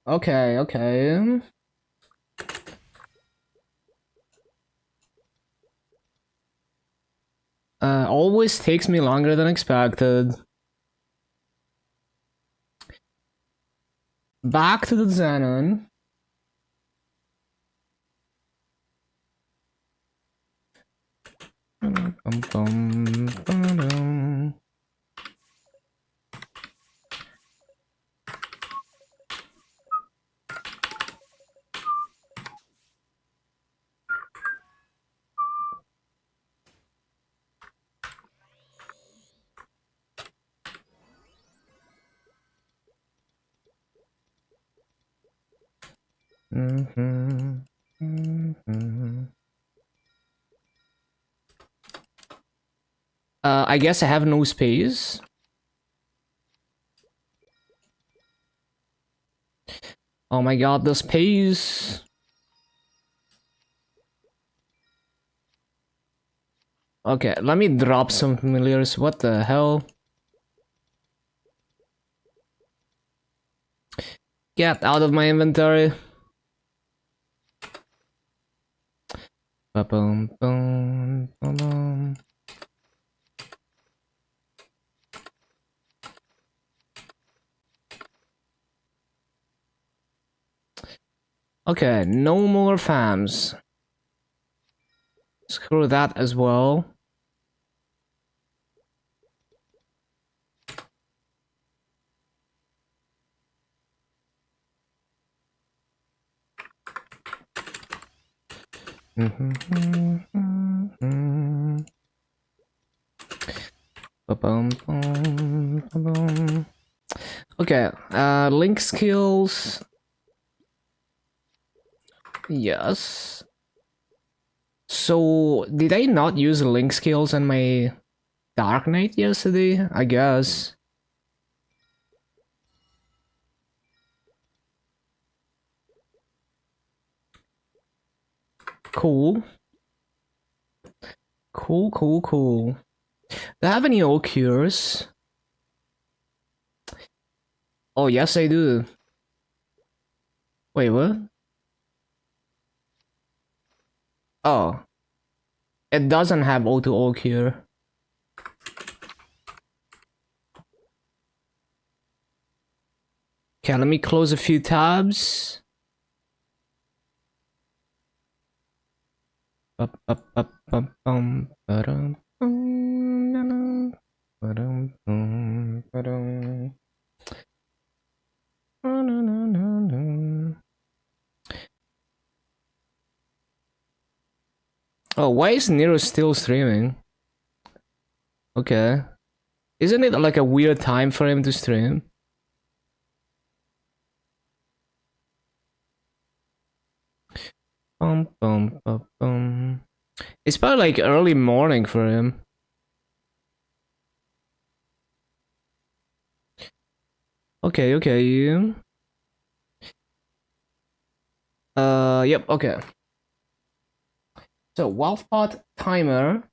Okay, okay. Always takes me longer than expected. Back to the xenon. I guess I have no space. Oh my god, the space. Okay, let me drop some familiars. What the hell? Get out of my inventory. Ba-boom, boom, ba-boom. Okay, no more fams. Screw that as well. Okay, link skills. Yes. So, did I not use link skills on my Dark Knight yesterday? I guess. Cool. Cool, cool, cool. Do I have any old cures? Oh, yes, I do. Wait, what? Oh. It doesn't have auto old cure. Okay, let me close a few tabs. Oh, why is Nero still streaming? Okay. Isn't it like a weird time for him to stream? It's probably like early morning for him. Okay, okay. Yep, okay. So, wealth pot timer.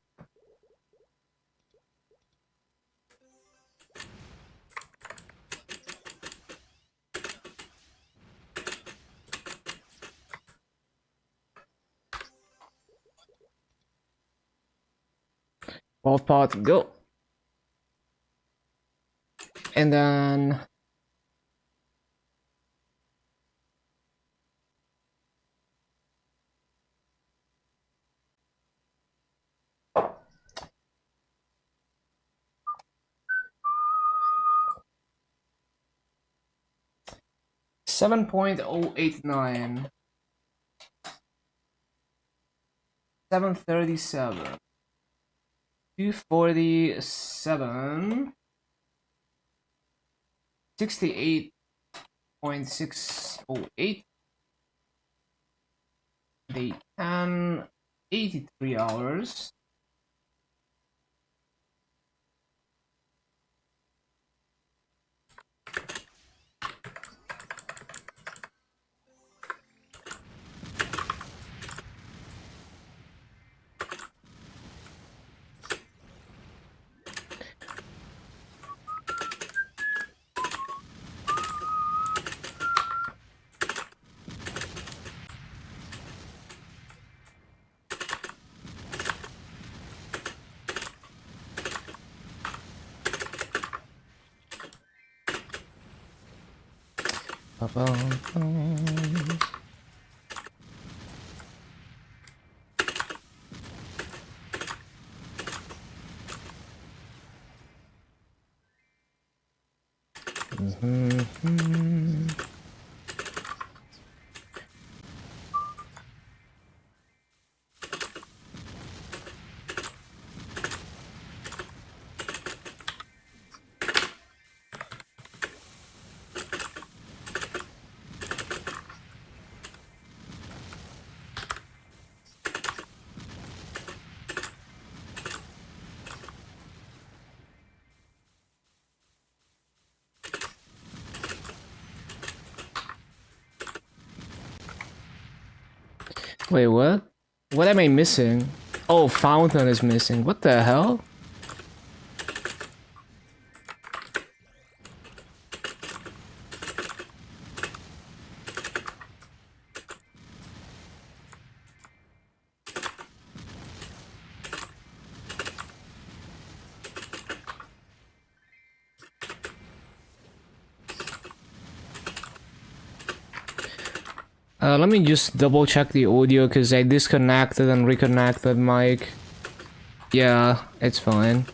Wealth pot, go. And then... $7.089. 737. 247. 68.608. They can 83 hours. Wait, what? What am I missing? Oh, fountain is missing. What the hell? Let me just double check the audio because I disconnected and reconnected mic. Yeah, it's fine.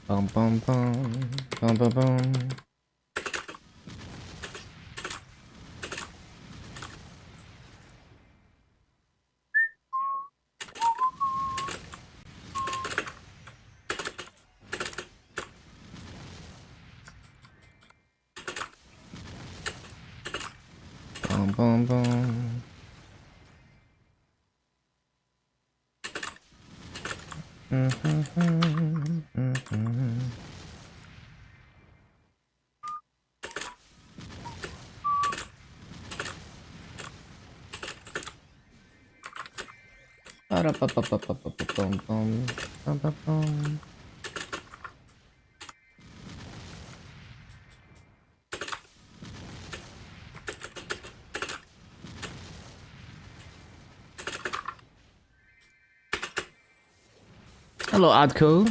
Bum bum bum bum bum bum. Bum bum bum. Hello, Adko.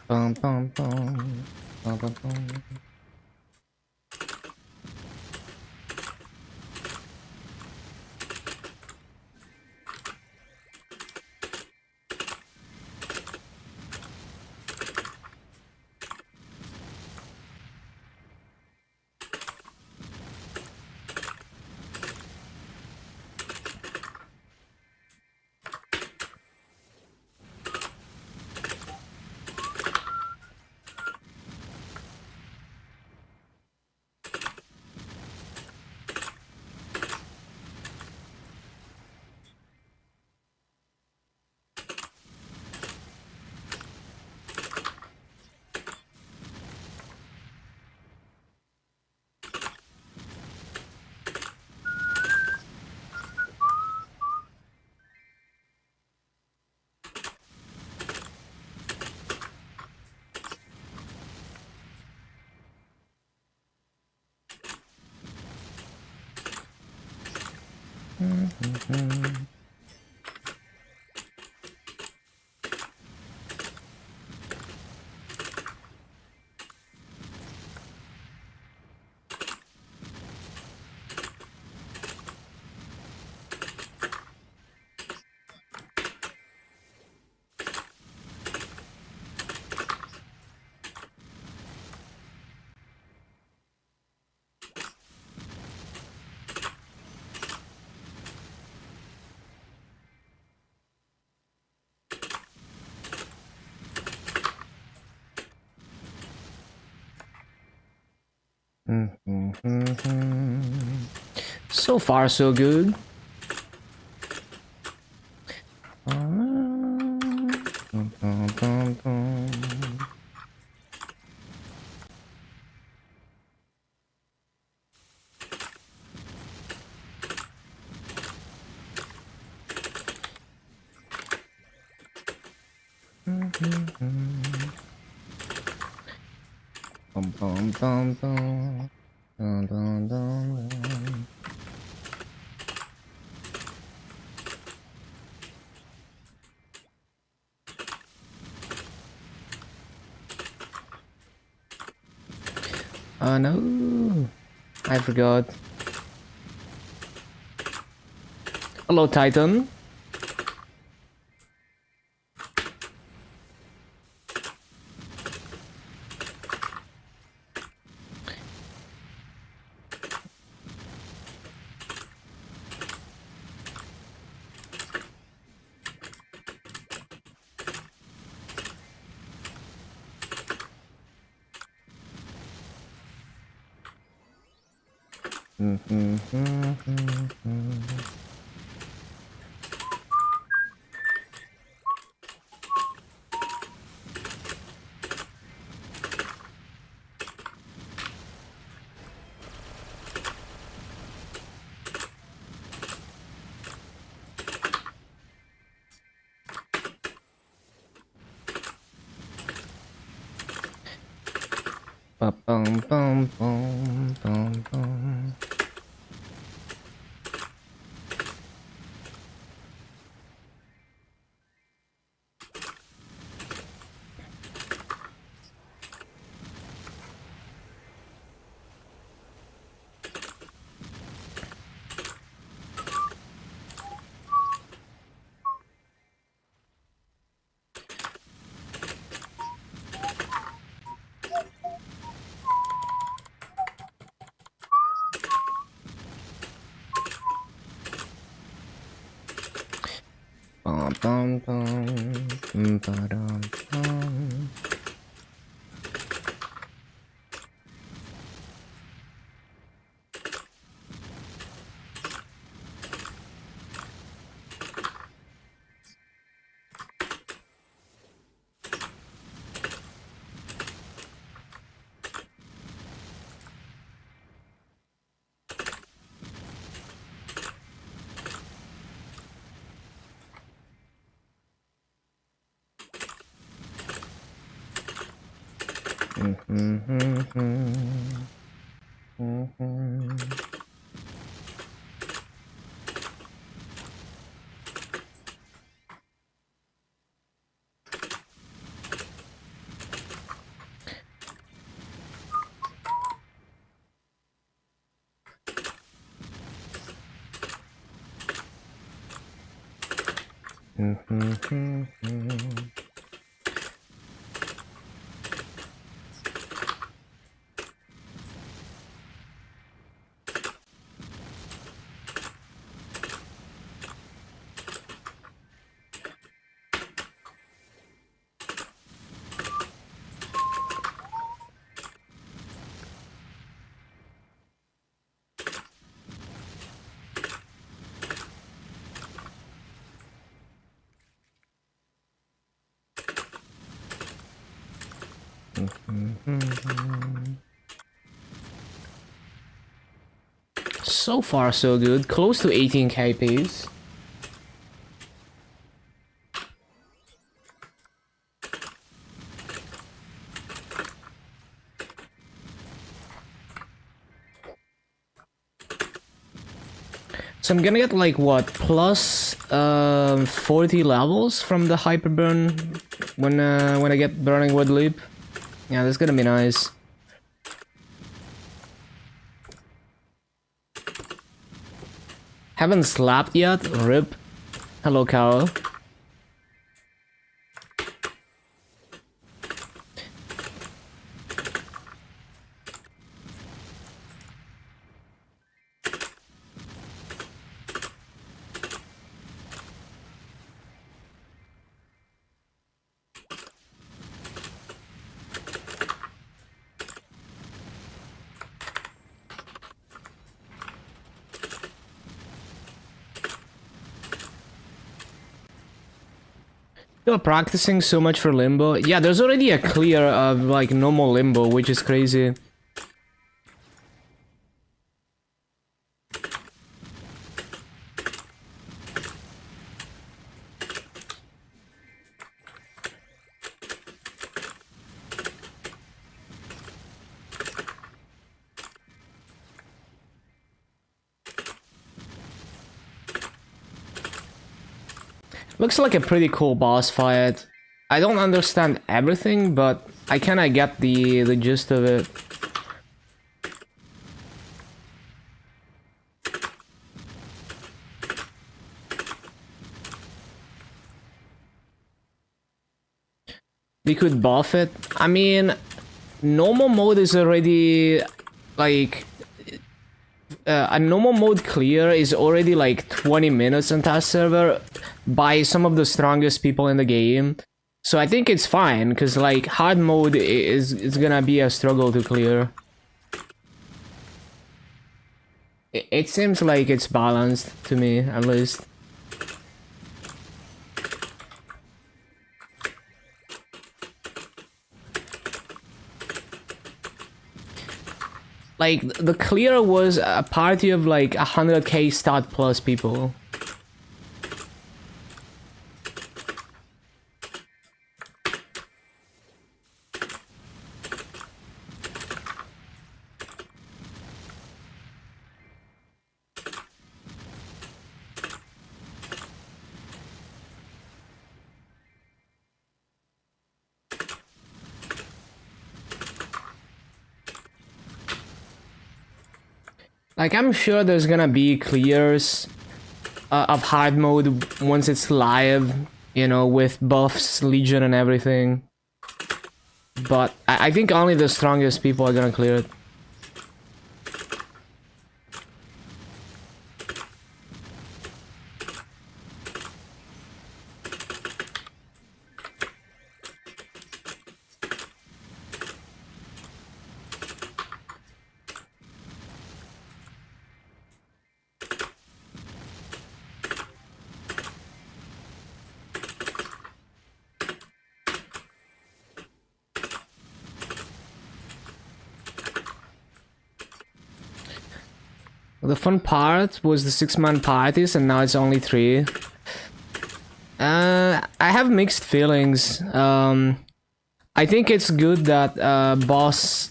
Bum, bum, bum. Bum, bum, bum. So far, so good. Bum, bum, bum, bum. Dun, dun, dun, dun. Oh no, I forgot. Hello, Titan. Bum, bum, bum, bum, bum. Bum, bum, bum, ba-dum, bum. So far, so good. Close to 18k pace. So I'm gonna get like what, plus 40 levels from the hyperburn when I get Burning Wood Leap. Yeah, that's gonna be nice. Haven't slapped yet. Rip. Hello, Carol. You're practicing so much for Limbo. Yeah, there's already a clear of like normal Limbo, which is crazy. Looks like a pretty cool boss fight. I don't understand everything, but I kinda get the gist of it. We could buff it. I mean, normal mode is already like a normal mode clear is already like 20 minutes on test server by some of the strongest people in the game. So I think it's fine, because like hard mode is gonna be a struggle to clear. It seems like it's balanced to me, at least. Like, the clear was a party of like 100k stat plus people. Like, I'm sure there's gonna be clears of hard mode once it's live, you know, with buffs, Legion and everything. But I think only the strongest people are gonna clear it. The fun part was the 6-man parties, and now it's only 3. I have mixed feelings. I think it's good that boss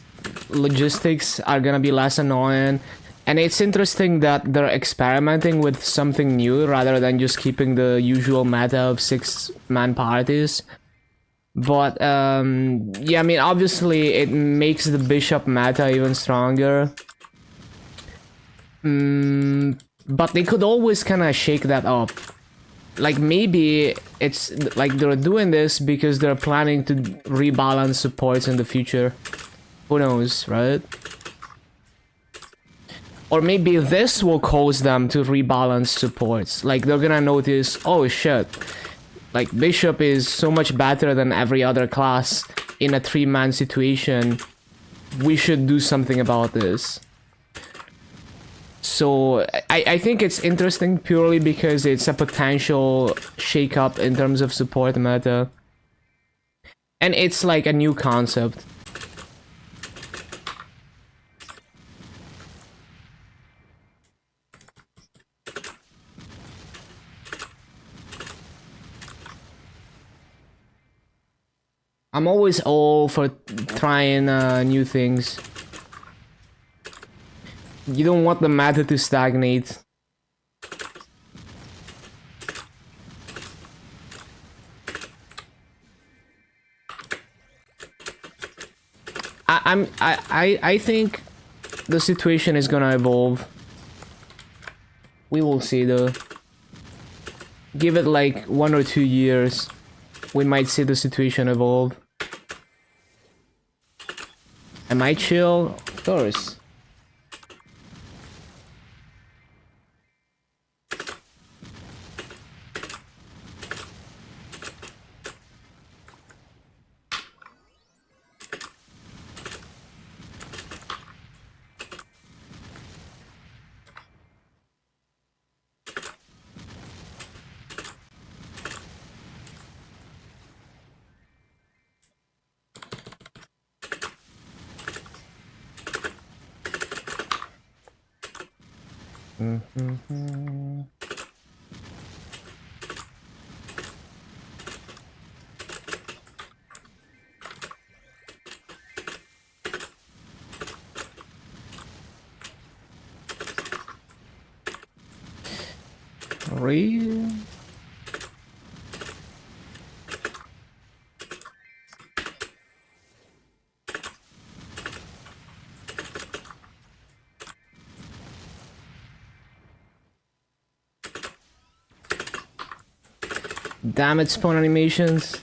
logistics are gonna be less annoying. And it's interesting that they're experimenting with something new rather than just keeping the usual meta of 6-man parties. But yeah, I mean, obviously it makes the bishop meta even stronger. But they could always kind of shake that up. Like maybe it's like they're doing this because they're planning to rebalance supports in the future. Who knows, right? Or maybe this will cause them to rebalance supports. Like they're gonna notice, oh shit, like bishop is so much better than every other class in a 3-man situation. We should do something about this. So I think it's interesting purely because it's a potential shake-up in terms of support meta. And it's like a new concept. I'm always all for trying new things. You don't want the meta to stagnate. I think the situation is gonna evolve. We will see though. Give it like 1 or 2 years. We might see the situation evolve. Am I chill? Of course. Really? Damn it, spawn animations.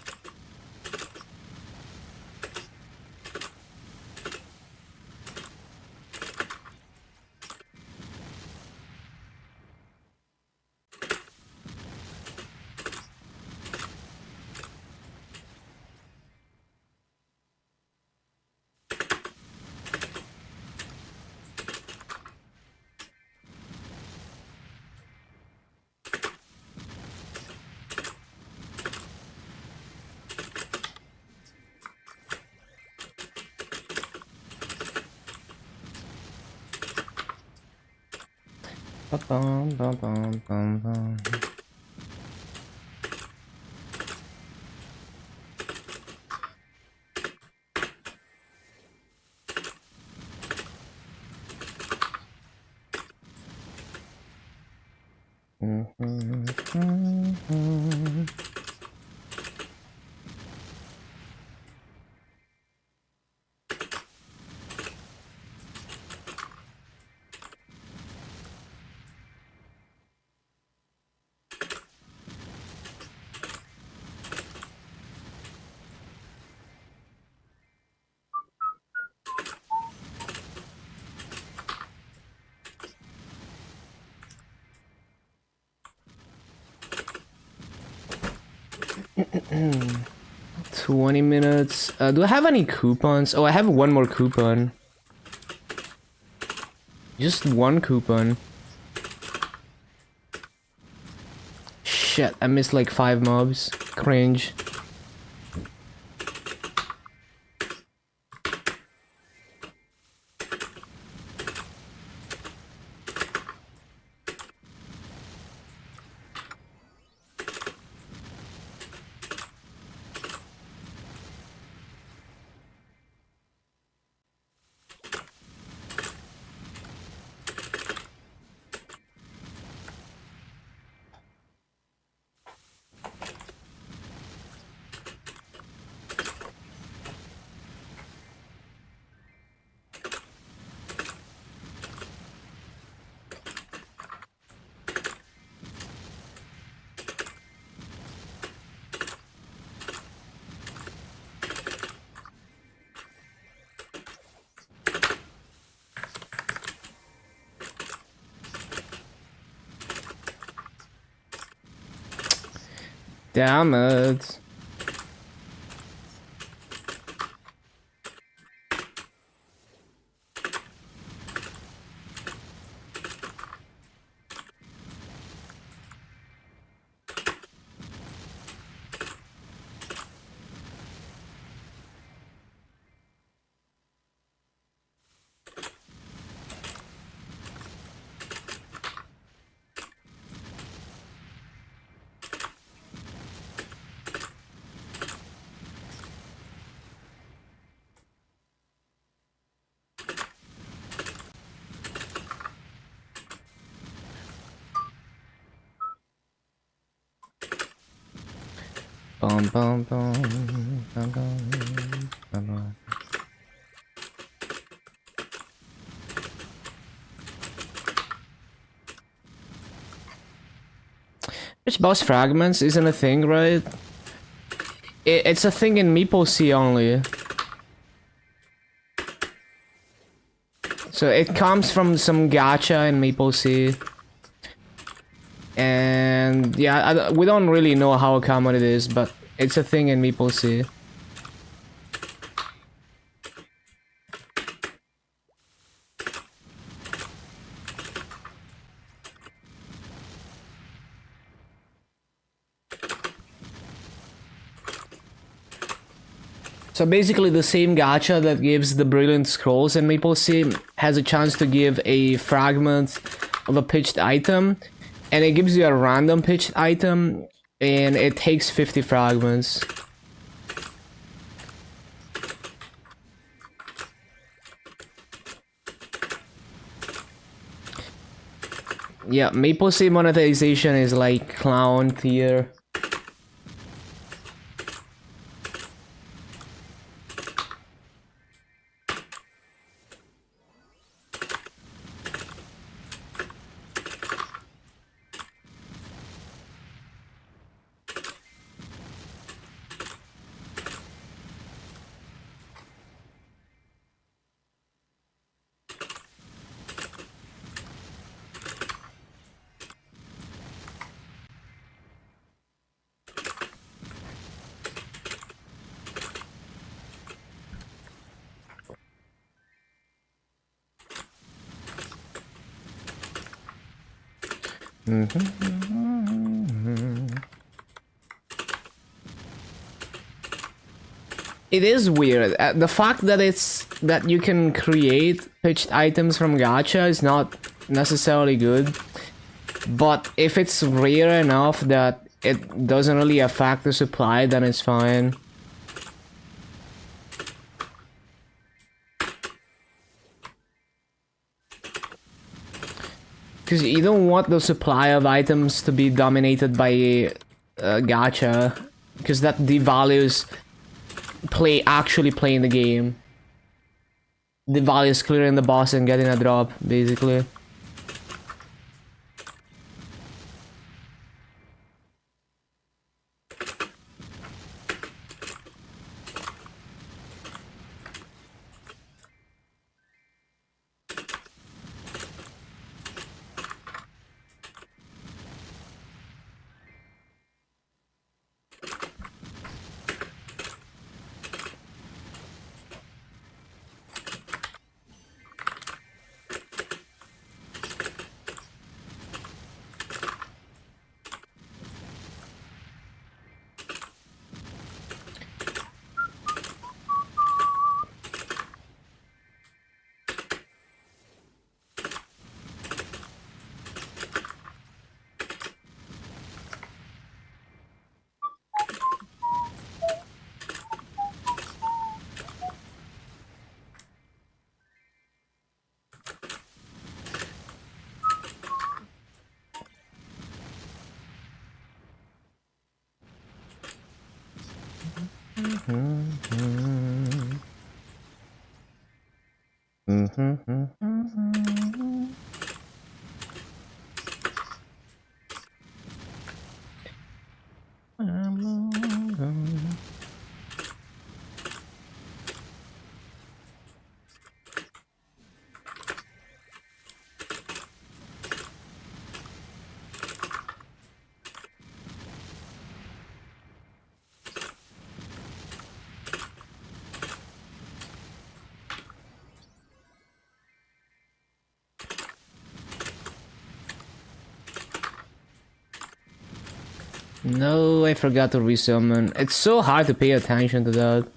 Ba-bum, ba-bum, bum-bum. Mm. 20 minutes. Do I have any coupons? Oh, I have one more coupon. Just one coupon. Shit, I missed like 5 mobs. Cringe. Damn it. Bum, bum, bum, bum, bum, bum, bum. Which boss fragments isn't a thing, right? It's a thing in Meeple C only. So it comes from some gacha in Maple C. And yeah, we don't really know how common it is, but it's a thing in Maple C. So basically the same gacha that gives the brilliant scrolls in Maple C has a chance to give a fragment of a pitched item, and it gives you a random pitched item, and it takes 50 fragments. Yeah, Maple C monetization is like clown tier. It is weird. The fact that that you can create pitched items from gacha is not necessarily good. But if it's rare enough that it doesn't really affect the supply, then it's fine. Because you don't want the supply of items to be dominated by gacha, because that devalues actually playing the game. Devalues clearing the boss and getting a drop, basically. No, I forgot to resummon. It's so hard to pay attention to that.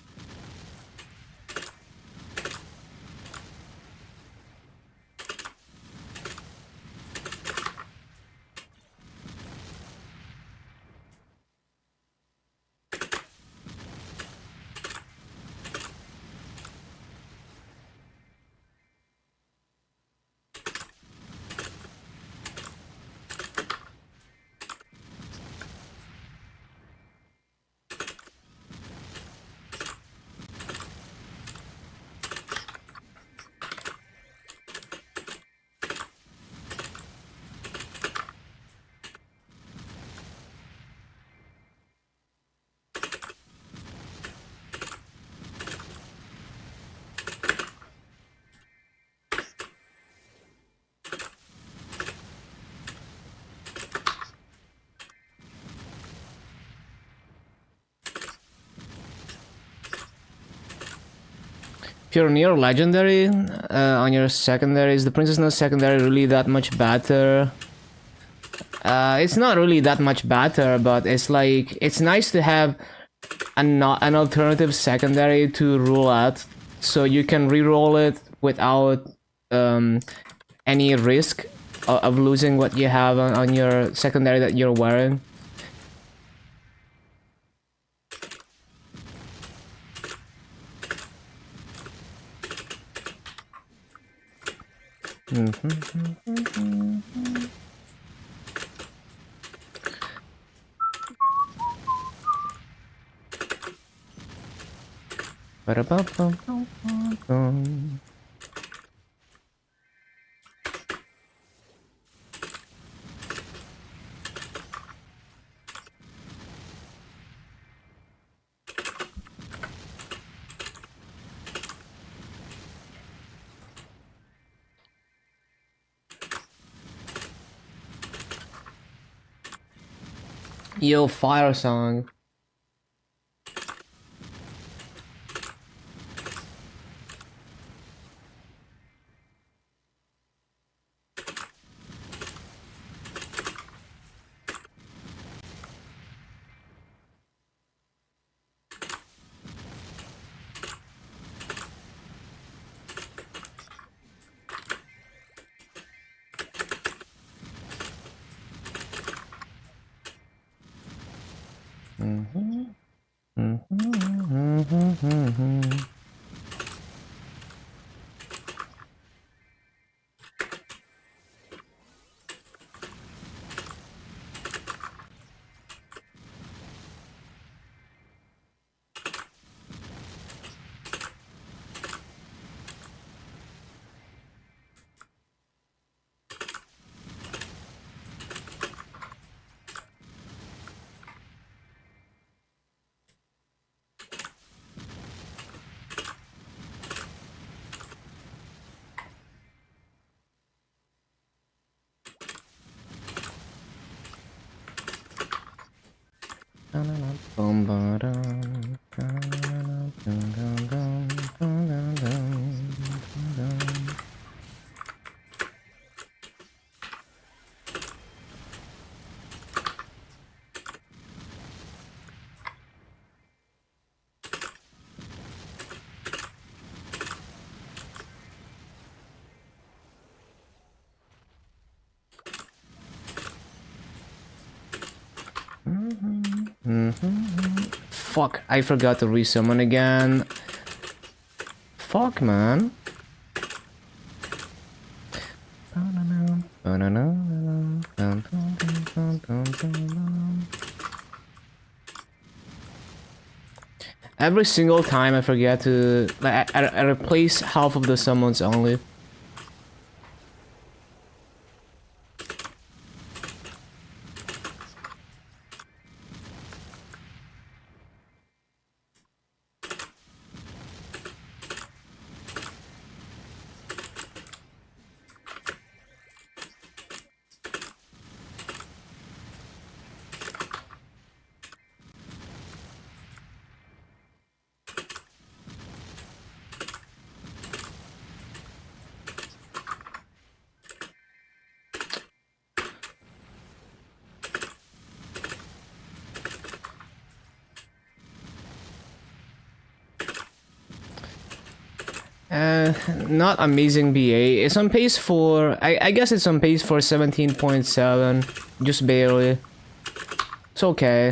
If you're near legendary on your secondary, is the Princess No secondary really that much better? It's not really that much better, but it's like it's nice to have an alternative secondary to rule out, so you can re-roll it without any risk of losing what you have on your secondary that you're wearing. Yo, fire song. Fuck, I forgot to resummon again. Fuck, man. Every single time I forget to... like, I replace half of the summons only. Not amazing BA. It's on pace for. I guess it's on pace for 17.7. Just barely. It's okay.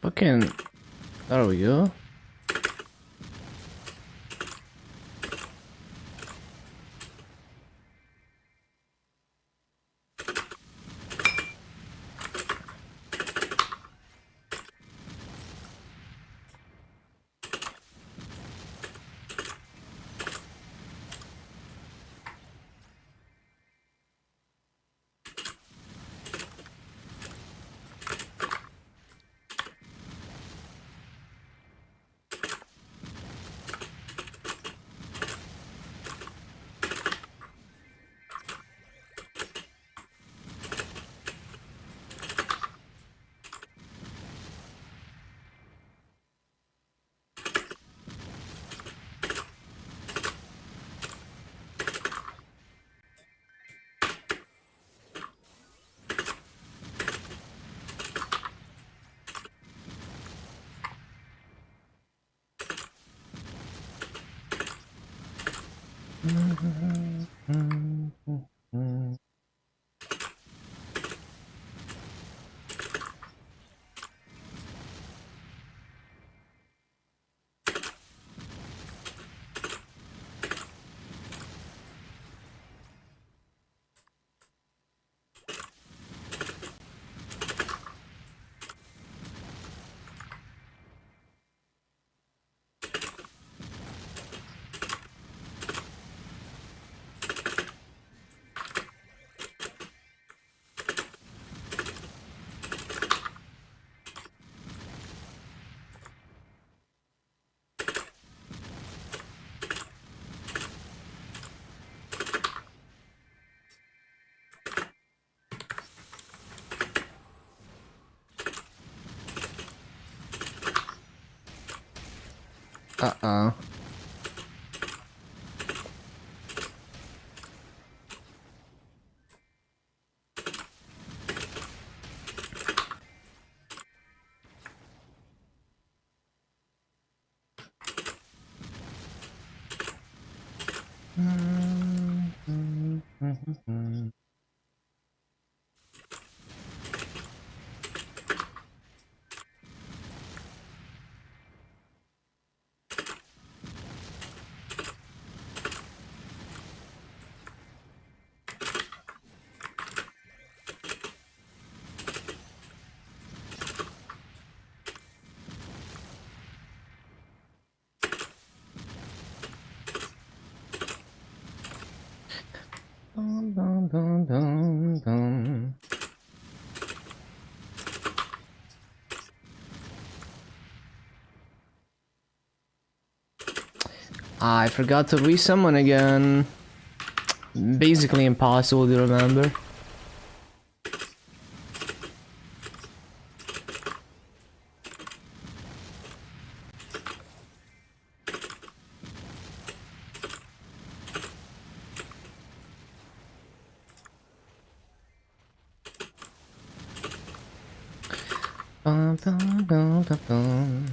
Fucking. There we go. Uh-oh. I forgot to resummon again. Basically impossible to remember. Bum, bum, bum, bum, bum.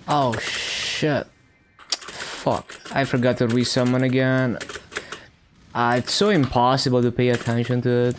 Oh shit. Fuck. I forgot to resummon again. It's so impossible to pay attention to it.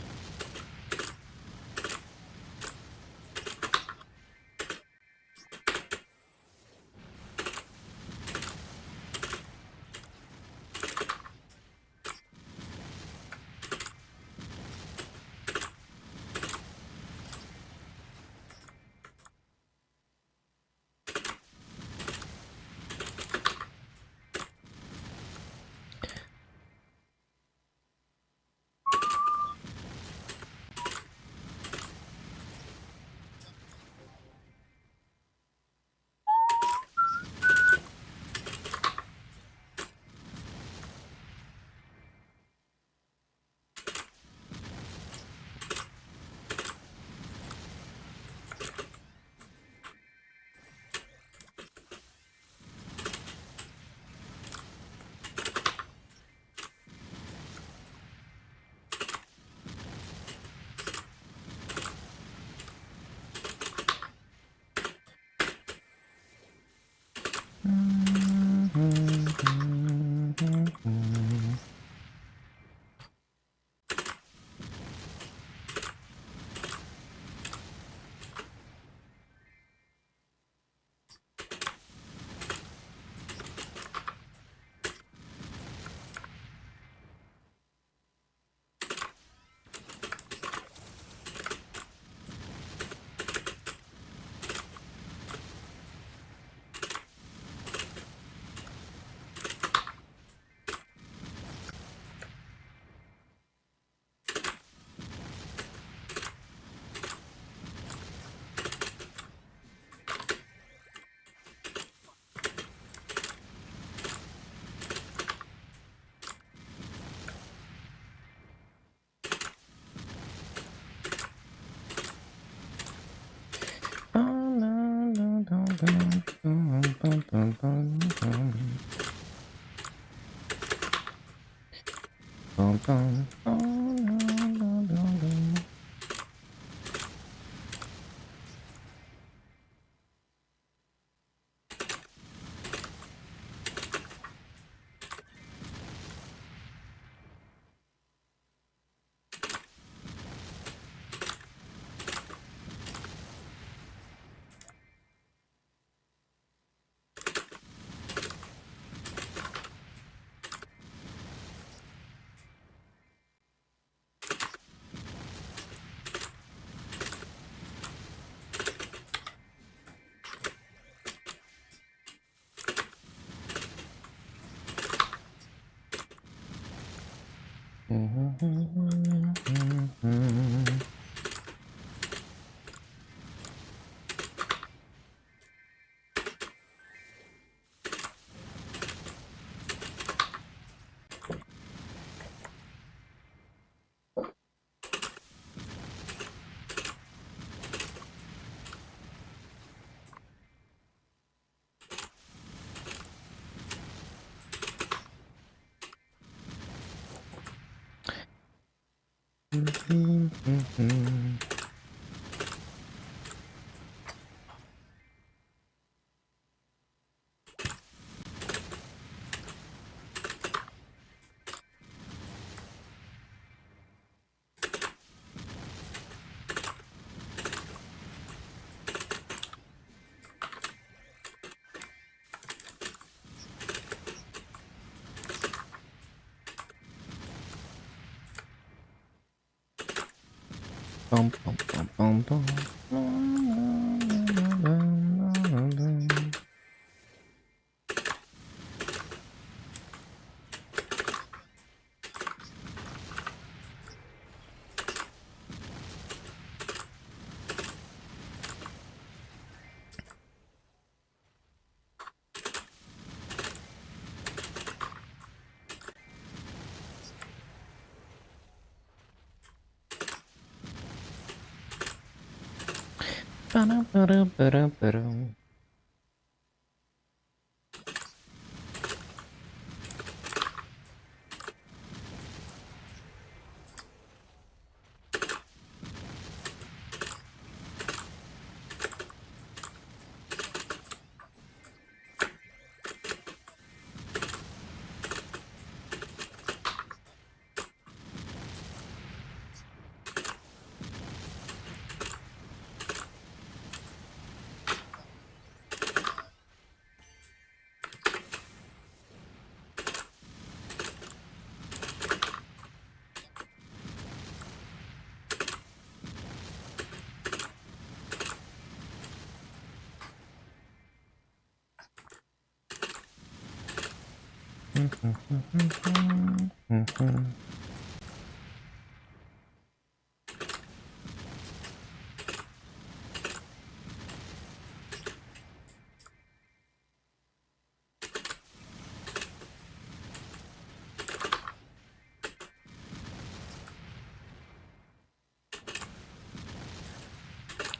Bum, bum, bum, bum, bum.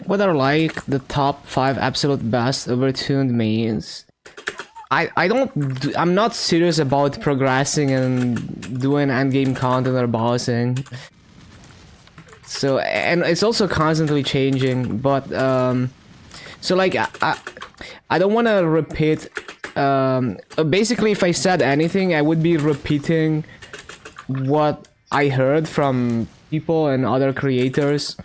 What are like the top 5 absolute best overtuned mains? I'm not serious about progressing and doing endgame content or bossing. So, and it's also constantly changing, but so like I don't want to repeat basically if I said anything I would be repeating what I heard from people and other creators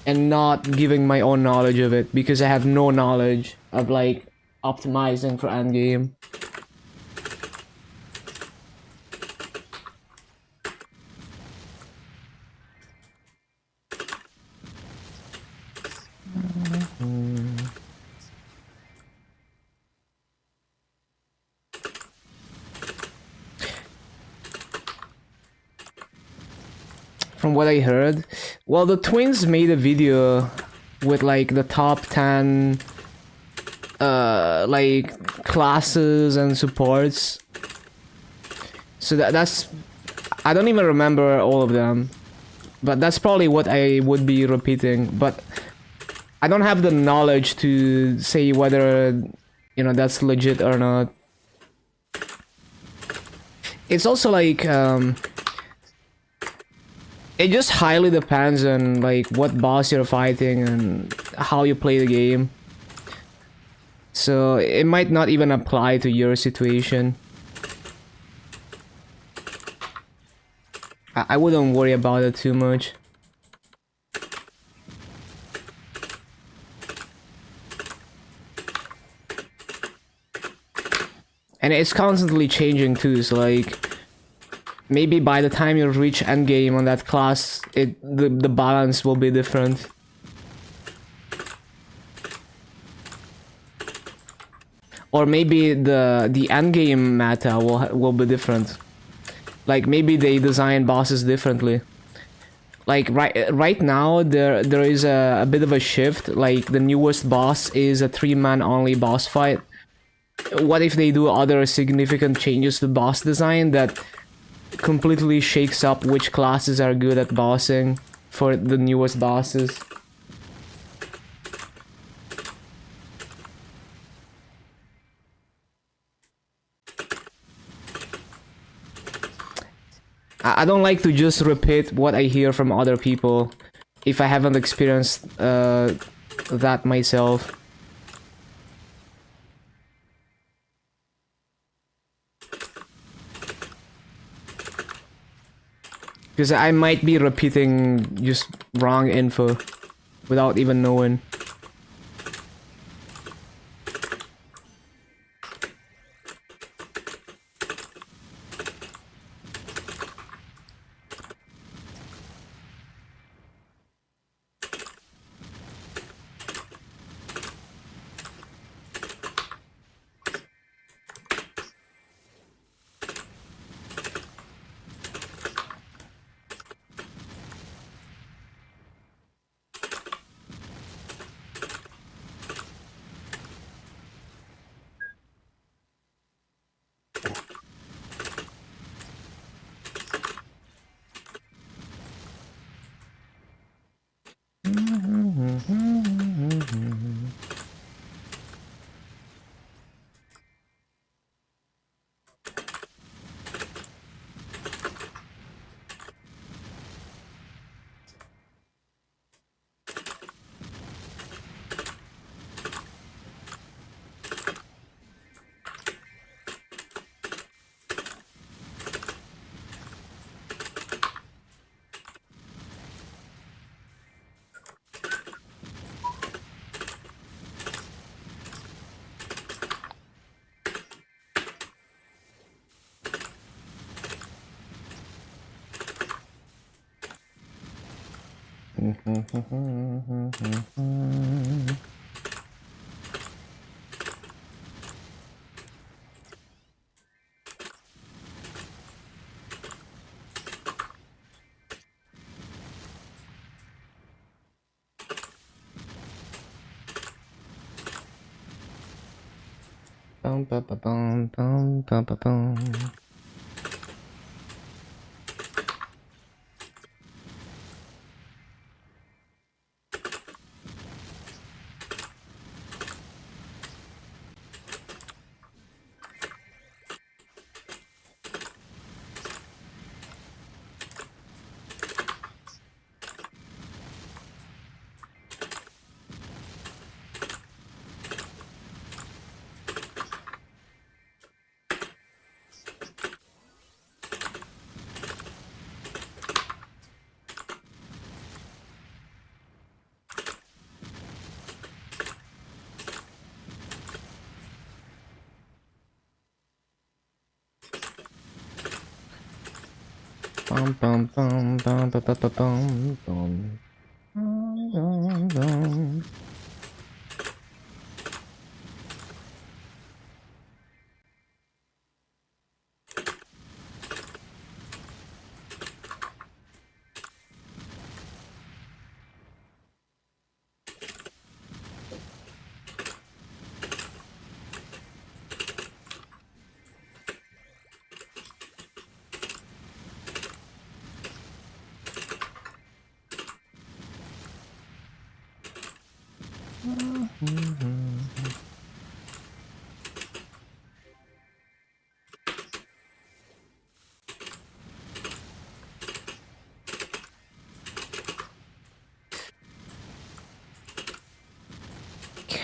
and not giving my own knowledge of it because I have no knowledge of like optimizing for endgame. From what I heard, well, the twins made a video with like the top 10 like classes and supports. So that's I don't even remember all of them, but that's probably what I would be repeating. But I don't have the knowledge to say whether that's legit or not. It's also like it just highly depends on like what boss you're fighting and how you play the game. So it might not even apply to your situation. I wouldn't worry about it too much. And it's constantly changing too, so like maybe by the time you reach endgame on that class, the balance will be different. Or maybe the endgame meta will be different. Like maybe they design bosses differently. Like right now there is a bit of a shift. Like the newest boss is a 3-man only boss fight. What if they do other significant changes to boss design that completely shakes up which classes are good at bossing for the newest bosses? I don't like to just repeat what I hear from other people if I haven't experienced that myself. Because I might be repeating just wrong info without even knowing.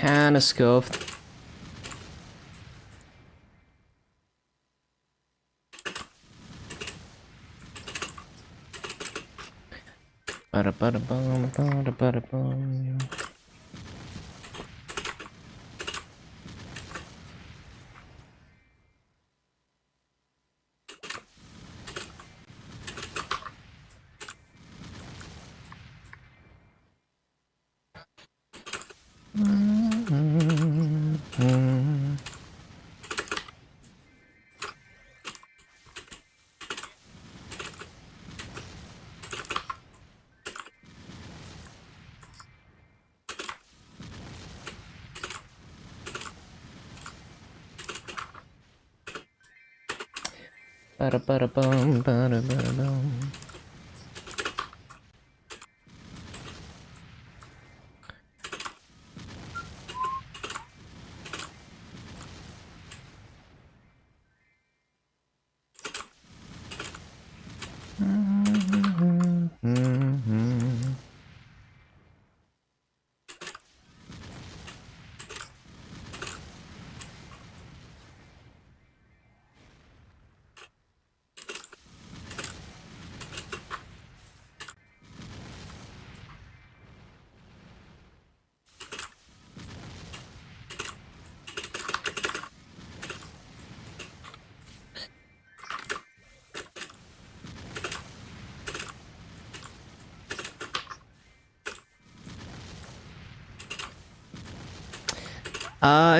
Kinda scuffed. Ba-da-ba-da-bum. Ba-da-ba-da-bum, ba-da-ba-da-bum.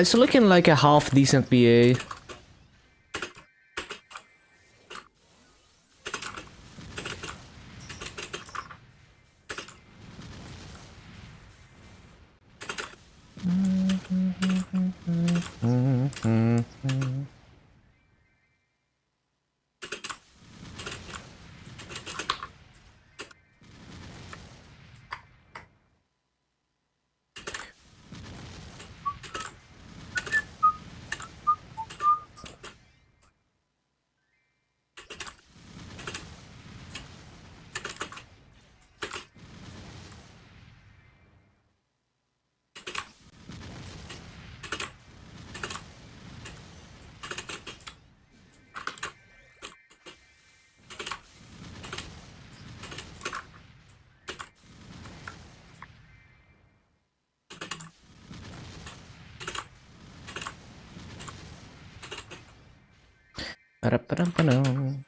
It's looking like a half decent PA. Ba-da-ba-da-ba-dum.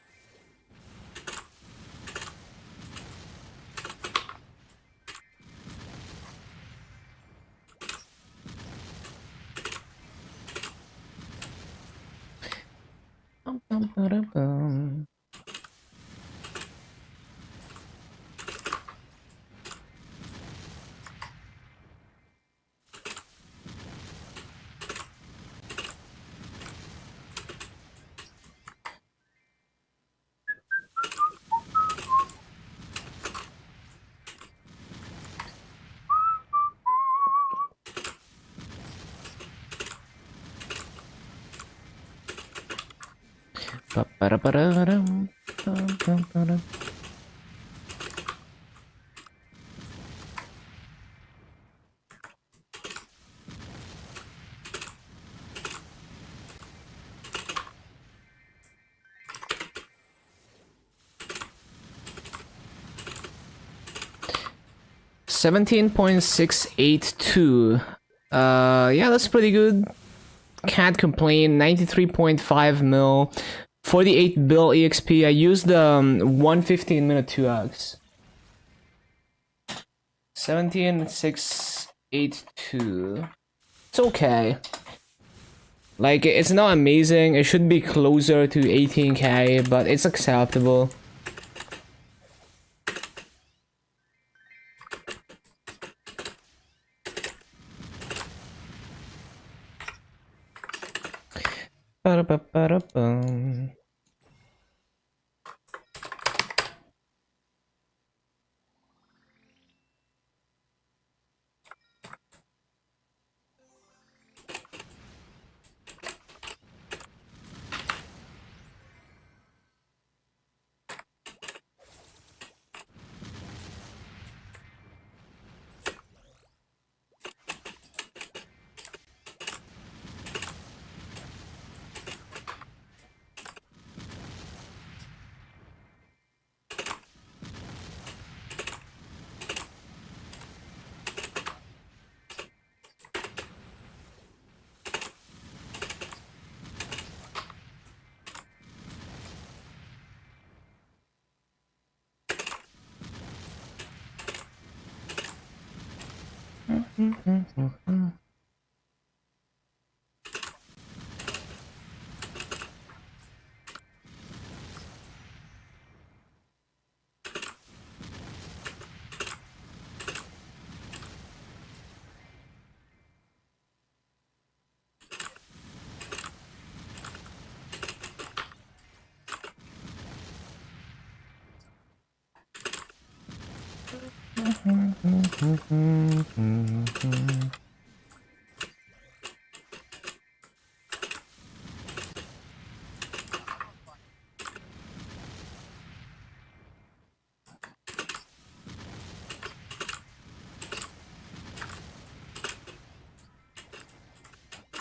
17.682. Yeah, that's pretty good. Can't complain. 93.5 mil. 48 bill EXP. I used the 115 minute 2x. 17.682. It's okay. Like, it's not amazing. It should be closer to 18k, but it's acceptable. Ba-da-ba-ba-da-bum.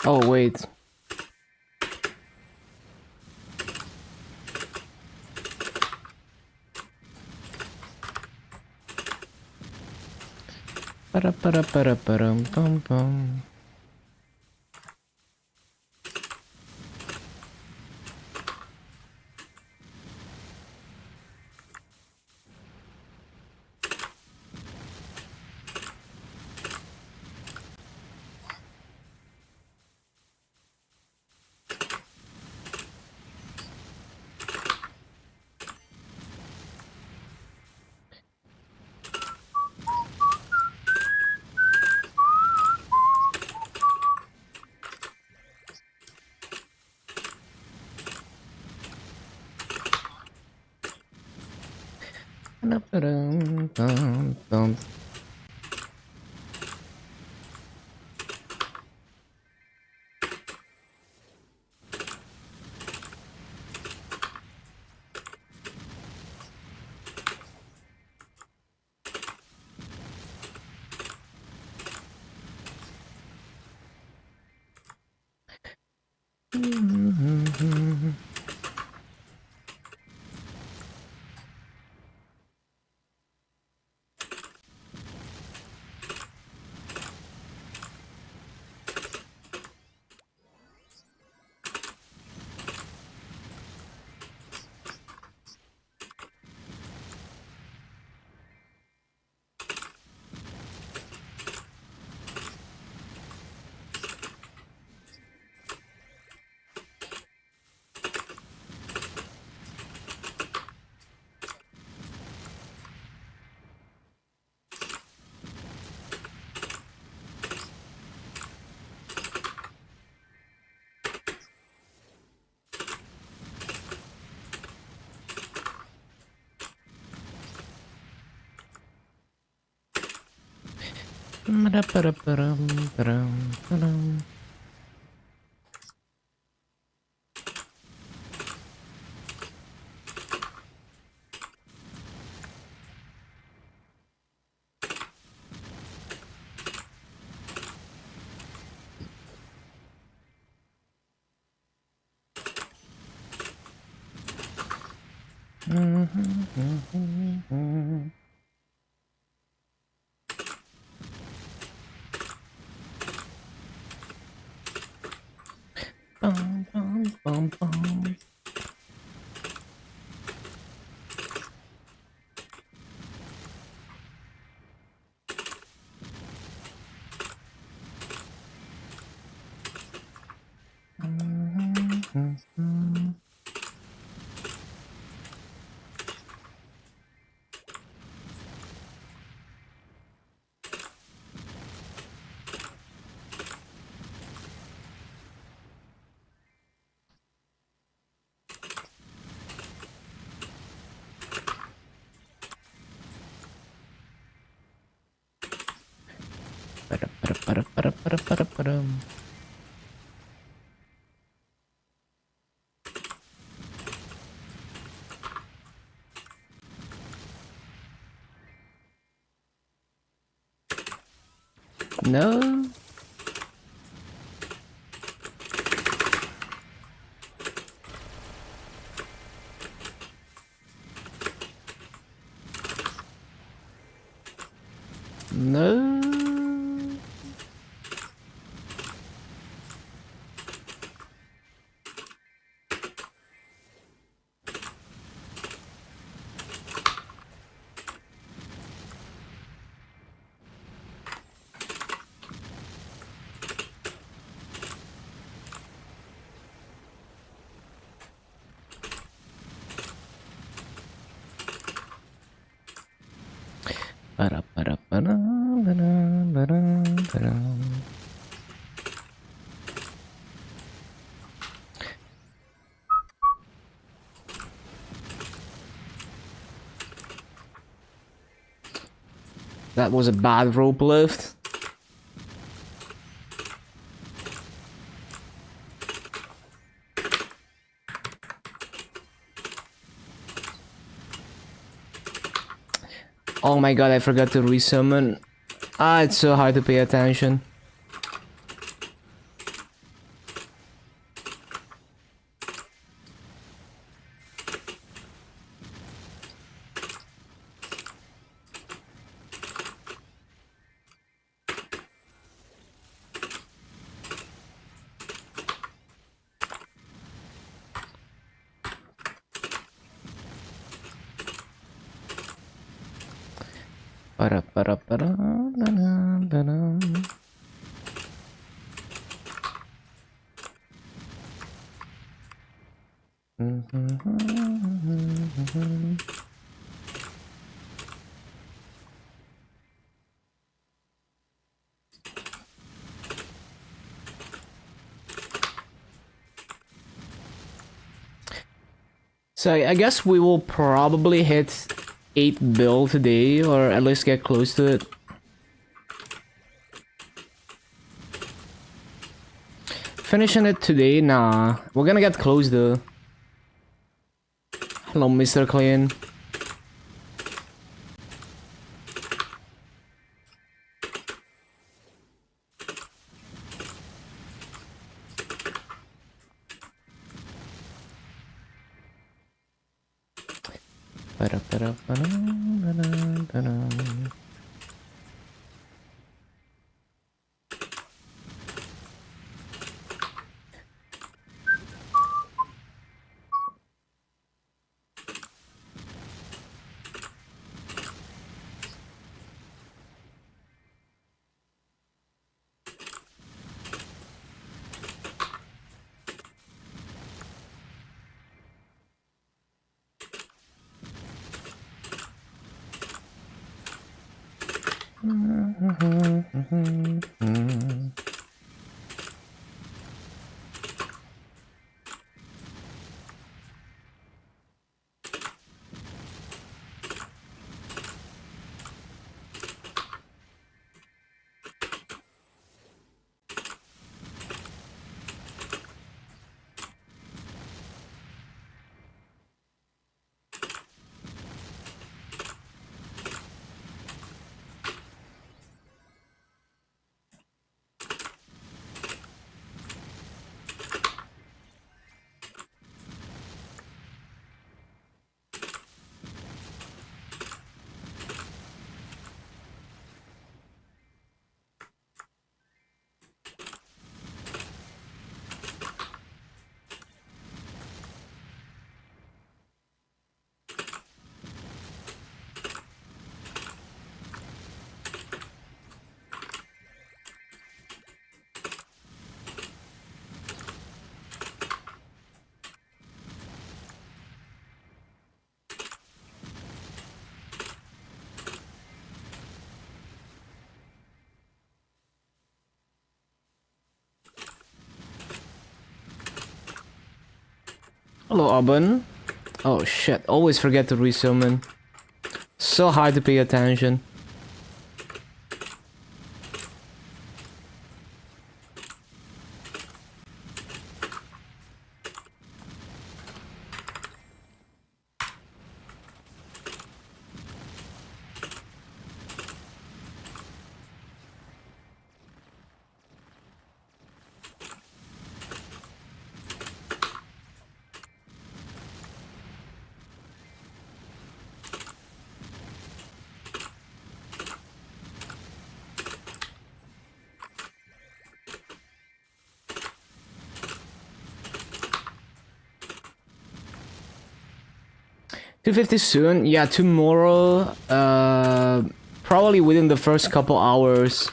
Oh, wait. Ba-da-ba-da-ba-da-ba-dum-bum-bum. Ba-da-ba-dum-bum-bum. Bum, bum, bum, bum. Ba-da-ba-da-ba-da-ba-da-ba-da-ba-dum. No. No. Ba-da-ba-da-ba-da-ba-da-ba-da-ba-da. That was a bad rope lift. Oh my god, I forgot to resummon. Ah, it's so hard to pay attention. Ba-da-ba-da-ba-da-ba-da-ba-da. So I guess we will probably hit 8 bill today, or at least get close to it. Finishing it today? Nah. We're gonna get close though. Hello, Mr. Clean. Ba-da-ba-da-ba-da-ba-da-ba-da. Hello, Auburn. Oh shit, always forget to resummon. So hard to pay attention. $250 soon? Yeah, tomorrow. Probably within the first couple hours.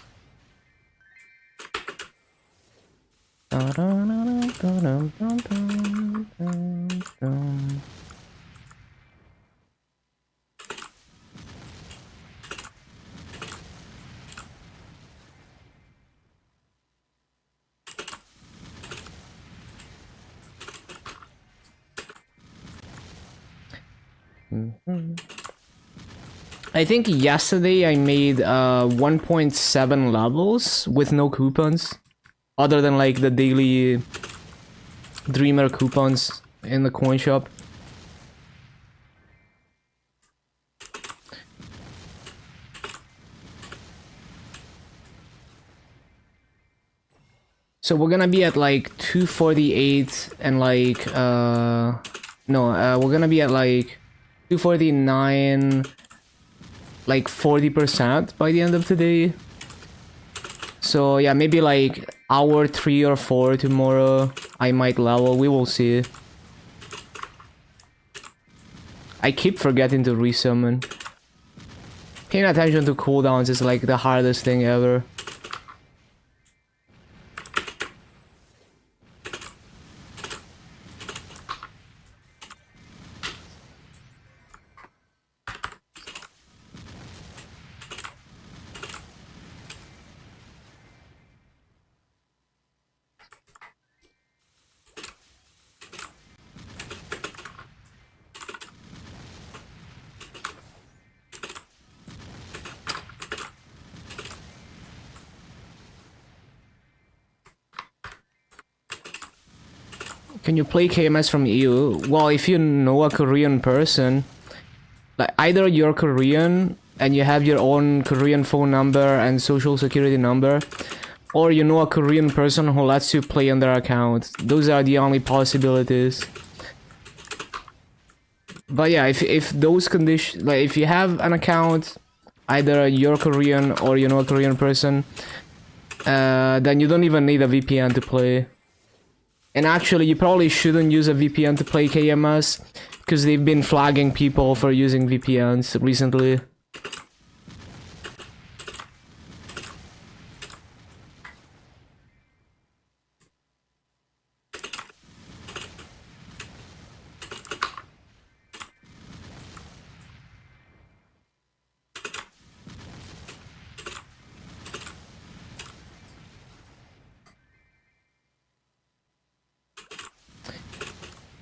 I think yesterday I made 1.7 levels with no coupons. Other than like the daily Dreamer coupons in the coin shop. So we're gonna be at like 248 and like we're gonna be at like 249, like 40% by the end of today. So yeah, maybe like hour 3 or 4 tomorrow I might level, we will see. I keep forgetting to resummon. Paying attention to cooldowns is like the hardest thing ever. Can you play KMS from EU? Well, if you know a Korean person, like either you're Korean and you have your own Korean phone number and social security number, or you know a Korean person who lets you play on their account. Those are the only possibilities. But yeah, if those conditions, like if you have an account, either you're Korean or you know a Korean person, then you don't even need a VPN to play. And actually, you probably shouldn't use a VPN to play KMS, because they've been flagging people for using VPNs recently.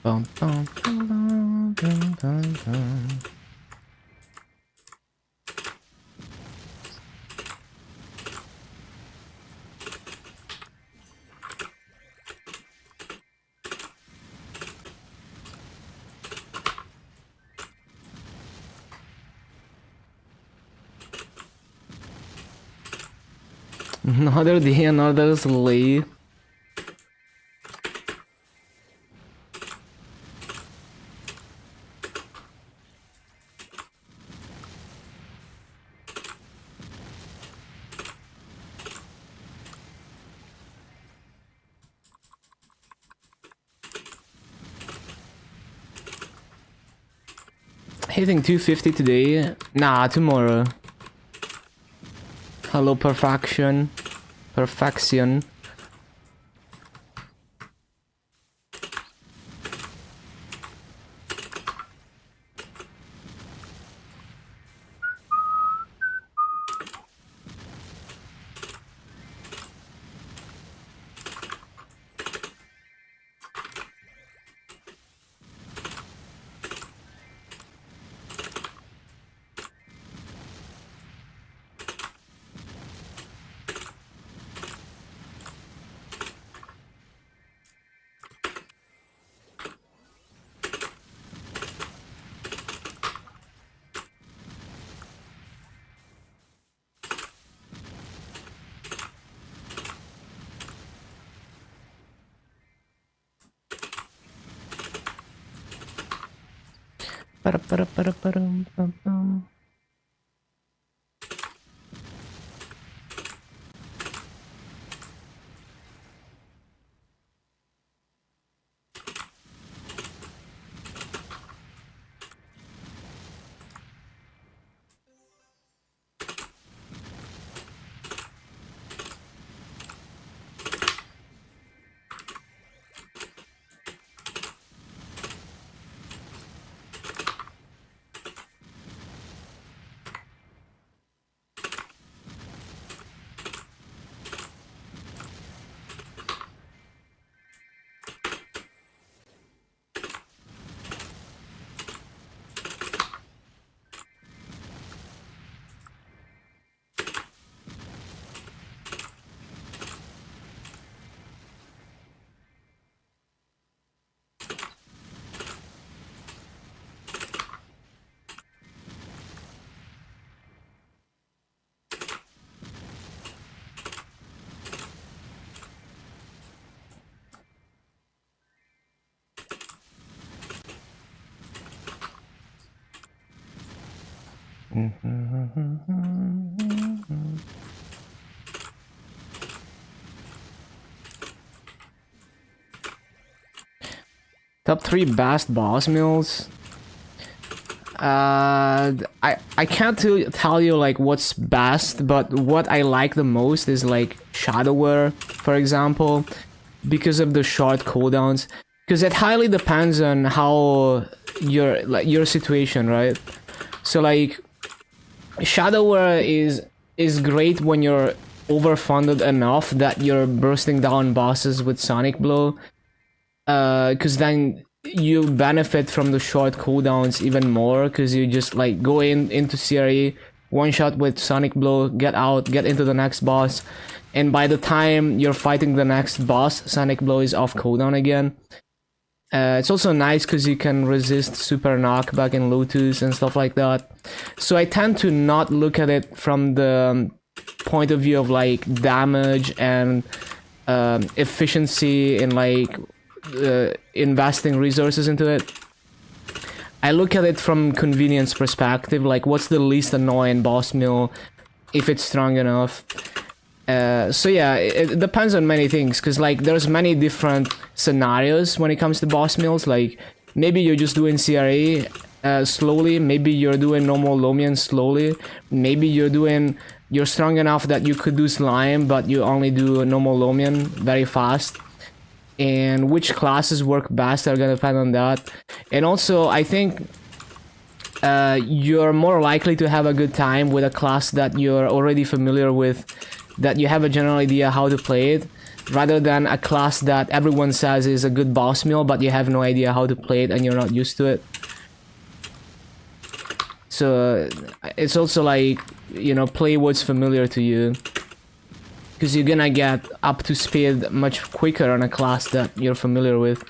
Bum, bum, bum, bum, bum, bum. Another day, another slay. Hitting 250 today? Nah, tomorrow. Hello, perfection. Perfection. Ba-da-ba-da-ba-da-ba-dum-bum-bum. Top 3 best boss meals. I can't tell you like what's best, but what I like the most is like Shadower, for example, because of the short cooldowns. Because it highly depends on how your situation, right? So like Shadower is great when you're overfunded enough that you're bursting down bosses with Sonic Blow. Because then you benefit from the short cooldowns even more, because you just like go into CRE, one shot with Sonic Blow, get out, get into the next boss, and by the time you're fighting the next boss, Sonic Blow is off cooldown again. It's also nice because you can resist super knockback in Lotus and stuff like that. So I tend to not look at it from the point of view of like damage and efficiency in like investing resources into it. I look at it from convenience perspective, like what's the least annoying boss meal if it's strong enough. So yeah, it depends on many things, because like there's many different scenarios when it comes to boss meals. Like maybe you're just doing CRE slowly, maybe you're doing normal Lomian slowly, maybe you're strong enough that you could do slime but you only do normal Lomian very fast. And which classes work best are gonna depend on that. And also I think you're more likely to have a good time with a class that you're already familiar with, that you have a general idea how to play it, rather than a class that everyone says is a good boss meal but you have no idea how to play it and you're not used to it. So it's also like, you know, play what's familiar to you, because you're gonna get up to speed much quicker on a class that you're familiar with.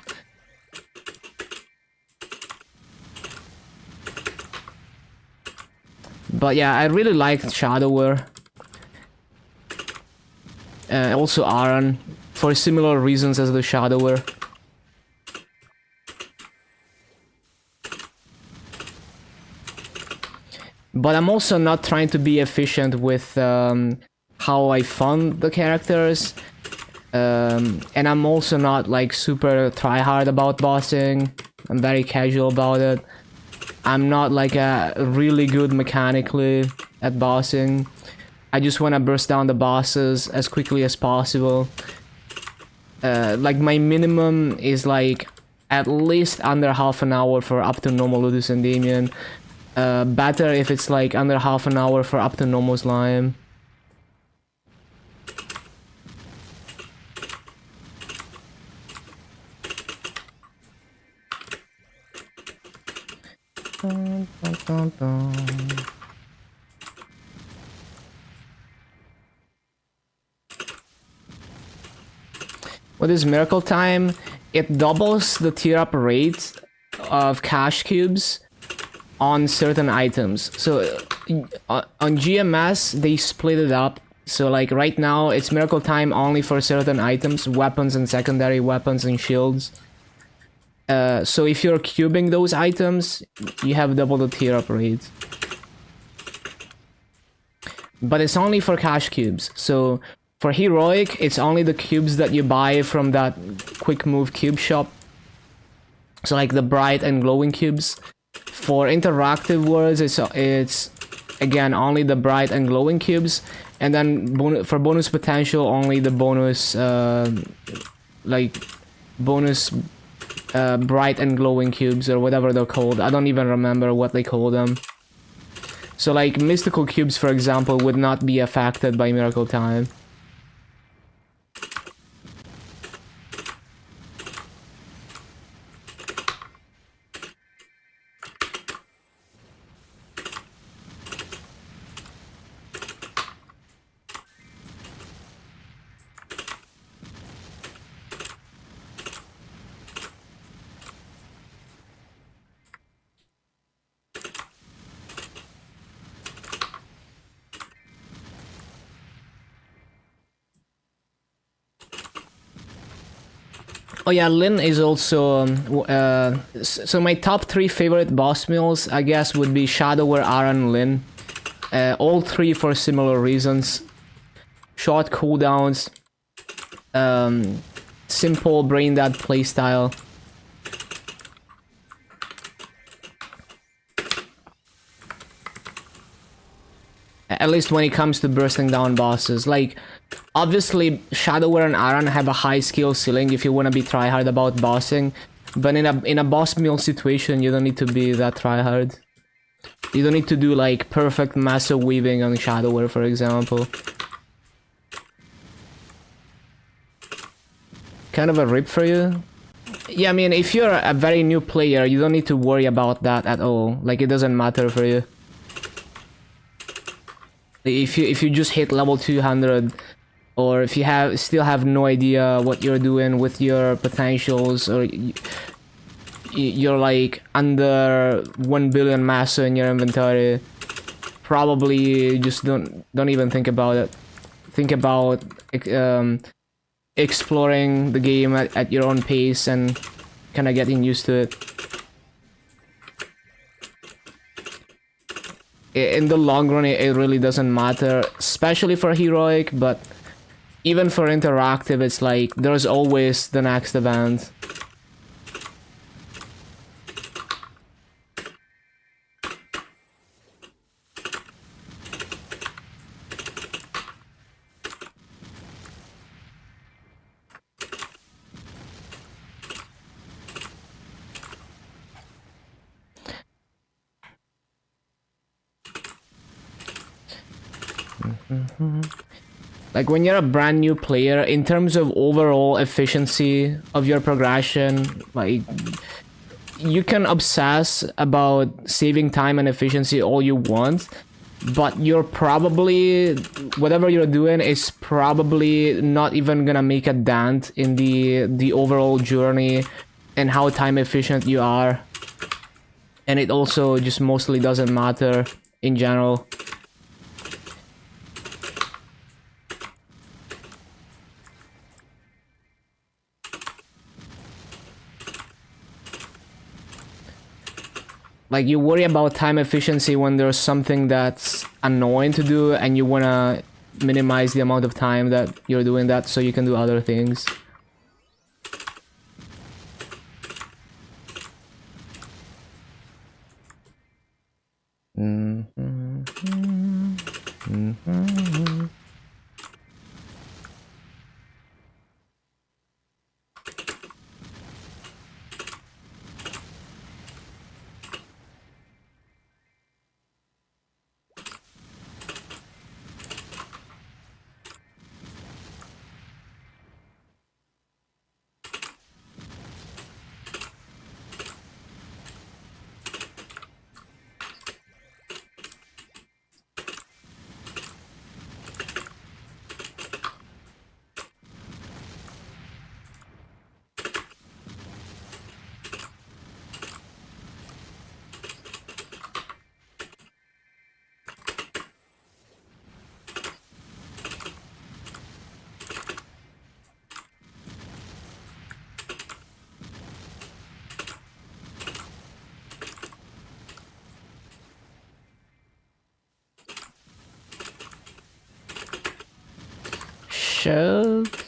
But yeah, I really liked Shadower. Also Aran, for similar reasons as the Shadower. But I'm also not trying to be efficient with how I fund the characters. And I'm also not like super try-hard about bossing. I'm very casual about it. I'm not like a really good mechanically at bossing. I just want to burst down the bosses as quickly as possible. Like my minimum is like at least under half an hour for up to normal Ludus and Damien. Better if it's like under half an hour for up to normal Slime. Dun, dun, dun, dun. What is Miracle Time? It doubles the tier up rate of cash cubes on certain items. So on GMS they split it up. So like right now it's Miracle Time only for certain items, weapons and secondary weapons and shields. So if you're cubing those items, you have double the tier up rate. But it's only for cash cubes. So for heroic, it's only the cubes that you buy from that quick move cube shop. So like the bright and glowing cubes. For interactive worlds, it's again only the bright and glowing cubes, and then for bonus potential, only the bonus bonus bright and glowing cubes, or whatever they're called. I don't even remember what they call them. So like mystical cubes, for example, would not be affected by miracle time. Oh yeah, Lin is also so my top 3 favorite boss meals, I guess, would be Shadower, Aran, Lin. All 3 for similar reasons. Short cooldowns, simple brain dead playstyle. At least when it comes to bursting down bosses. Like, obviously, Shadower and Aran have a high skill ceiling if you want to be tryhard about bossing. But in a boss meal situation, you don't need to be that tryhard. You don't need to do like perfect massive weaving on Shadower, for example. Kind of a rip for you. Yeah, I mean, if you're a very new player, you don't need to worry about that at all. Like, it doesn't matter for you. If you just hit level 200, or if you still have no idea what you're doing with your potentials, or you're like under 1 billion massa in your inventory, probably just don't even think about it. Think about exploring the game at your own pace and kind of getting used to it. In the long run, it really doesn't matter, especially for heroic, but even for interactive, it's like there's always the next event. Like when you're a brand new player, in terms of overall efficiency of your progression, like you can obsess about saving time and efficiency all you want, but you're probably, whatever you're doing is probably not even gonna make a dent in the overall journey and how time efficient you are. And it also just mostly doesn't matter in general. Like, you worry about time efficiency when there's something that's annoying to do and you wanna minimize the amount of time that you're doing that so you can do other things. shit.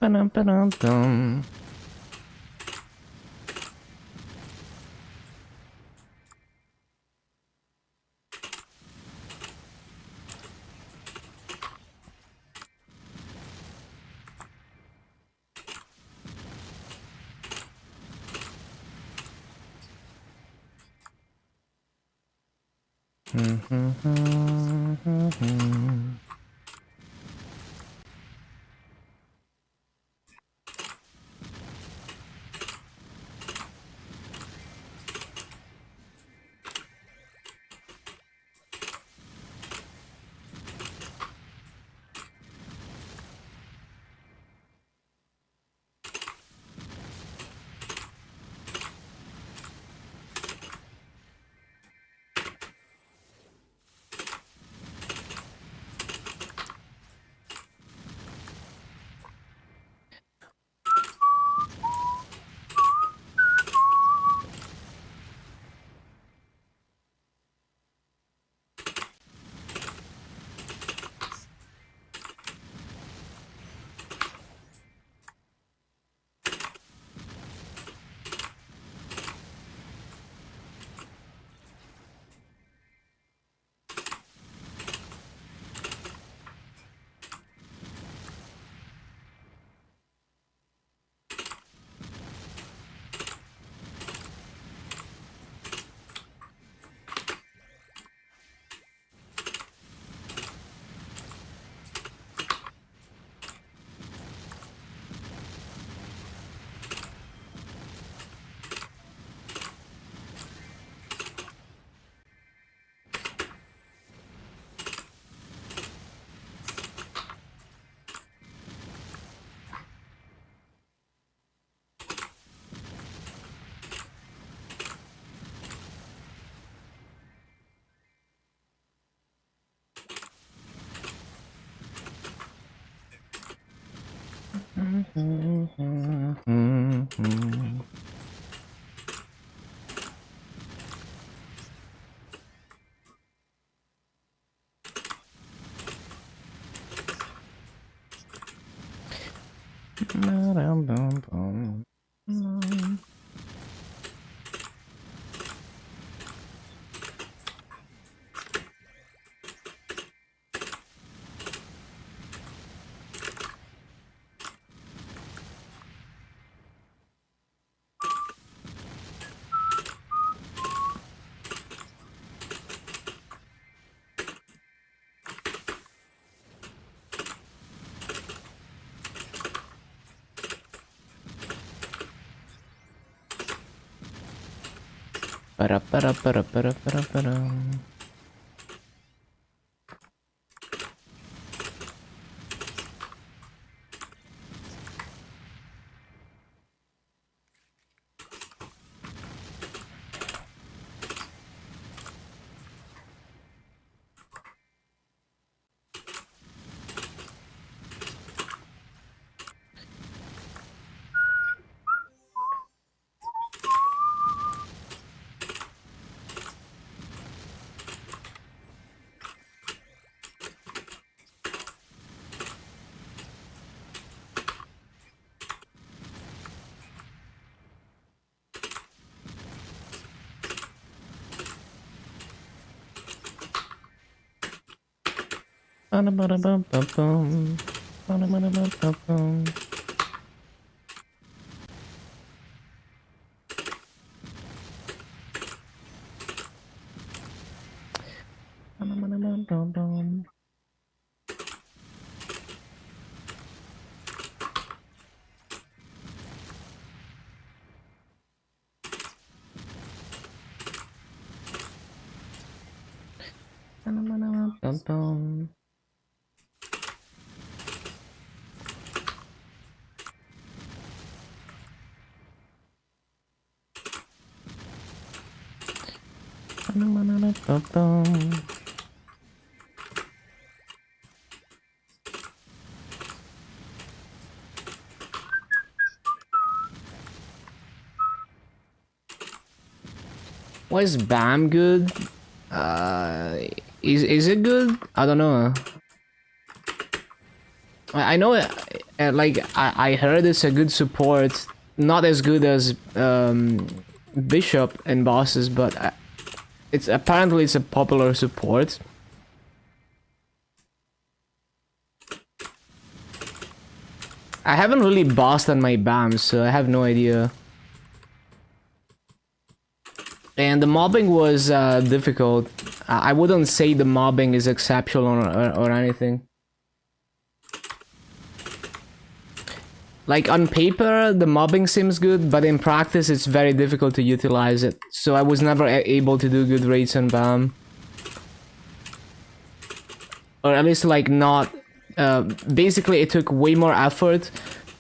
Ba-dum-ba-dum-dum. Ba-dum-bum-bum. Ba-da-ba-da-ba-da-ba-da-ba-da-ba-dum. Why is BAM good? Is it good? I don't know. I know it, like I heard it's a good support, not as good as Bishop and bosses, but it's apparently it's a popular support. I haven't really bossed on my BAM, so I have no idea. And the mobbing was difficult. I wouldn't say the mobbing is exceptional or anything. Like on paper, the mobbing seems good, but in practice, it's very difficult to utilize it. So I was never able to do good raids on BAM. Or at least like not... basically, it took way more effort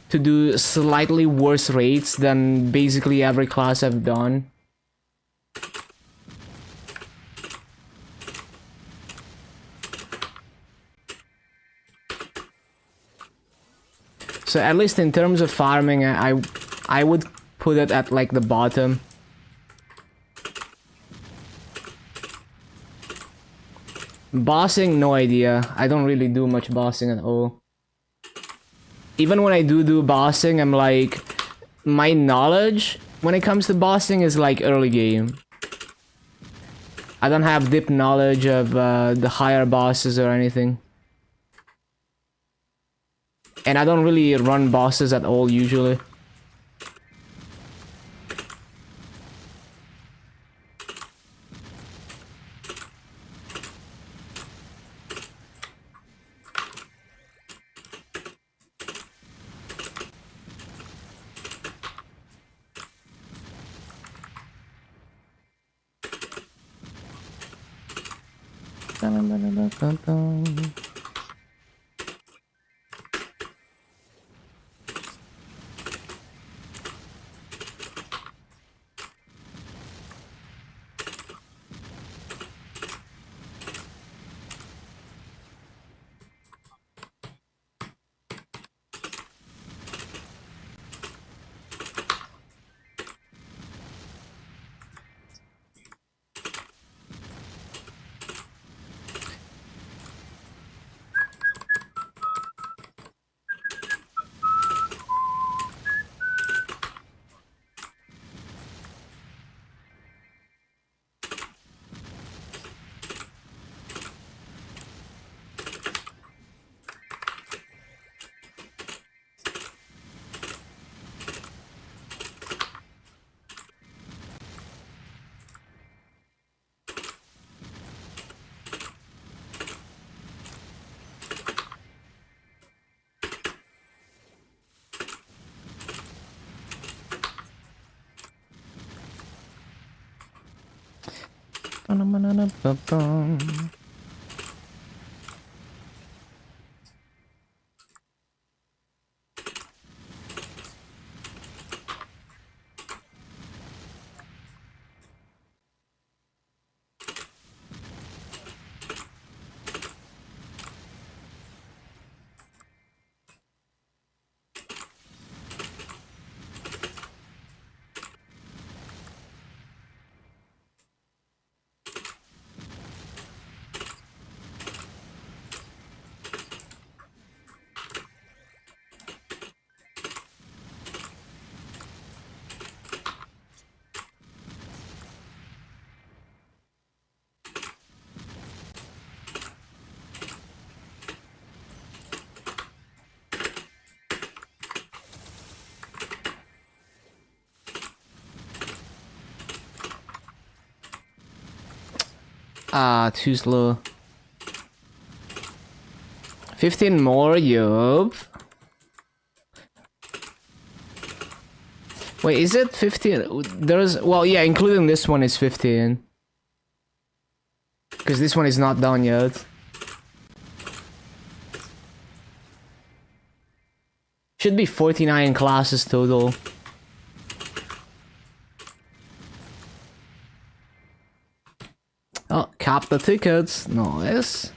to do slightly worse raids than basically every class I've done. So at least in terms of farming, I would put it at like the bottom. Bossing, no idea. I don't really do much bossing at all. Even when I do bossing, I'm like... My knowledge when it comes to bossing is like early game. I don't have deep knowledge of the higher bosses or anything. And I don't really run bosses at all usually. Ah, too slow. 15 more, yup. Wait, is it 15? There's, well, yeah, including this one is 15. Because this one is not done yet. Should be 49 classes total. Oh, cap the tickets. Nice.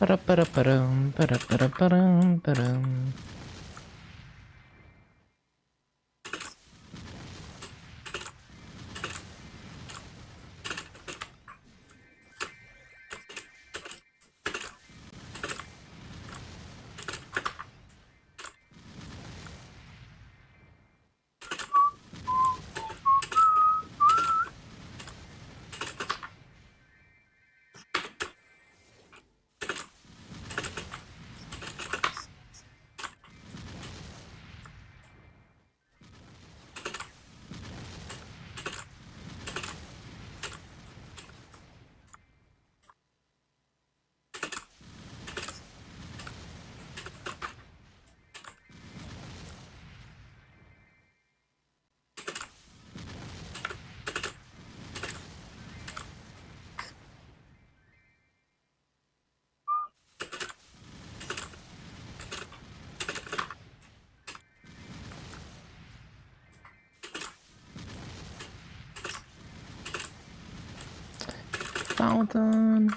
Ba-da-ba-da-ba-dum, ba-da-ba-da-ba-dum, ba-dum. Fountain.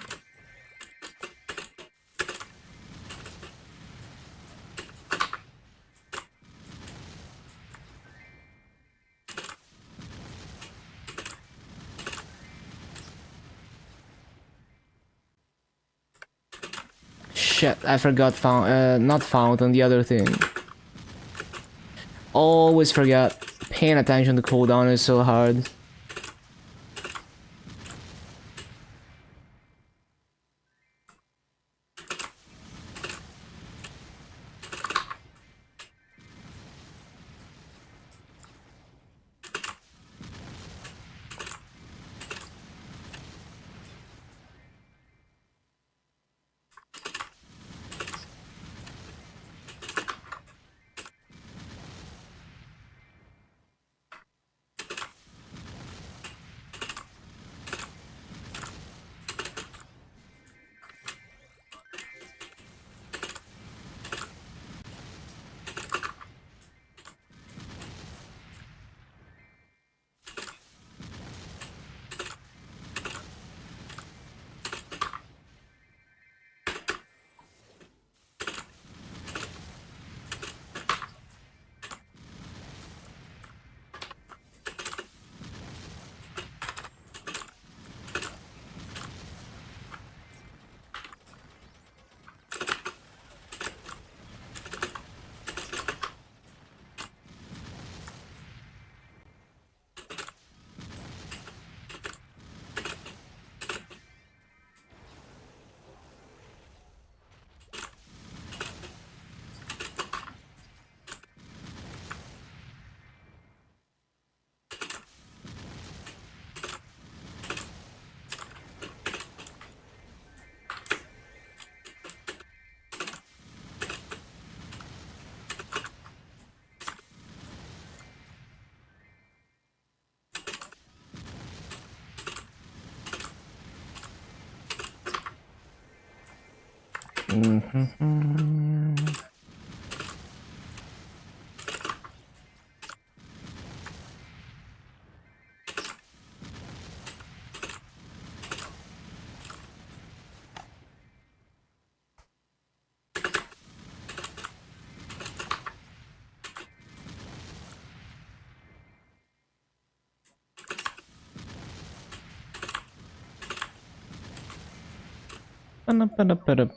Shit, I forgot not fountain, the other thing. always forget. Paying attention to cooldown is so hard.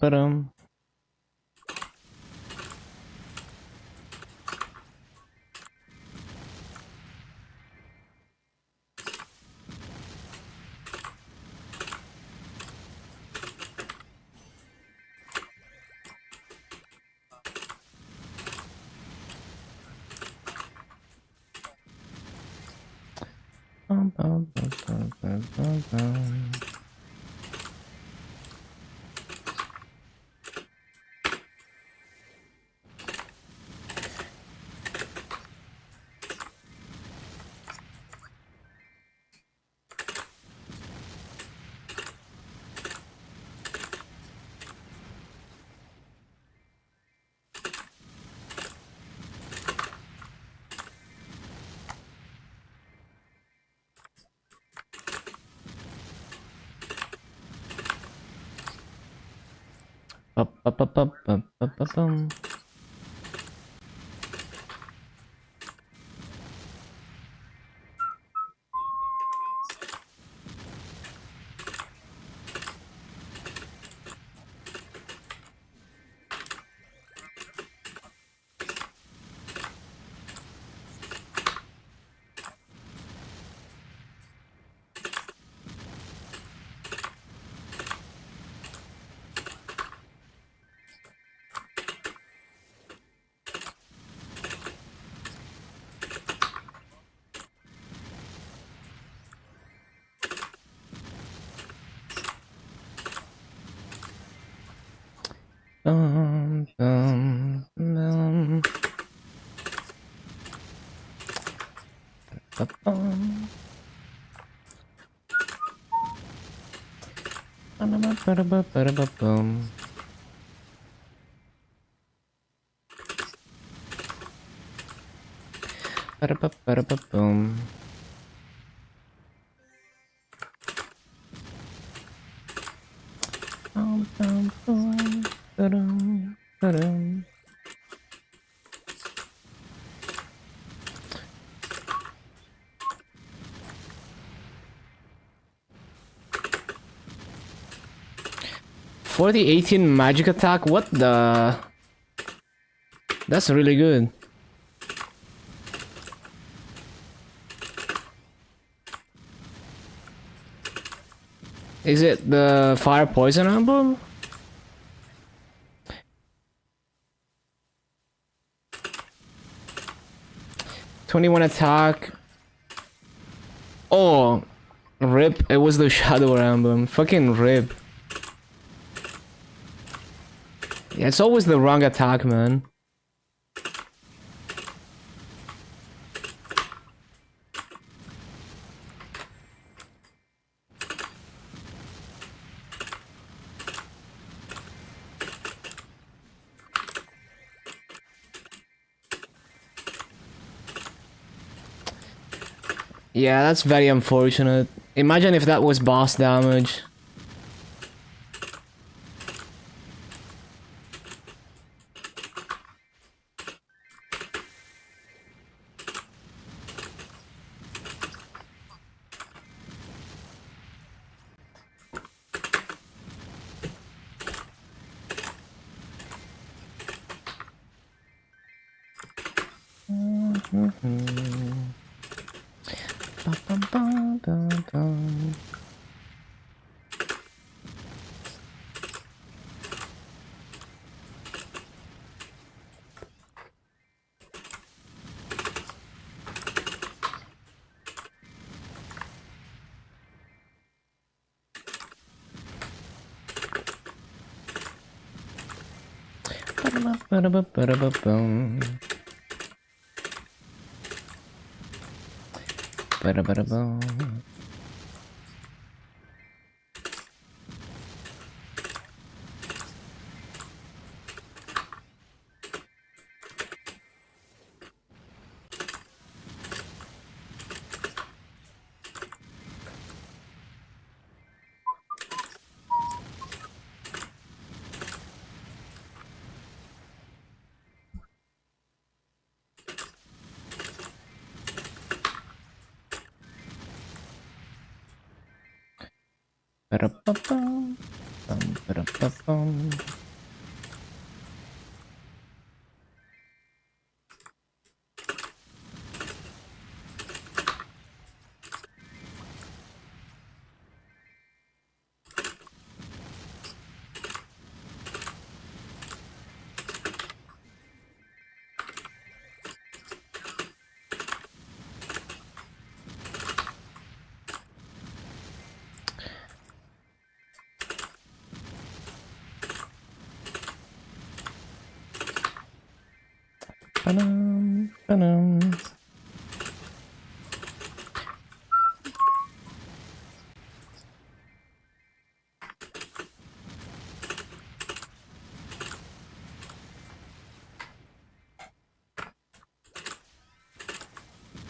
Ba-dum. Ba-ba-ba-ba-ba-ba-bum. Bum, bum, bum. Ba-bum. Ba-da-ba-ba-da-ba-ba-da-ba-bum. Ba-da-ba-ba-da-ba-bum. Bum, bum, bum. Ba-dum, ba-dum. For the 18 magic attack, what the? That's really good. Is it the fire poison emblem? "21 attack." Oh, rip. It was the shadow emblem. Fucking rip. Yeah, it's always the wrong attack, man. Yeah, that's very unfortunate. Imagine if that was boss damage.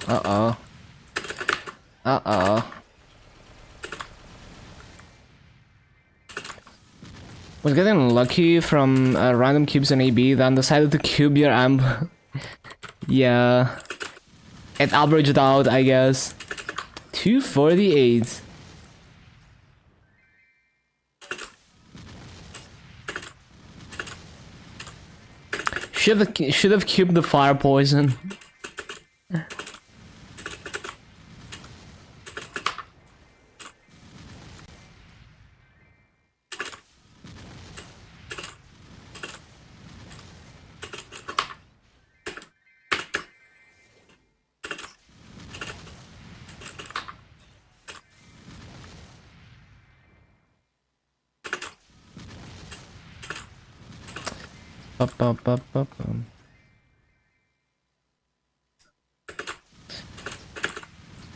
Uh-oh. Uh-oh. Was getting lucky from random cubes on AB, then decided to cube your amp. Yeah. It averaged out, I guess. 248. Should have cubed the fire poison.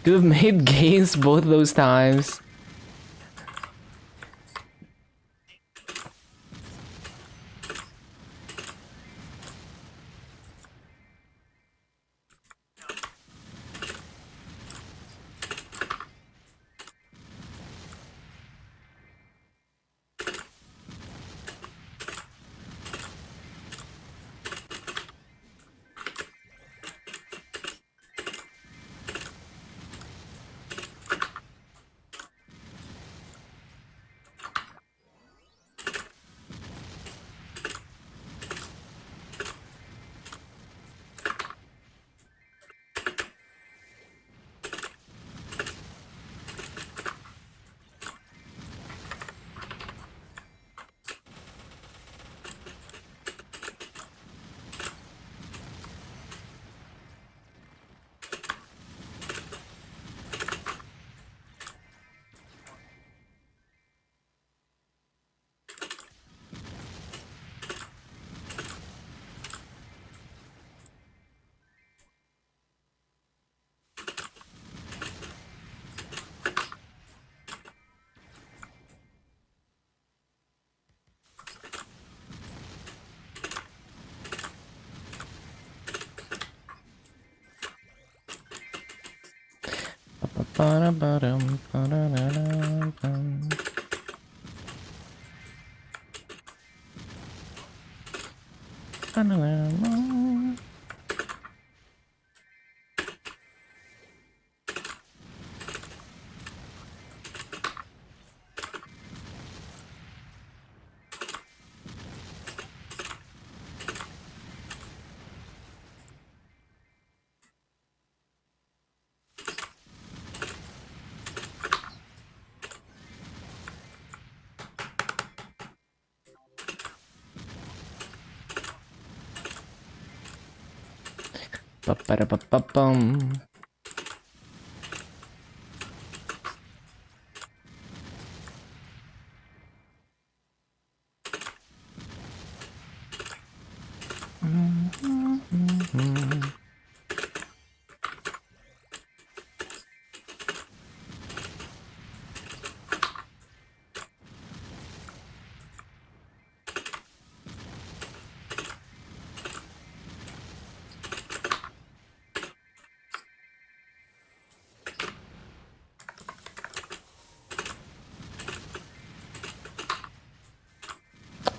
Could have made gains both those times. Ba-ba-da-ba-ba-bum.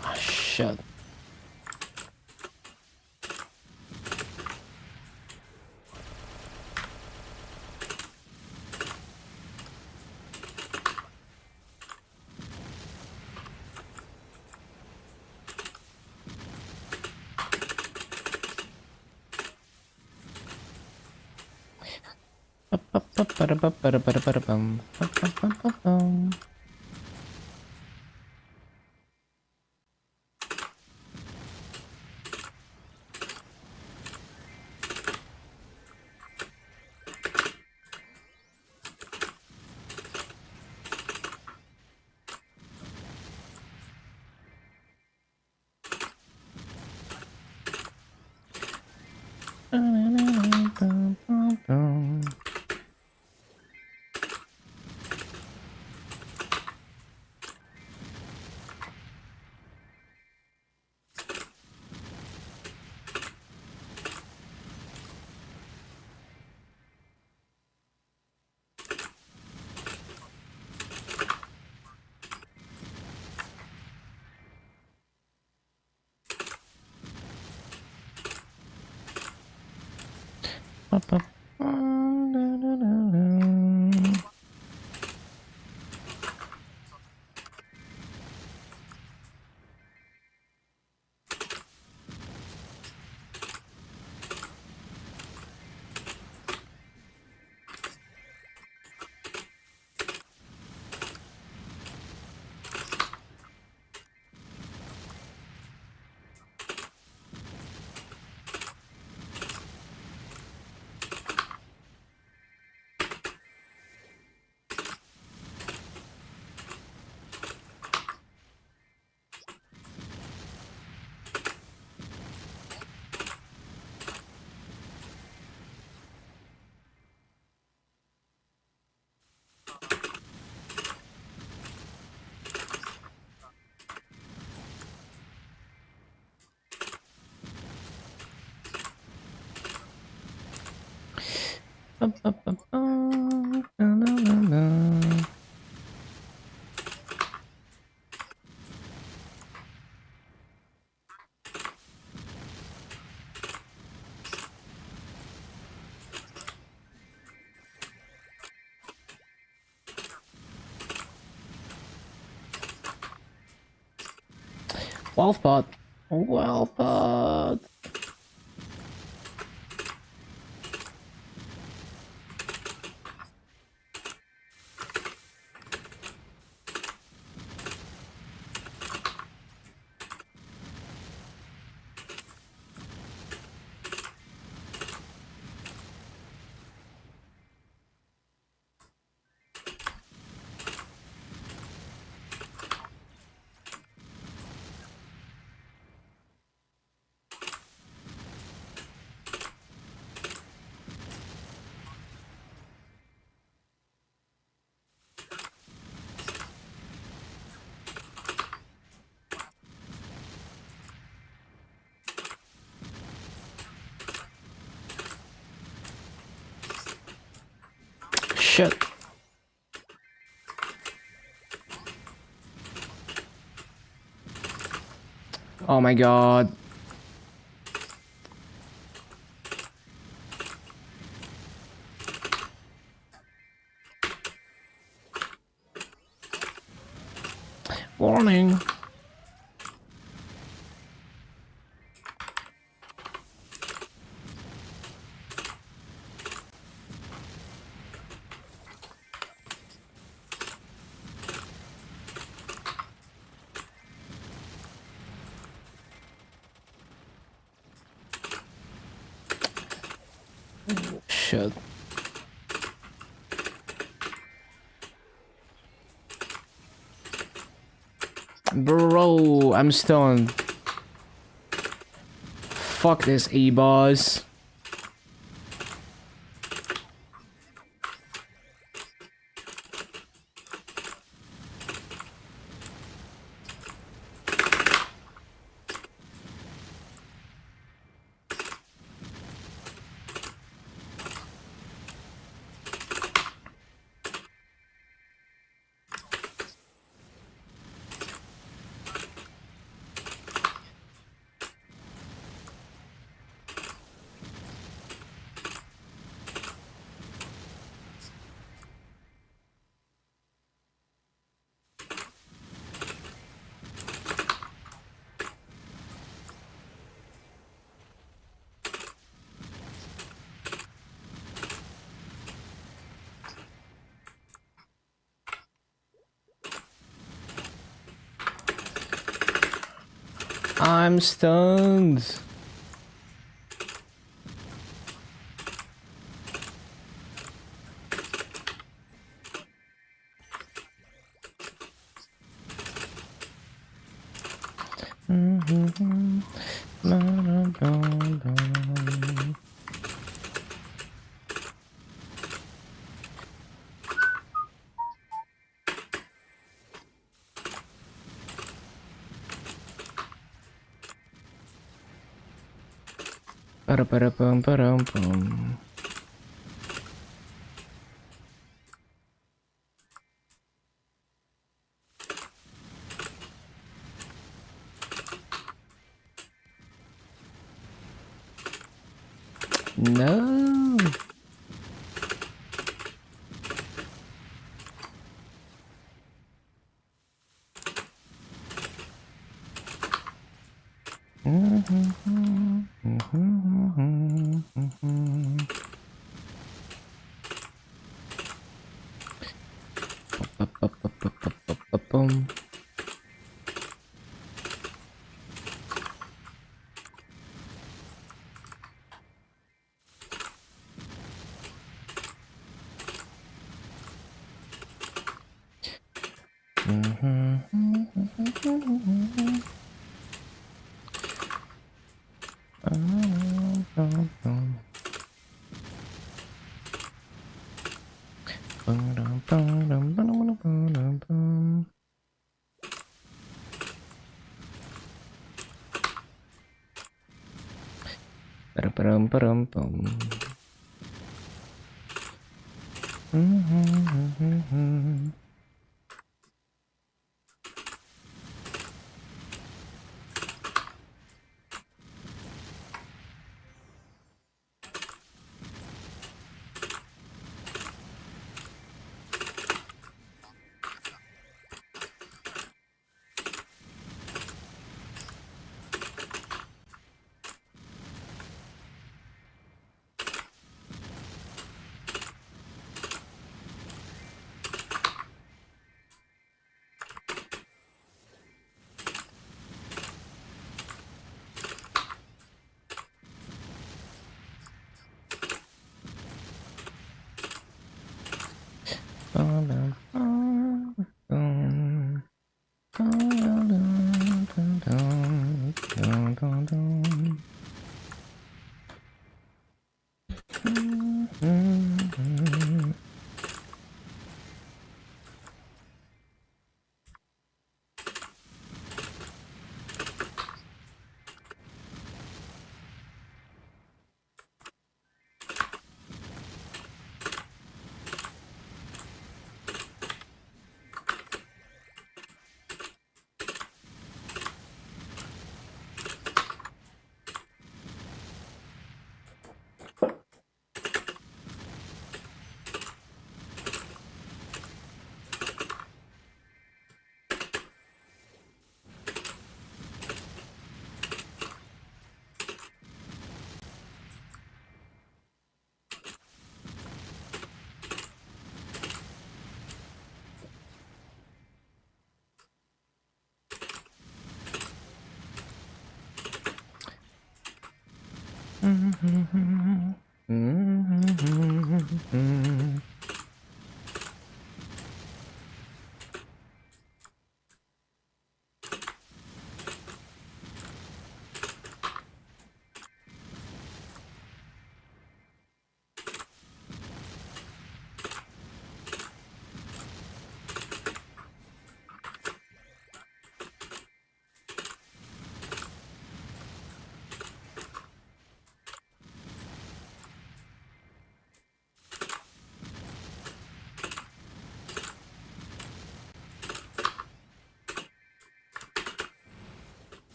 Ah, shit. Ba-ba-ba-ba-da-ba-ba-da-ba-da-bum. Ba-ba-ba-ba-bum. Ba-ba-ba-ba. 12 pot. Well pot. Shit. Oh my god. Warning. Shit. Bro, I'm stoned. Fuck this E-boss. I'm stunned. Ba-da-ba-da-bum-ba-dum-bum. No. Ba-ba-ba-ba-ba-ba-bum. Ba-dum-ba-dum-ba-dum-ba-dum-ba-dum. Ba-da-ba-dum-ba-dum-bum.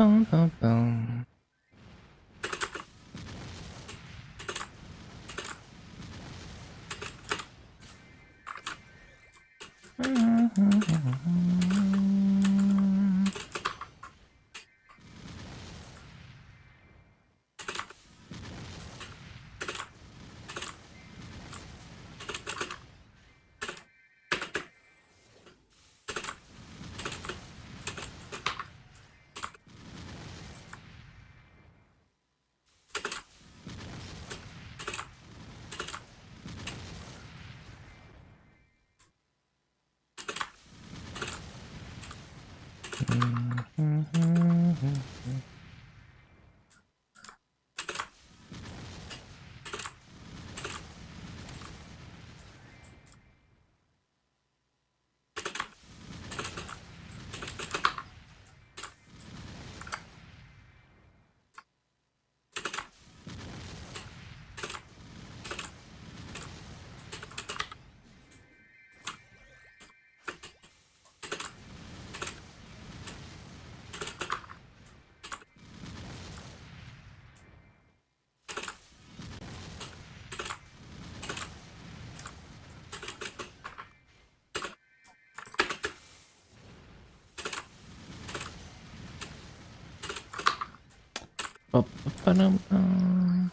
Bum, bum, bum. Ba-ba-ba-dum-bum.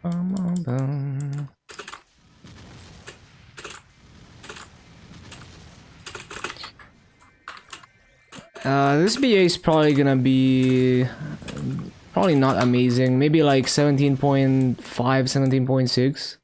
Bum-bum-bum. This BA is probably gonna be probably not amazing. Maybe like 17.5, 17.6.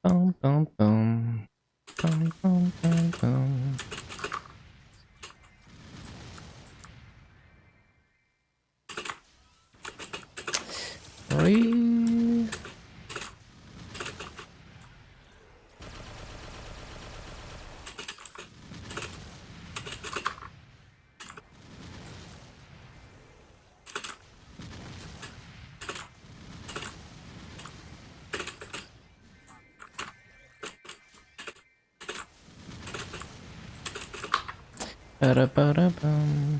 Bum, bum, bum. Bum, bum, bum, bum. Three. Ba-da-ba-da-bum.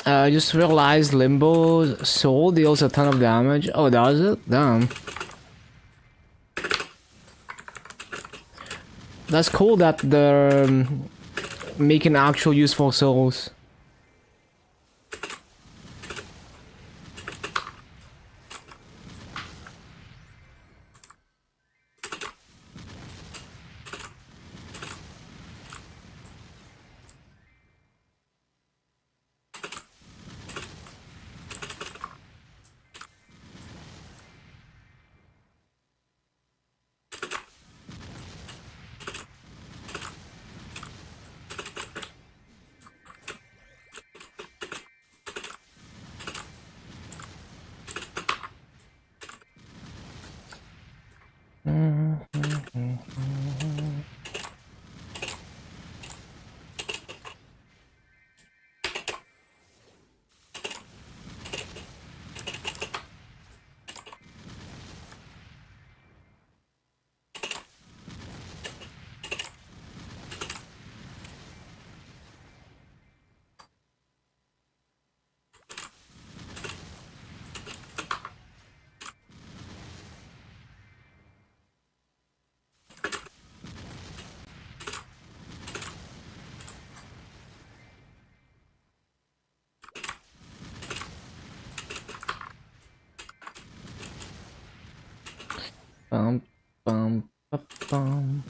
I just realized Limbo Soul deals a ton of damage. Oh, does it? Damn. That's cool that they're making actual useful souls. Bum, bum, bum, bum.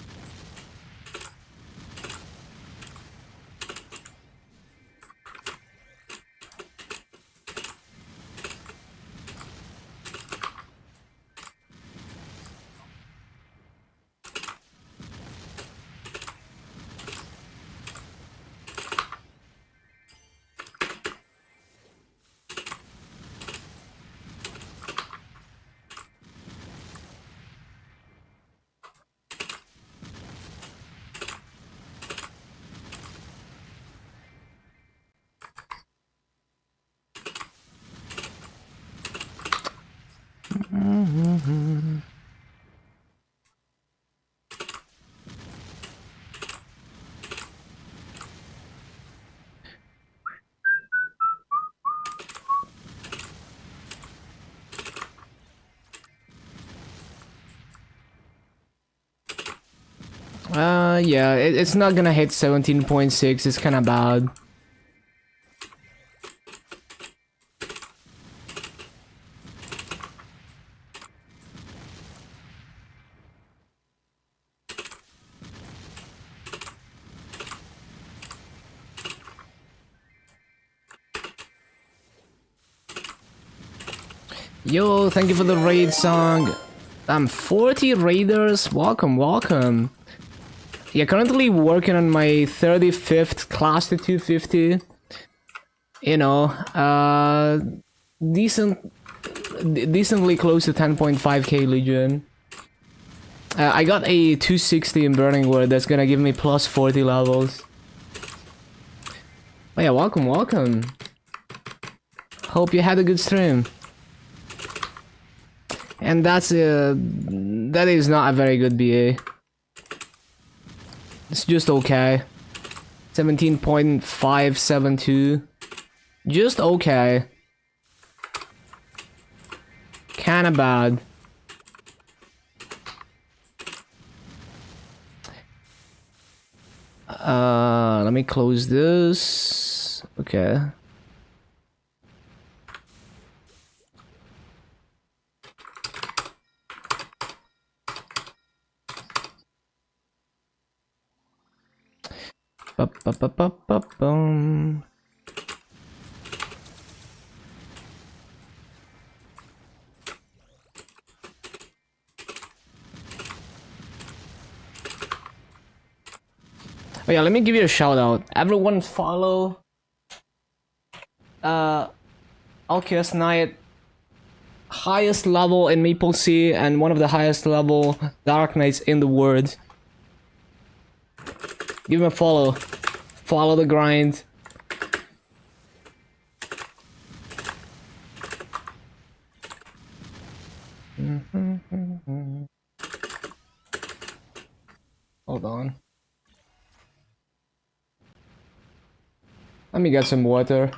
Yeah, it's not gonna hit 17.6, it's kinda bad. Yo, thank you for the raid song. 40 raiders, welcome, welcome. Yeah, currently working on my 35th class to 250. You know, decently close to 10.5k Legion. I got a 260 in Burning Word that's gonna give me plus 40 levels. Oh yeah, welcome, welcome. Hope you had a good stream. And that is not a very good BA. It's just okay. 17.572. Just okay. Kinda bad. Let me close this. Okay. Ba-ba-ba-ba-ba-bum. Oh yeah, let me give you a shout out. Everyone follow Alkias Knight, highest level in Maple Sea and one of the highest level Dark Knights in the world. Give him a follow. Follow the grind. Let me get some water.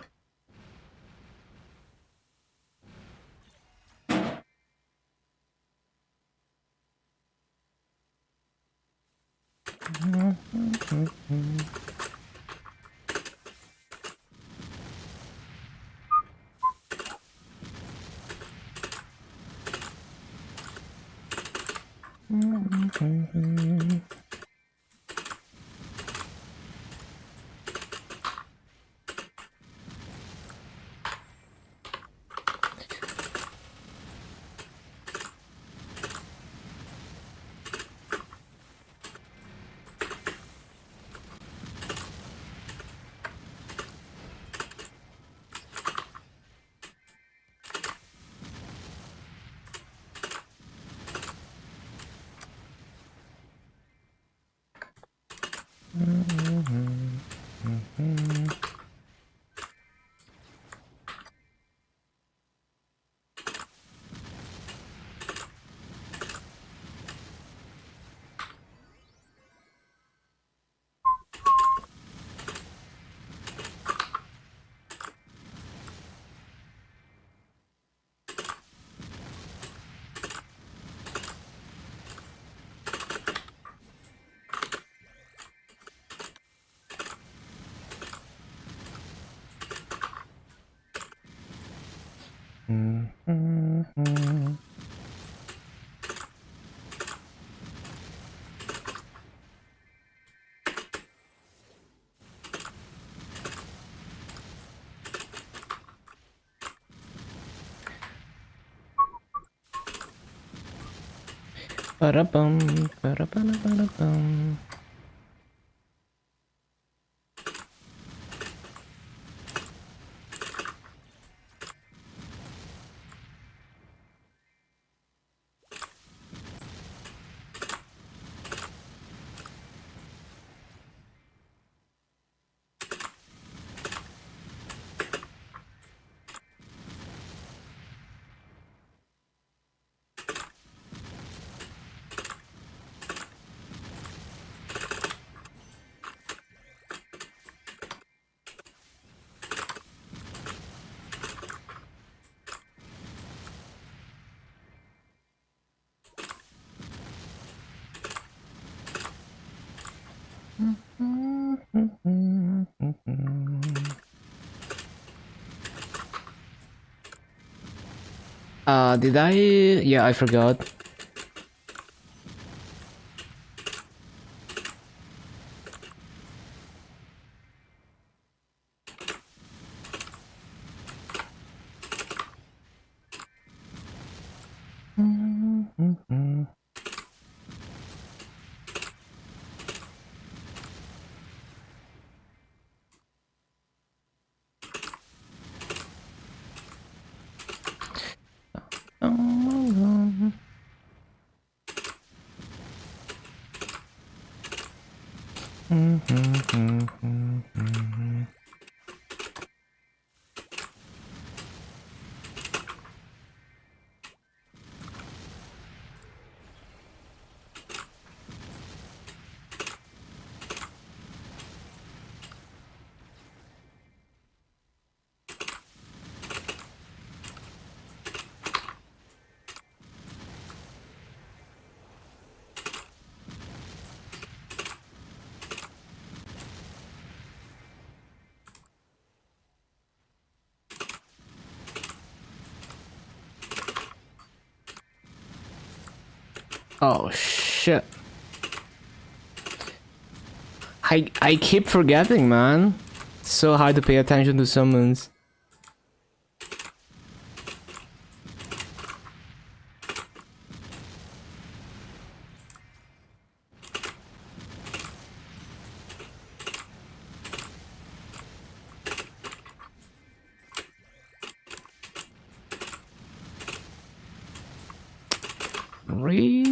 Ba-da-bum, ba-da-ba-da-ba-da-bum. Did I? Yeah, I forgot. Oh shit. I keep forgetting, man. It's so hard to pay attention to summons. Really?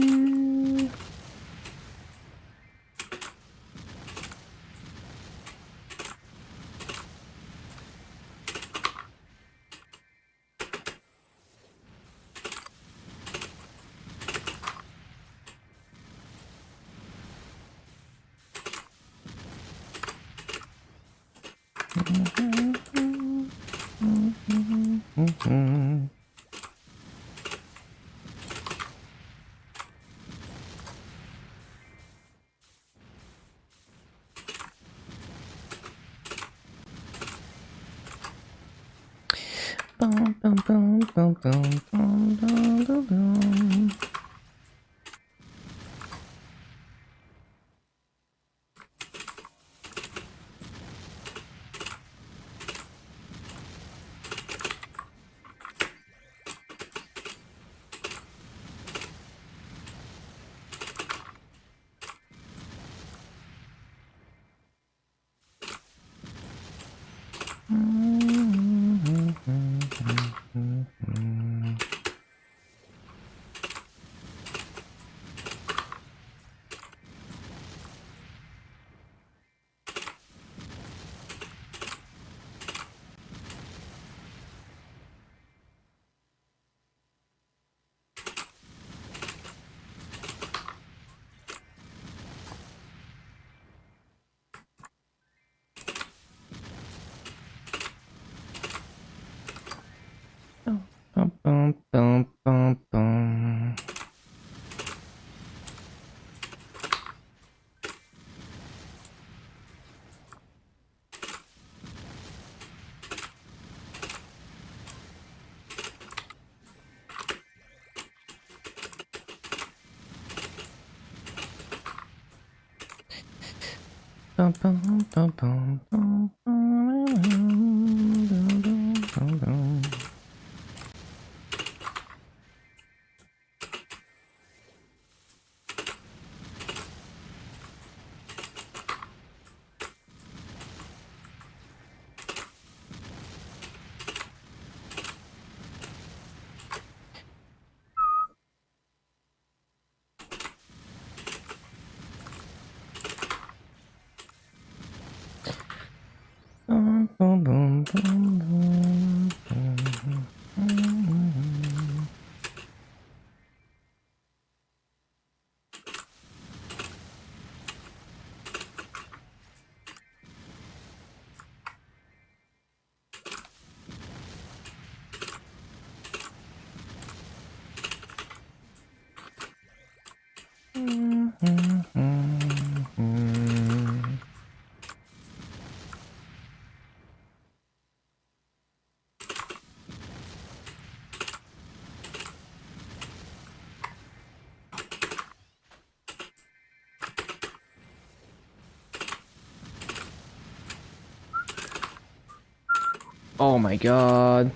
Oh my god.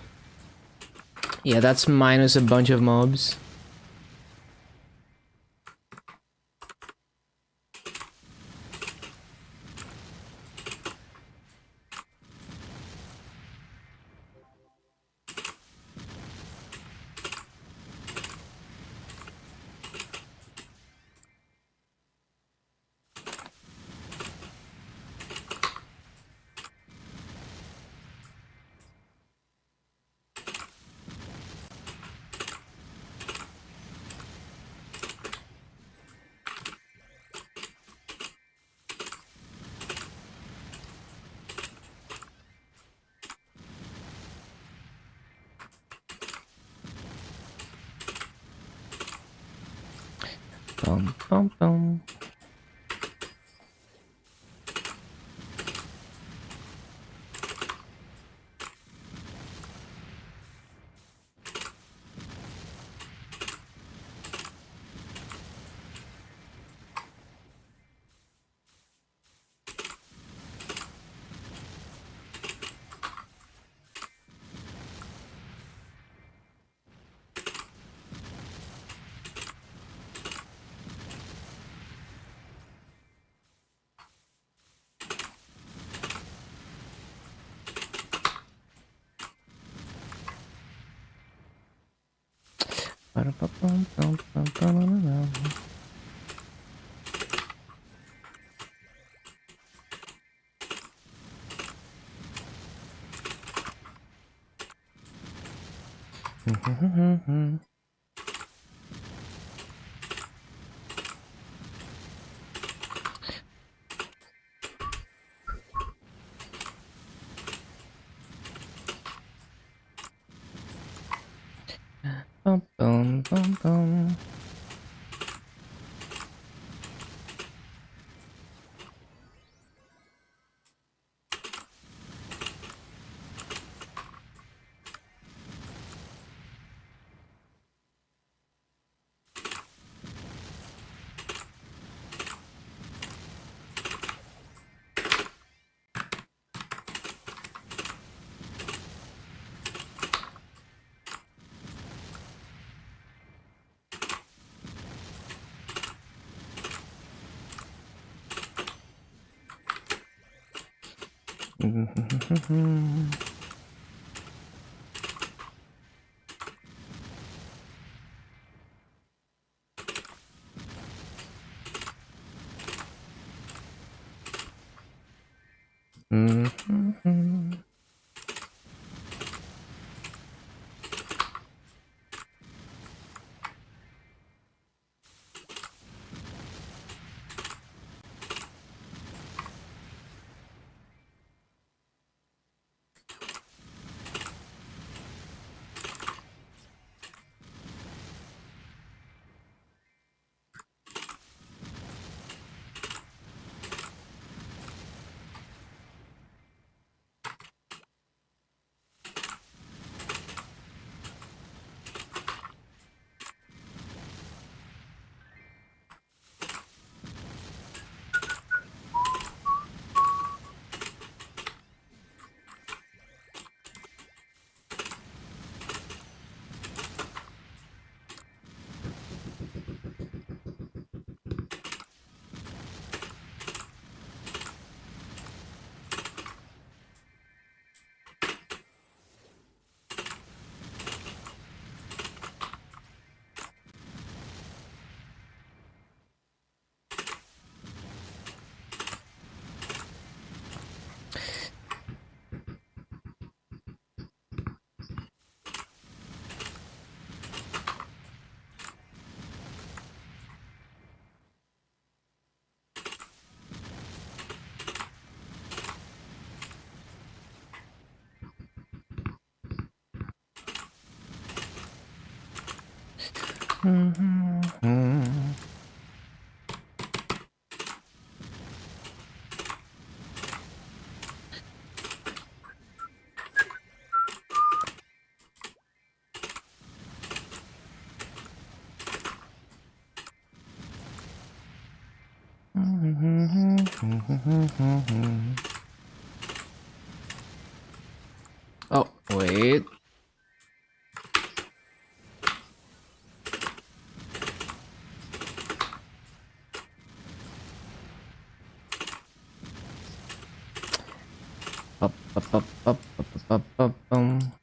Yeah, that's minus a bunch of mobs. Bum, bum, bum. Oh, wait. Up, up, up, up, up, up, up,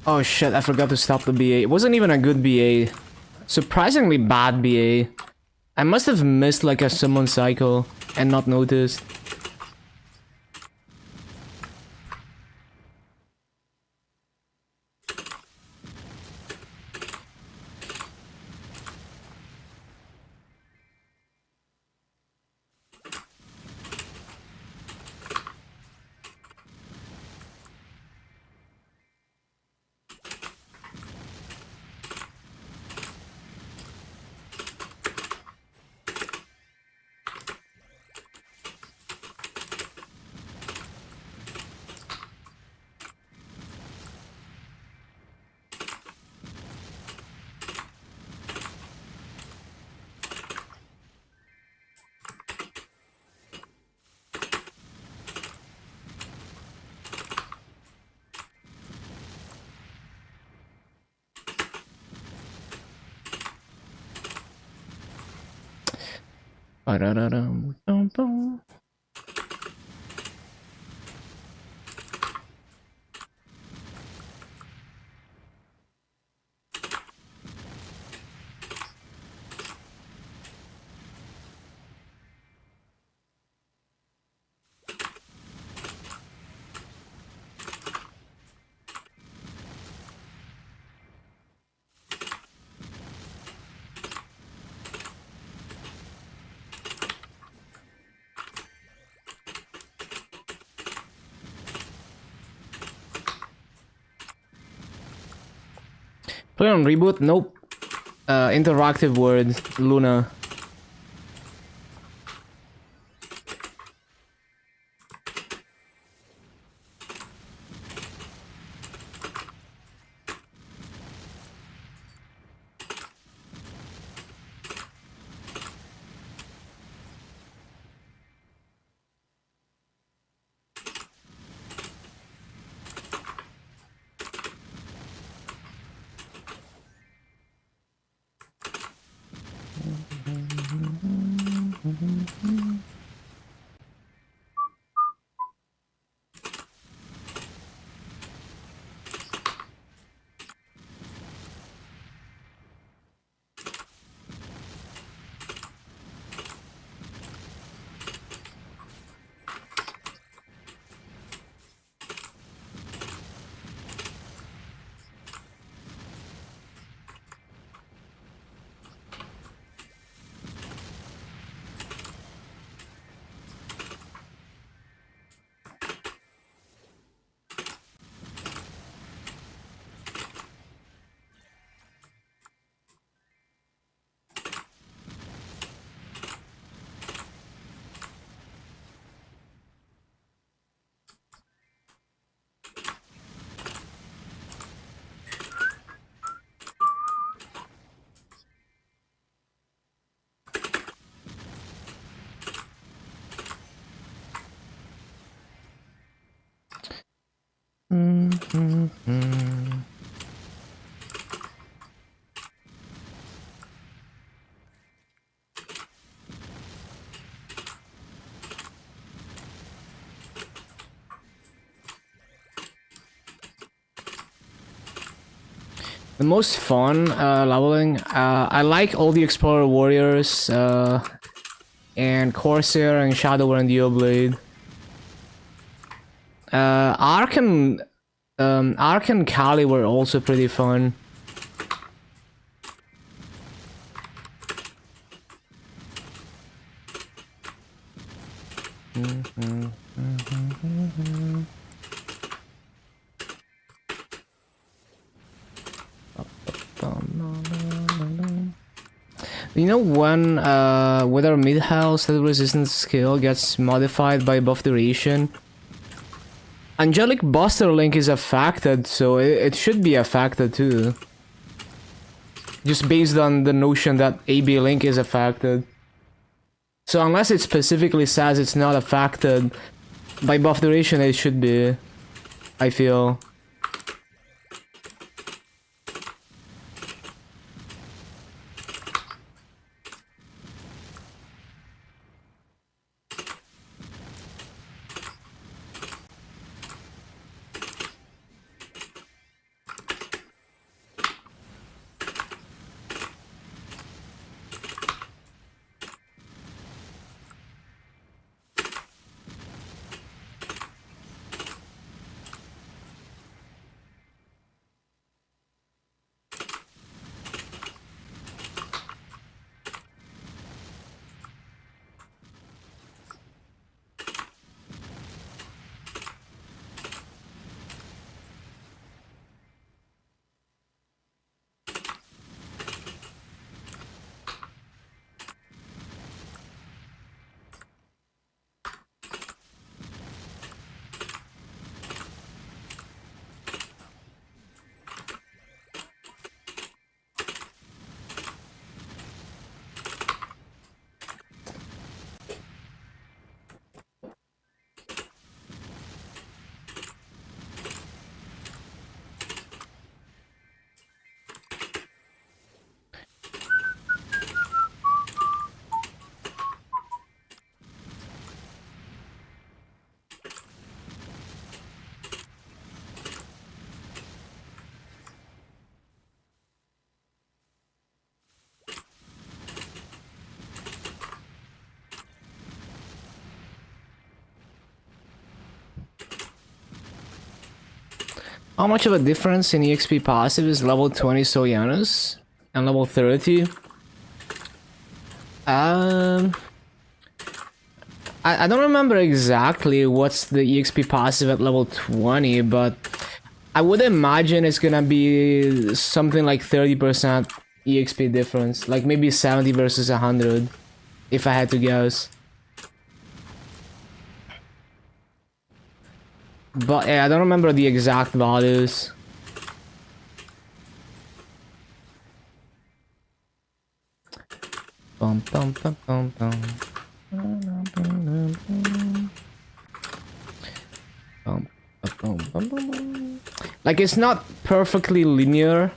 Oh shit, I forgot to stop the BA. It wasn't even a good BA. Surprisingly bad BA. I must have missed like a summon cycle and not noticed. Play on reboot? Nope. Interactive word, Luna. The most fun leveling, I like all the Explorer Warriors, and Corsair and Shadow and Blade. Ark and Kali were also pretty fun. You know when whether mid-house health resistance skill gets modified by buff duration? Angelic Buster Link is affected, so it should be affected too. Just based on the notion that AB Link is affected. So unless it specifically says it's not affected by buff duration, it should be, I feel. How much of a difference in EXP passive is level 20 Soyanus and level 30? I don't remember exactly what's the EXP passive at level 20, but I would imagine it's gonna be something like 30% EXP difference, like maybe 70 versus 100, if I had to guess. But yeah, I don't remember the exact values. Bum, bum, bum, bum, bum. Like, it's not perfectly linear.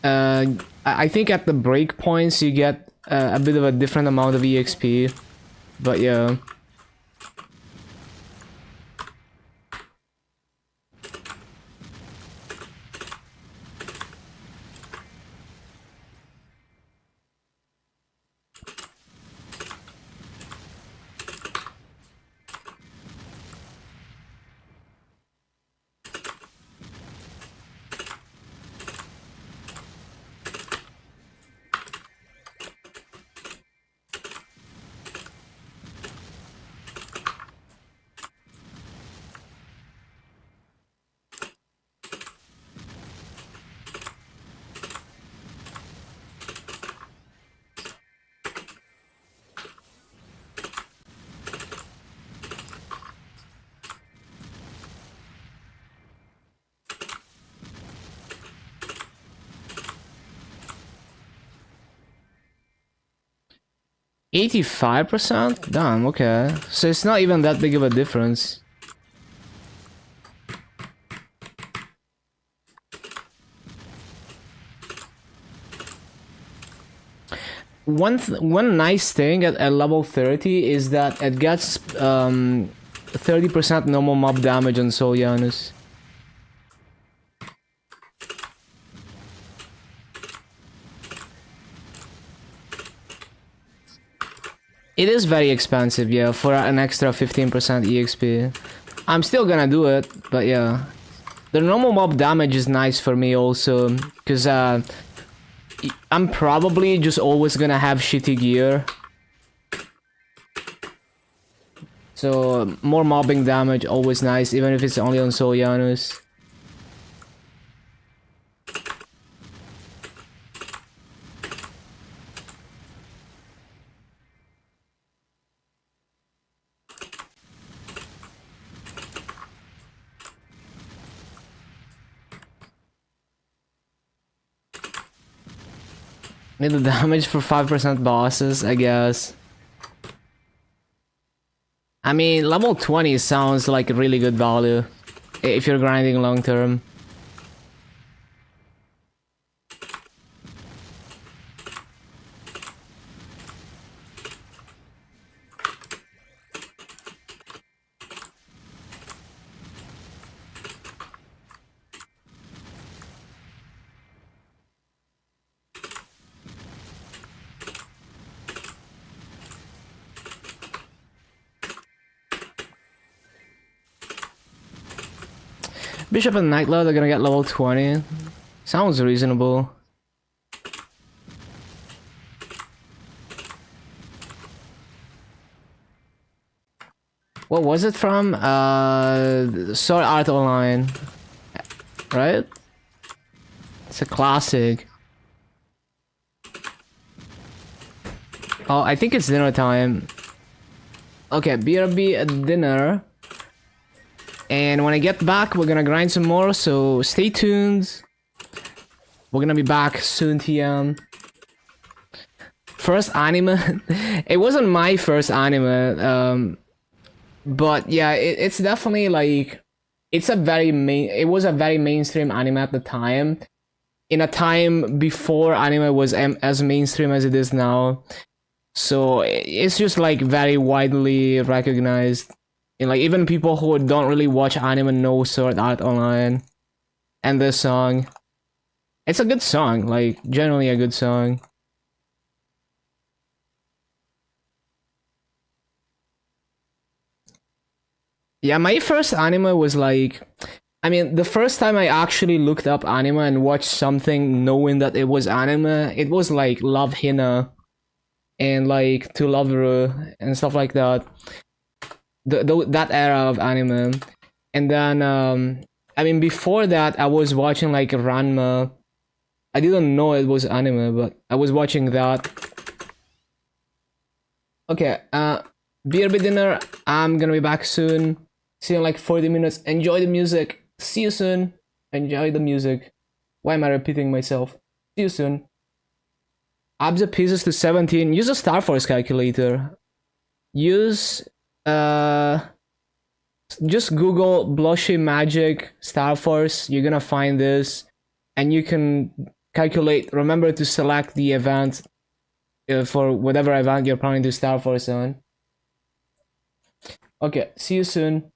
I think at the breakpoints you get a bit of a different amount of EXP, but yeah. $85%? Damn, okay. So it's not even that big of a difference. One nice thing at level 30 is that it gets 30% normal mob damage on Soul Janus. It is very expensive, yeah, for an extra 15% EXP. I'm still gonna do it, but yeah. The normal mob damage is nice for me also, because I'm probably just always gonna have shitty gear. So, more mobbing damage, always nice, even if it's only on Soul Janus. Need the damage for 5% bosses, I guess. I mean, level 20 sounds like a really good value if you're grinding long term. Bishop and Night Lord are gonna get level 20. Sounds reasonable. What was it from? Sword Art Online. Right? It's a classic. Oh, I think it's dinner time. Okay, BRB at dinner. And when I get back, we're gonna grind some more, so stay tuned. We're gonna be back soon, TM. First anime? It wasn't my first anime, but yeah, it's definitely like... it was a very mainstream anime at the time. In a time before anime was as mainstream as it is now. So it's just like very widely recognized. And like even people who don't really watch anime know Sword Art Online and this song. It's a good song, like generally a good song. Yeah, my first anime was like... I mean, the first time I actually looked up anime and watched something knowing that it was anime, it was like Love Hina and like To Love Ru and stuff like that. That era of anime. And then I mean, before that, I was watching like Ranma. I didn't know it was anime, but I was watching that. Okay, BRB dinner. I'm gonna be back soon. See you in like 40 minutes. Enjoy the music. See you soon. Enjoy the music. Why am I repeating myself? See you soon. Up the pieces to 17. Use a Star Force calculator. Use uh just Google Blushy Magic Star Force. You're gonna find this, and you can calculate. Remember to select the event for whatever event you're planning to Star Force on. Okay, see you soon.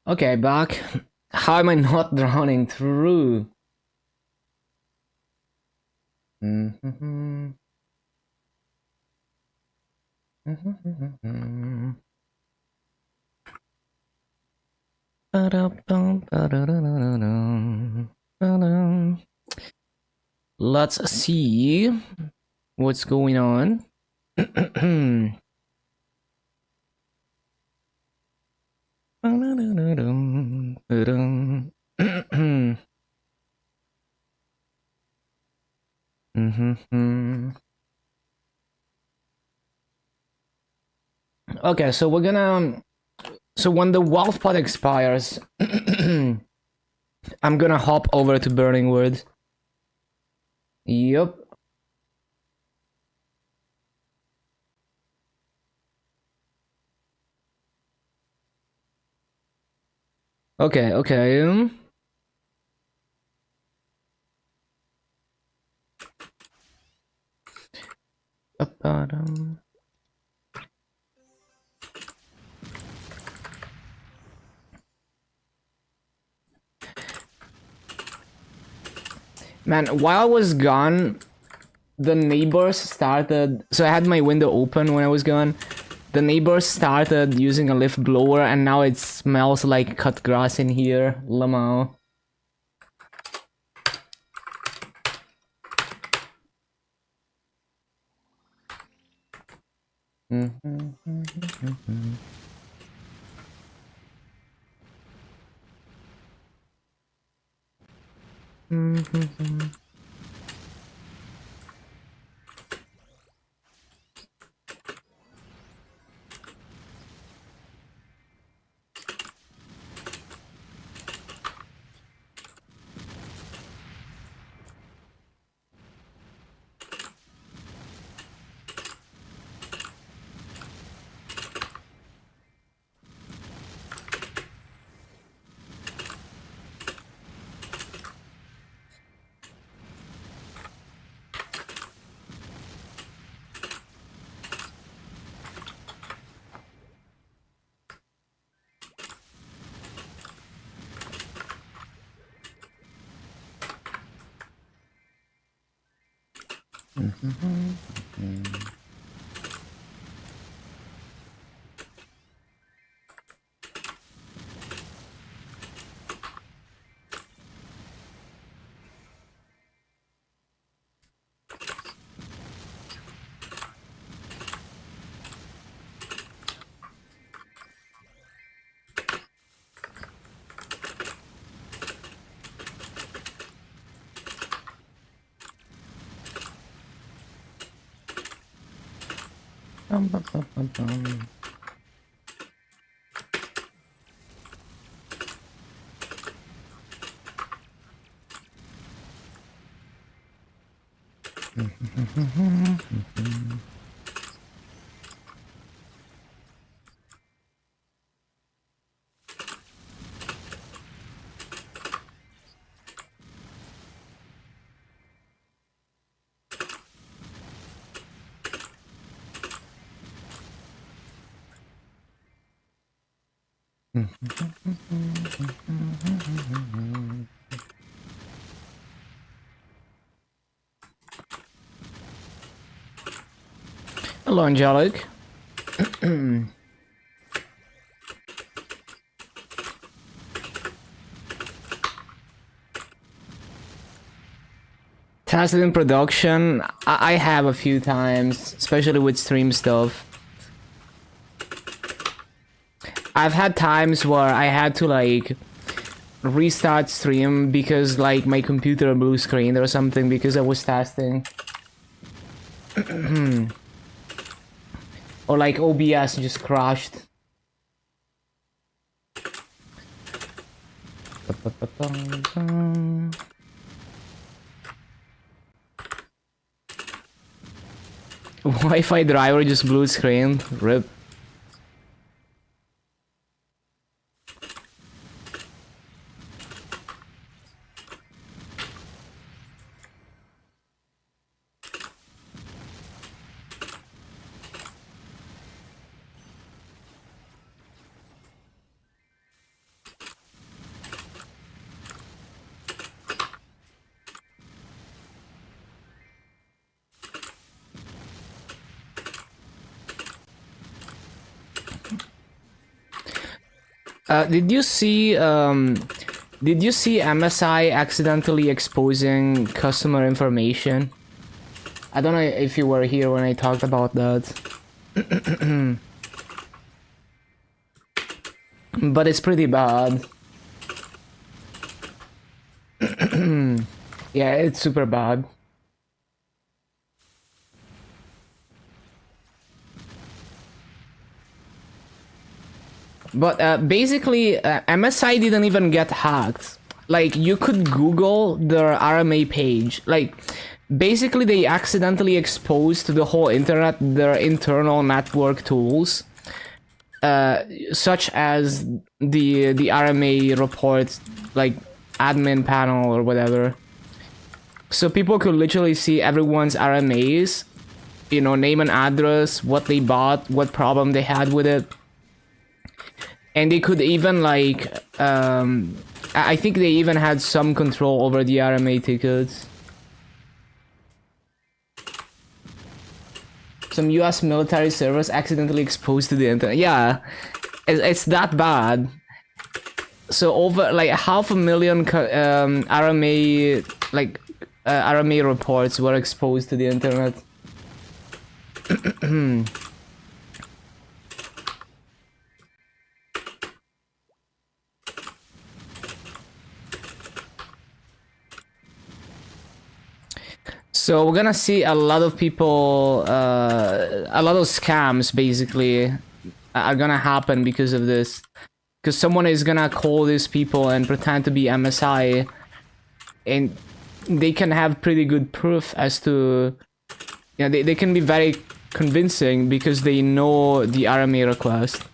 Okay, back. How am I not drowning through? Mm-hmm. Mm-hmm. Let's see what's going on. Okay, so we're gonna. So when the wealth pot expires, I'm gonna hop over to Burning Woods. Yup. Okay, okay. Man, while I was gone, the neighbors started. So I had my window open when I was gone. The neighbors started using a leaf blower, and now it smells like cut grass in here. Lamau. Hello, Angelic. Tested in production, I have a few times, especially with stream stuff. I've had times where I had to like restart stream because like my computer blue screened or something because I was testing. Or like OBS just crashed. Wi-Fi driver just blue screen. RIP. Did you see MSI accidentally exposing customer information? I don't know if you were here when I talked about that. But it's pretty bad. Yeah, it's super bad. But basically, MSI didn't even get hacked. Like, you could Google their RMA page. Like, basically, they accidentally exposed to the whole internet their internal network tools, such as the RMA report, like admin panel or whatever. So people could literally see everyone's RMAs, you know, name and address, what they bought, what problem they had with it. And they could even like, I think they even had some control over the RMA tickets. Some US military servers accidentally exposed to the internet. Yeah, it's that bad. So over like 500,000 RMA, like RMA reports were exposed to the internet. So we're gonna see a lot of people, a lot of scams basically are gonna happen because of this. Because someone is gonna call these people and pretend to be MSI, and they can have pretty good proof as to, you know, they can be very convincing because they know the RMA request.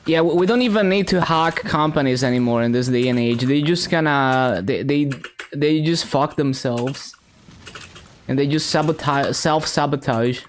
Yeah, we don't even need to hack companies anymore in this day and age. They just kinda they just fuck themselves, and they just self-sabotage.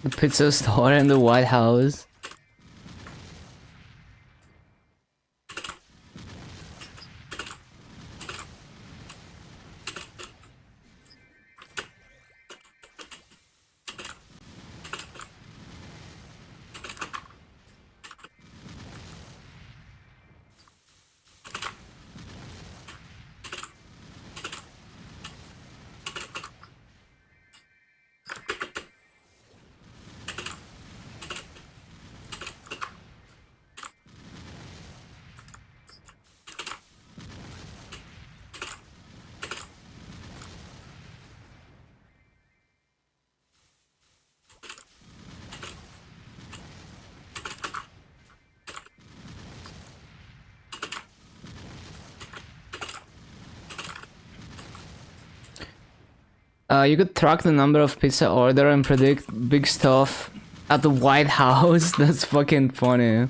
The pizza store and the White House. You could track the number of pizza order and predict big stuff at the White House. That's fucking funny.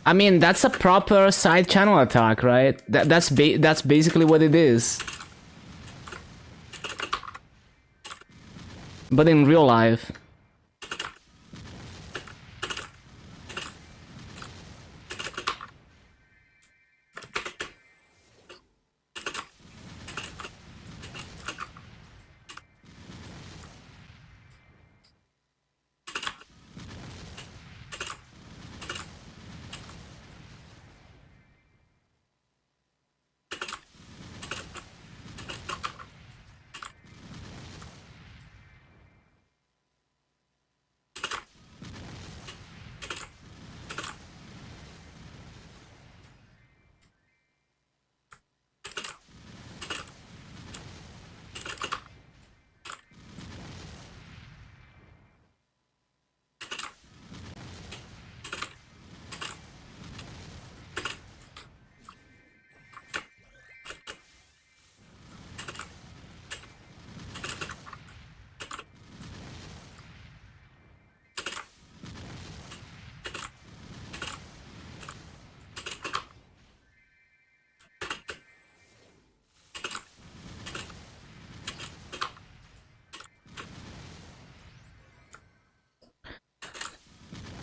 I mean, that's a proper side channel attack, right? That's basically what it is. But in real life.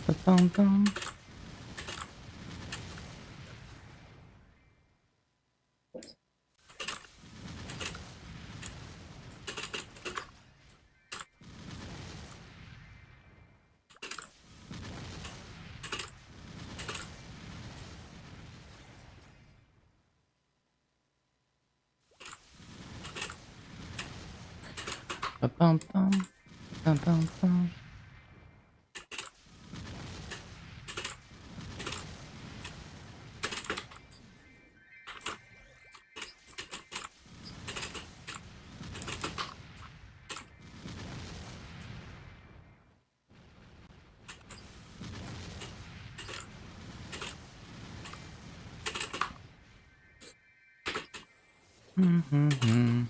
Ba-bum-bum. Ba-bum-bum. Ba-bum-bum. Mm-hmm.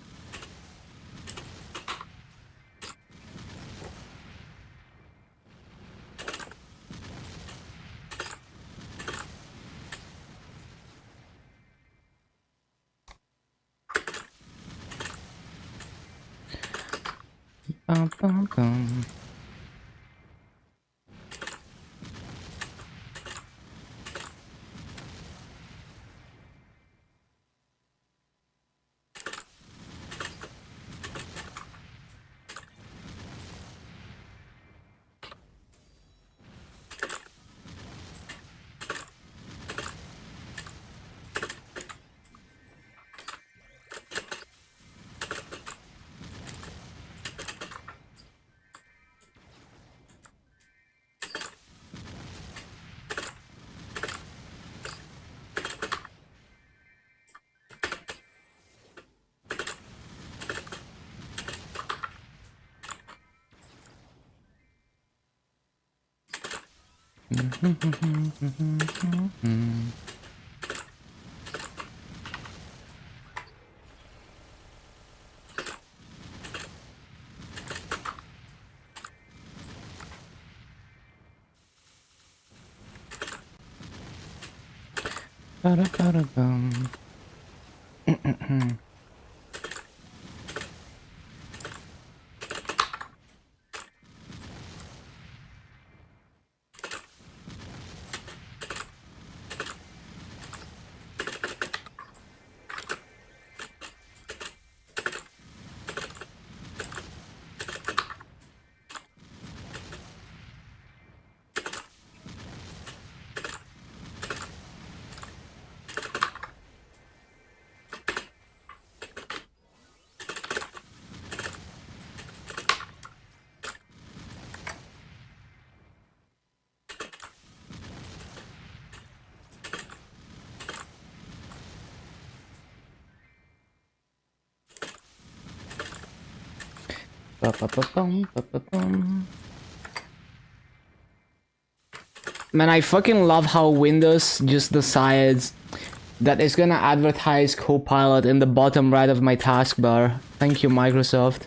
Bum-bum-bum. Ba-da-ba-da-bum. Ba-ba-ba-bum, ba-ba-bum. Man, I fucking love how Windows just decides that it's gonna advertise Copilot in the bottom right of my taskbar. Thank you, Microsoft.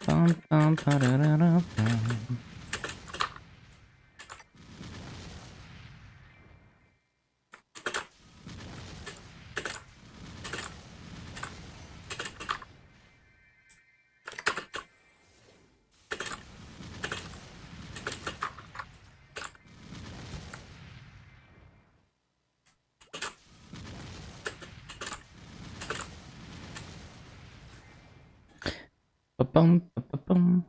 Bum, bum, ba-da-da-da-bum. Ba-bum, ba-ba-bum.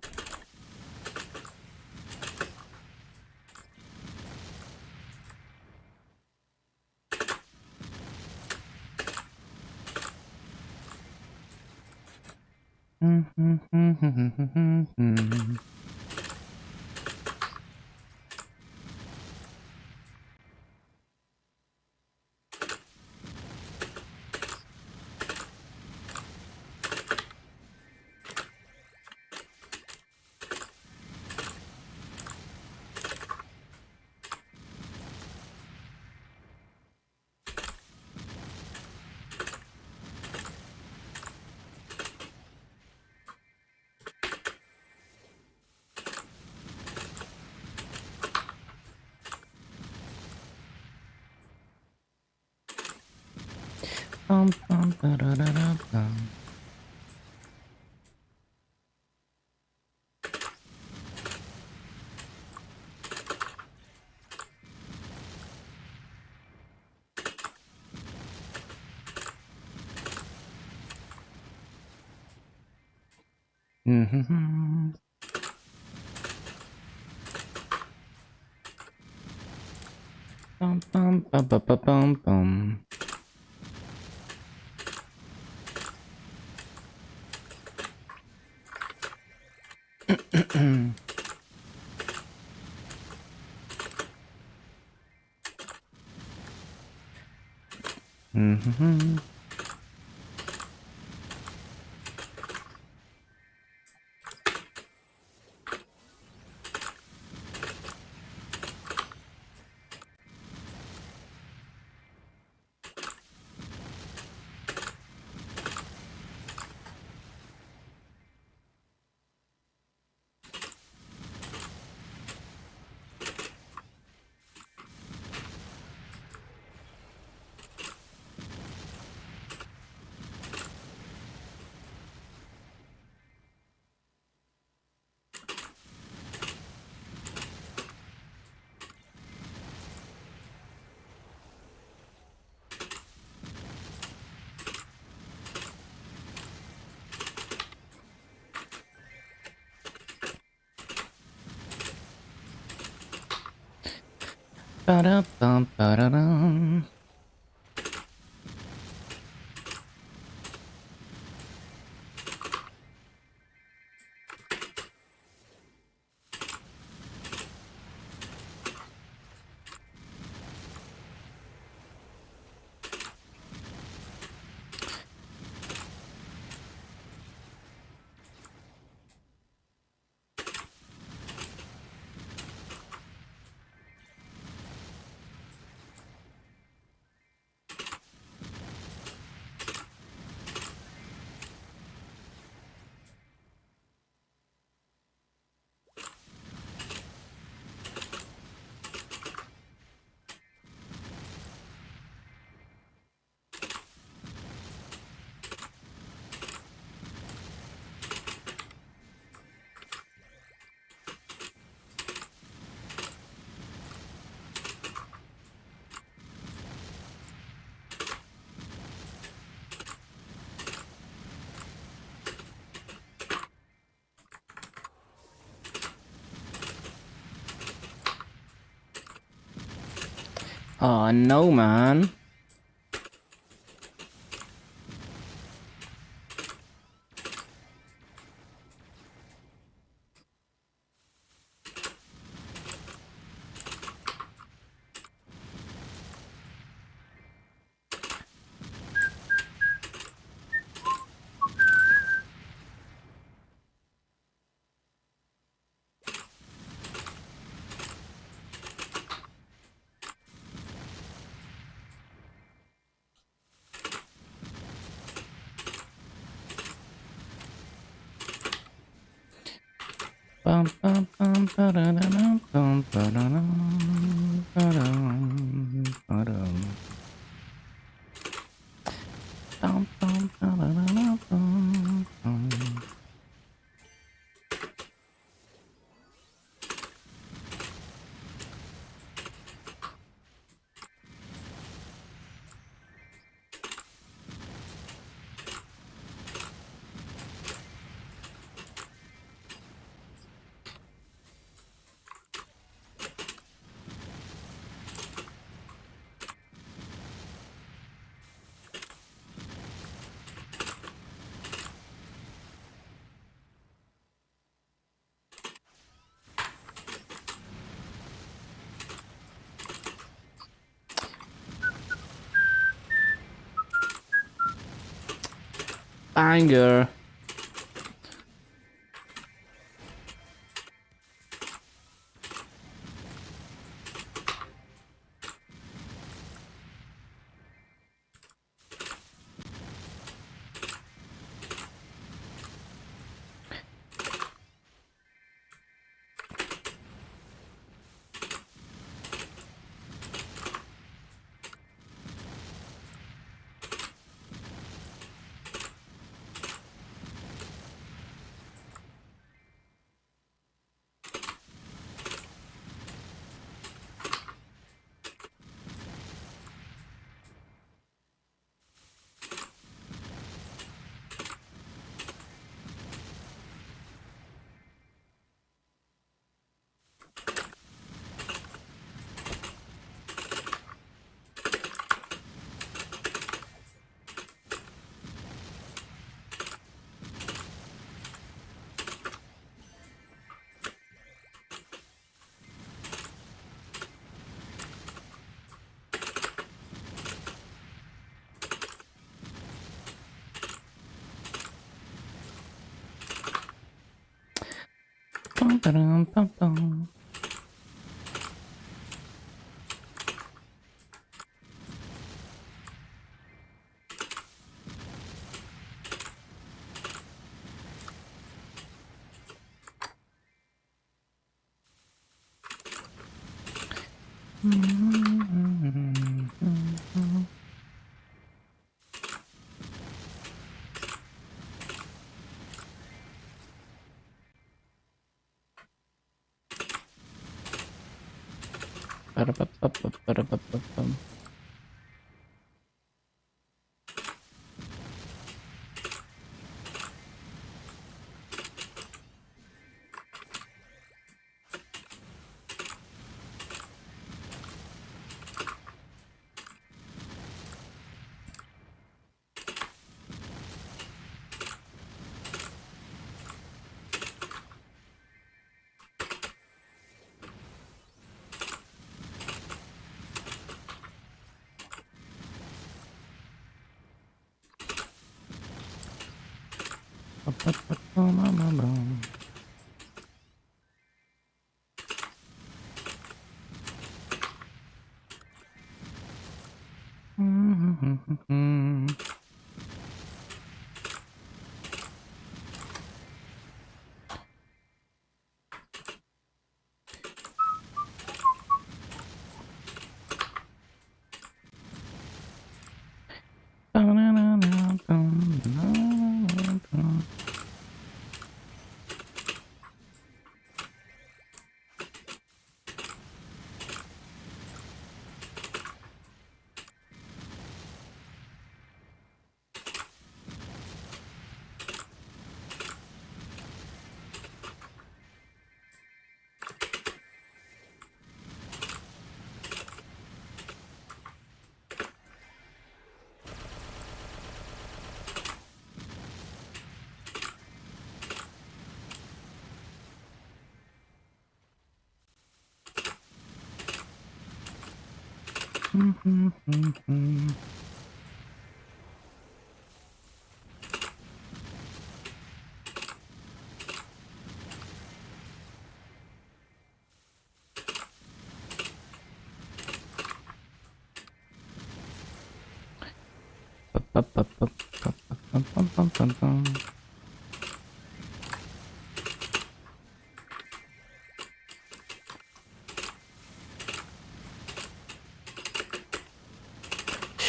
Bum, bum, ba-da-da-da-bum. Mm-hmm. Bum, bum, ba, ba, ba, bum, bum. Mm-hmm. Ba-da-bum, ba-da-dum. Oh no, man. Bum, bum, bum, ba-da-da-dum, bum, ba-da-dum, ba-dum, ba-dum. Bum, bum, ba-da-da-dum, bum, bum. Banger.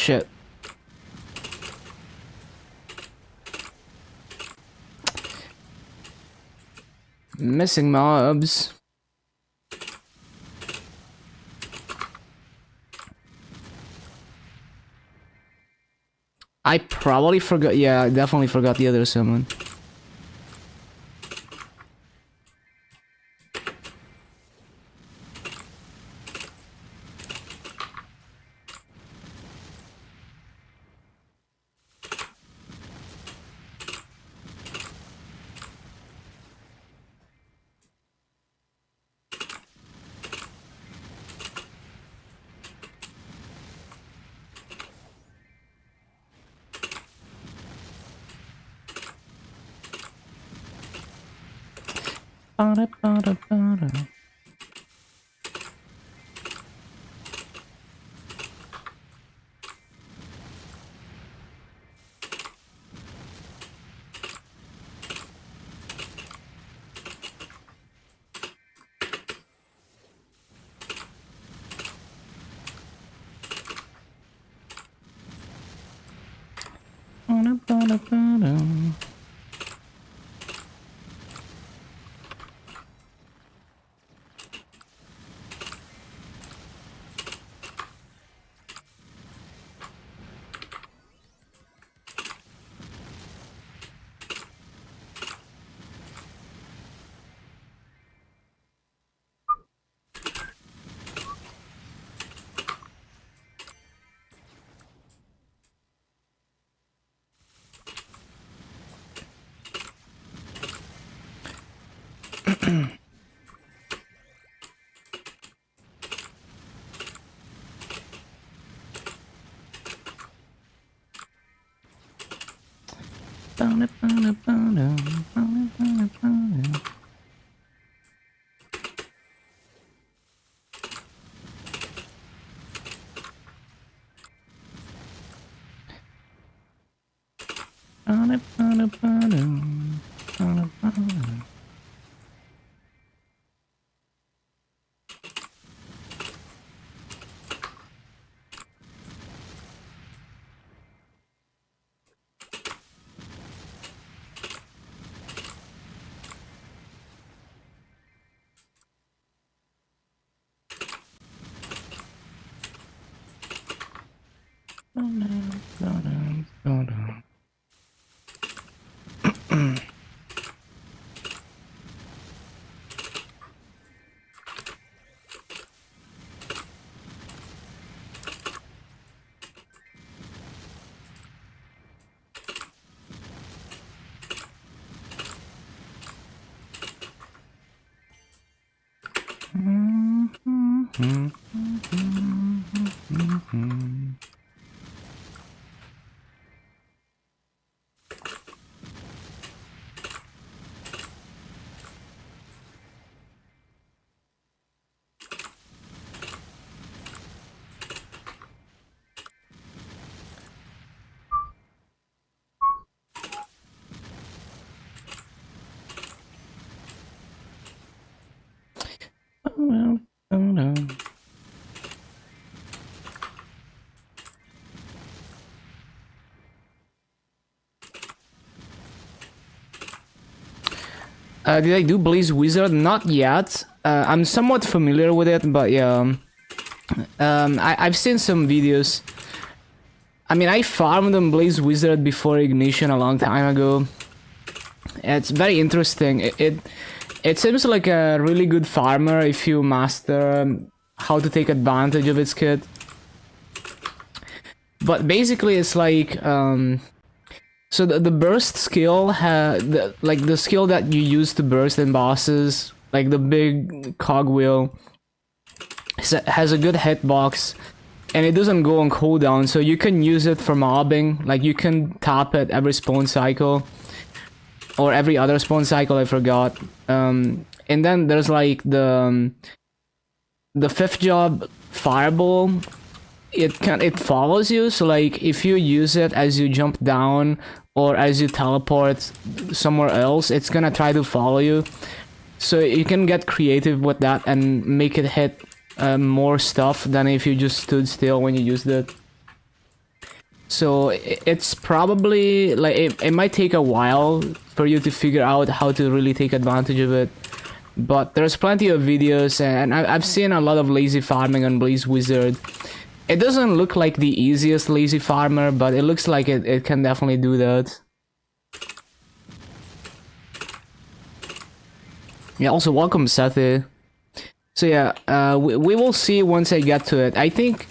Shit. Missing mobs. I probably forgot. Yeah, I definitely forgot the other summon. Did I do Blaze Wizard? Not yet. I'm somewhat familiar with it, but yeah. I've seen some videos. I mean, I farmed on Blaze Wizard before Ignition a long time ago. It's very interesting. It seems like a really good farmer if you master how to take advantage of its kit. But basically, it's like so the burst skill, like the skill that you use to burst in bosses, like the big cogwheel, has a good hitbox, and it doesn't go on cooldown, so you can use it for mobbing. Like you can tap it every spawn cycle, or every other spawn cycle. I forgot. And then there's like the 5th job fireball. It follows you, so like if you use it as you jump down or as you teleport somewhere else, it's gonna try to follow you. So you can get creative with that and make it hit more stuff than if you just stood still when you used it. So it's probably like it might take a while for you to figure out how to really take advantage of it. But there's plenty of videos, and I've seen a lot of lazy farming on Blaze Wizard. It doesn't look like the easiest lazy farmer, but it looks like it can definitely do that. Yeah, also welcome Sethi. So yeah, we will see once I get to it. I think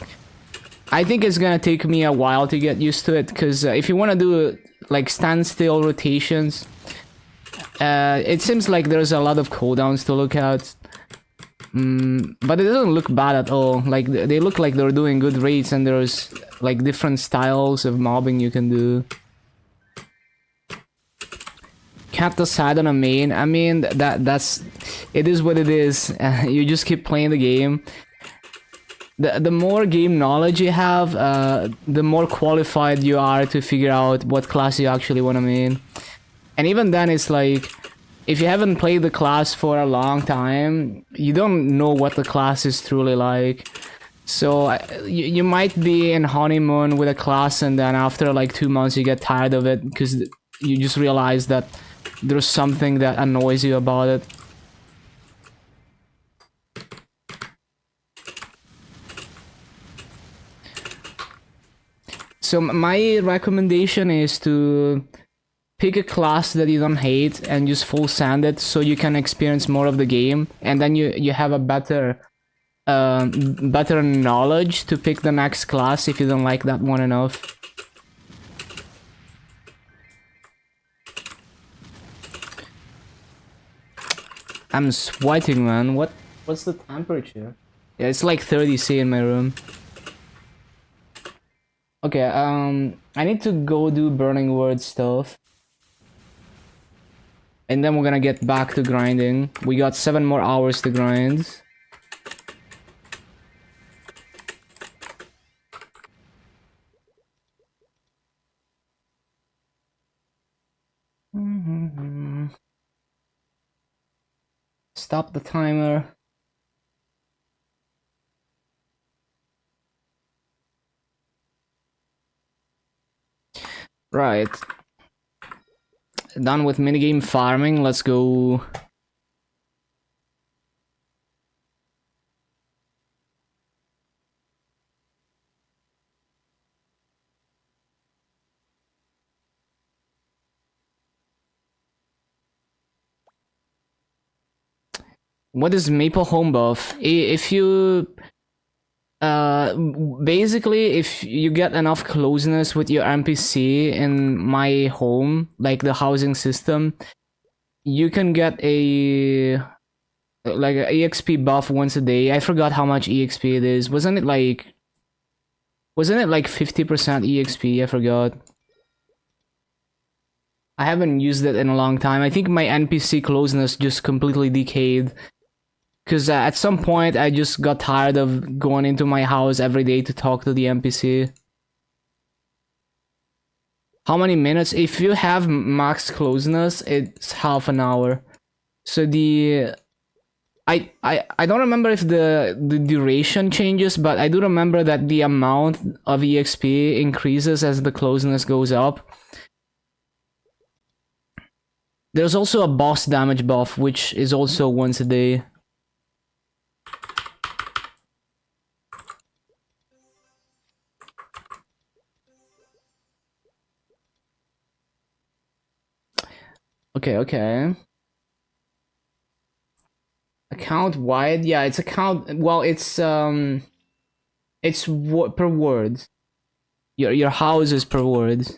it's gonna take me a while to get used to it, because if you want to do like standstill rotations, it seems like there's a lot of cooldowns to look at. But it doesn't look bad at all. Like they look like they're doing good rates, and there's like different styles of mobbing you can do. Can't decide on a main. I mean, that's it is what it is. You just keep playing the game. The more game knowledge you have, the more qualified you are to figure out what class you actually want to main. And even then, it's like, if you haven't played the class for a long time, you don't know what the class is truly like. So you might be in honeymoon with a class, and then after like 2 months you get tired of it because you just realize that there's something that annoys you about it. So my recommendation is to pick a class that you don't hate and just full sand it, so you can experience more of the game, and then you have a better better knowledge to pick the next class if you don't like that one enough. I'm sweating, man. What's the temperature? Yeah, it's like 30°C in my room. Okay, I need to go do Burning Word stuff. And then we're gonna get back to grinding. We got 7 more hours to grind. stop the timer. Right. Done with minigame farming, let's go. What is Maple Home buff? If you basically if you get enough closeness with your NPC in my home, like the housing system, you can get a like an EXP buff once a day. I forgot how much EXP it is. Wasn't it like 50% EXP? I forgot. I haven't used it in a long time. I think my NPC closeness just completely decayed. Because at some point, I just got tired of going into my house every day to talk to the NPC. How many minutes? If you have max closeness, it's half an hour. So the... I don't remember if the duration changes, but I do remember that the amount of EXP increases as the closeness goes up. There's also a boss damage buff, which is also once a day. Okay. Account wide? Yeah, it's account... Well, it's per word. Your house is per word.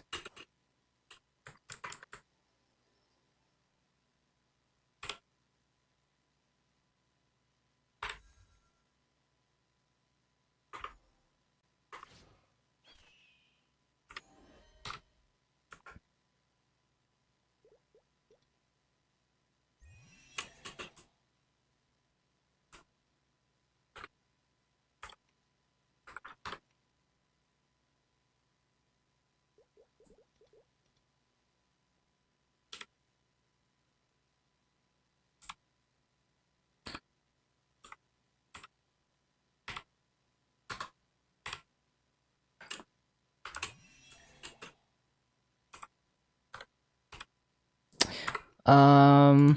Um...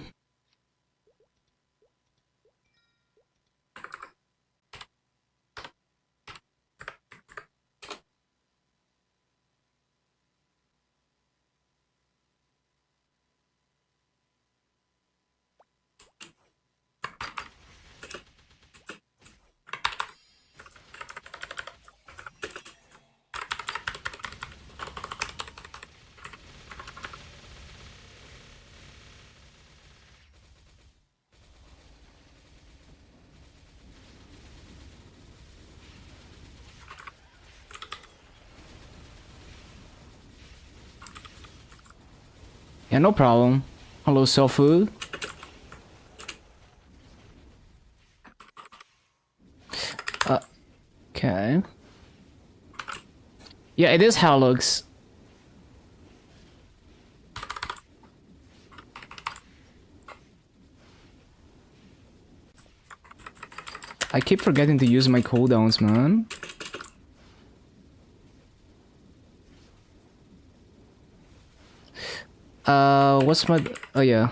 Yeah, no problem. Hello, Sofu. Okay. Yeah, it is Halux. I keep forgetting to use my cooldowns, man. What's my... Oh, yeah.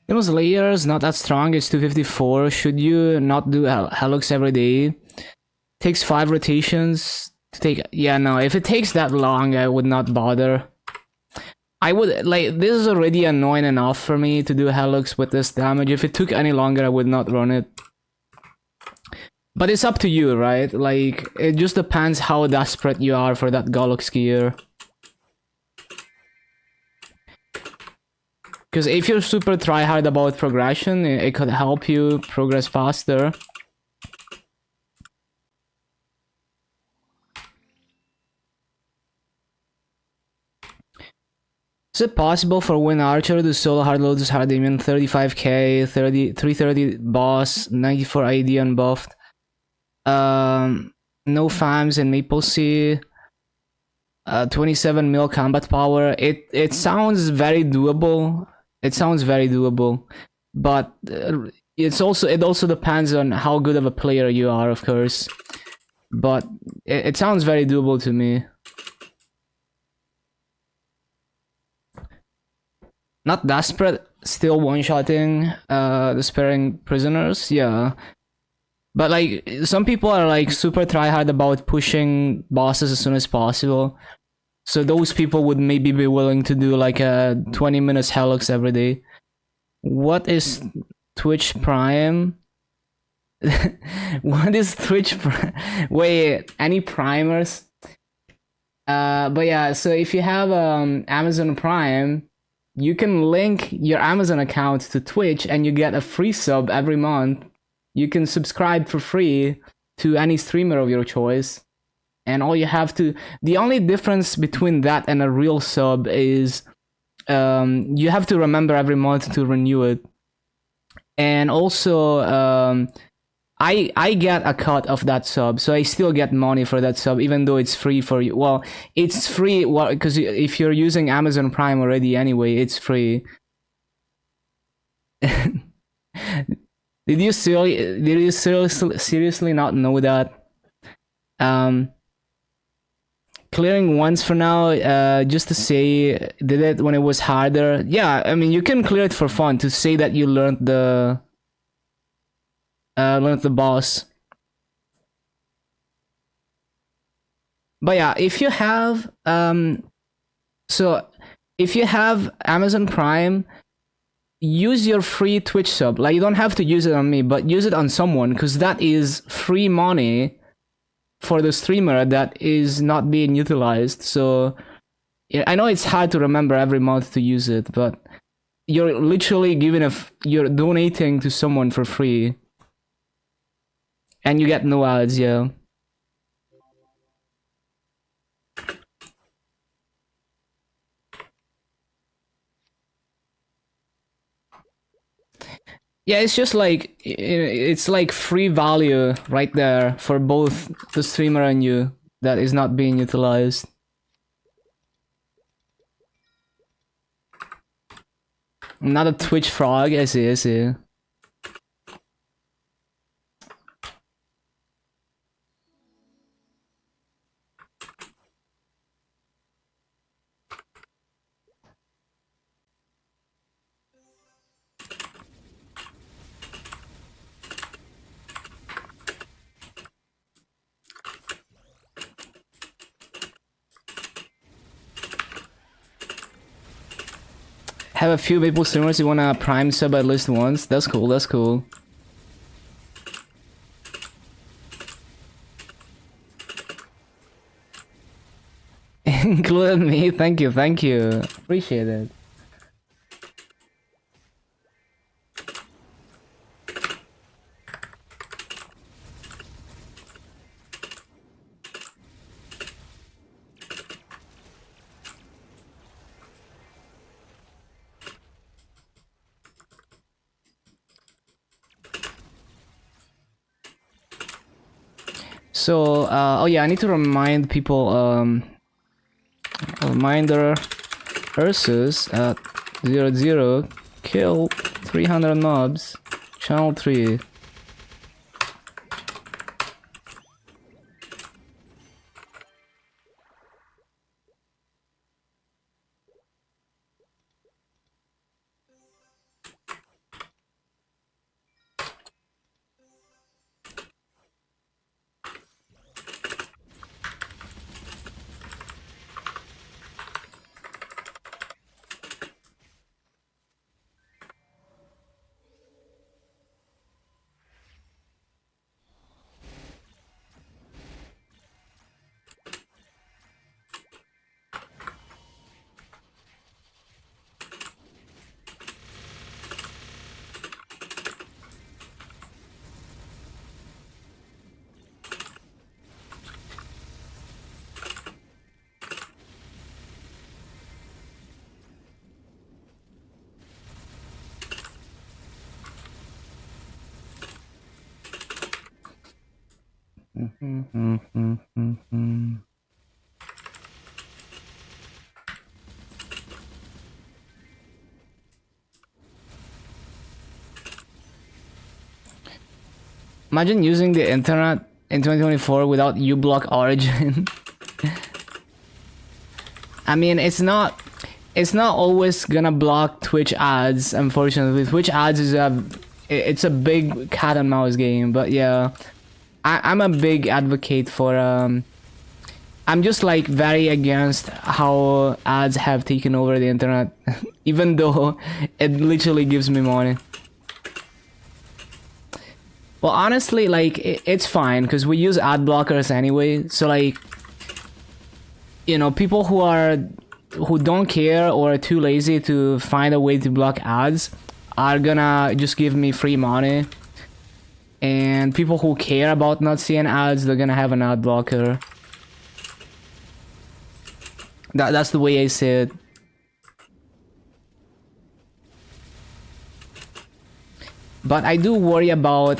Those layers not that strong. It's 254. Should you not do Helix every day? Takes 5 rotations to take. Yeah, no. If it takes that long, I would not bother. I would like this is already annoying enough for me to do Helix with this damage. If it took any longer, I would not run it. But it's up to you, right? Like it just depends how desperate you are for that Golux gear. Because if you're super try hard about progression, it could help you progress faster. Is it possible for Win Archer to solo hard load this hard demon 35k, 330 boss, 94 ID unbuffed? No fams and Maple Sea. 27 mil combat power. It sounds very doable. It sounds very doable, but it also depends on how good of a player you are, of course. But it sounds very doable to me. Not desperate, still one-shotting despairing prisoners, yeah. But like some people are like super try-hard about pushing bosses as soon as possible. So those people would maybe be willing to do like a 20 minutes Helix every day. What is Twitch Prime? What is Twitch Prime? Wait, any primers? But yeah, so if you have Amazon Prime, you can link your Amazon account to Twitch and you get a free sub every month. You can subscribe for free to any streamer of your choice. And all you have to... The only difference between that and a real sub is you have to remember every month to renew it. And also, I get a cut of that sub, so I still get money for that sub, even though it's free for you. Well, it's free because if you're using Amazon Prime already anyway, it's free. Did you seriously not know that? Clearing once for now, just to say, did it when it was harder. Yeah, I mean, you can clear it for fun to say that you learned the boss. But yeah, if you have if you have Amazon Prime, use your free Twitch sub. Like, you don't have to use it on me, but use it on someone, because that is free money for the streamer that is not being utilized. So yeah, I know it's hard to remember every month to use it, but you're literally you're donating to someone for free, and you get no ads. Yeah. Yeah, it's just like, it's like free value right there for both the streamer and you that is not being utilized. I'm not a Twitch frog, I see, I see. Have a few Maple streamers who wanna prime sub at least once. That's cool, that's cool. Including me, thank you, thank you. Appreciate it. So, oh yeah, I need to remind people, reminder, Ursus at 00, kill 300 mobs, channel 3. Imagine using the internet in 2024 without uBlock Origin. I mean, it's not always gonna block Twitch ads. Unfortunately, Twitch ads is it's a big cat and mouse game. But yeah, I'm a big advocate for I'm just like very against how ads have taken over the internet, even though it literally gives me money. Well, honestly, like, it's fine, because we use ad blockers anyway, so, like, you know, people who don't care or are too lazy to find a way to block ads are gonna just give me free money. And people who care about not seeing ads, they're gonna have an ad blocker. That's the way I see it. But I do worry about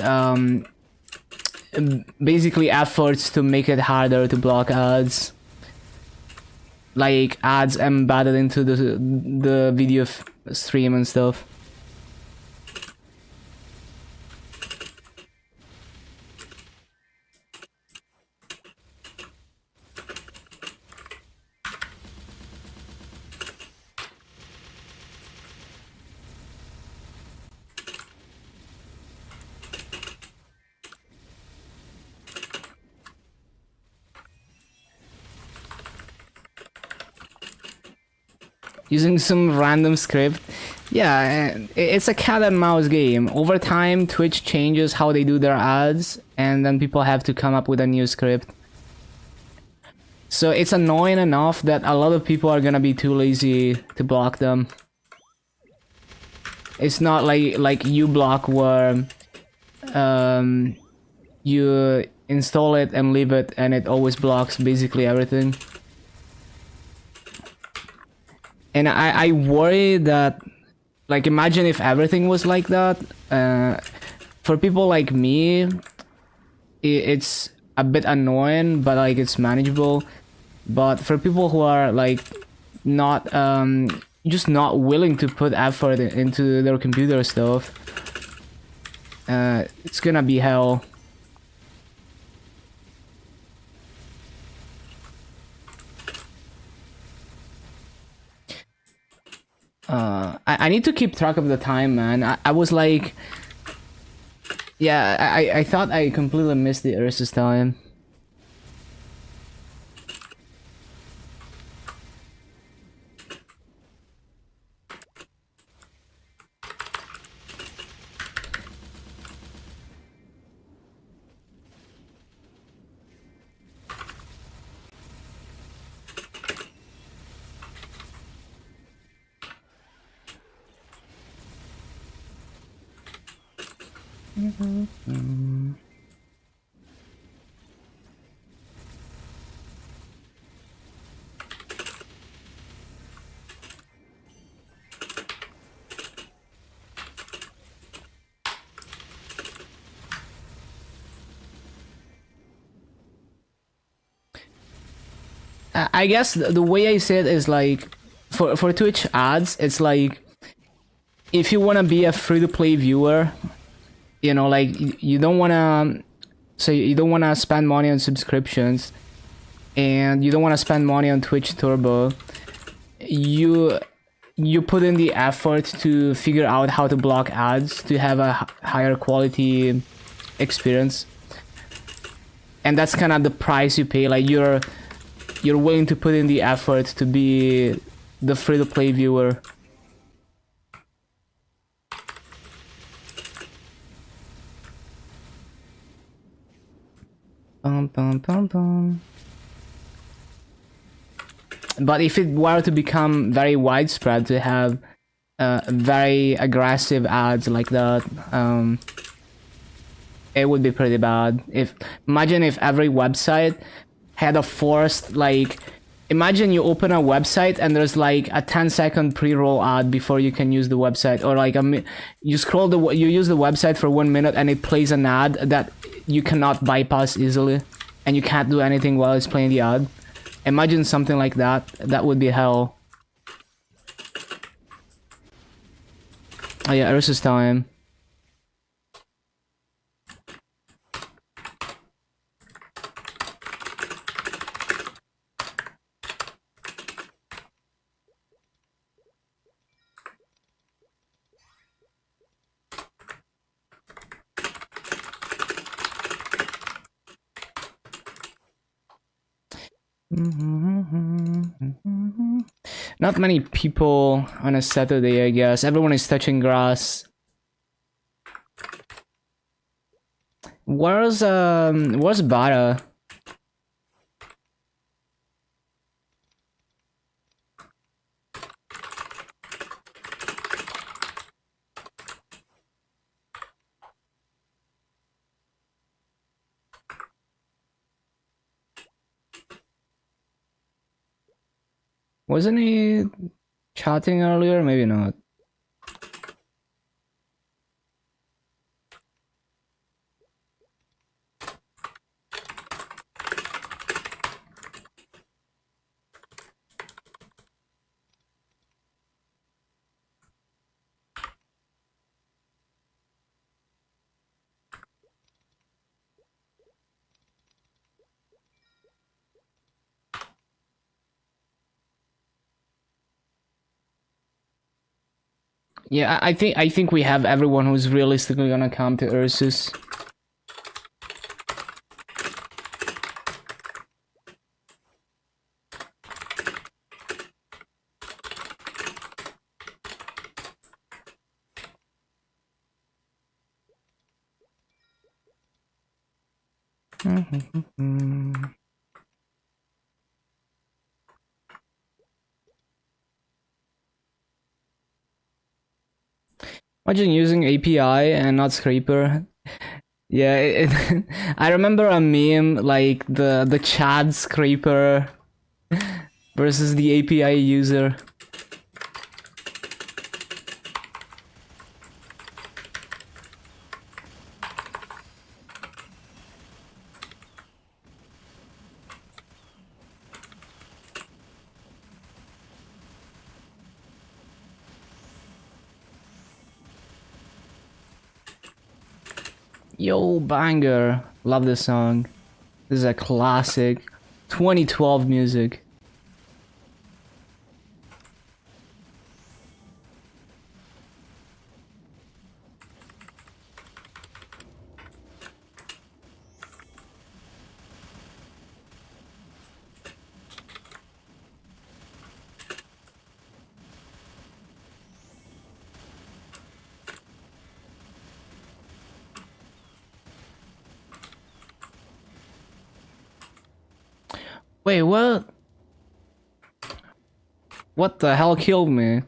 basically efforts to make it harder to block ads, like ads embedded into the video stream and stuff. Using some random script. Yeah, it's a cat and mouse game. Over time, Twitch changes how they do their ads, and then people have to come up with a new script. So it's annoying enough that a lot of people are gonna be too lazy to block them. It's not like uBlock where you install it and leave it and it always blocks basically everything. And I worry that, like, imagine if everything was like that. For people like me, it's a bit annoying, but like it's manageable. But for people who are like not just not willing to put effort into their computer stuff, it's gonna be hell. I need to keep track of the time, man. I was like, yeah, I thought I completely missed the Ursus time. I guess the way I say it is like, for Twitch ads, it's like, if you want to be a free-to-play viewer, you know, like, you don't want to, so you don't want to spend money on subscriptions, and you don't want to spend money on Twitch Turbo, you put in the effort to figure out how to block ads to have a higher quality experience. And that's kind of the price you pay. Like, you're willing to put in the effort to be the free-to-play viewer. But if it were to become very widespread, to have very aggressive ads like that, it would be pretty bad. Imagine if every website had a forced, like, imagine you open a website and there's like a 10-second pre-roll ad before you can use the website, or like you use the website for 1 minute and it plays an ad that you cannot bypass easily, and you can't do anything while it's playing the ad. Imagine something like that. That would be hell. Oh yeah, Ursus time. Not many people on a Saturday, I guess. Everyone is touching grass. Where's Bara? Wasn't he chatting earlier? Maybe not. Yeah, I think we have everyone who's realistically gonna come to Ursus. Imagine using API and not scraper. Yeah, I remember a meme like the Chad scraper versus the API user. Yo, banger. Love this song. This is a classic. 2012 music. Wait, what? What the hell killed me?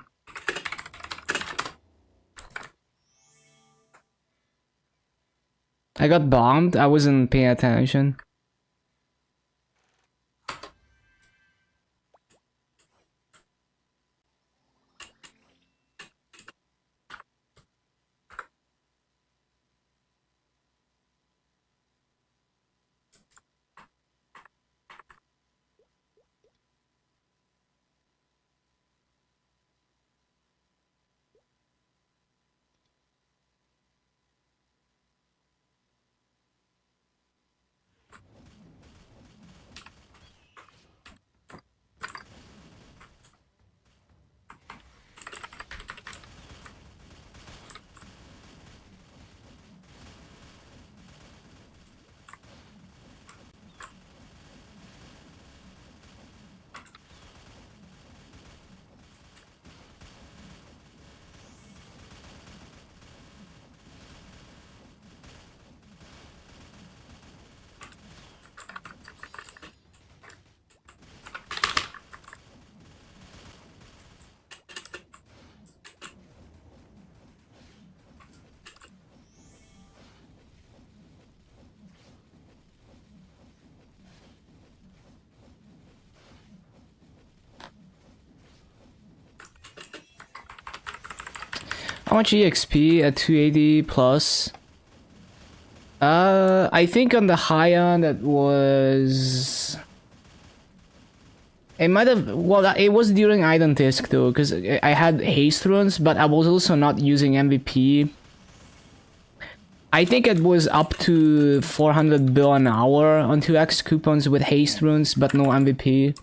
I got bombed? I wasn't paying attention. How much EXP at 280 plus? I think on the high end it was. It might have. Well, it was during Iron Disc though, because I had haste runes, but I was also not using MVP. I think it was up to 400 bill an hour on 2x coupons with haste runes, but no MVP.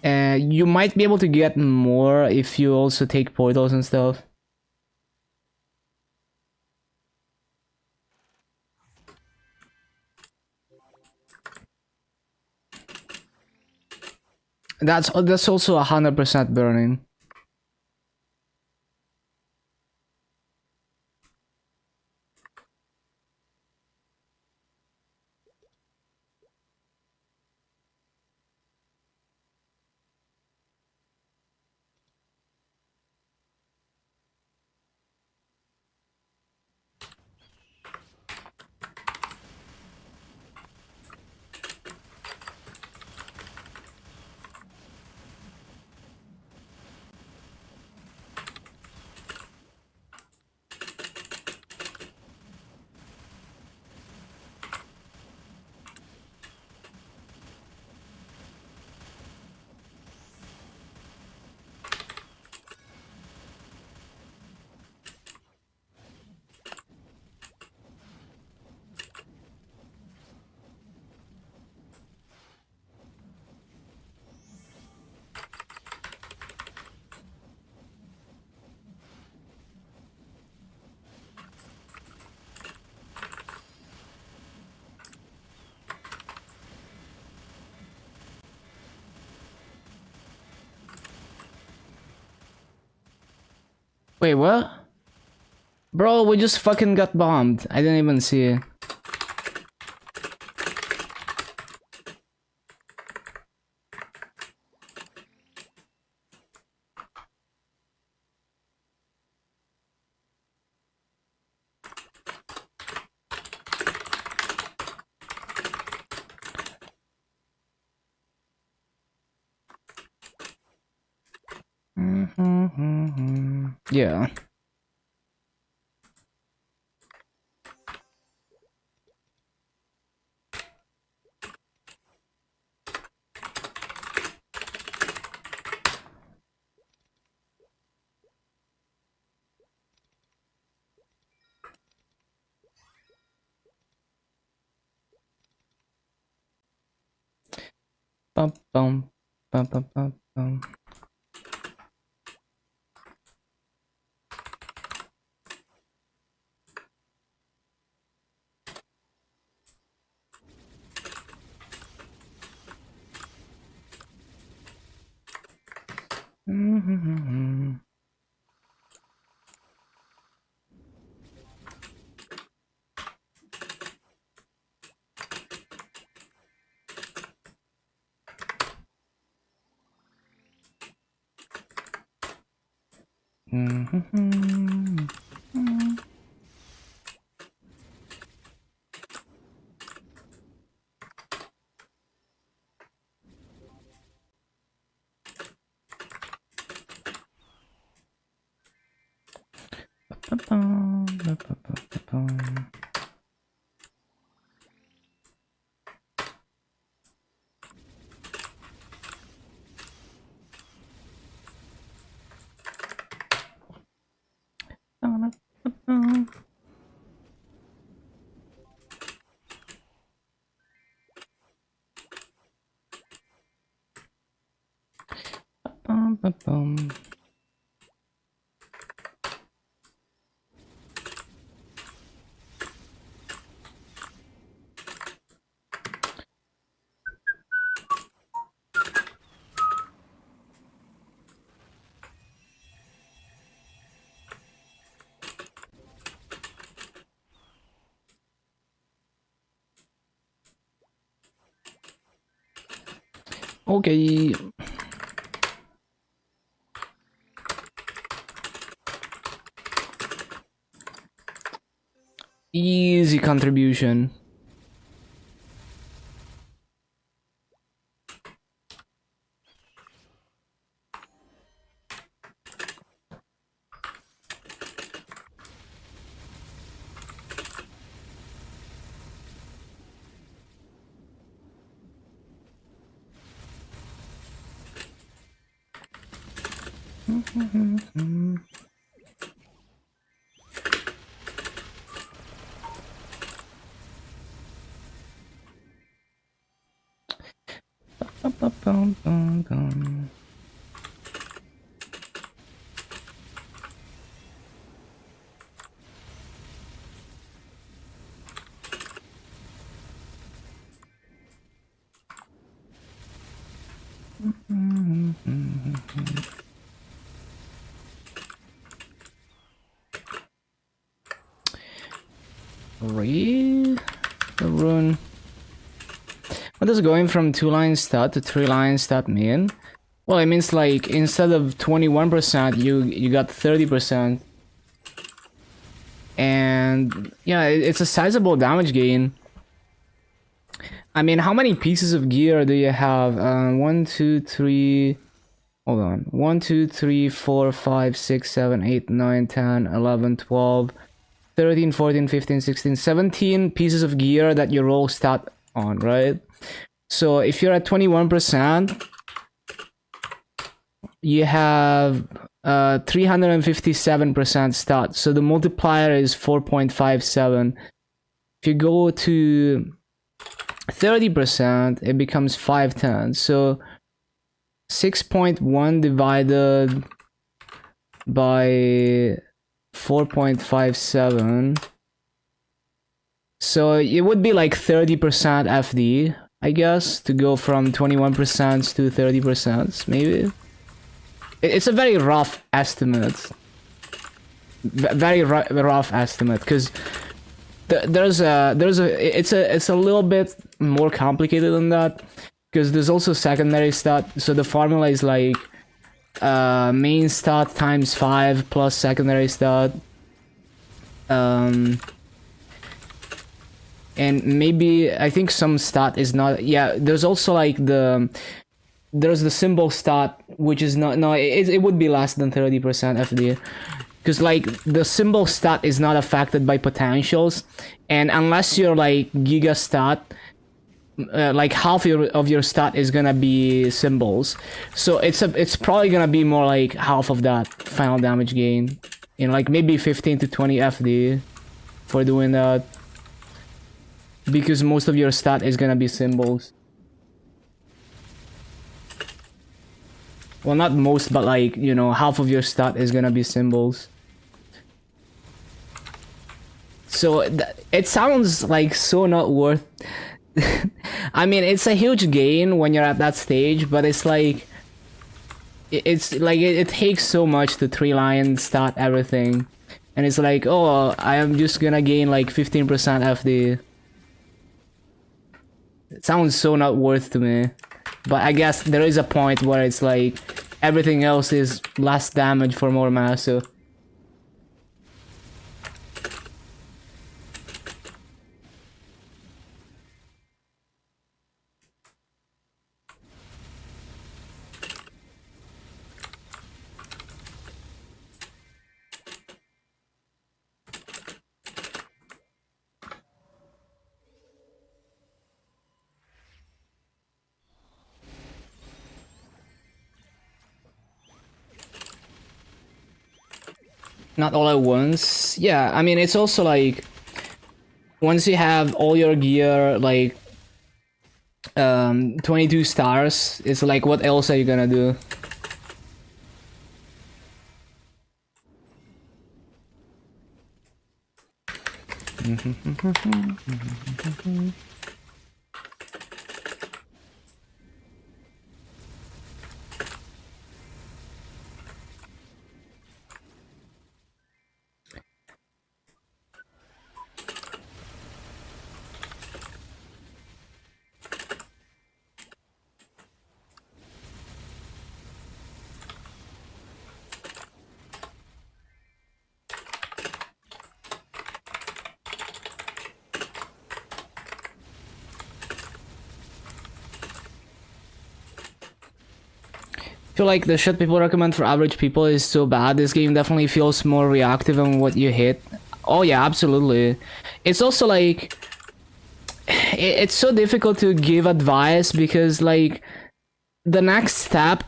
You might be able to get more if you also take portals and stuff. That's also 100% burning. Wait, what? Bro, we just fucking got bombed. I didn't even see it. Yeah. Bum bum bum bum bum bum. Okay. Easy contribution. Read the rune. What does going from 2-line stat to 3-line stat mean? Well, it means like instead of 21%, you got 30%. And yeah, it's a sizable damage gain. I mean, how many pieces of gear do you have? 1, 2, 3. Hold on. 1, 2, 3, 4, 5, 6, 7, 8, 9, 10, 11, 12, 13, 14, 15, 16, 17 pieces of gear that you roll stat on, right? So if you're at 21%, you have 357% stat. So the multiplier is 4.57. If you go to 30%, it becomes 510. So 6.1 divided by 4.57. So it would be like 30% FD, I guess, to go from 21% to 30%, maybe. It's a very rough estimate. Very rough estimate, because it's a little bit more complicated than that, because there's also secondary stat. So the formula is like main stat times 5 plus secondary stat, and maybe I think some stat is not. Yeah, there's also like there's the symbol stat, which is not. No, it would be less than 30% FD. Because like the symbol stat is not affected by potentials, and unless you're like giga stat, like half of your stat is gonna be symbols. So it's probably gonna be more like half of that final damage gain, like maybe 15 to 20 FD for doing that, because most of your stat is gonna be symbols. Well, not most, but like, half of your stat is gonna be symbols. So it sounds like so not worth. I mean, it's a huge gain when you're at that stage, but it's like it takes so much to 3-line stat everything, and it's like, oh, I am just gonna gain like 15% FD. It sounds so not worth to me. But I guess there is a point where it's like everything else is less damage for more mana, so. Not all at once. Yeah, I mean, it's also like once you have all your gear like 22 stars, it's like, what else are you gonna do? I feel like the shit people recommend for average people is so bad. This game definitely feels more reactive on what you hit. Oh yeah, absolutely. It's also like it's so difficult to give advice, because like the next step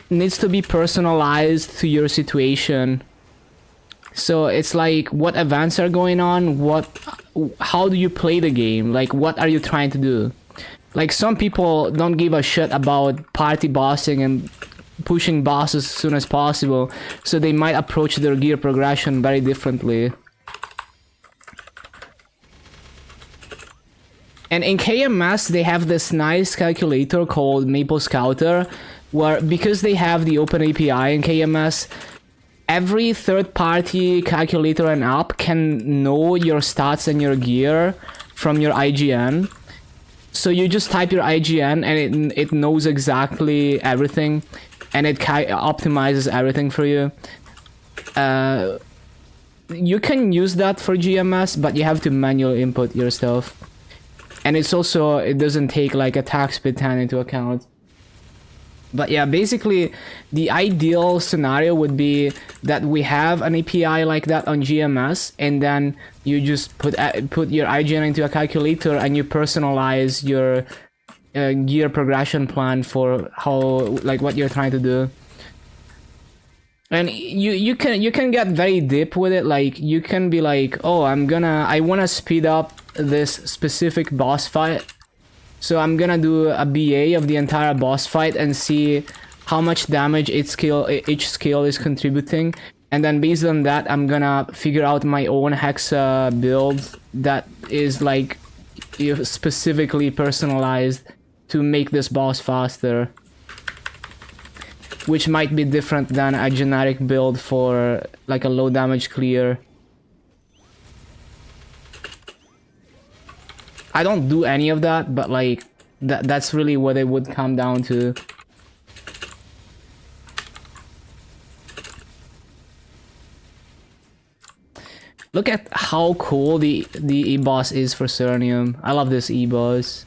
needs to be personalized to your situation. So it's like what events are going on, how do you play the game, like what are you trying to do. Like some people don't give a shit about party bossing and pushing bosses as soon as possible, so they might approach their gear progression very differently. And in KMS they have this nice calculator called Maple Scouter, where because they have the open API in KMS, every third-party calculator and app can know your stats and your gear from your IGN. So you just type your IGN and it knows exactly everything, and it optimizes everything for you. You can use that for GMS, but you have to manually input your stuff. And it doesn't take like attack speed 10 into account. But yeah, basically the ideal scenario would be that we have an API like that on GMS, and then you just put your IGN into a calculator and you personalize your gear progression plan for what you're trying to do. And you can get very deep with it. Like you can be like, oh, I wanna speed up this specific boss fight, so I'm gonna do a BA of the entire boss fight and see how much damage each skill is contributing, and then based on that I'm gonna figure out my own hexa build that is like specifically personalized to make this boss faster, which might be different than a generic build for like a low damage clear. I don't do any of that, but like that's really what it would come down to. Look at how cool the E-boss is for Cernium. I love this E-boss.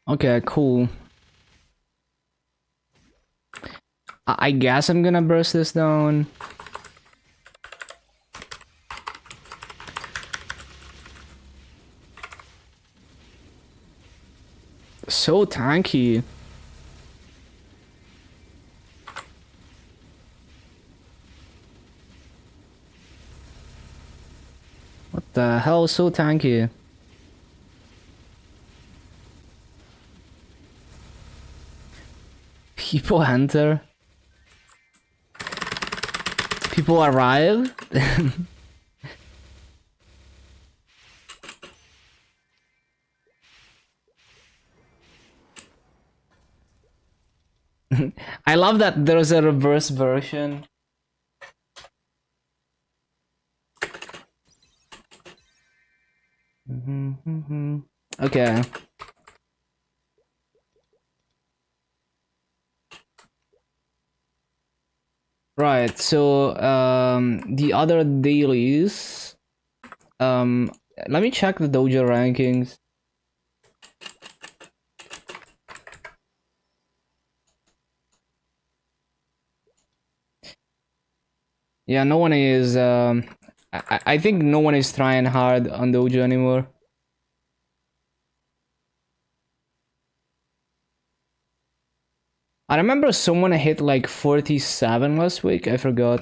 Okay, cool. I guess I'm gonna burst this down. So tanky. What the hell, so tanky? People enter. People arrive. I love that there's a reverse version. Okay. Right, so the other dailies, let me check the dojo rankings. Yeah, no one is I think no one is trying hard on dojo anymore. I remember someone hit like 47 last week, I forgot.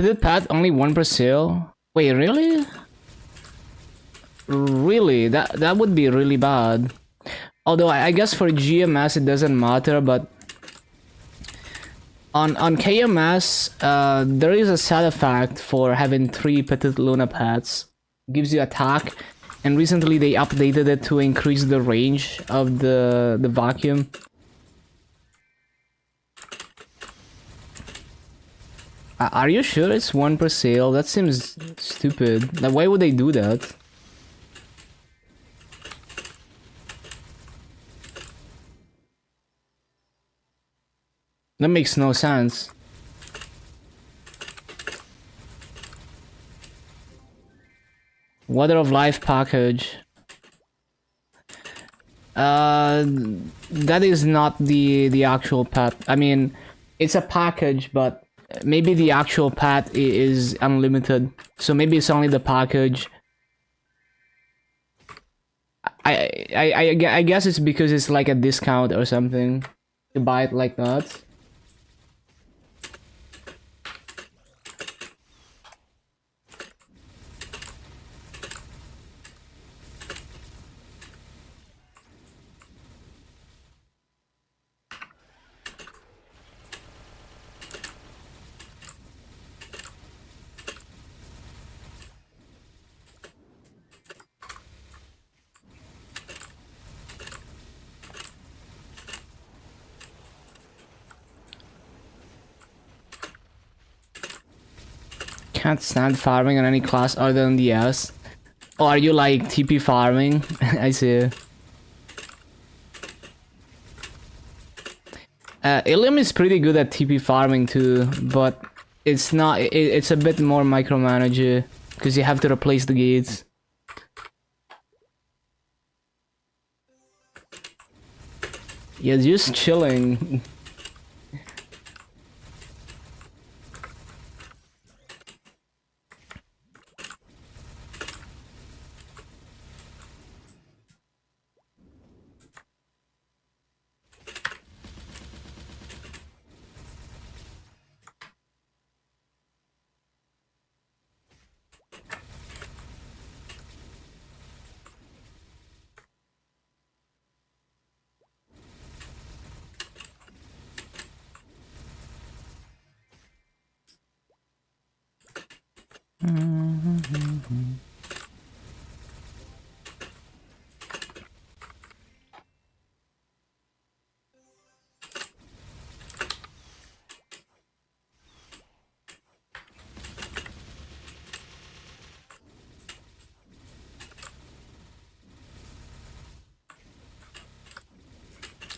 Petite Pat only 1 per sale? Wait, really? Really? That would be really bad. Although I guess for GMS it doesn't matter, but on KMS, there is a side effect for having 3 Petite Luna Pets. Gives you attack, and recently they updated it to increase the range of the vacuum. Are you sure it's 1 per sale? That seems stupid. Like, why would they do that? That makes no sense. Water of Life package. That is not the actual pet. I mean, it's a package, but maybe the actual pet is unlimited. So maybe it's only the package. I guess it's because it's like a discount or something to buy it like that. Can't stand farming on any class other than the S. Oh, are you like TP farming? I see. Ilium is pretty good at TP farming too, but it's not. It's a bit more micromanager because you have to replace the gates. Yeah, just chilling.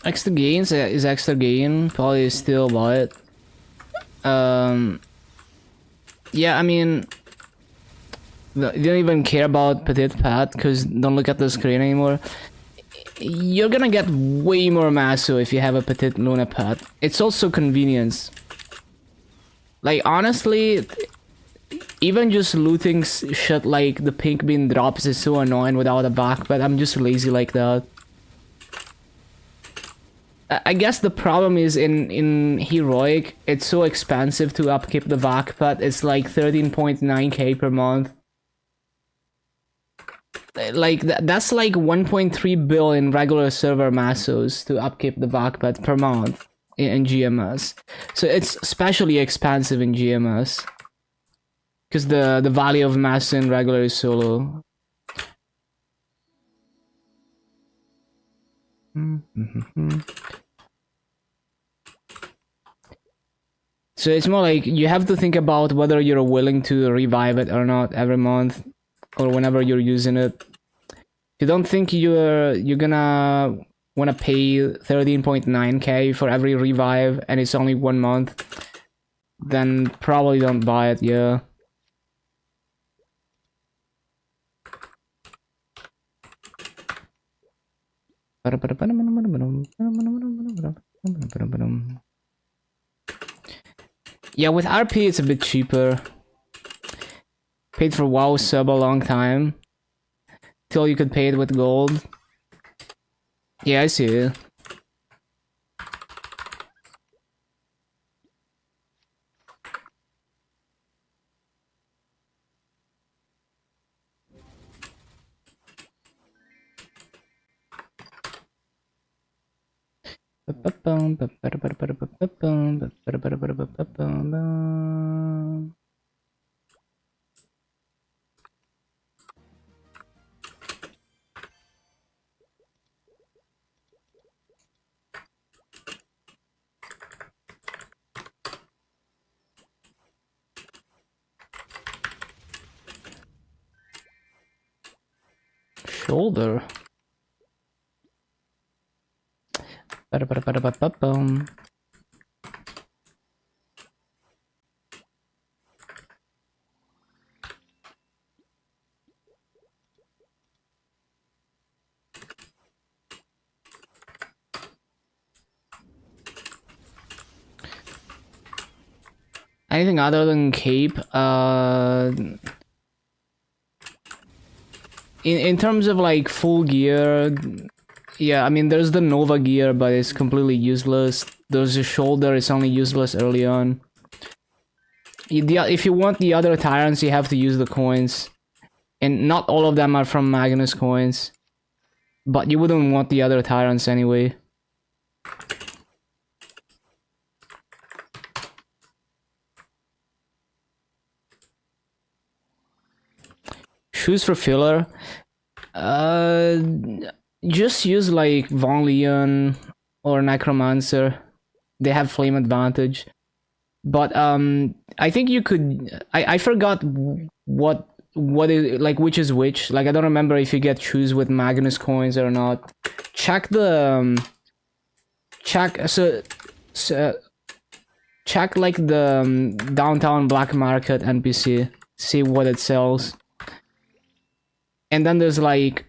Extra gains is extra gain. Probably still buy it. Yeah, I mean, you don't even care about Petite Pat because don't look at the screen anymore. You're gonna get way more Maso if you have a Petite Luna Pet. It's also convenience. Like, honestly, even just looting shit like the pink bean drops is so annoying without a backpack. I'm just lazy like that. I guess the problem is in Heroic, it's so expensive to upkeep the backpack. It's like 13.9k per month. Like that's like 1.3 billion regular server Masos to upkeep the backpack per month in GMS. So it's especially expensive in GMS because the value of Maso in regular is so low. So it's more like you have to think about whether you're willing to revive it or not every month or whenever you're using it. If you don't think you're gonna wanna pay 13.9k for every revive and it's only 1 month, then probably don't buy it, yeah. Yeah, with RP it's a bit cheaper. Paid for WoW sub a long time. Till you could pay it with gold. Yeah, I see. Shoulder. Anything other than cape? In terms of like full gear, yeah, I mean there's the Nova gear, but it's completely useless. There's a shoulder, it's only useless early on. If you want the other tyrants, you have to use the coins, and not all of them are from Magnus coins. But you wouldn't want the other tyrants anyway. Shoes for filler. Just use like Von Leon or Necromancer. They have flame advantage. But I think you could. I forgot what is like which is which. Like I don't remember if you get shoes with Magnus coins or not. Check the check check like the downtown black market NPC. See what it sells. And then there's like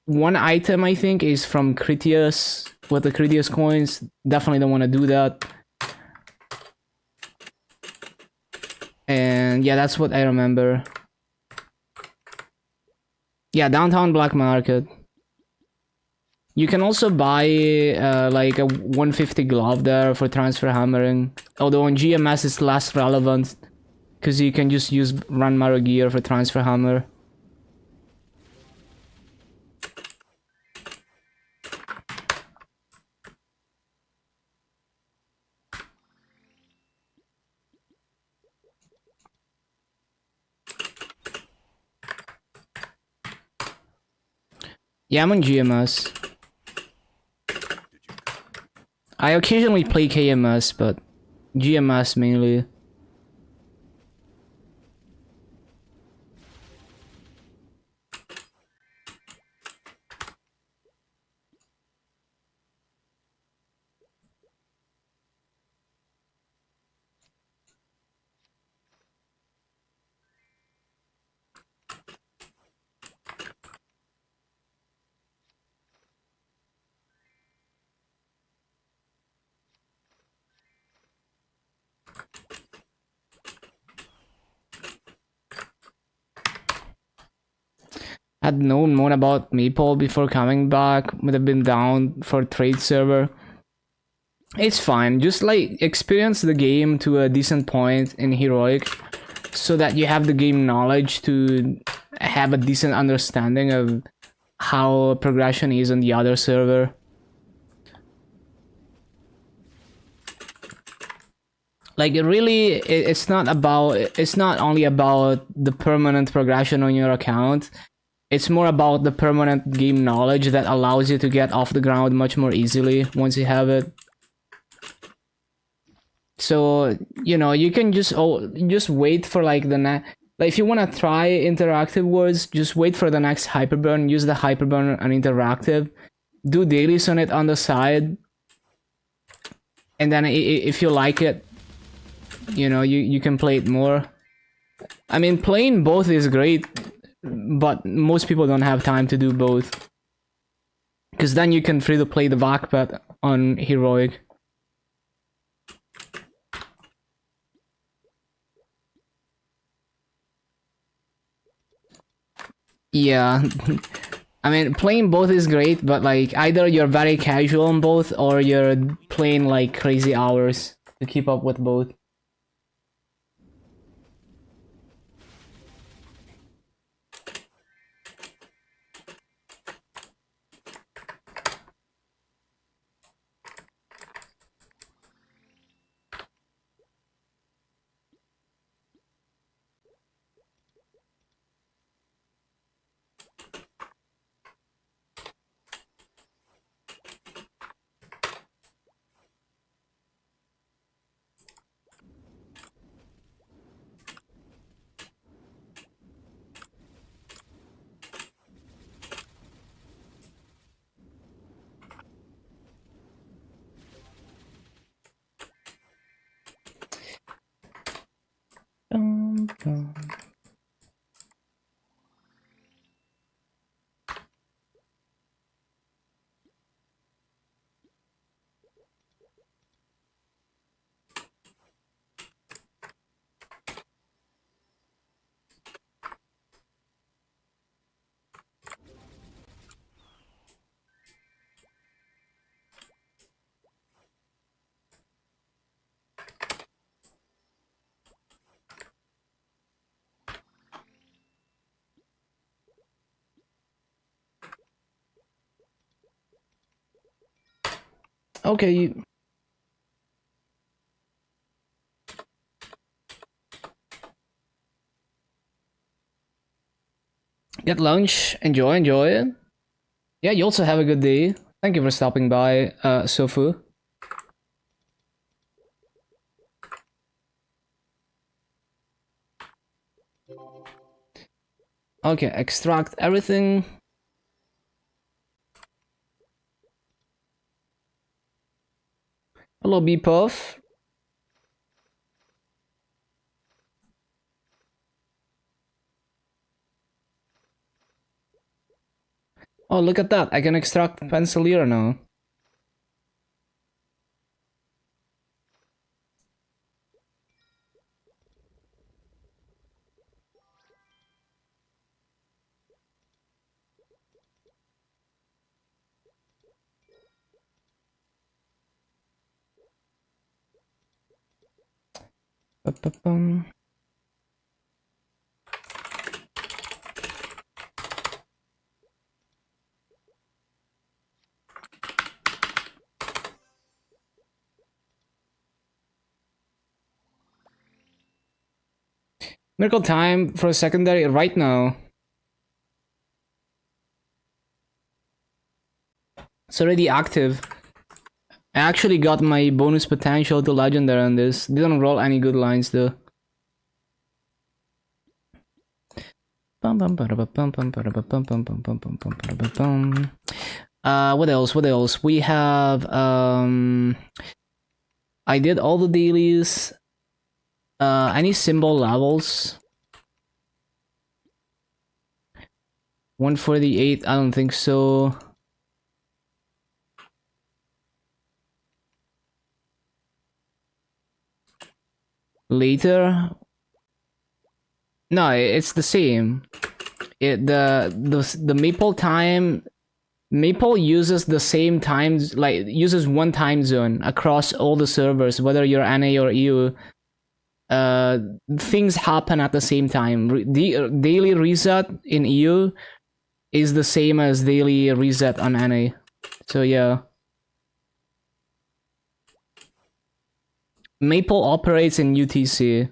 one item I think is from Critias with the Critias coins. Definitely don't want to do that. And yeah, that's what I remember. Yeah, downtown black market. You can also buy like a 150 glove there for transfer hammering. Although on GMS it's less relevant because you can just use Ranmaru gear for transfer hammer. Yeah, I'm on GMS. I occasionally play KMS, but GMS mainly. Had known more about Maple before coming back, would have been down for trade server. It's fine, just like experience the game to a decent point in Heroic so that you have the game knowledge to have a decent understanding of how progression is on the other server. Like really, it's not only about the permanent progression on your account. It's more about the permanent game knowledge that allows you to get off the ground much more easily once you have it. So, you know, you can just wait for like the next. Like if you want to try interactive words, just wait for the next hyperburn, use the hyperburn on interactive, do dailies on it on the side, and then if you like it, you know, you can play it more. I mean, playing both is great, but most people don't have time to do both. Because then you can free to play the Vakpet on Heroic. Yeah. I mean, playing both is great, but like either you're very casual on both or you're playing like crazy hours to keep up with both. Okay. Get lunch. Enjoy, enjoy it. Yeah, you also have a good day. Thank you for stopping by, Sofu. Okay, extract everything. Hello, B-Puff. Oh, look at that. I can extract Pencilier now. Ba-ba-bum. Miracle time for a secondary right now. It's already active. I actually got my bonus potential to legendary on this. Didn't roll any good lines though. What else? What else? We have I did all the dailies. Any symbol levels? 148, I don't think so. Later? No, it's the same. The Maple time, Maple uses the same times, like uses one time zone across all the servers, whether you're NA or EU. Things happen at the same time. The daily reset in EU is the same as daily reset on NA. So yeah. Maple operates in UTC.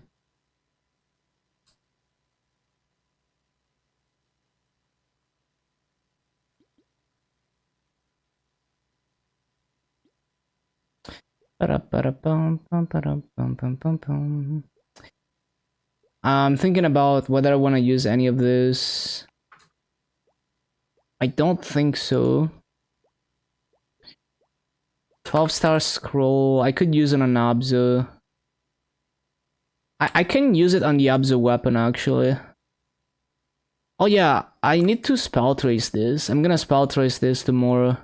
I'm thinking about whether I want to use any of this. I don't think so. 12-star scroll. I could use it on Abzu. I can use it on the Abzu weapon actually. Oh yeah, I need to spell trace this. I'm gonna spell trace this tomorrow.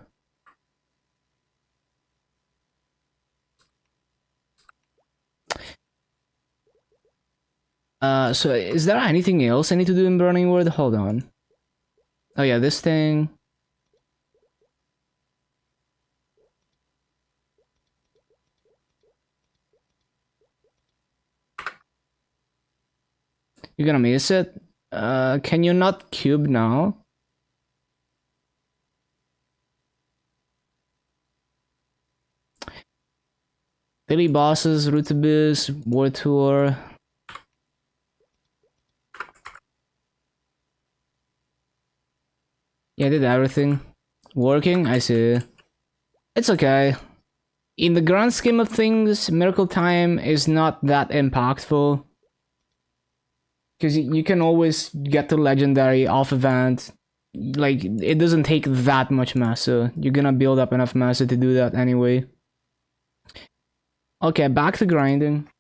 So is there anything else I need to do in Burning World? Hold on. Oh yeah, this thing. You're gonna miss it? Can you not cube now? Daily bosses, Route Abyss, War Tour. Yeah, I did everything. Working? I see. It's okay. In the grand scheme of things, Miracle Time is not that impactful. Because you can always get to Legendary off event. Like, it doesn't take that much massa. You're gonna build up enough massa to do that anyway. Okay, back to grinding.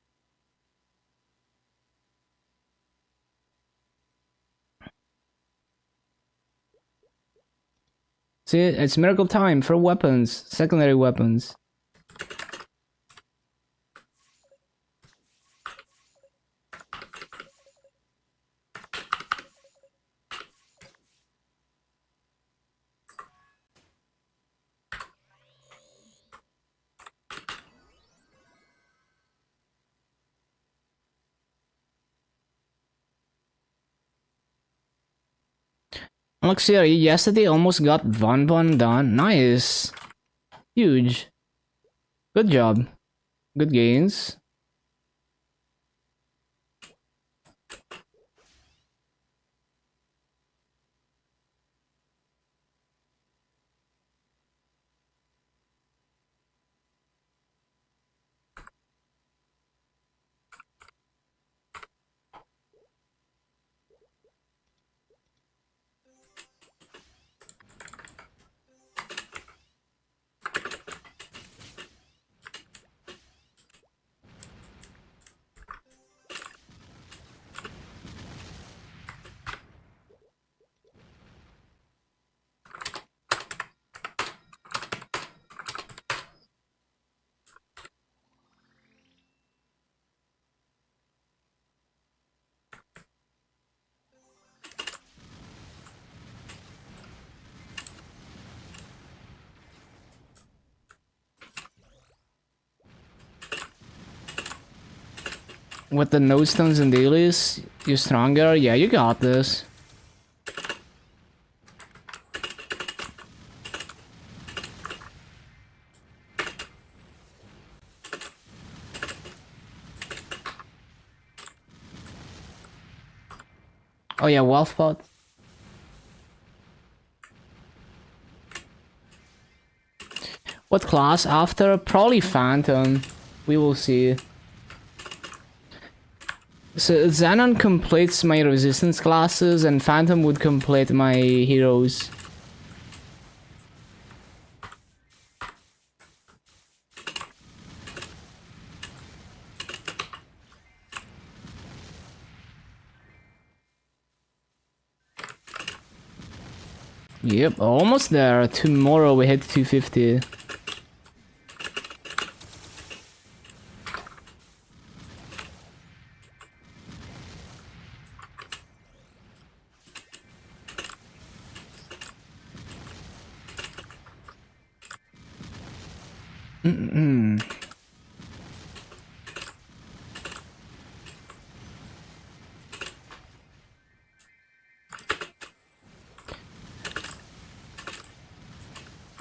See, it's Miracle Time for weapons, secondary weapons. Look, Siri, yesterday almost got one done. Nice. Huge. Good job. Good gains. With the node stones and dailies, you're stronger. Yeah, you got this. Oh yeah, wealth pot. What class after? Probably Phantom. We will see. So Xenon completes my resistance classes and Phantom would complete my heroes. Yep, almost there. Tomorrow we hit 250.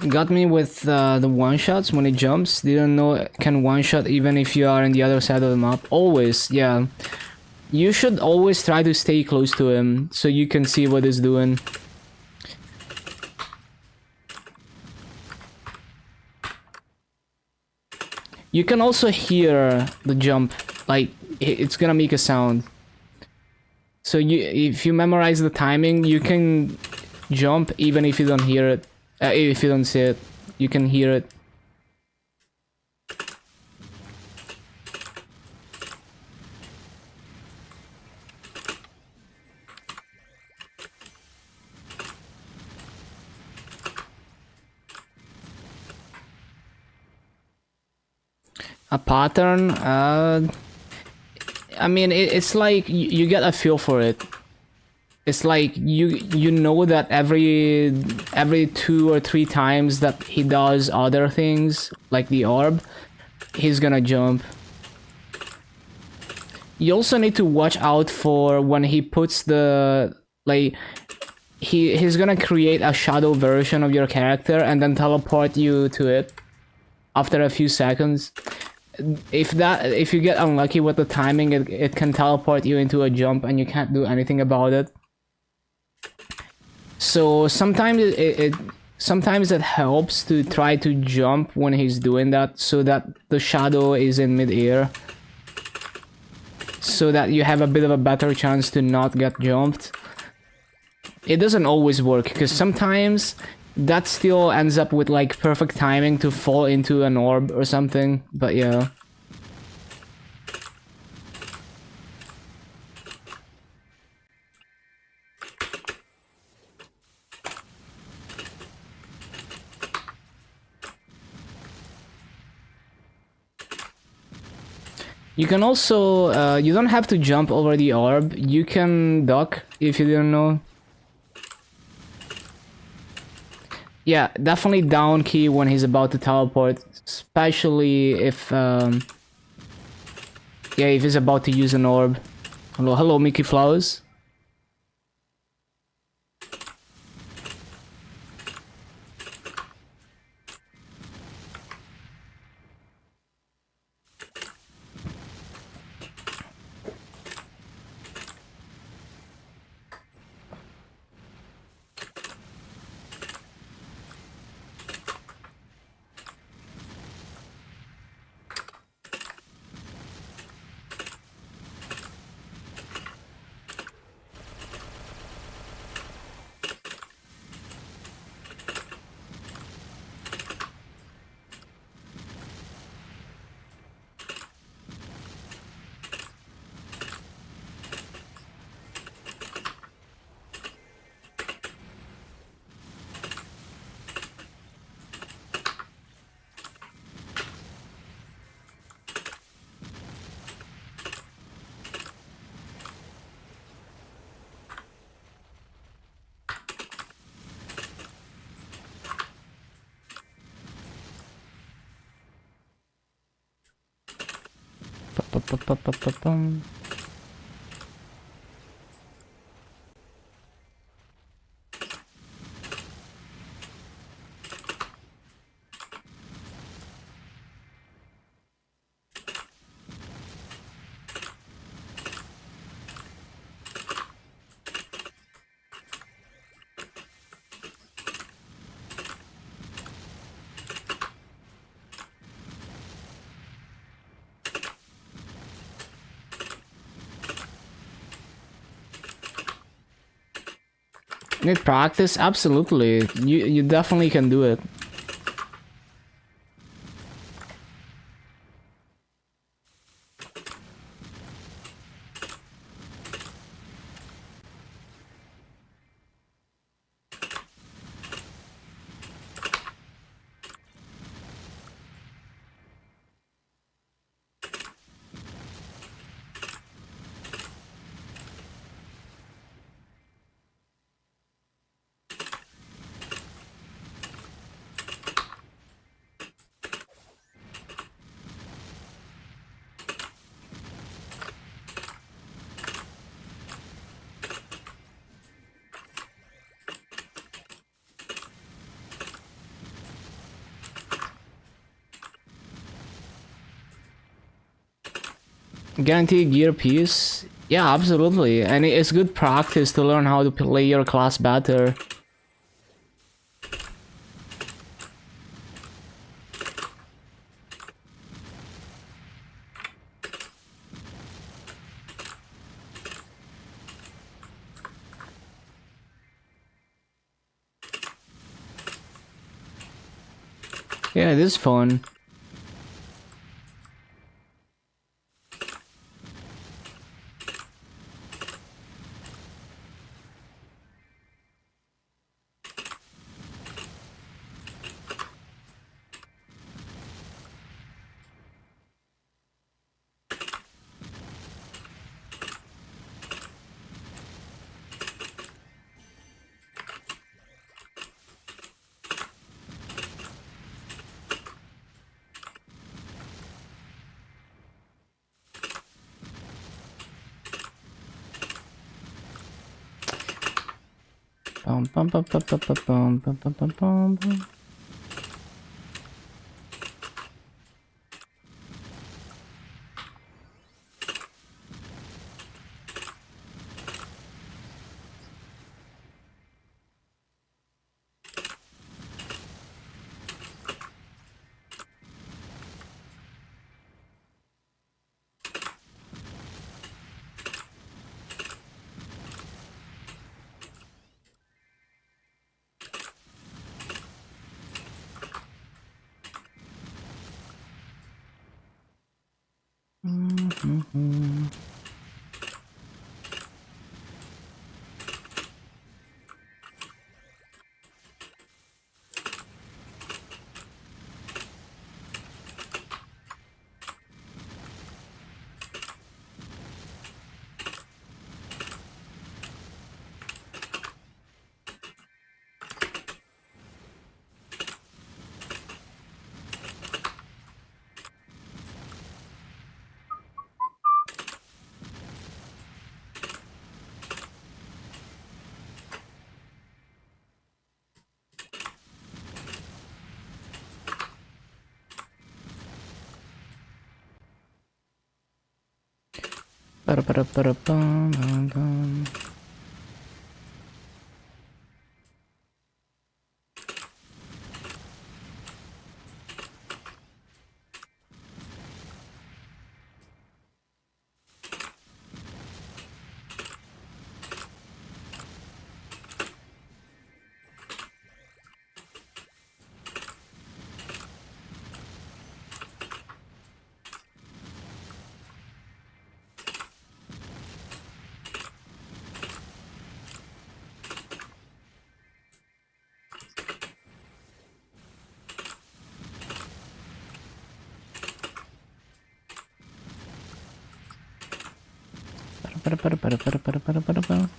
Got me with the one-shots when it jumps. Didn't know it can one-shot even if you are on the other side of the map. Always, yeah. You should always try to stay close to him so you can see what he's doing. You can also hear the jump, like it's gonna make a sound. So if you memorize the timing, you can jump even if you don't hear it. If you don't see it, you can hear it. A pattern? I mean, it's like you get a feel for it. It's like you know that every 2 or 3 times that he does other things, like the orb, he's gonna jump. You also need to watch out for when he puts the, like, he's gonna create a shadow version of your character and then teleport you to it after a few seconds. If you get unlucky with the timing, it can teleport you into a jump and you can't do anything about it. So sometimes it helps to try to jump when he's doing that, so that the shadow is in mid-air, so that you have a bit of a better chance to not get jumped. It doesn't always work, because sometimes that still ends up with like perfect timing to fall into an orb or something, but yeah. You can also, you don't have to jump over the orb, you can duck if you didn't know. Yeah, definitely down key when he's about to teleport, especially if, yeah, if he's about to use an orb. Hello, Mickey Flowers. Need practice? Absolutely. You definitely can do it. Guaranteed gear piece? Yeah, absolutely. And it's good practice to learn how to play your class better. Yeah, it is fun. Bum, bum, bum, bum, bum, bum, bum, bum, bum, bum, bum. Ba-da-ba-da-ba-da-bum, bum, bum. Ba-da-ba-da-ba-da-ba-da-ba-da-ba-da-ba.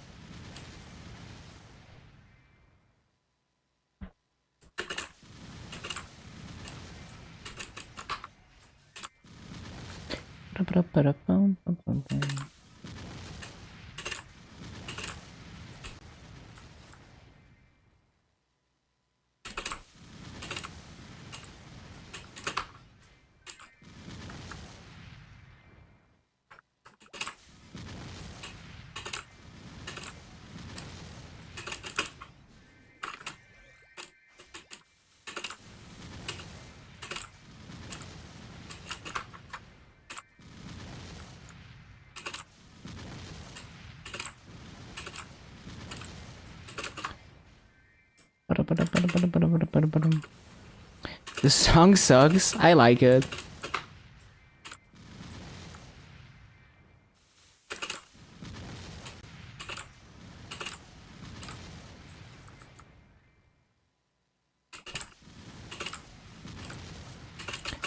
The song sucks. I like it.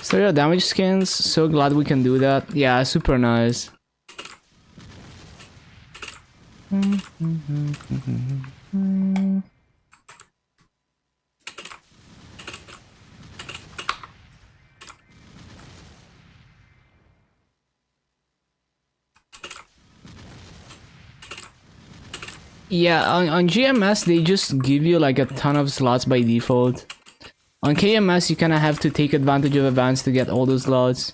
Stereo damage skins. So glad we can do that. Yeah, super nice. Yeah, on GMS they just give you like a ton of slots by default. On KMS you kinda have to take advantage of events to get all those slots.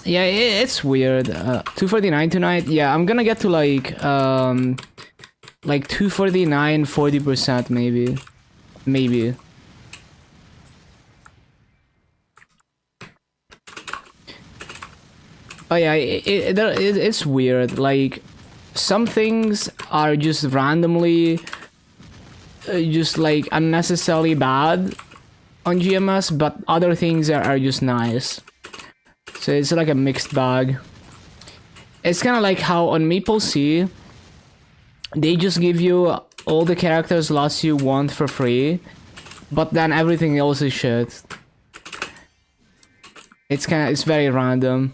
Yeah, it's weird. 249 tonight. Yeah, I'm gonna get to like 249, 40% maybe. Maybe. Oh yeah, it's weird. Like, some things are just randomly, just like unnecessarily bad on GMS, but other things are just nice. So it's like a mixed bag. It's kind of like how on Maple Sea, they just give you all the character slots you want for free, but then everything else is shit. It's very random.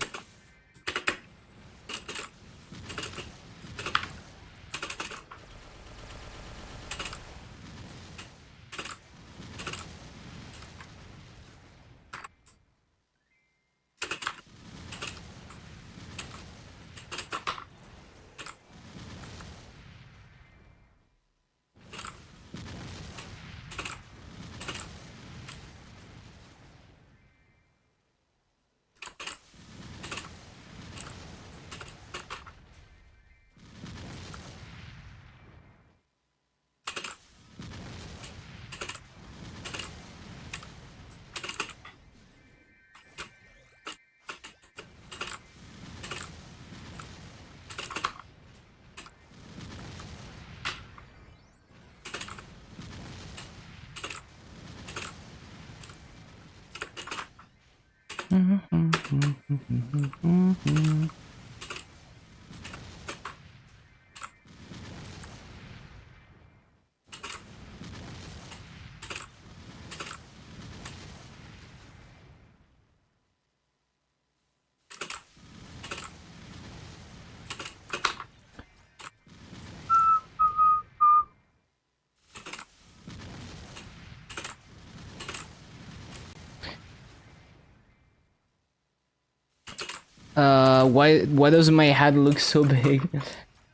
Why does my head look so big?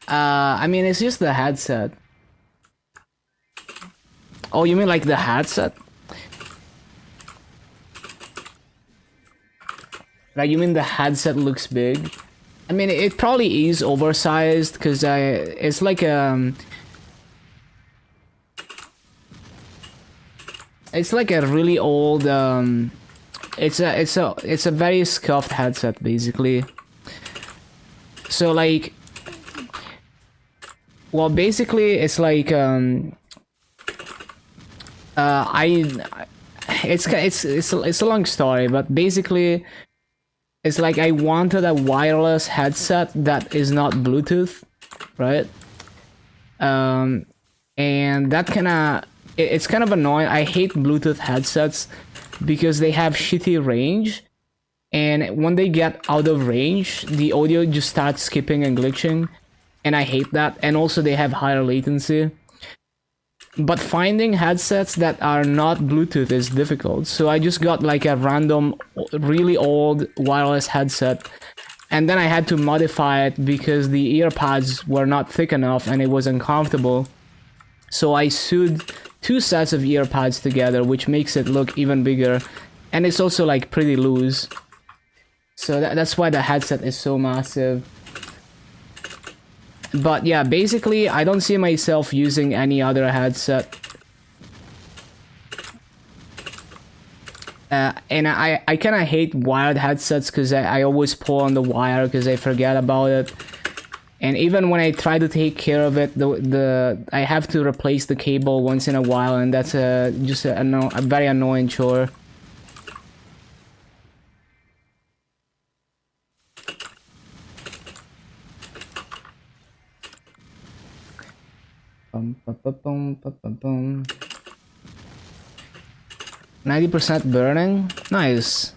I mean, it's just the headset. Oh, you mean like the headset? Like, you mean the headset looks big? I mean, it probably is oversized because it's like it's like a really old it's a very scuffed headset basically. So like, well, basically it's like it's a long story, but basically it's like I wanted a wireless headset that is not Bluetooth, right? And that it's kind of annoying. I hate Bluetooth headsets because they have shitty range, and when they get out of range, the audio just starts skipping and glitching, and I hate that. And also they have higher latency. But finding headsets that are not Bluetooth is difficult, so I just got like a random, really old wireless headset, and then I had to modify it because the earpods were not thick enough and it was uncomfortable. So I sewed two sets of earpods together, which makes it look even bigger, and it's also like pretty loose. So that's why the headset is so massive. But yeah, basically, I don't see myself using any other headset. And I kind of hate wired headsets because I always pull on the wire because I forget about it. And even when I try to take care of it, I have to replace the cable once in a while, and that's just a very annoying chore. Bum, bum, bum, bum, bum, bum. 90% burning? Nice.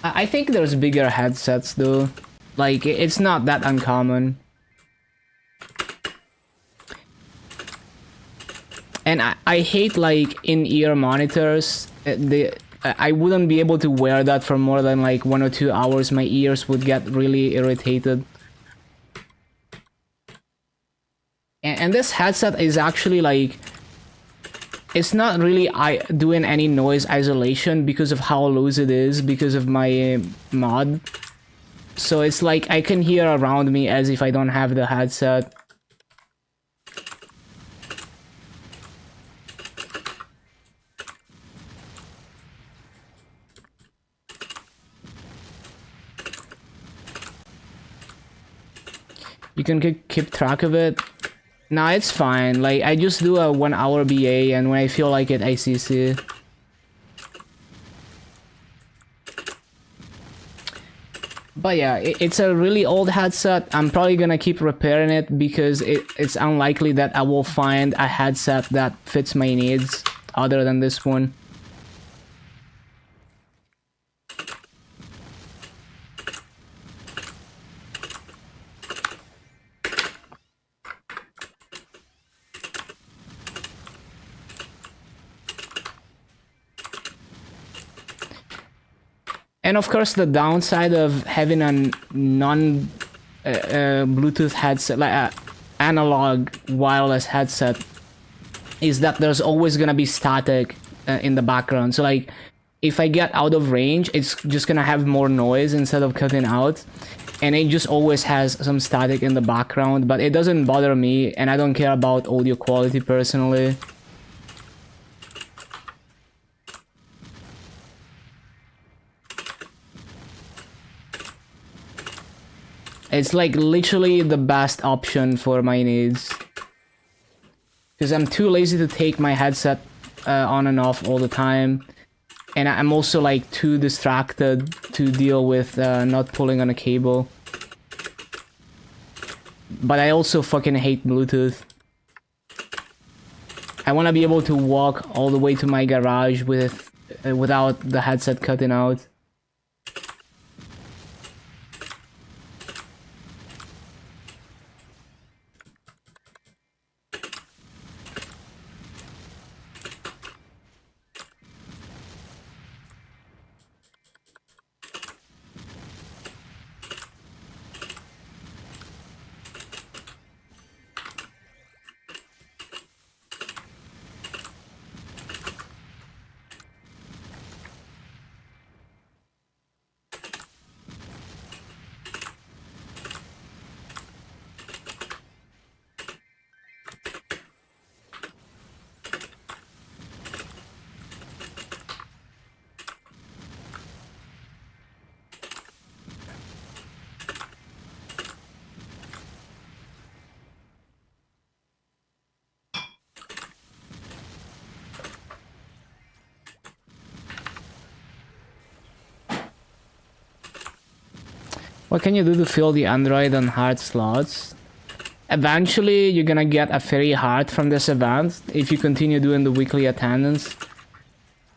I think there's bigger headsets though. Like, it's not that uncommon. And I hate like in-ear monitors. I wouldn't be able to wear that for more than like 1 or 2 hours. My ears would get really irritated. And this headset is actually like, it's not really doing any noise isolation because of how loose it is, because of my mod. So it's like I can hear around me as if I don't have the headset. You can keep track of it. Nah, it's fine. Like, I just do a 1 hour BA, and when I feel like it, I CC. But yeah, it's a really old headset. I'm probably gonna keep repairing it because it's unlikely that I will find a headset that fits my needs other than this one. And of course, the downside of having a non Bluetooth headset, like an analog wireless headset, is that there's always gonna be static in the background. So like, if I get out of range, it's just gonna have more noise instead of cutting out, and it just always has some static in the background. But it doesn't bother me, and I don't care about audio quality personally. It's like literally the best option for my needs. Because I'm too lazy to take my headset on and off all the time. And I'm also like too distracted to deal with not pulling on a cable. But I also fucking hate Bluetooth. I want to be able to walk all the way to my garage without the headset cutting out. What can you do to fill the Android and heart slots? Eventually, you're gonna get a fairy heart from this event if you continue doing the weekly attendance.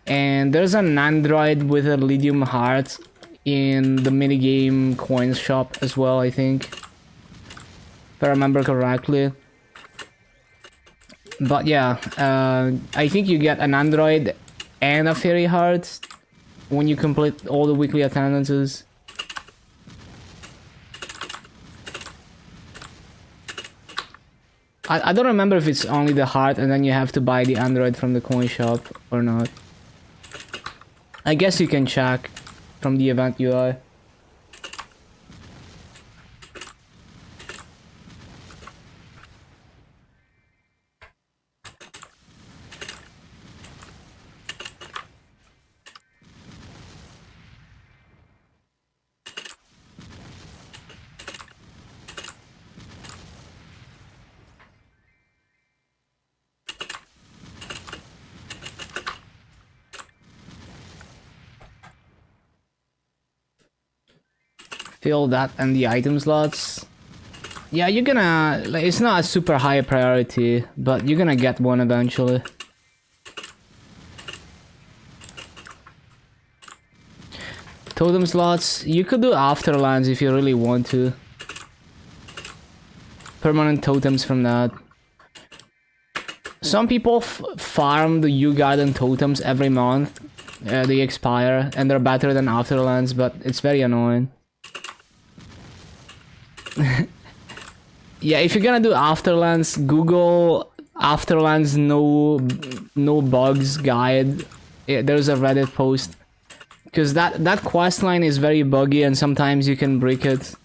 And there's an Android with a Lithium heart in the minigame coins shop as well, I think. If I remember correctly. But yeah, I think you get an Android and a fairy heart when you complete all the weekly attendances. I don't remember if it's only the heart and then you have to buy the Android from the coin shop or not. I guess you can check from the event UI. Fill that and the item slots. Yeah, you're gonna... like, it's not a super high priority, but you're gonna get one eventually. Totem slots. You could do Afterlands if you really want to. Permanent totems from that. Some people farm the Yew Garden totems every month. They expire, and they're better than Afterlands, but it's very annoying. Yeah, if you're gonna do Afterlands, Google Afterlands no bugs guide. Yeah, there's a Reddit post. Because that quest line is very buggy and sometimes you can break it.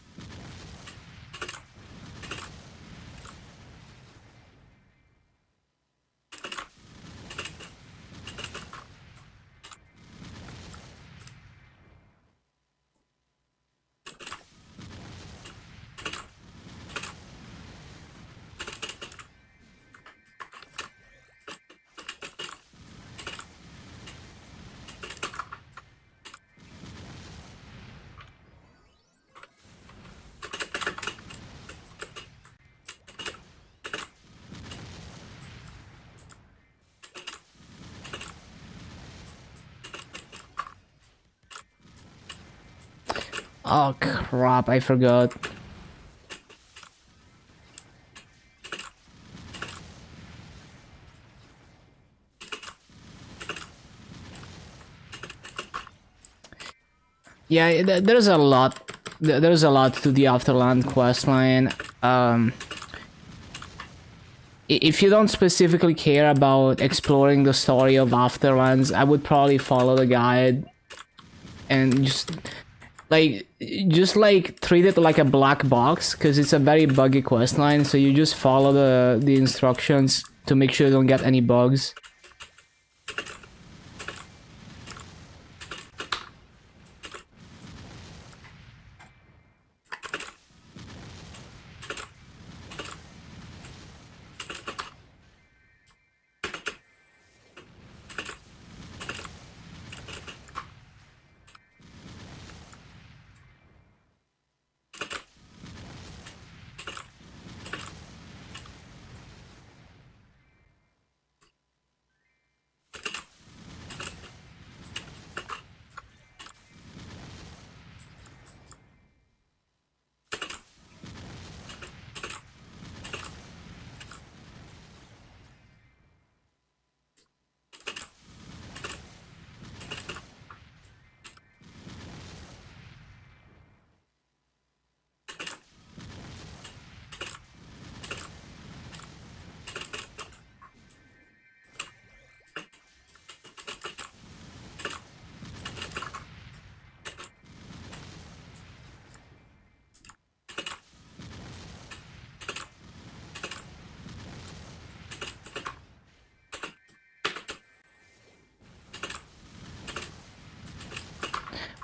Oh crap, I forgot. Yeah, there's a lot. There's a lot to the Afterland questline. If you don't specifically care about exploring the story of Afterlands, I would probably follow the guide and just treat it like a black box, because it's a very buggy questline. So you just follow the instructions to make sure you don't get any bugs.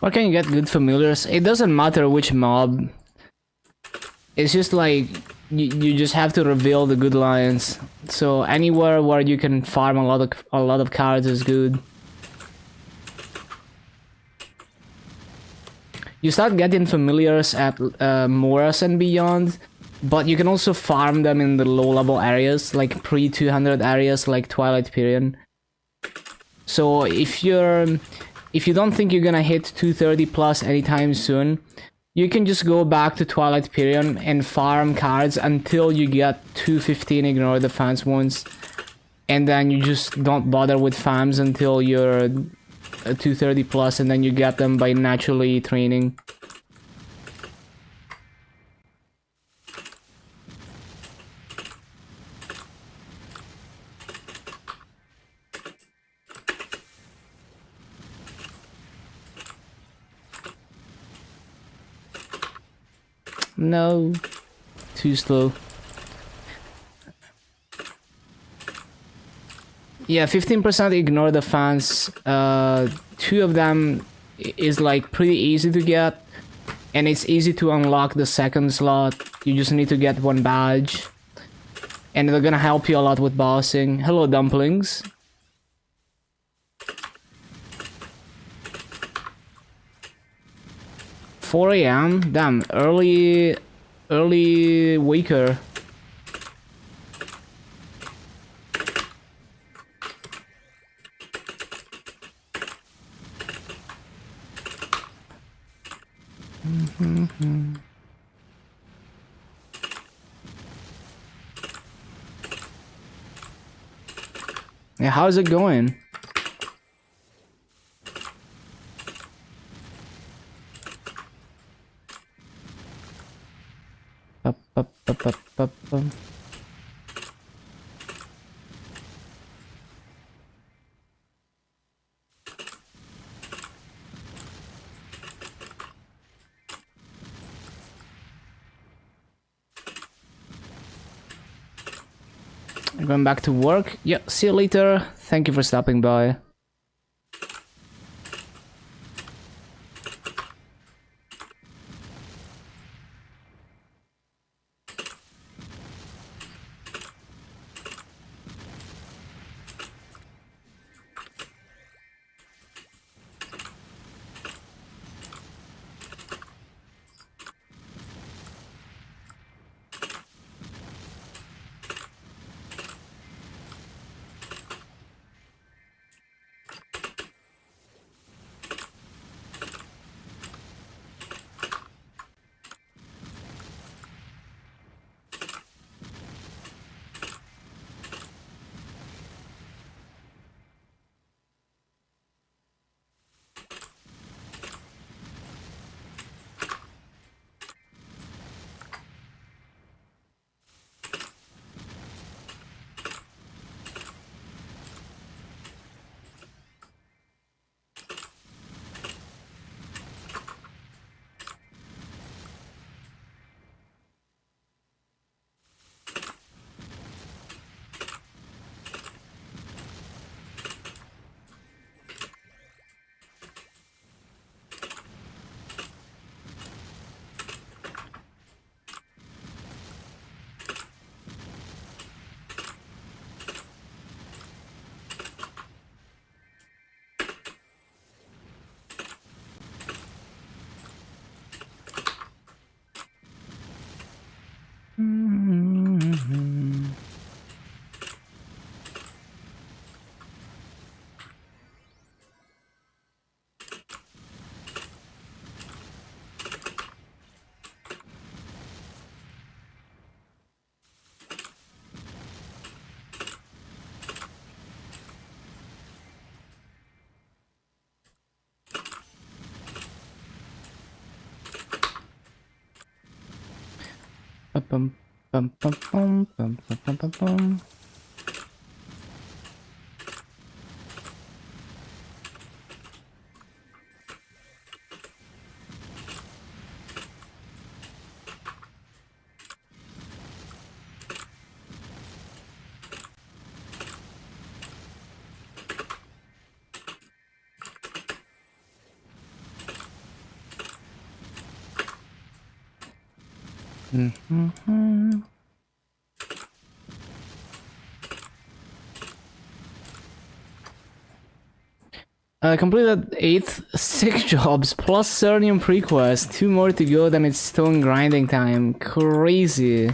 Where can you get good familiars? It doesn't matter which mob. It's just like you just have to reveal the good lines. So anywhere where you can farm a lot of cards is good. You start getting familiars at Moras and beyond, but you can also farm them in the low-level areas, like pre-200 areas, like Twilight Period. So if you don't think you're gonna hit 230 plus anytime soon, you can just go back to Twilight Period and farm cards until you get 215 Ignore Defense wounds, and then you just don't bother with farms until you're 230 plus, and then you get them by naturally training. No, too slow. Yeah, 15% ignore the fans. Two of them is like pretty easy to get, and it's easy to unlock the second slot. You just need to get one badge, and they're gonna help you a lot with bossing. Hello, dumplings. $4 AM? Damn, early waker. Yeah, how's it going? Going back to work. Yeah, see you later. Thank you for stopping by. Bum, bum, bum, bum, bum, bum, bum, bum, bum. Mm-hmm. Completed 8th, 6 jobs, plus Cernium prequest, 2 more to go, then it's stone grinding time. Crazy.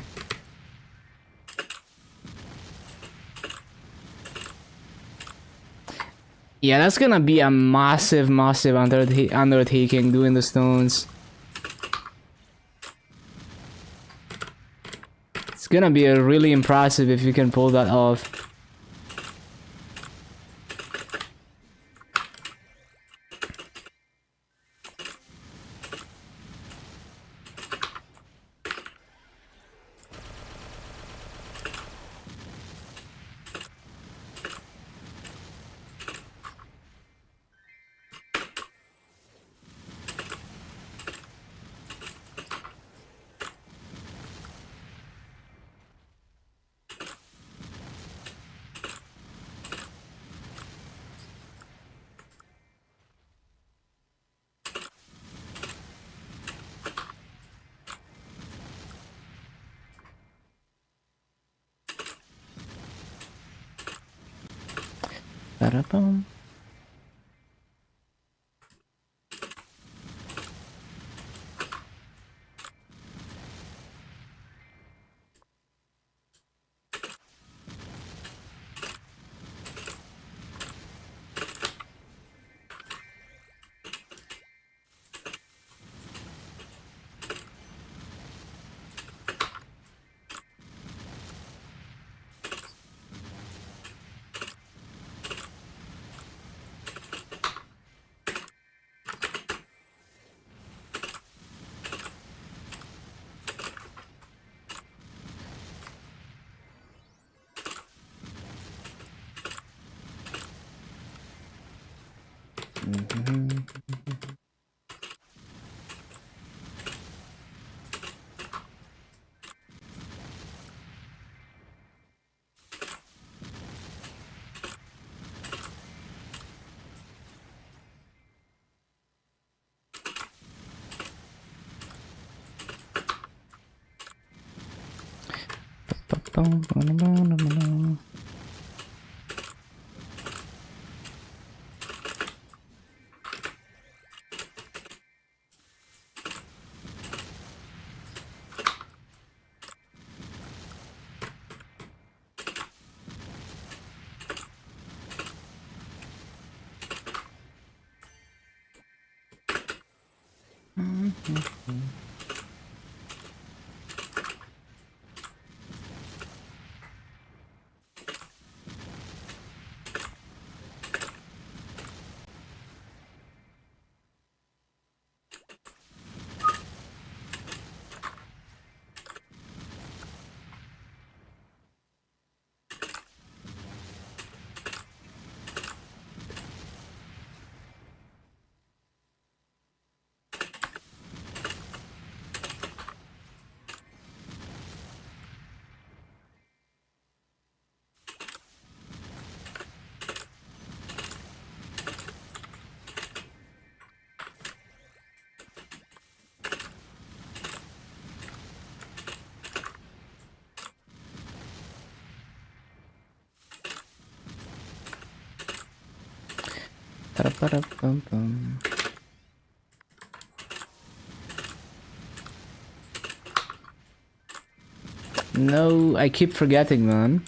Yeah, that's gonna be a massive, massive undertaking doing the stones. It's gonna be a really impressive if you can pull that off. Ba-da-bum. Ba-bum. Ba-da-ba-da-bum-bum. No, I keep forgetting, man.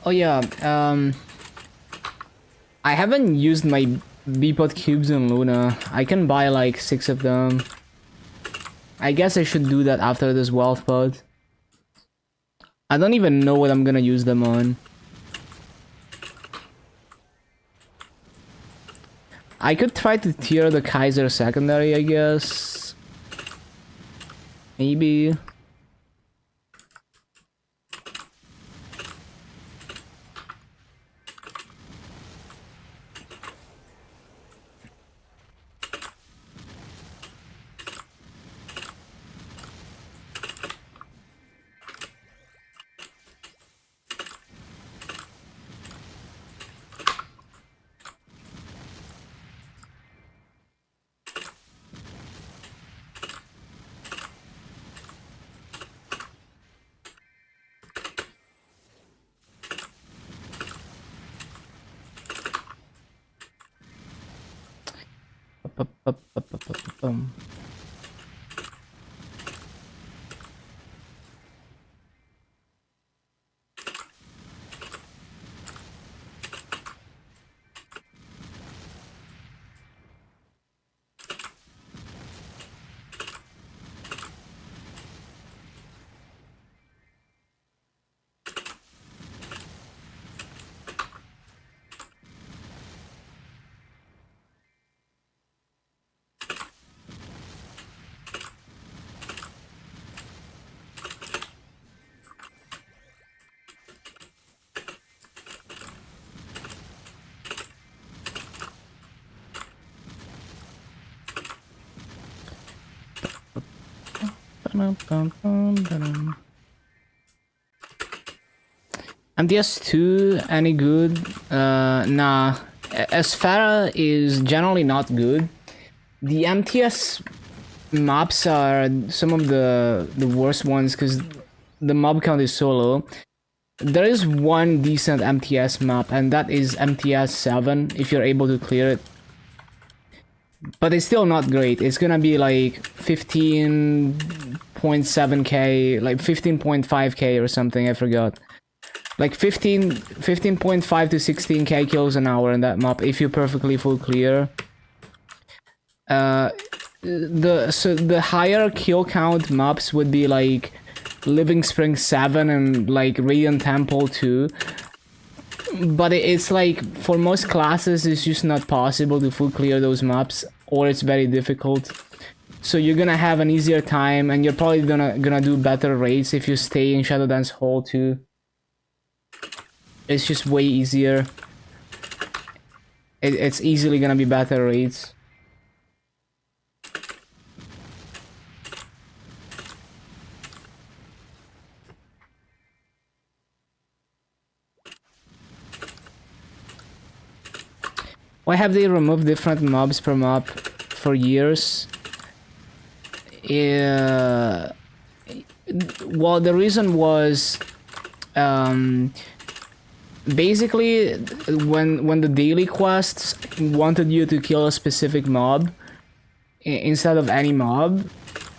Oh yeah, I haven't used my Bpod cubes in Luna. I can buy like 6 of them. I guess I should do that after this wealth pod. I don't even know what I'm gonna use them on. I could try to tier the Kaiser secondary, I guess. Maybe. MTS2 any good? Nah. Esfera is generally not good. The MTS maps are some of the worst ones because the mob count is so low. There is one decent MTS map, and that is MTS 7 if you're able to clear it. But it's still not great. It's gonna be like 15.7k, like 15.5k or something, I forgot. Like 15.5 to 16k kills an hour in that map if you perfectly full clear. The higher kill count maps would be like Living Spring 7 and like Radiant Temple 2. But it's like for most classes it's just not possible to full clear those maps, or it's very difficult. So you're gonna have an easier time, and you're probably gonna do better raids if you stay in Shadow Dance Hall too. It's just way easier. It's easily gonna be better raids. Why have they removed different mobs per map for years? Well, the reason was basically when the daily quests wanted you to kill a specific mob instead of any mob,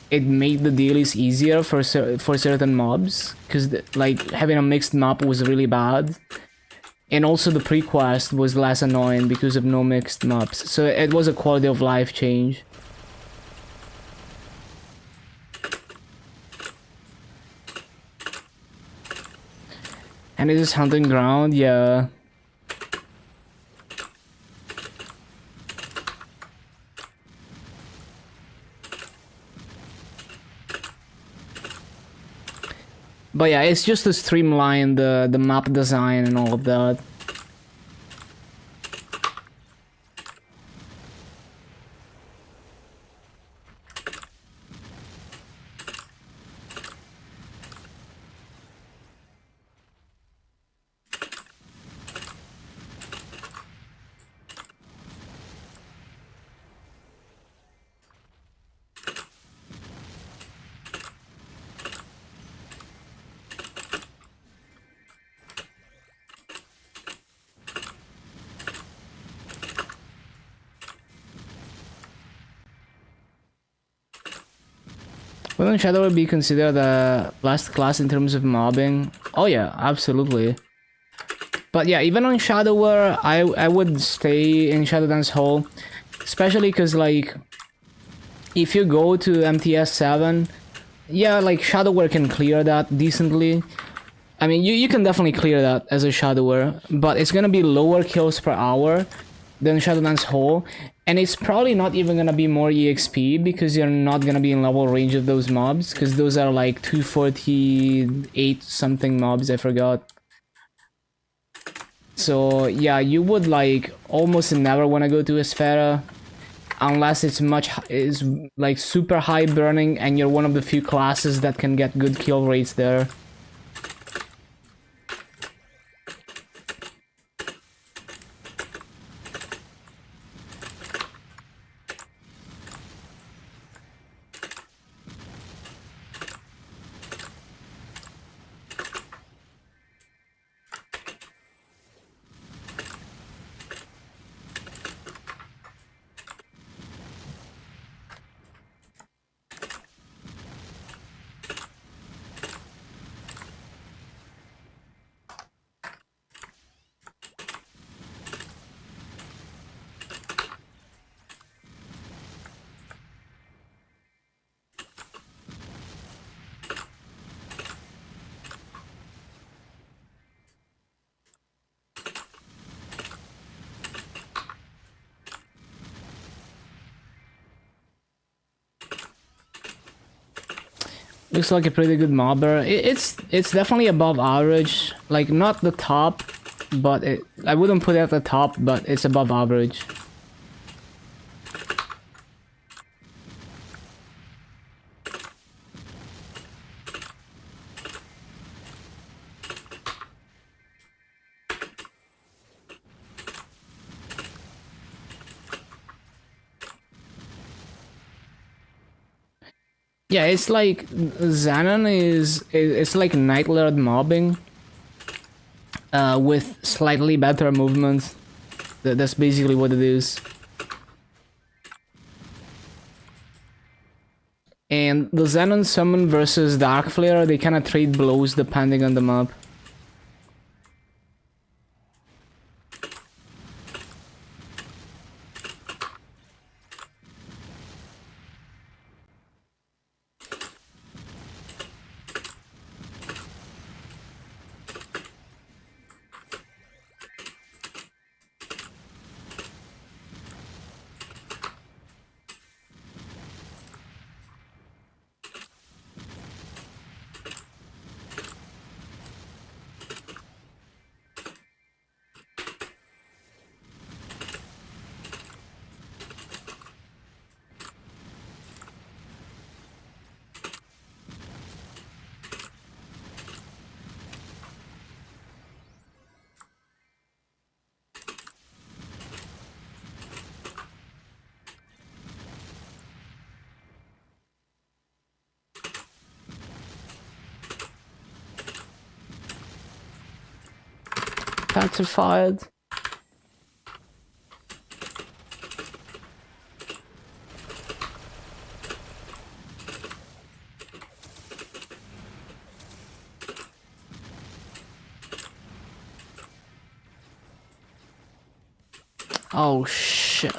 it made the dailies easier for certain mobs, because like having a mixed map was really bad. And also the pre-quest was less annoying because of no mixed maps. So it was a quality of life change. And it is hunting ground, yeah. But yeah, it's just to streamline the map design and all of that. Wouldn't Shadow be considered a last class in terms of mobbing? Oh yeah, absolutely. But yeah, even on Shadow War, I would stay in Shadow Dance Hall, especially because like if you go to MTS 7, yeah, like Shadow War can clear that decently. I mean, you can definitely clear that as a Shadow War, but it's gonna be lower kills per hour than Shadow Dance Hall, and it's probably not even gonna be more EXP because you're not gonna be in level range of those mobs, because those are like 248 something mobs, I forgot. So yeah, you would like almost never want to go to Esfera unless it's like super high burning and you're one of the few classes that can get good kill rates there. Looks like a pretty good mobber. It's definitely above average. Like not the top, but I wouldn't put it at the top, but it's above average. Yeah, it's like xenon it's like night lord mobbing, with slightly better movement. That's basically what it is. And the xenon summon versus dark flare, they kind of trade blows depending on the map. Petrified. Oh shit.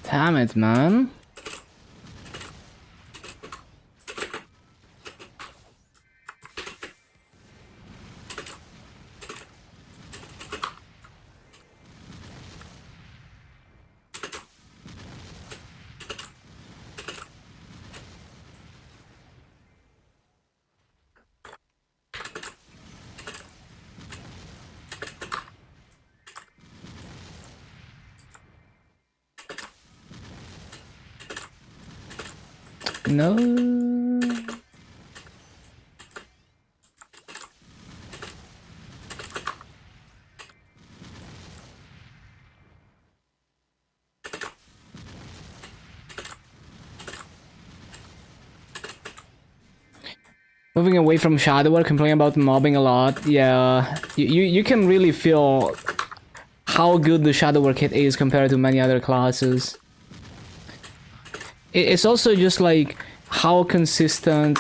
Damn it, man. No. Moving away from Shadower, complaining about mobbing a lot. Yeah, you can really feel how good the Shadower kit is compared to many other classes. It's also just like how consistent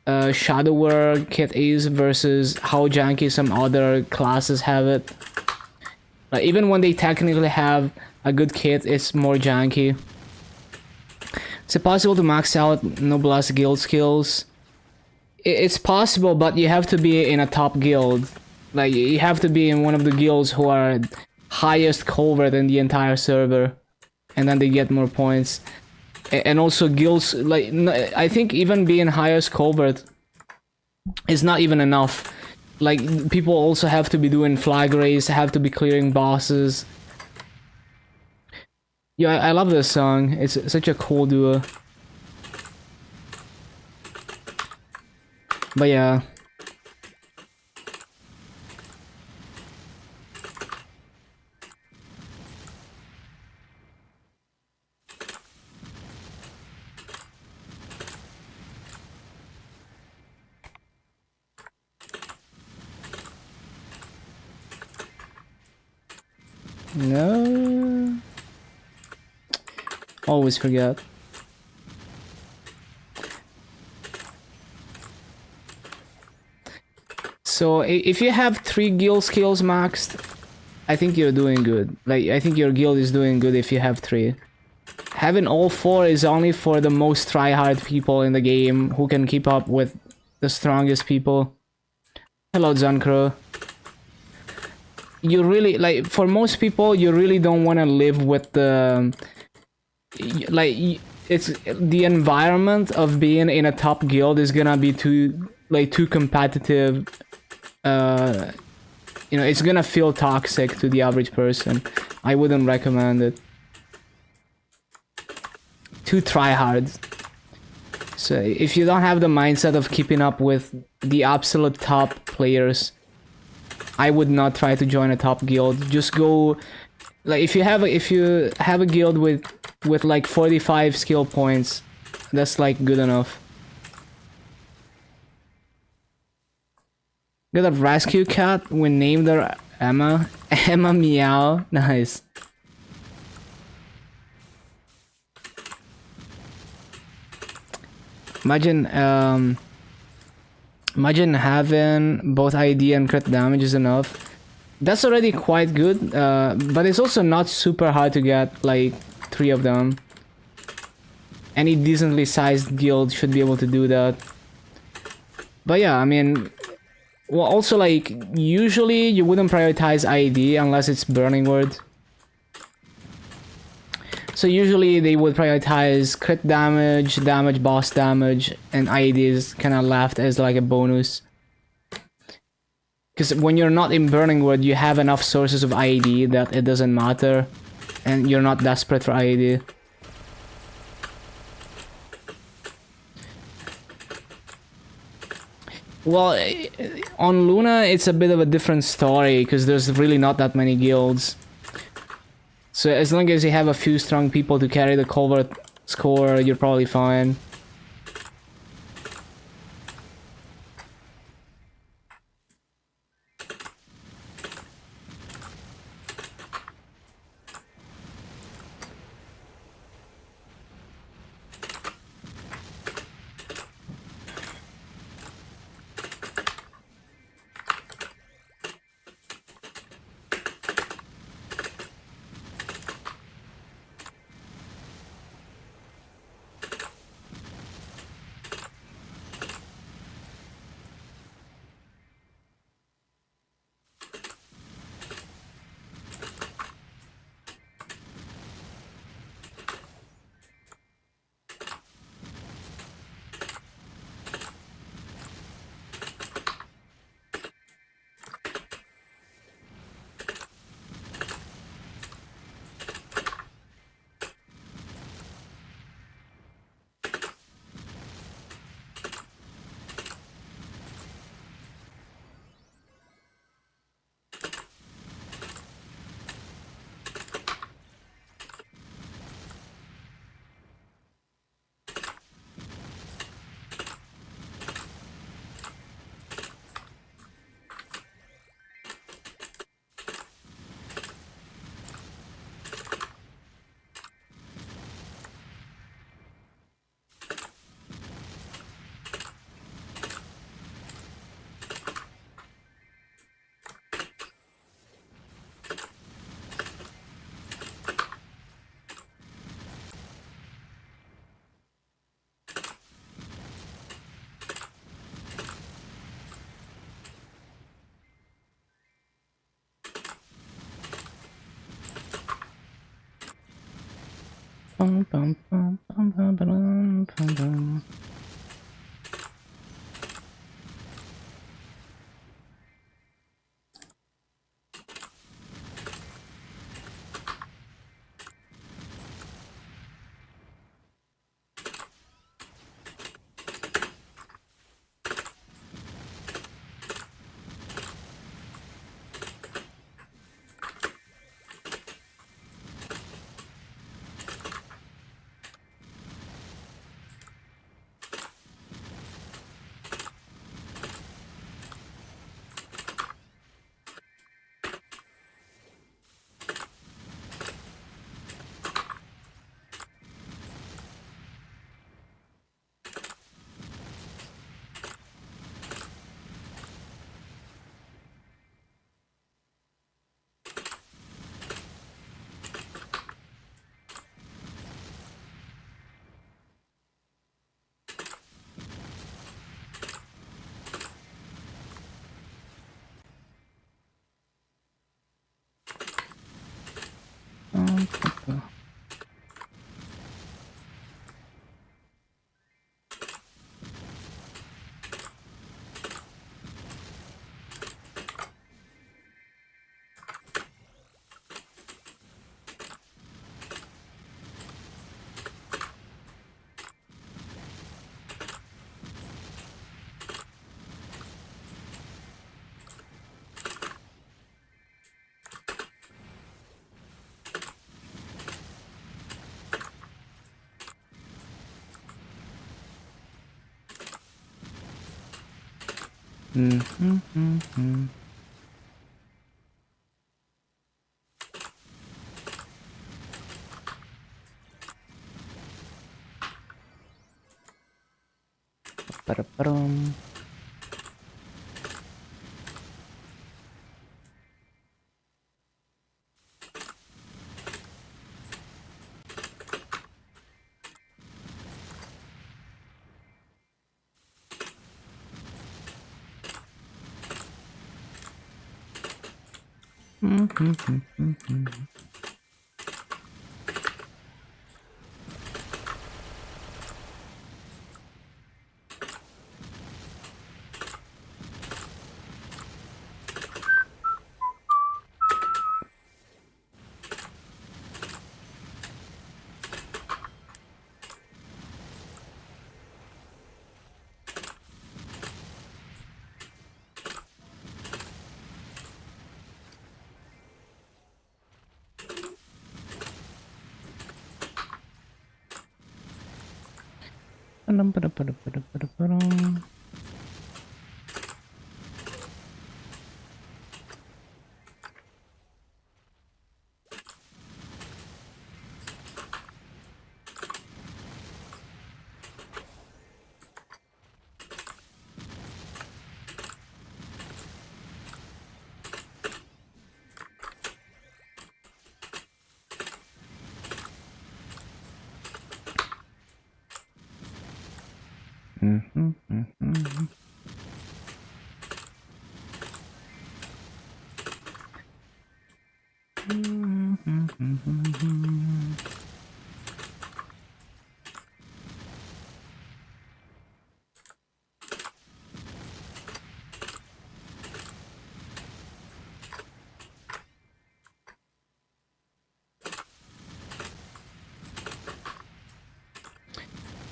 Shadower kit is versus how janky some other classes have it. Like, even when they technically have a good kit, it's more janky. Is it possible to max out Noblesse guild skills? It's possible, but you have to be in a top guild. Like, you have to be in one of the guilds who are highest covert in the entire server, and then they get more points. And also guilds, like, I think even being highest covert is not even enough. Like, people also have to be doing flag race, have to be clearing bosses. Yeah, I love this song. It's such a cool duo. But yeah. No. Always forget. So if you have 3 guild skills maxed, I think you're doing good. Like, I think your guild is doing good if you have 3. Having all 4 is only for the most try-hard people in the game who can keep up with the strongest people. Hello, Zunkro. You really, like, for most people, you really don't want to live with the... Like, it's... The environment of being in a top guild is gonna be too competitive. You know, it's gonna feel toxic to the average person. I wouldn't recommend it. Too try-hard. So if you don't have the mindset of keeping up with the absolute top players, I would not try to join a top guild. Just go Like if you have a guild with like 45 skill points, that's like good enough. Got a rescue cat. We named her Emma. Emma Meow. Nice. Imagine imagine having both ID and crit damage is enough. That's already quite good, but it's also not super hard to get like 3 of them. Any decently sized guild should be able to do that. But yeah, I mean, well, also like usually you wouldn't prioritize ID unless it's Burning Word. So usually they would prioritize crit damage, boss damage, and ID is kind of left as like a bonus. Because when you're not in Burning Word, you have enough sources of ID that it doesn't matter, and you're not desperate for ID. Well, on Luna, it's a bit of a different story, because there's really not that many guilds. So as long as you have a few strong people to carry the covert score, you're probably fine. Bum, bum, bum, bum, bum, bum, bum, bum. Ba-da-ba-dum. Ba-dum.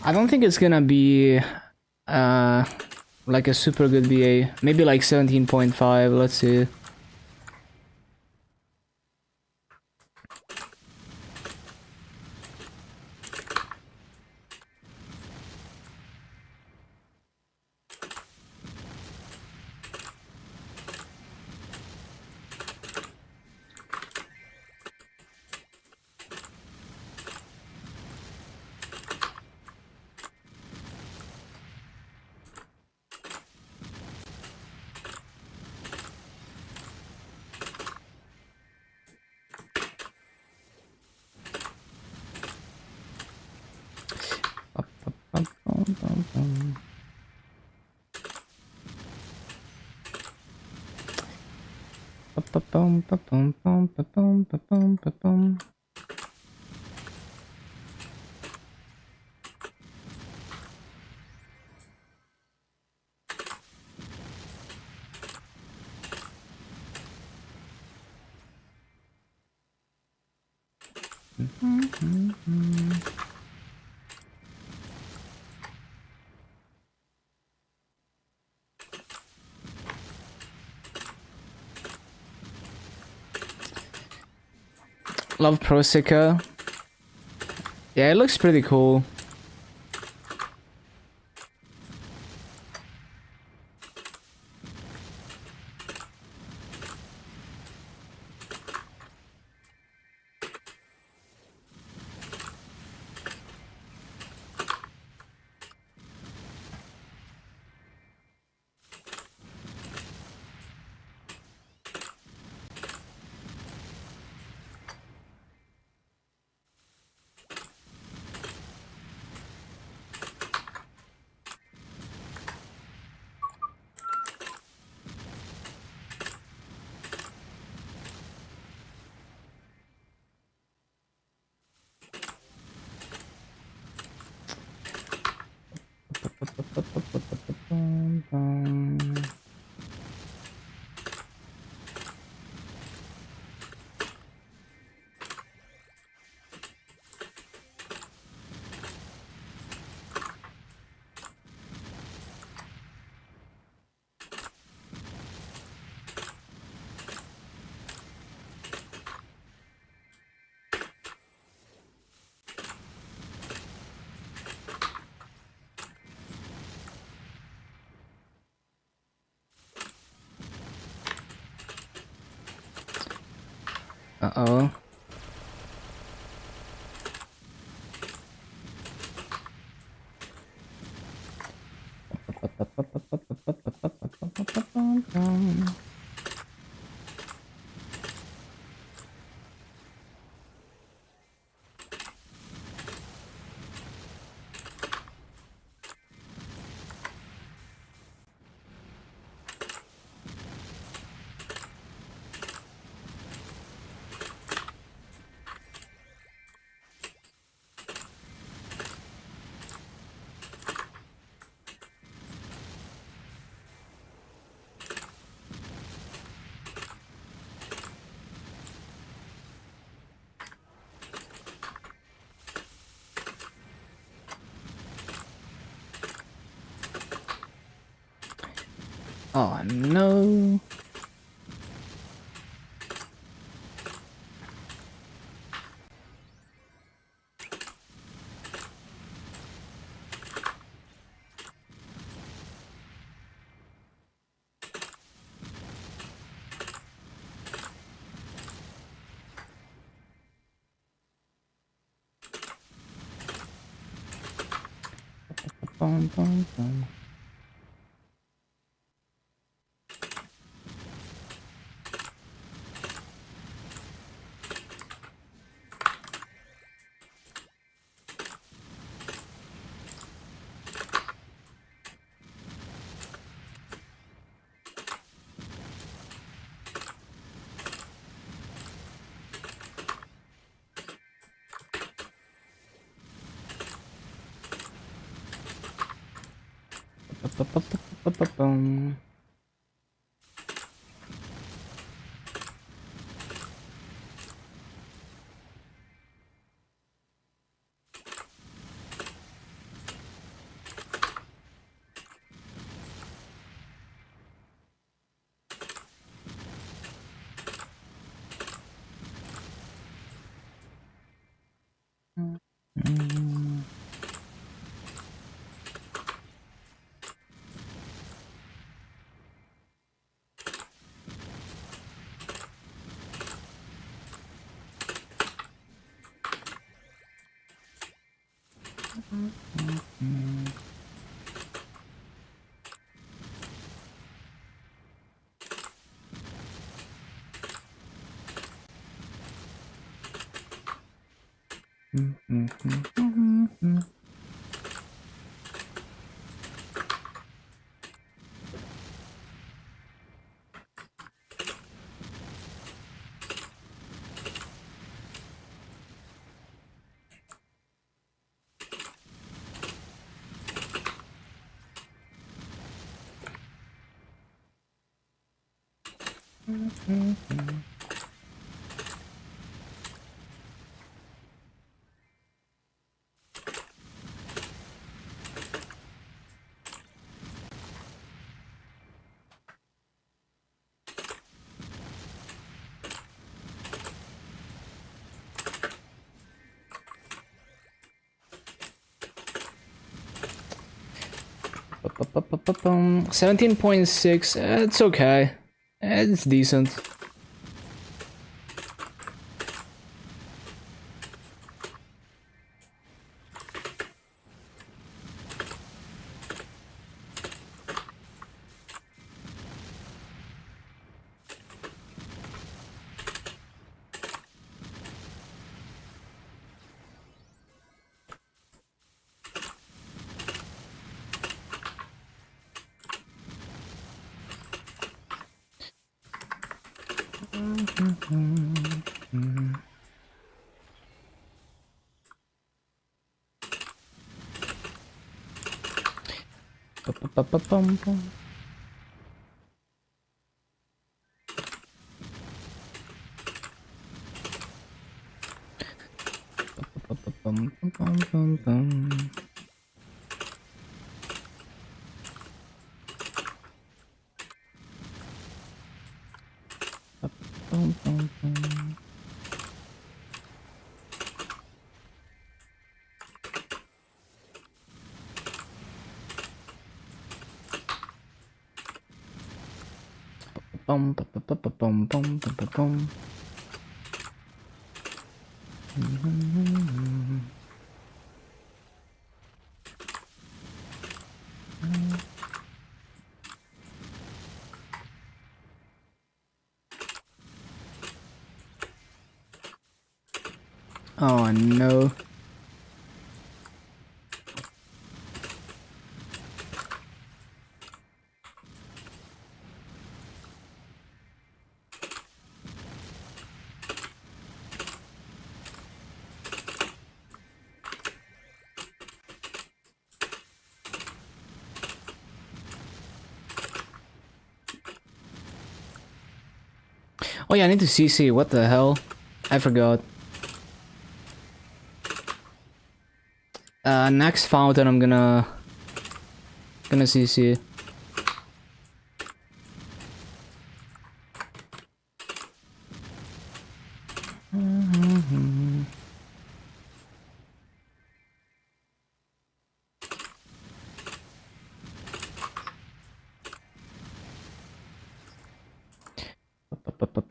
I don't think it's gonna be like a super good BA. Maybe like 17.5, let's see. Love Prosika. Yeah, it looks pretty cool. Uh-oh. Oh no. Bum, bum, bum. Bum. Mm. Bum. 17.6. It's okay. It's decent. Bum. Bum. Oh no. Oh yeah, I need to CC. What the hell? I forgot. Next fountain, I'm gonna CC.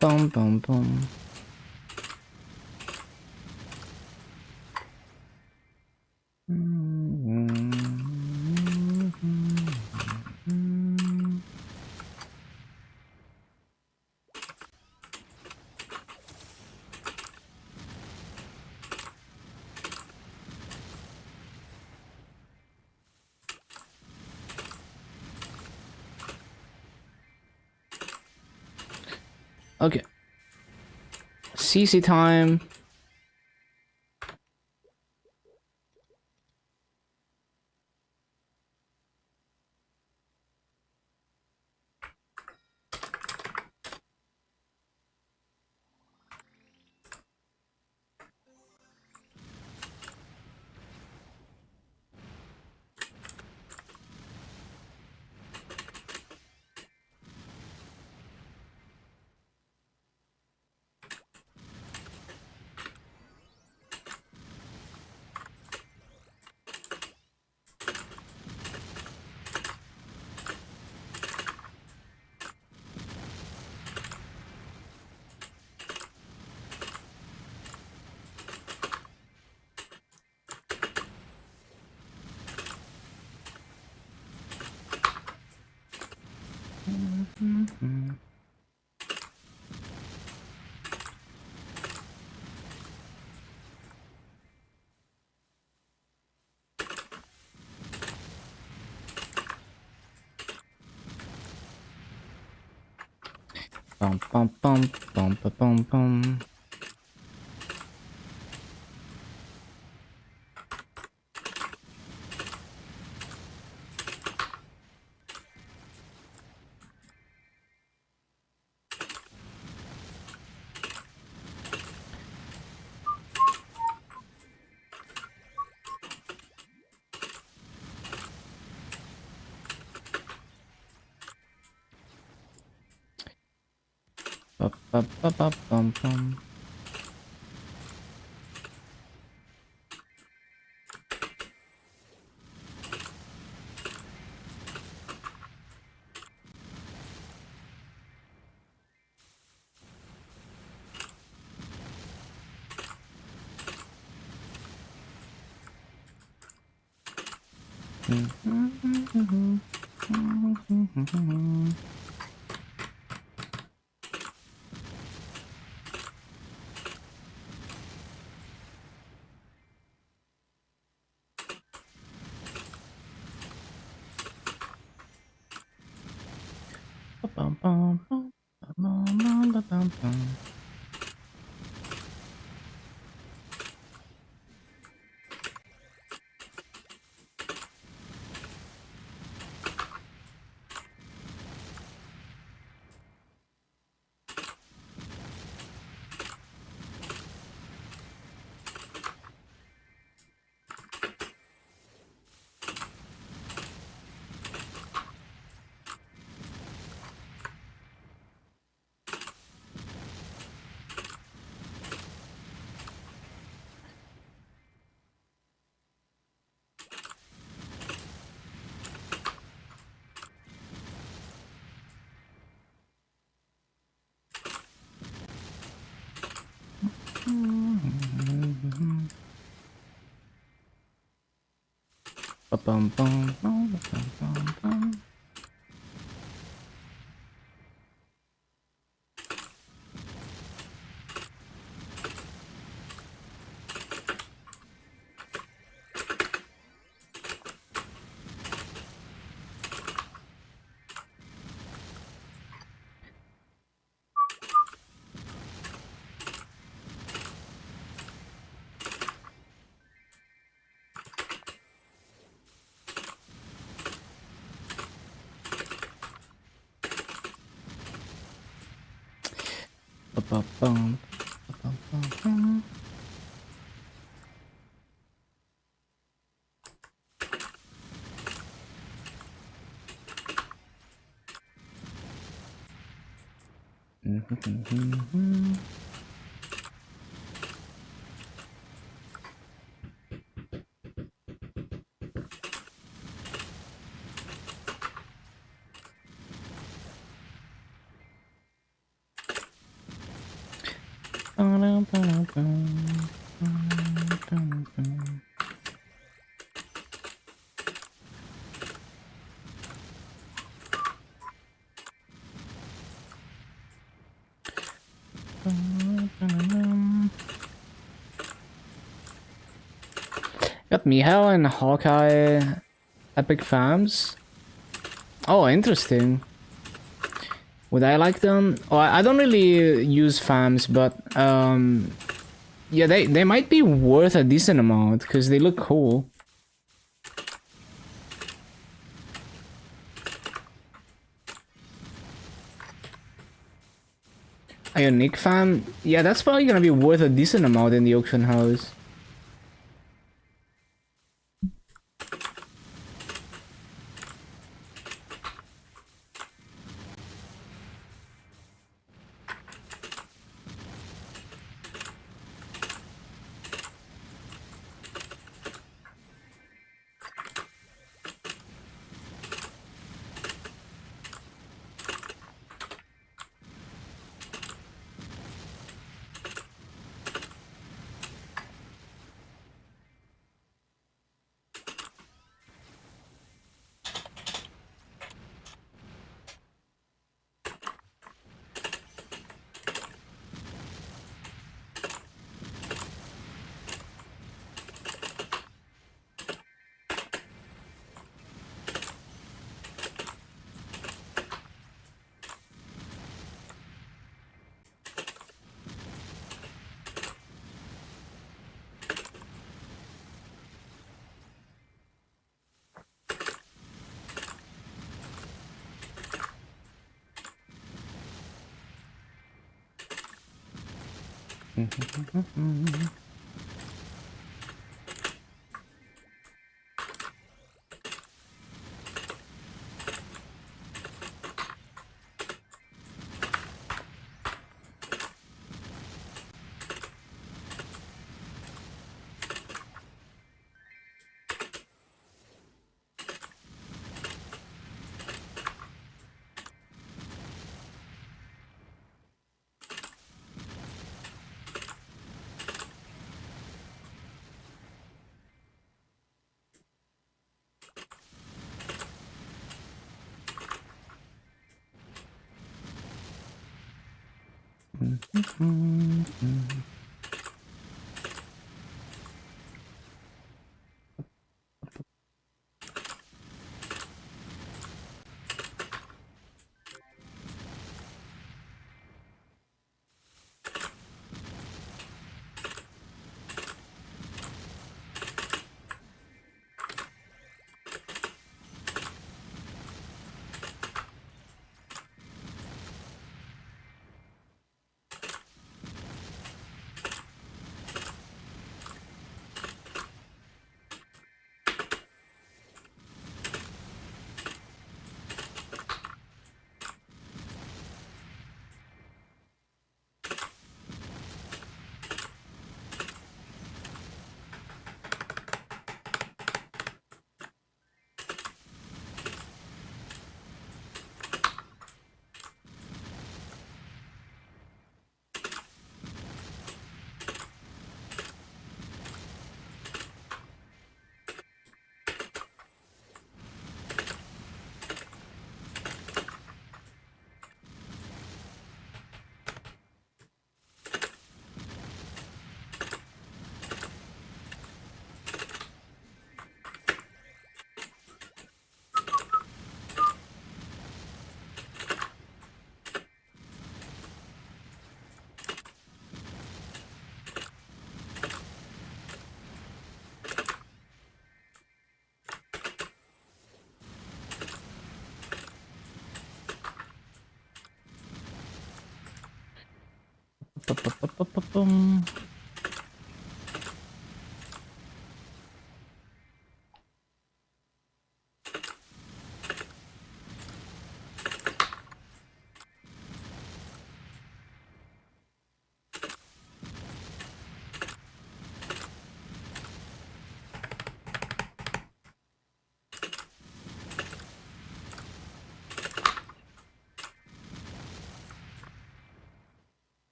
Bum bum bum. Okay. CC time. Bum bum bum bum bum bum bum. Bum bum bum bum bum. Bum bum bum bum bum bum bum. Got Mihail and Hawkeye epic farms. Oh, interesting. Would I like them? Oh, I don't really use farms, but yeah, they might be worth a decent amount because they look cool. Ionic farm? Yeah, that's probably gonna be worth a decent amount in the auction house.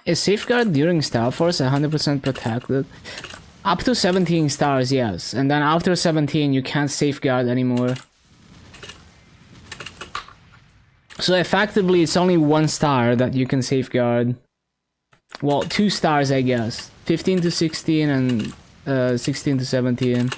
Is safeguard during Star Force 100% protected? Up to 17 stars, yes. And then after 17, you can't safeguard anymore. So effectively, it's only 1 star that you can safeguard. Well, 2 stars, I guess. 15 to 16 and 16 to 17.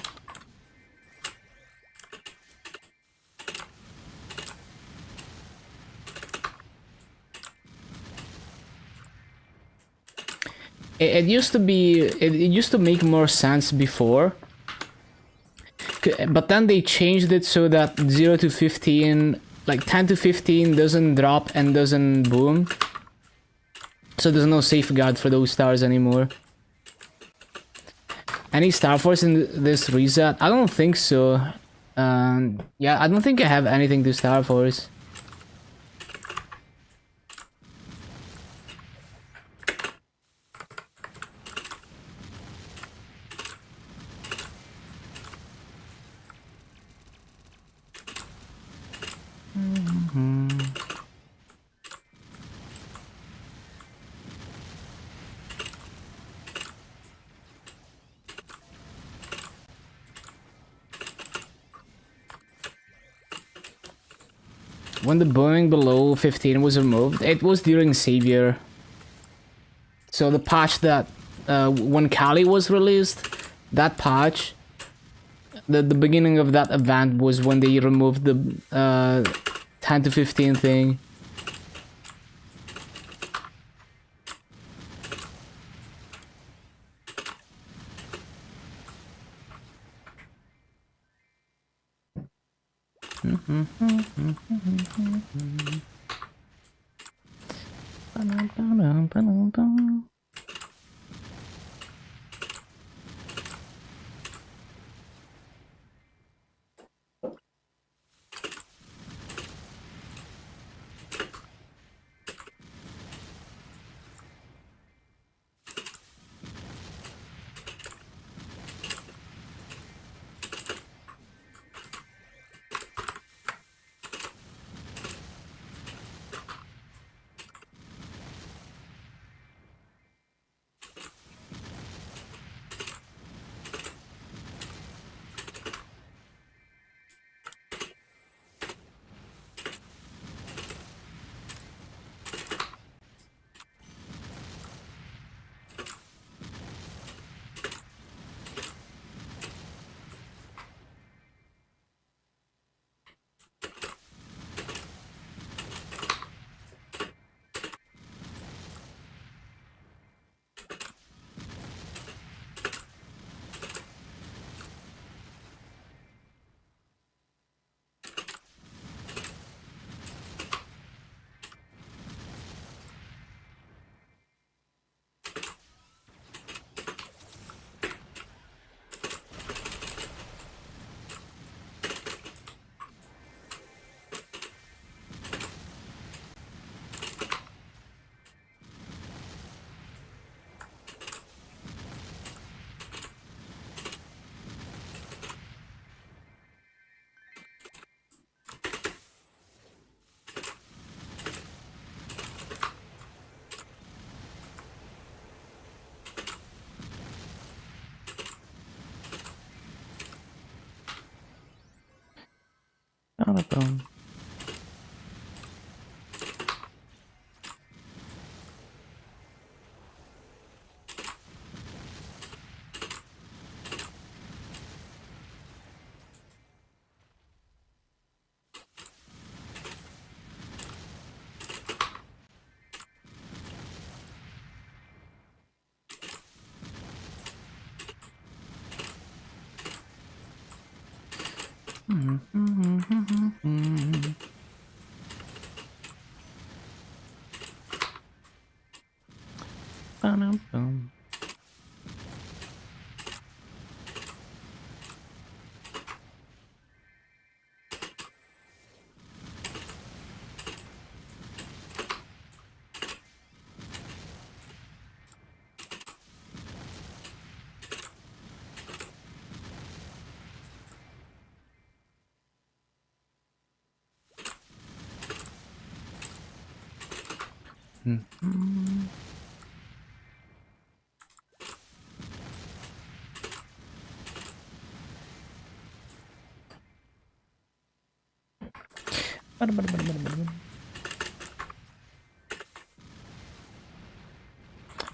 It used to be, it used to make more sense before, but then they changed it so that 0 to 15, like 10 to 15 doesn't drop and doesn't boom. So there's no safeguard for those stars anymore. Any Star Force in this reset? I don't think so. Yeah, I don't think I have anything to Star Force. When the booming below 15 was removed, it was during Savior. So the patch that, when Kali was released, that patch, the beginning of that event was when they removed the 10 to 15 thing.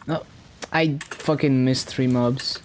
No, I fucking missed 3 mobs.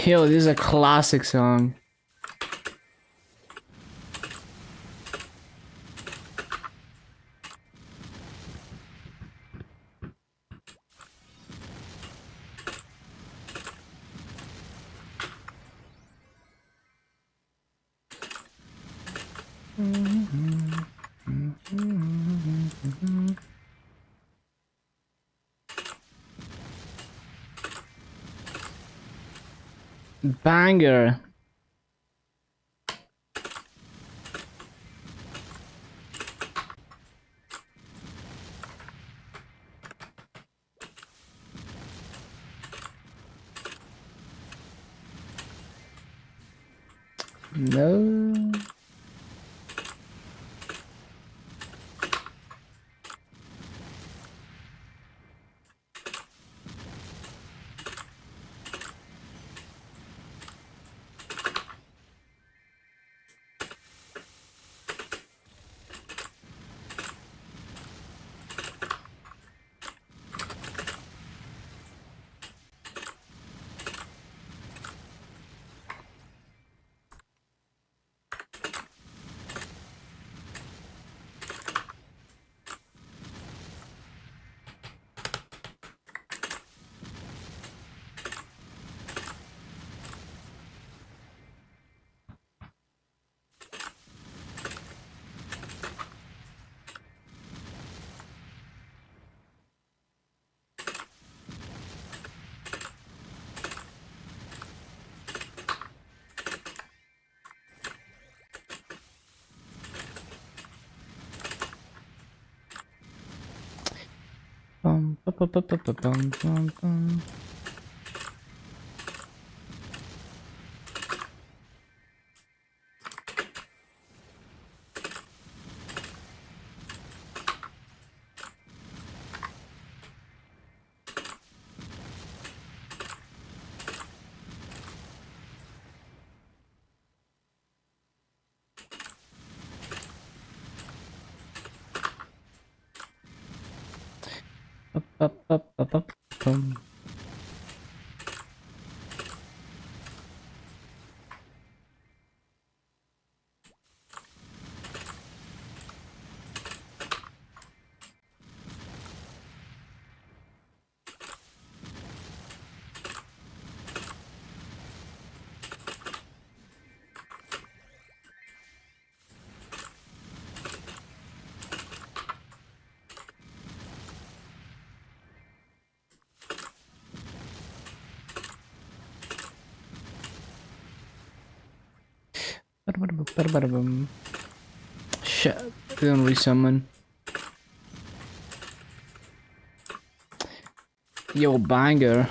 Yo, this is a classic song. Banger. No. Bum, ba, ba, ba, ba, ba, bum, bum, bum. Ba, ba, ba, ba, ba, bum. Ba, ba, ba, ba, ba, ba, bum. Shit, we don't resummon. Yo, banger.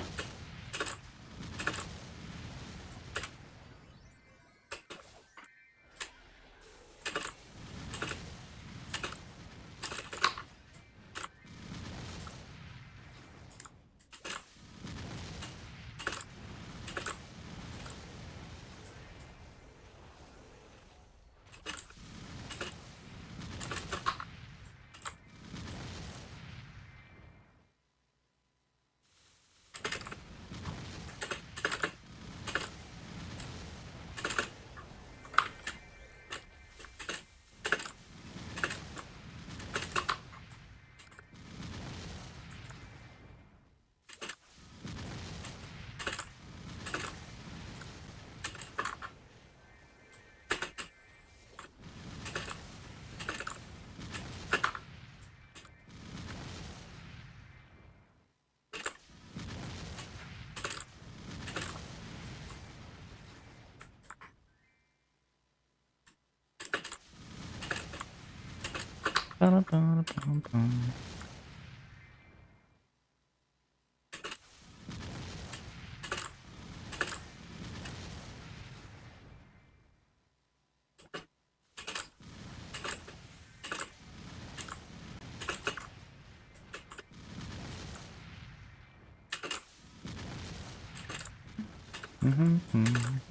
Ba, ba, ba, ba, ba. Mhm.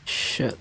Shit.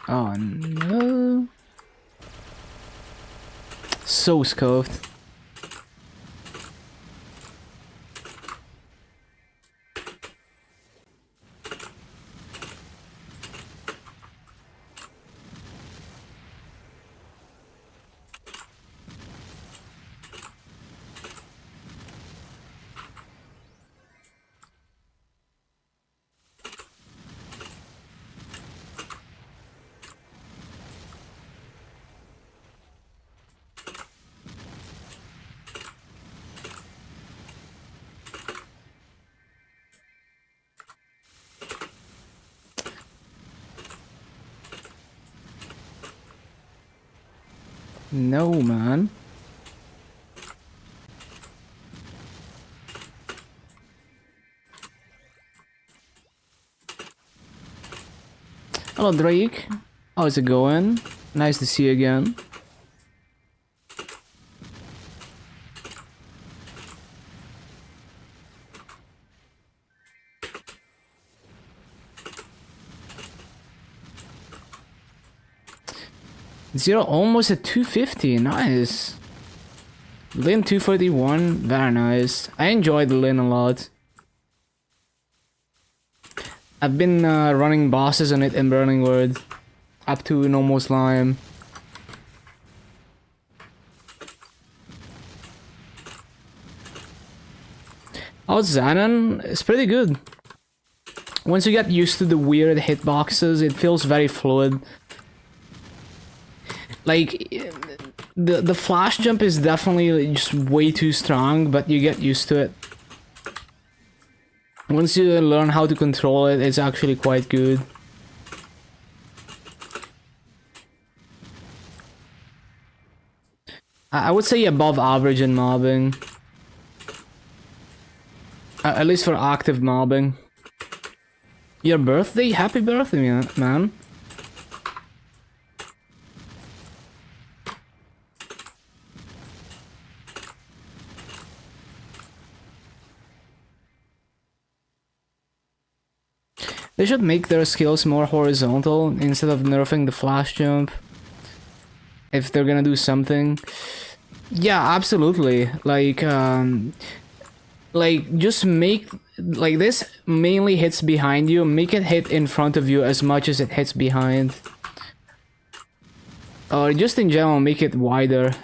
Oh no. So scuffed. No, man. Hello, Drake. How's it going? Nice to see you again. Zero almost at 250. Nice. Lin 241. Very nice. I enjoyed the Lin a lot. I've been running bosses on it in Burning Word up to normal slime. Oh, xenon is pretty good. Once you get used to the weird hitboxes, it feels very fluid. Like, the flash jump is definitely just way too strong, but you get used to it. Once you learn how to control it, it's actually quite good. I would say above average in mobbing. At least for active mobbing. Your birthday? Happy birthday, man. They should make their skills more horizontal instead of nerfing the flash jump. If they're gonna do something. Yeah, absolutely. Like just make like this mainly hits behind you, make it hit in front of you as much as it hits behind. Or just in general, make it wider.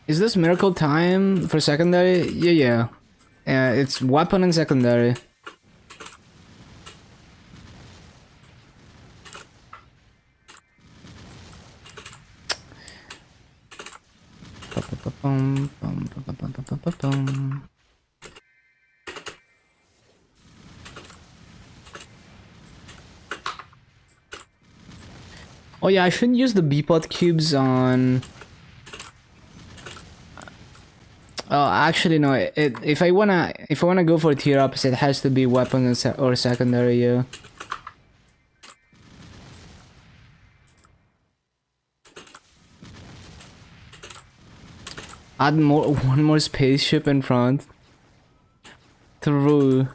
Is this miracle time for secondary? Yeah. It's weapon and secondary. Oh yeah, I shouldn't use the Beepot cubes on... Oh, actually no. If I wanna go for tier ups, it has to be weapon and or secondary. Yeah. Add one more spaceship in front. True.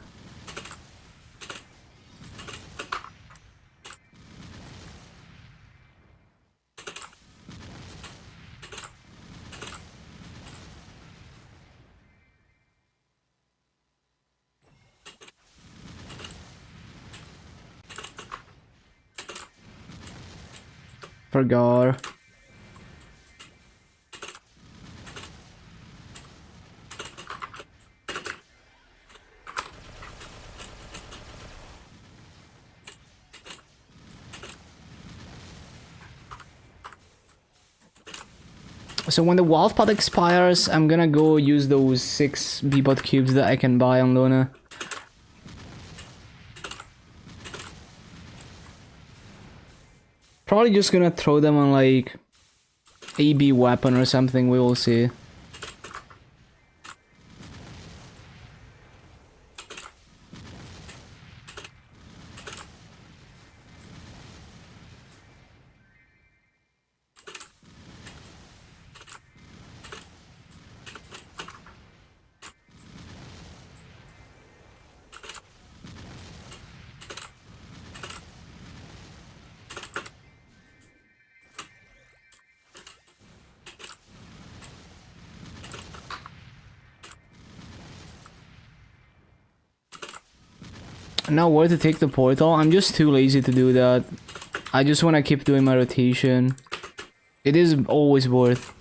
Forgot. So when the Wild Pot expires, I'm gonna go use those 6 Beepot cubes that I can buy on Luna. Probably just gonna throw them on like AB weapon or something, we will see. Not worth to take the portal. I'm just too lazy to do that. I just want to keep doing my rotation. It is always worth.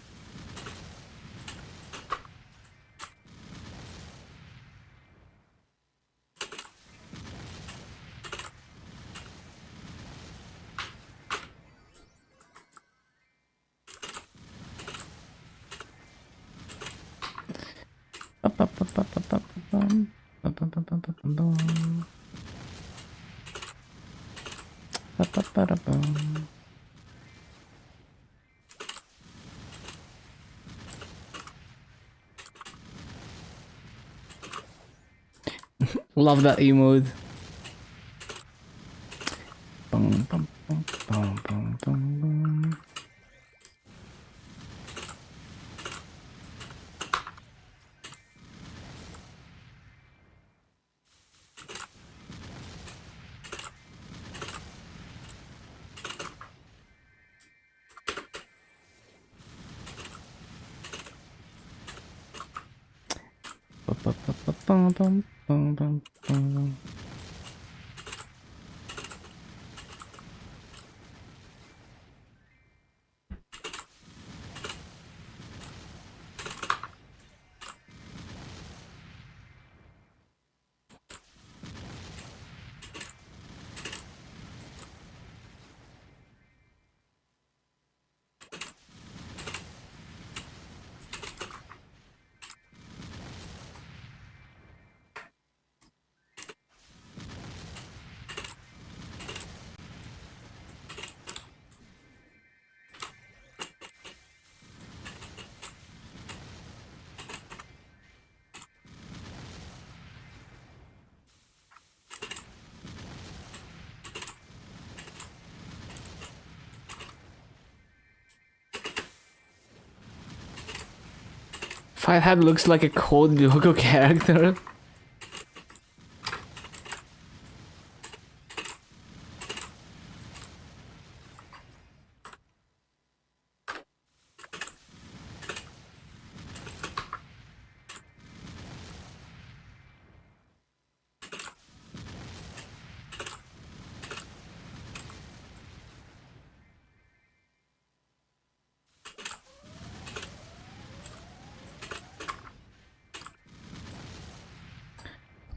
Love that emote. Bum, bum, bum. Firehead looks like a cold logo character.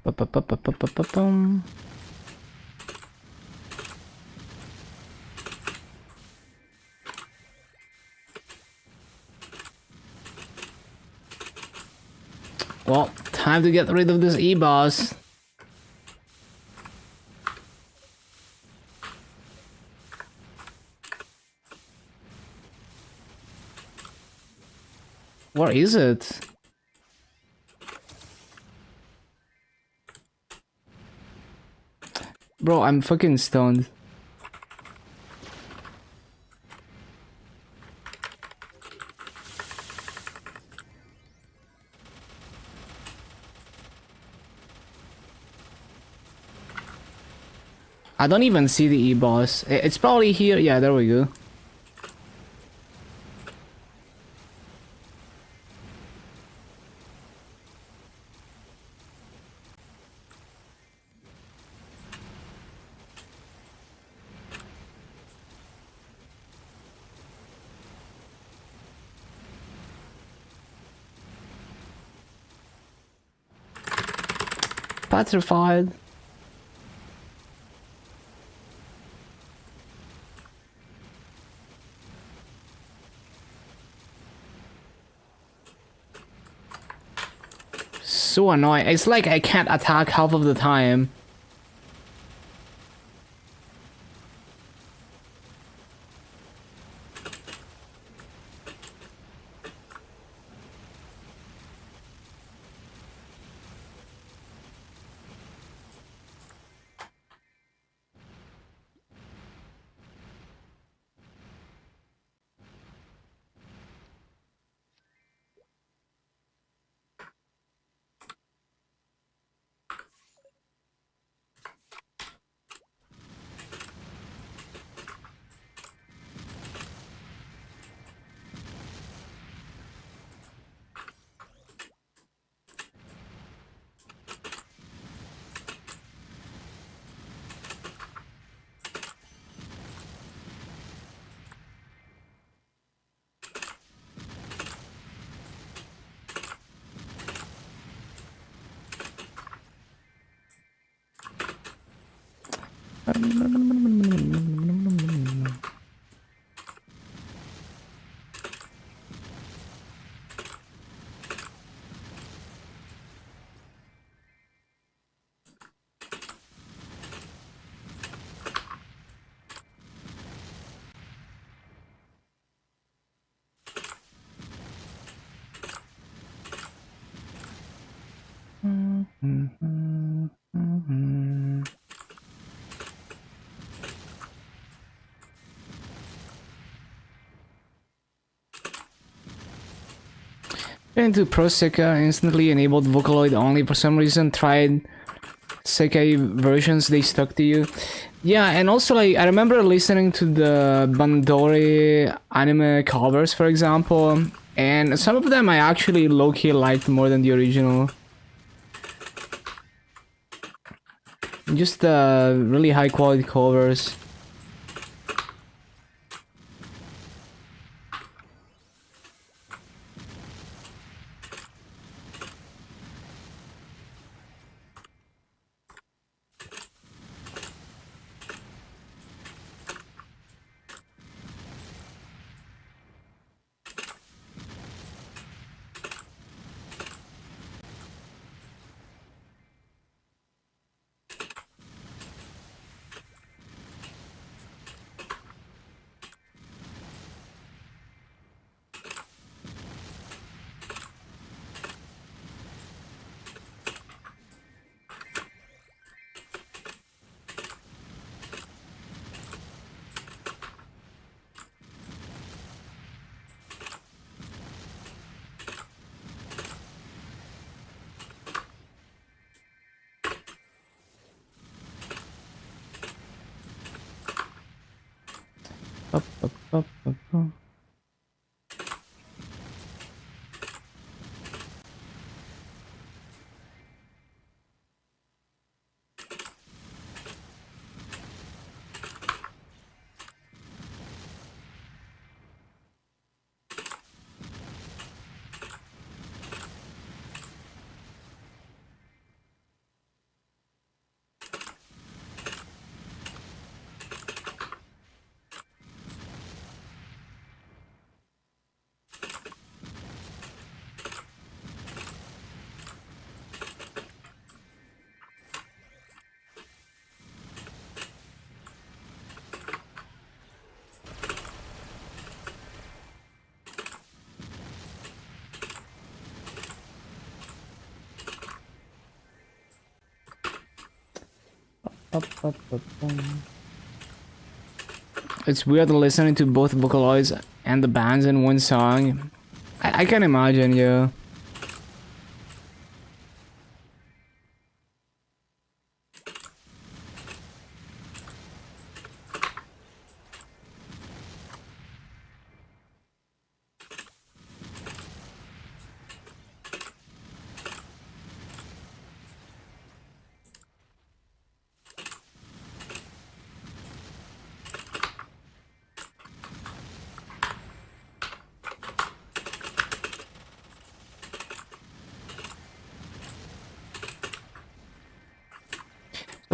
Ba-ba-ba-ba-ba-ba-bum. Well, time to get rid of this E-boss. Where is it? Bro, I'm fucking stoned. I don't even see the E-boss. It's probably here. Yeah, there we go. Petrified. So annoying. It's like I can't attack half of the time. Into Pro Seka instantly enabled Vocaloid only for some reason. Tried Sekai versions, they stuck to you. Yeah, and also like I remember listening to the Bandori anime covers, for example, and some of them I actually low-key liked more than the original. just really high quality covers. Up, up, up, up, up. It's weird listening to both Vocaloids and the bands in one song. I can imagine, yeah.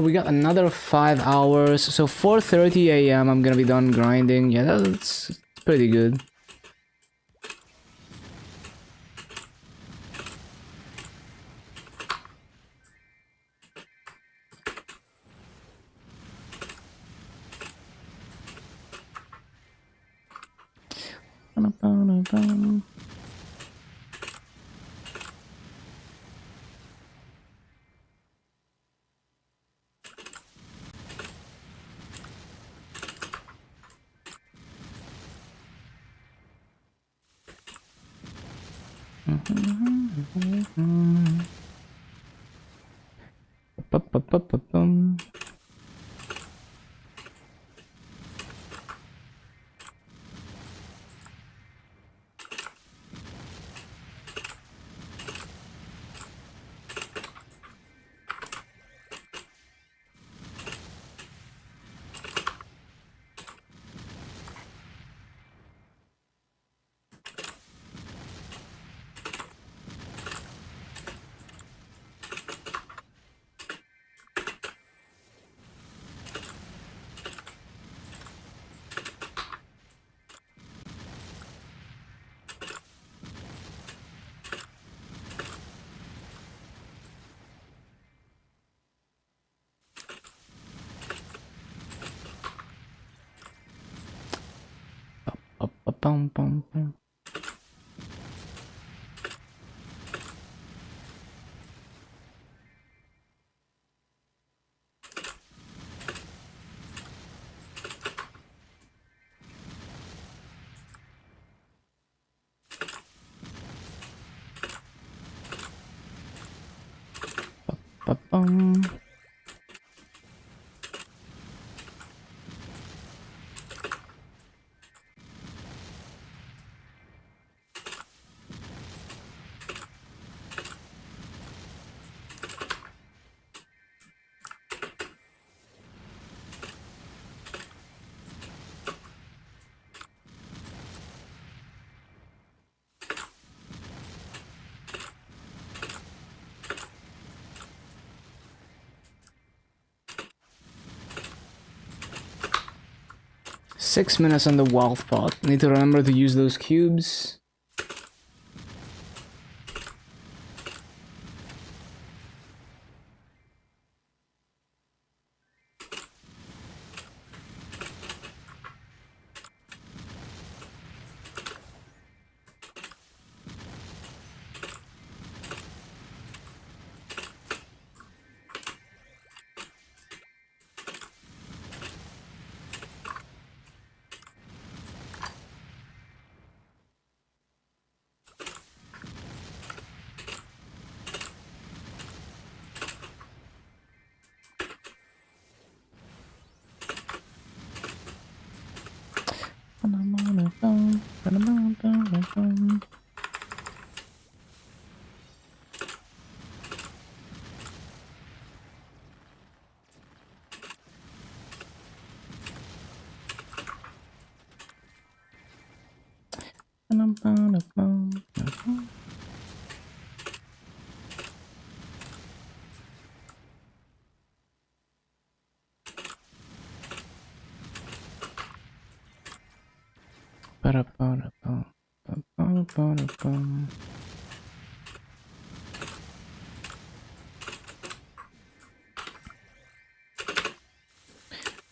So we got another 5 hours. So 4:30 a.m. I'm gonna be done grinding. Yeah, that's pretty good. Bum, bum, bum. Ba-bum. 6 minutes on the wealth pot. Need to remember to use those cubes.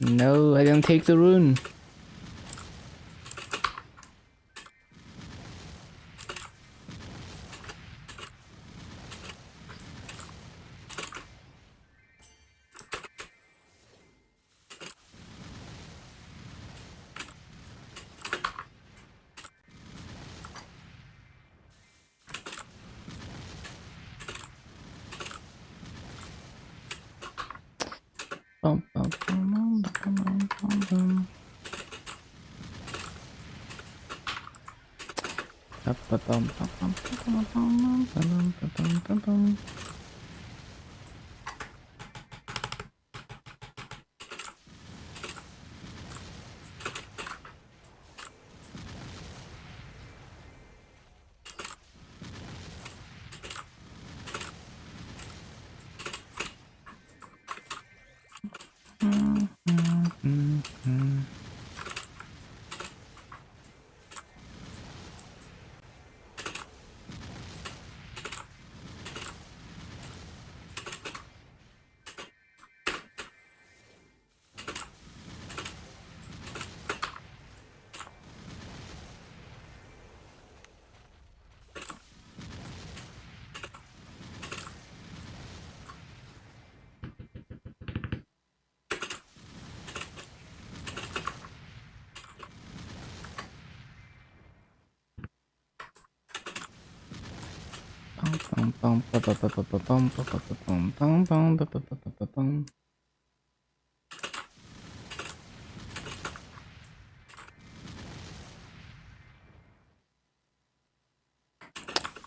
No, I didn't take the rune.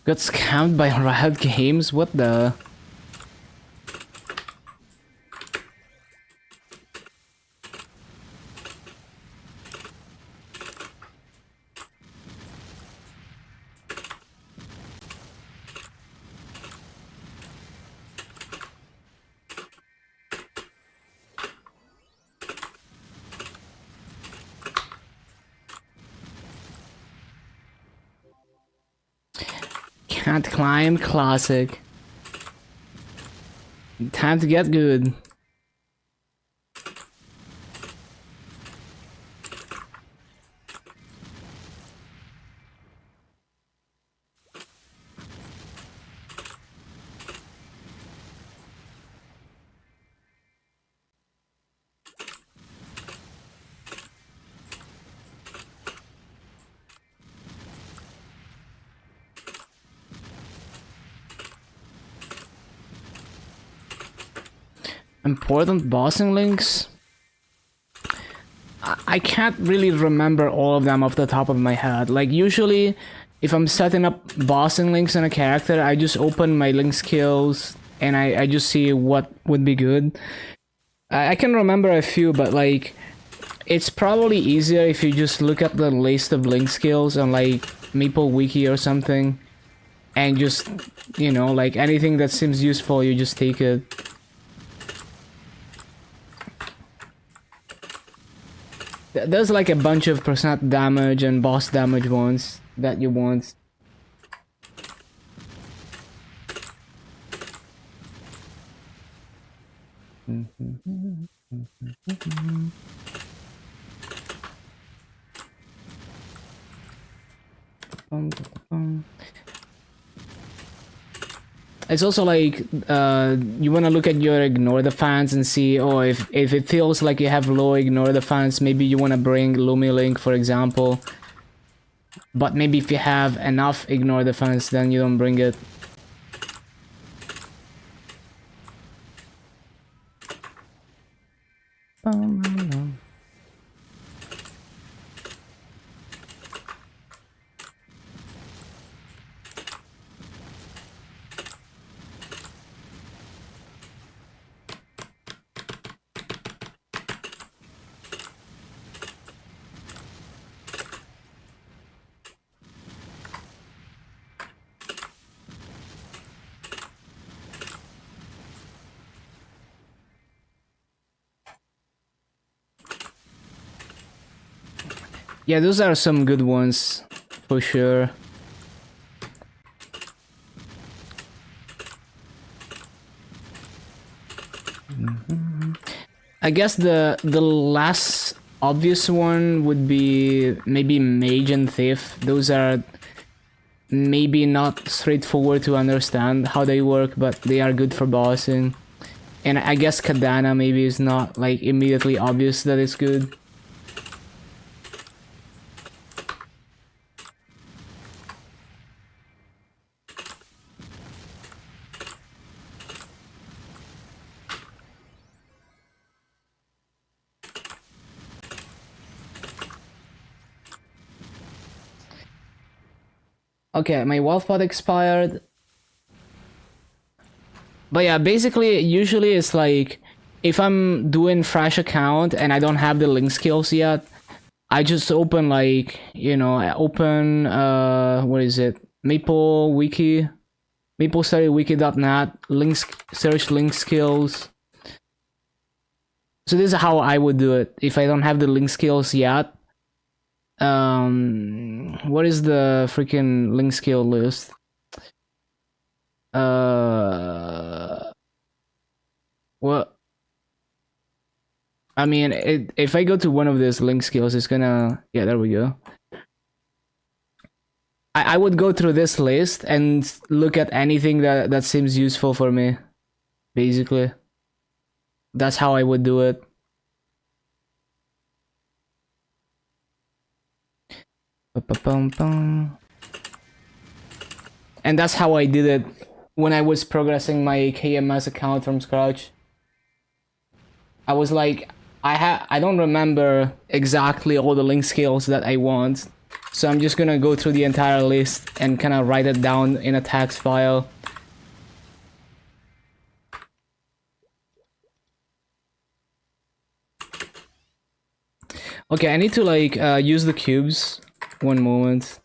Got scammed by Riot Games? What the? Can't climb, classic. Time to get good. Important bossing links? I can't really remember all of them off the top of my head. Like, usually, if I'm setting up bossing links on a character, I just open my link skills and I just see what would be good. I can remember a few, but like, it's probably easier if you just look up the list of link skills on like Maple Wiki or something, and just, you know, like anything that seems useful, you just take it. There's like a bunch of percent damage and boss damage ones that you want. It's also like you want to look at your ignore defense and see, oh, if it feels like you have low ignore defense, maybe you want to bring Lumilink, for example. But maybe if you have enough ignore defense, then you don't bring it. Yeah, those are some good ones, for sure. I guess the last obvious one would be maybe Mage and Thief. Those are maybe not straightforward to understand how they work, but they are good for bossing. And I guess Kadana maybe is not like immediately obvious that it's good. Okay, my wealth pot expired. But yeah, basically, usually it's like, if I'm doing fresh account and I don't have the link skills yet, I just open like, you know, I open, what is it? Maple Wiki, MapleStudyWiki.net, links, search link skills. So this is how I would do it if I don't have the link skills yet. What is the freaking link skill list? Well, I mean, if I go to one of these link skills, it's gonna, yeah, there we go. I would go through this list and look at anything that seems useful for me, basically. That's how I would do it. And that's how I did it when I was progressing my KMS account from scratch. I was like, I don't remember exactly all the link skills that I want, so I'm just gonna go through the entire list and kind of write it down in a text file. Okay, I need to like use the cubes. One moment.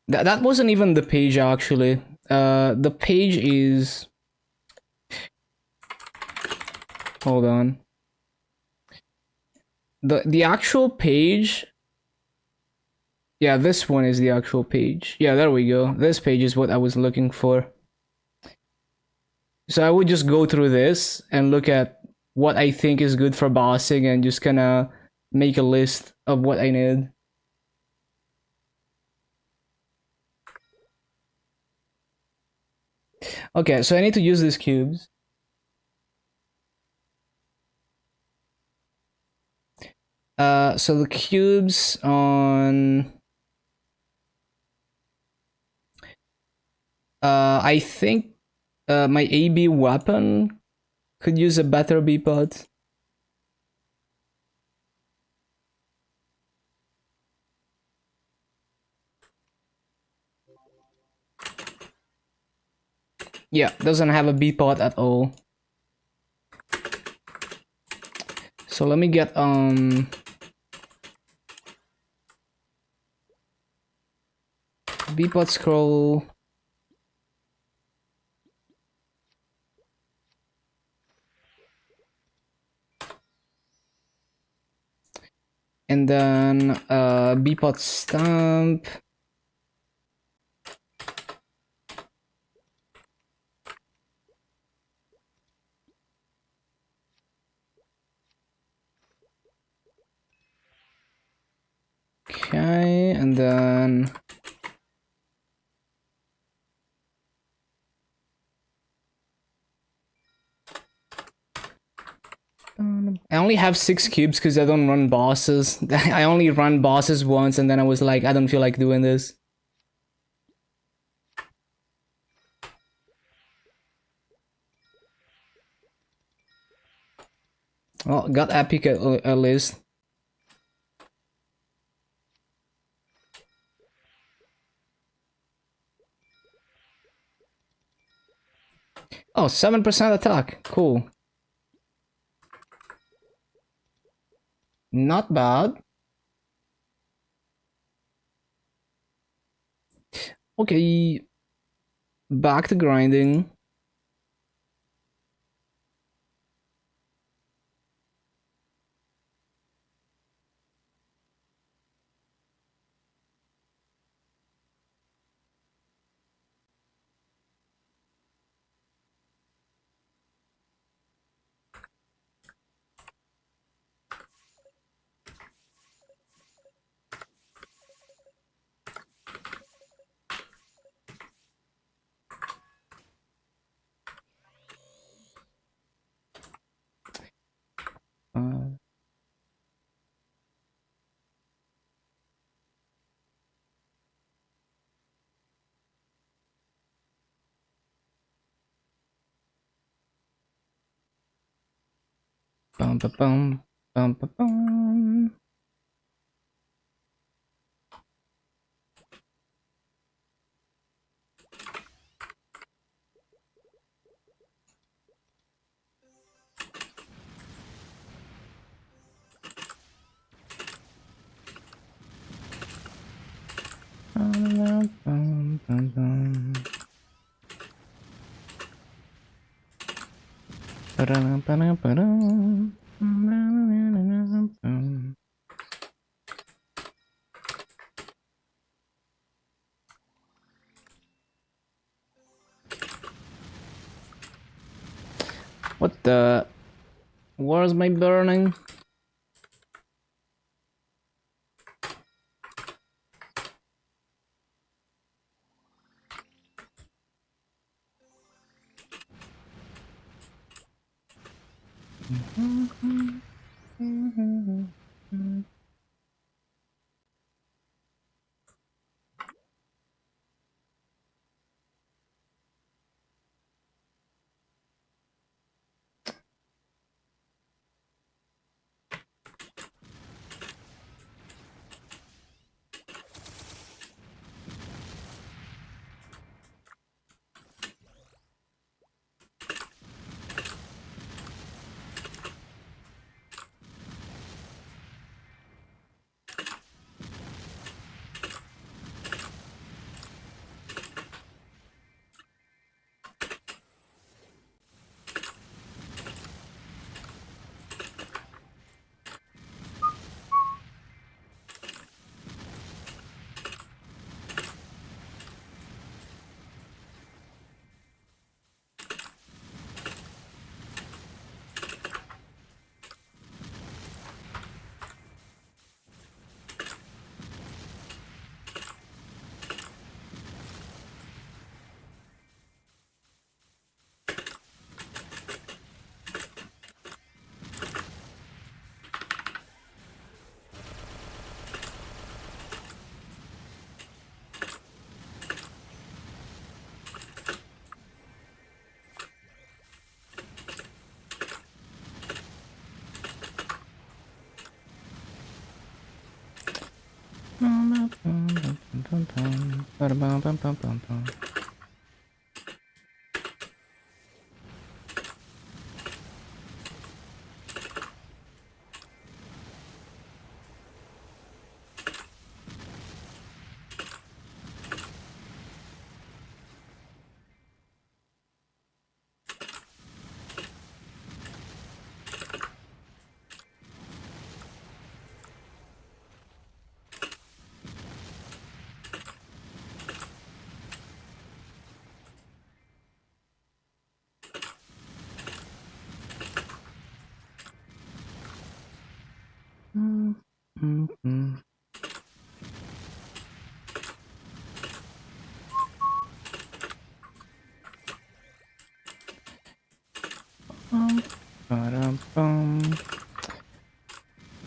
That wasn't even the page actually. The page is. Hold on. The actual page. Yeah, this one is the actual page. Yeah, there we go. This page is what I was looking for. So I would just go through this and look at what I think is good for bossing and just kind of make a list of what I need. Okay, so I need to use these cubes. So the cubes on... I think my AB weapon could use a better B-pod. Yeah, doesn't have a B-pod at all. So let me get Bpot scroll. And then Bpot stamp. Okay, and then I only have 6 cubes because I don't run bosses. I only run bosses once, and then I was like, I don't feel like doing this. Well, got epic at least. Oh, 7% attack. Cool. Not bad. Okay. Back to grinding. Uh, bum, ba, bum, bum, ba, bum. Bum, bum, bum, bum. Ba-da-dum, ba-dum, ba-dum. What the? Where's my burning?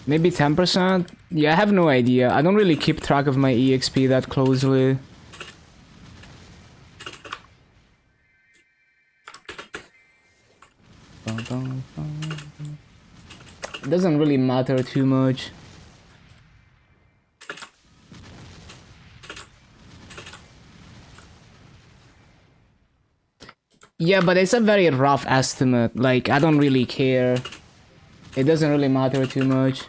Maybe 10%? Yeah, I have no idea. I don't really keep track of my EXP that closely. It doesn't really matter too much. Yeah, but it's a very rough estimate. Like, I don't really care. It doesn't really matter too much.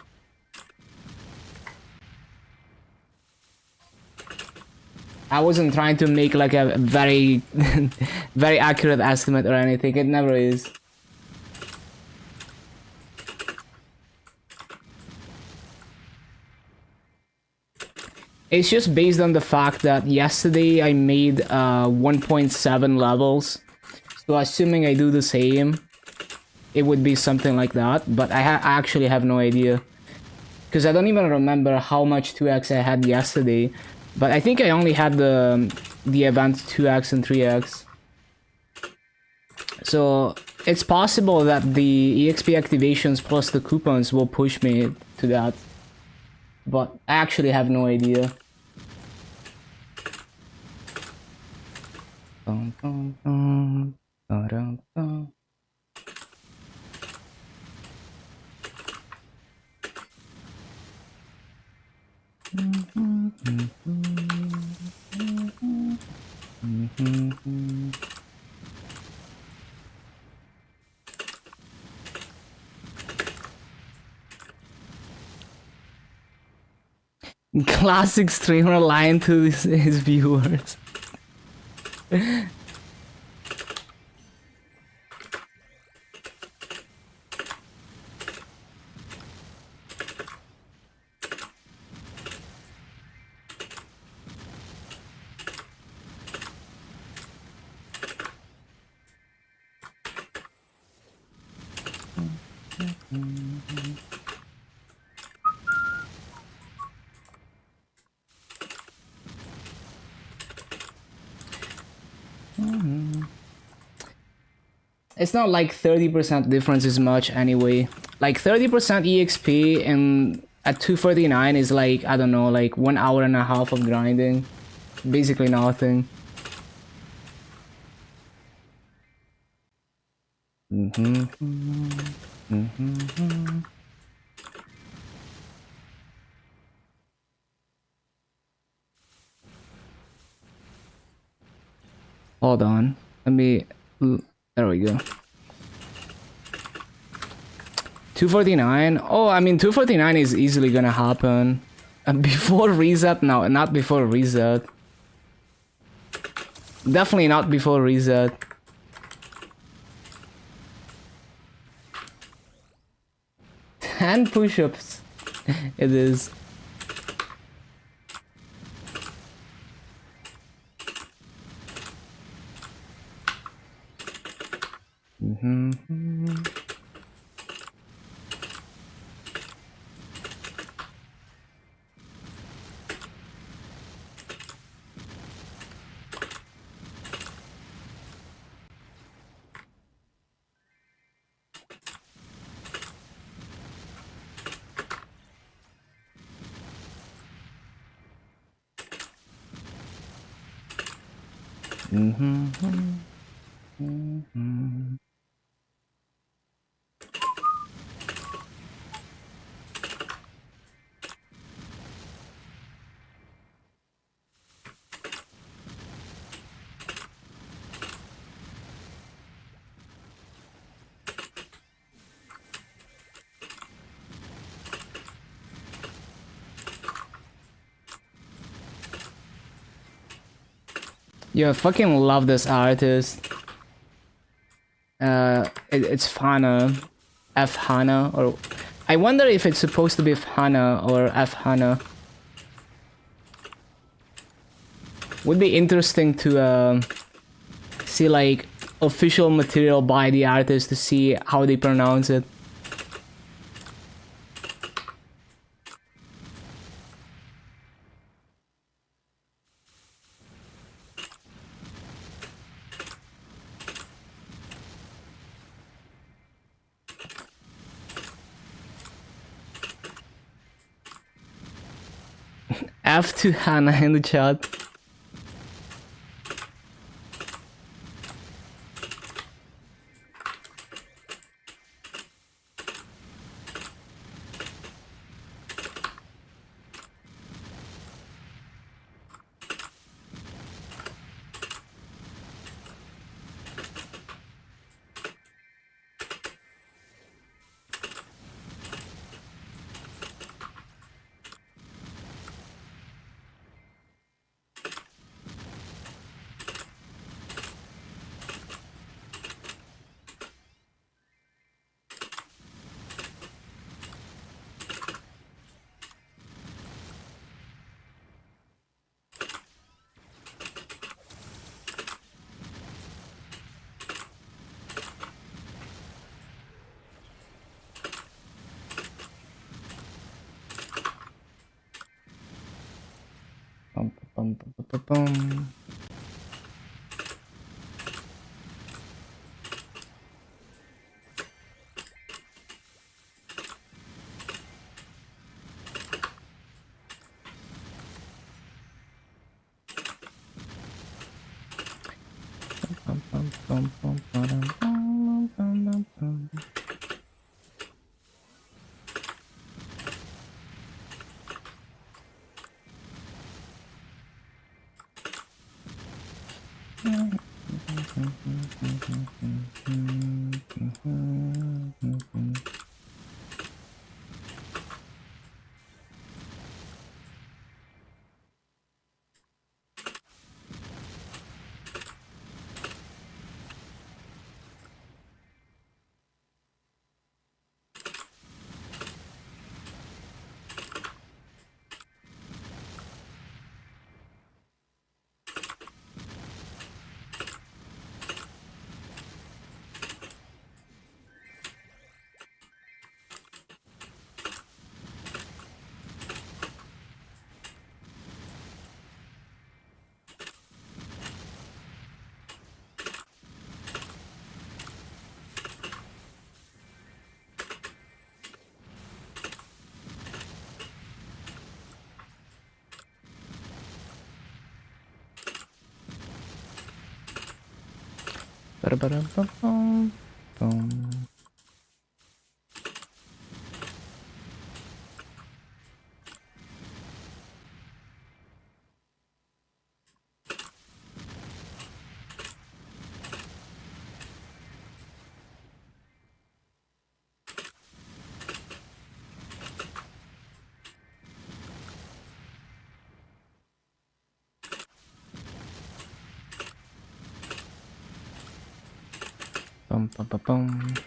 I wasn't trying to make like a very, very accurate estimate or anything. It never is. It's just based on the fact that yesterday I made 1.7 levels. So assuming I do the same, it would be something like that. But I actually have no idea. Because I don't even remember how much 2x I had yesterday. But I think I only had the event 2x and 3x. So it's possible that the EXP activations plus the coupons will push me to that. But I actually have no idea. Classic streamer lying to his viewers. It's not like 30% difference is much anyway. Like 30% EXP and at 249 is like, I don't know, like 1 hour and a half of grinding. Basically nothing. Hold on. Let me... There we go. 249? Oh, I mean, 249 is easily gonna happen. Before reset? No, not before reset. Definitely not before reset. And push-ups. It is. Yo, I fucking love this artist. It's Fana. F Hana, or... I wonder if it's supposed to be Fana or F Hana. Would be interesting to see like official material by the artist to see how they pronounce it. F to Hannah in the chat. Bum. Ba-da-ba-da-ba-bum. Bum. Bum, bum, bum, bum.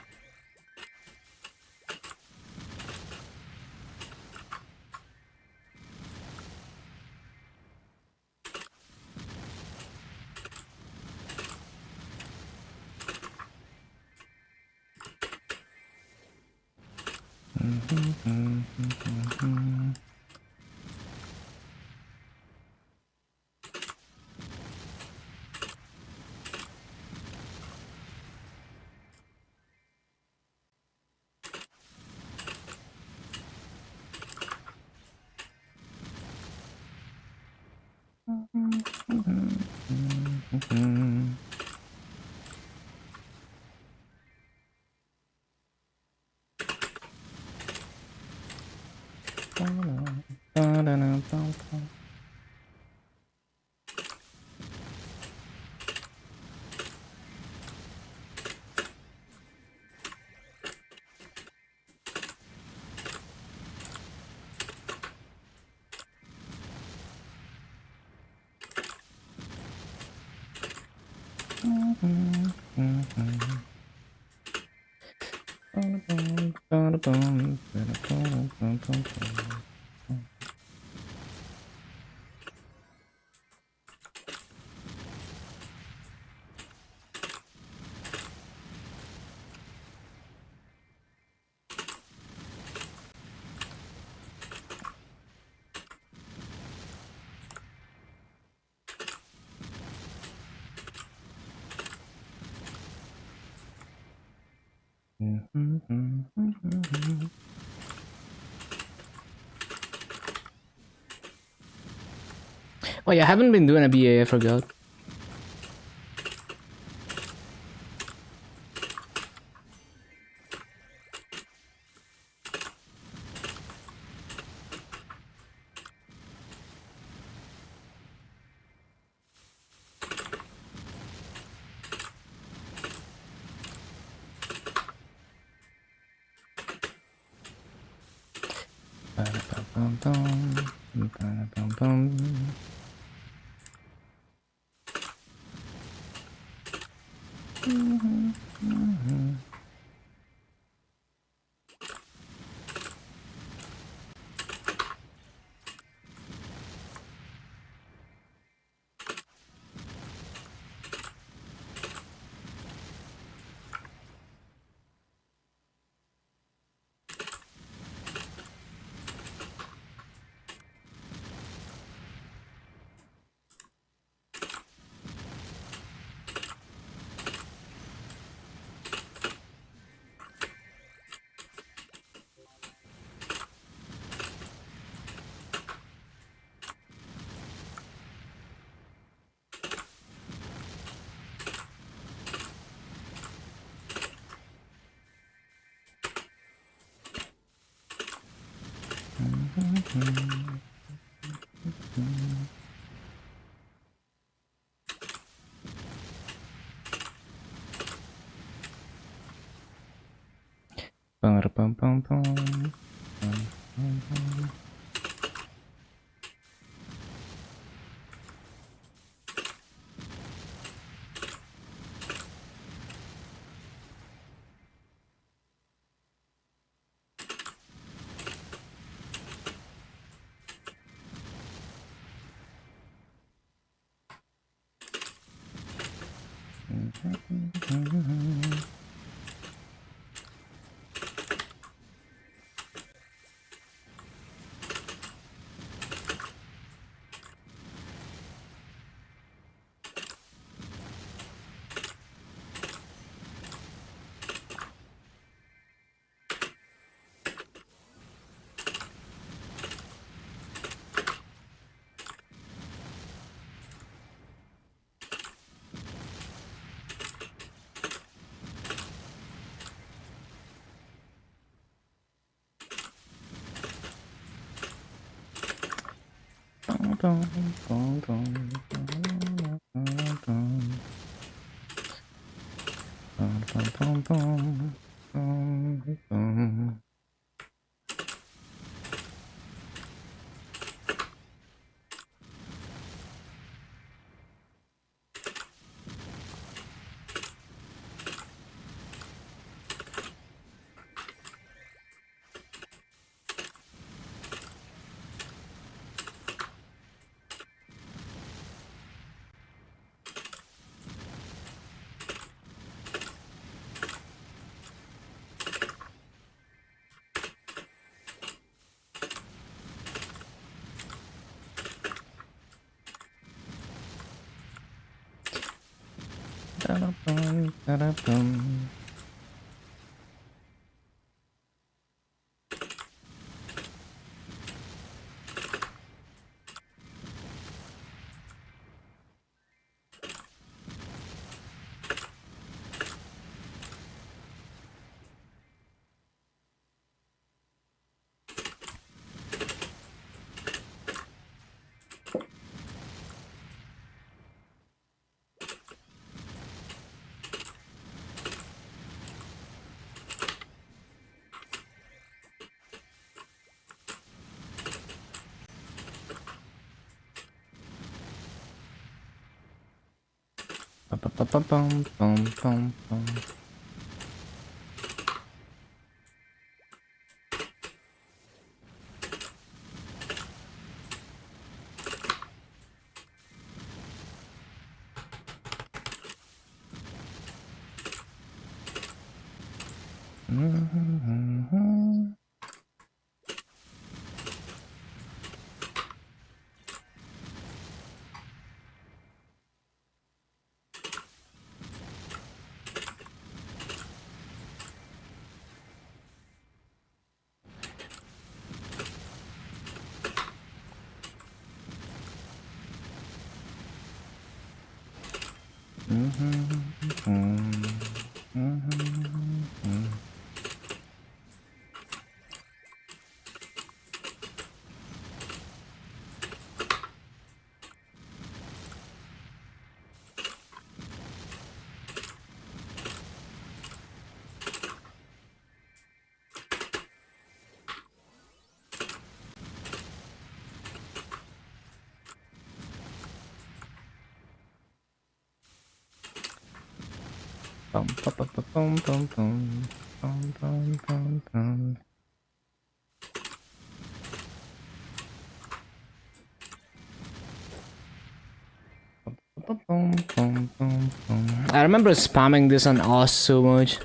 Oh yeah, I haven't been doing a BA, I forgot. I remember spamming this on us so much.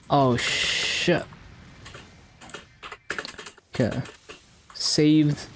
Oh shit. Okay. Saved.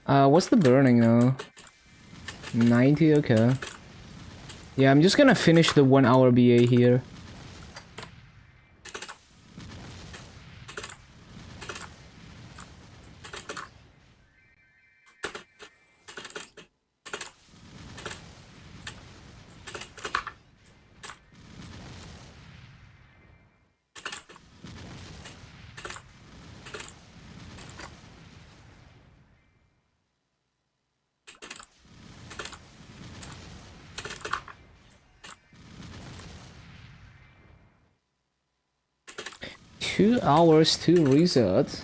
What's the burning now? 90, okay. Yeah, I'm just gonna finish the 1 hour BA here. Two hours to reset.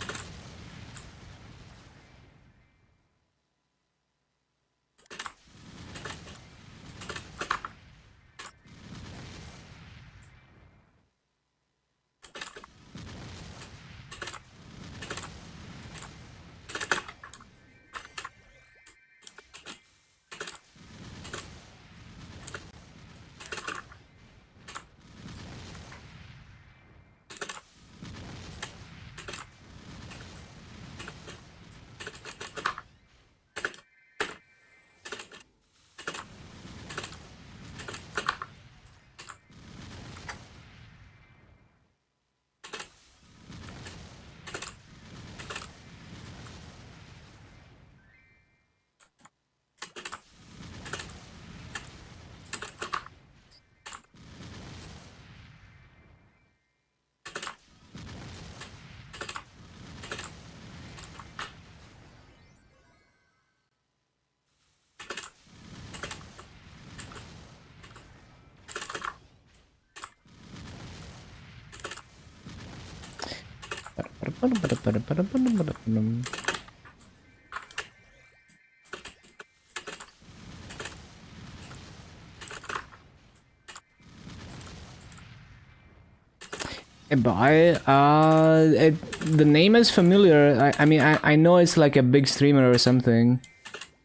The name is familiar. I mean, I know it's like a big streamer or something.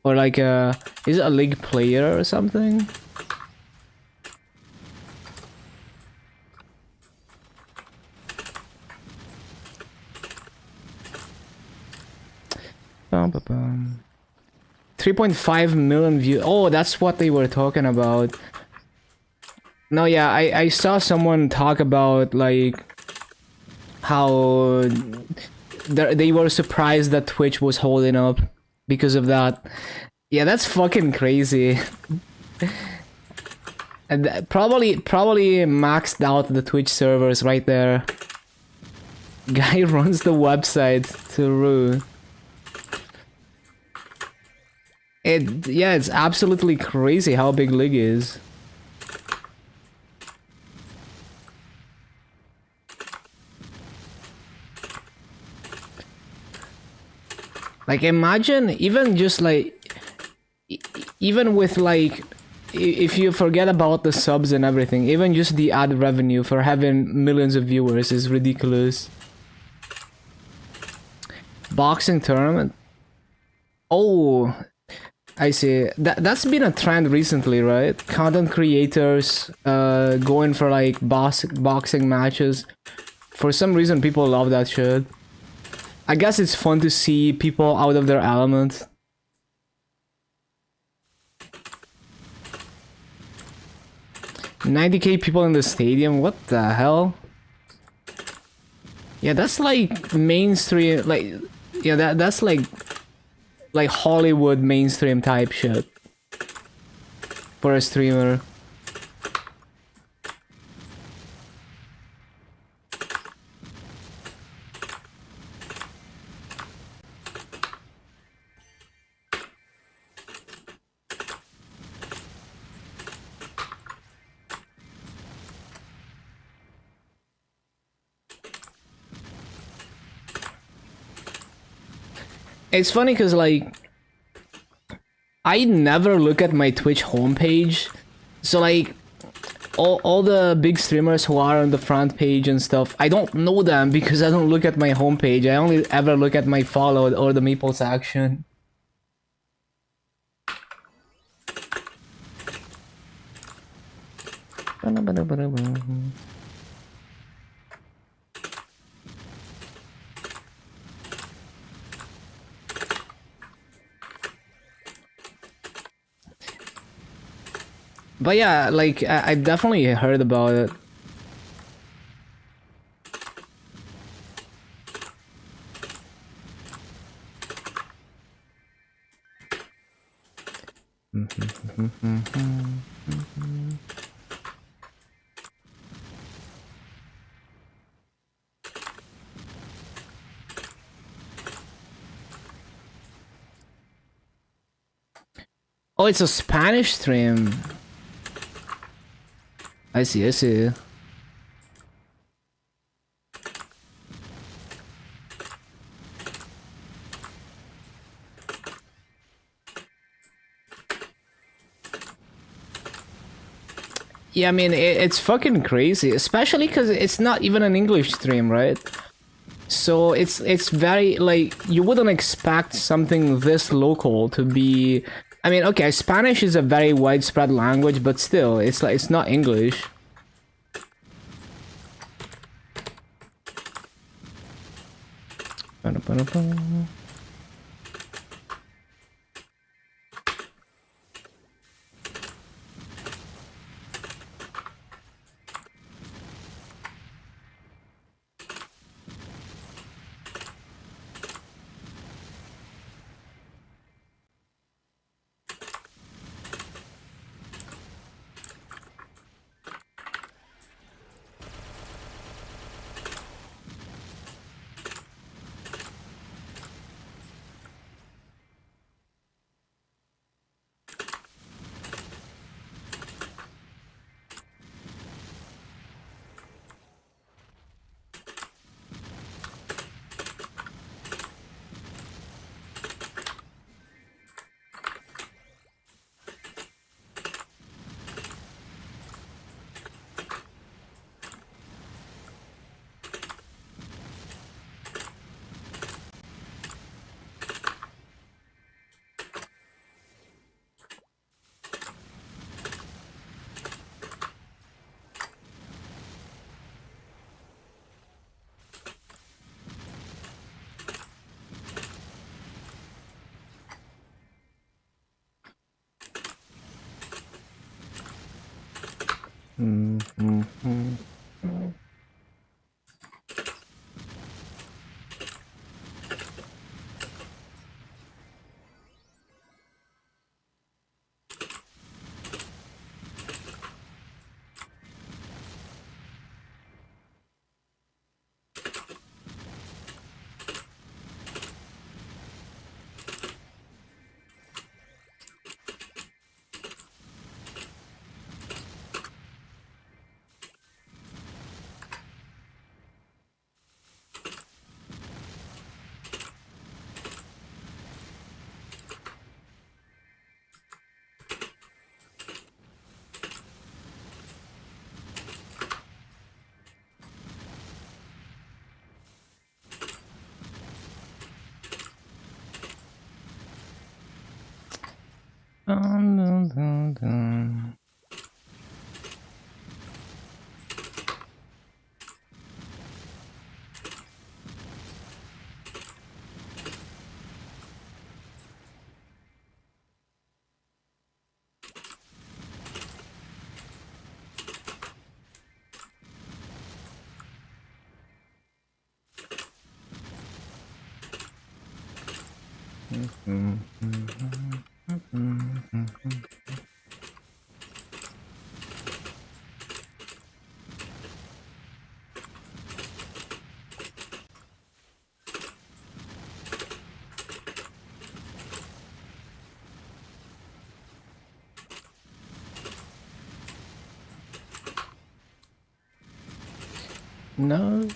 Or like is it a league player or something? Bum, bum, bum. 3.5 million views. Oh, that's what they were talking about. No, yeah, I saw someone talk about like how they were surprised that Twitch was holding up because of that. Yeah, that's fucking crazy. And probably maxed out the Twitch servers right there. Guy runs the website to Rue. Yeah, it's absolutely crazy how big League is. Like, imagine even just like, even with like, if you forget about the subs and everything, even just the ad revenue for having millions of viewers is ridiculous. Boxing tournament? Oh, I see. That's been a trend recently, right? Content creators going for like boxing matches. For some reason, people love that shit. I guess it's fun to see people out of their element. $90K people in the stadium? What the hell? Yeah, that's like mainstream, like, yeah, that's like Hollywood mainstream type shit for a streamer. It's funny because like I never look at my Twitch homepage, so like all the big streamers who are on the front page and stuff, I don't know them because I don't look at my homepage. I only ever look at my followed or the Maple section. But yeah, like I definitely heard about it. Oh, it's a Spanish stream. I see, I see. Yeah, I mean, it's fucking crazy, especially because it's not even an English stream, right? So it's very, like, you wouldn't expect something this local to be... I mean, okay, Spanish is a very widespread language, but still, it's like, it's not English. No.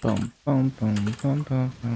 Boom, boom, boom, boom, boom, boom.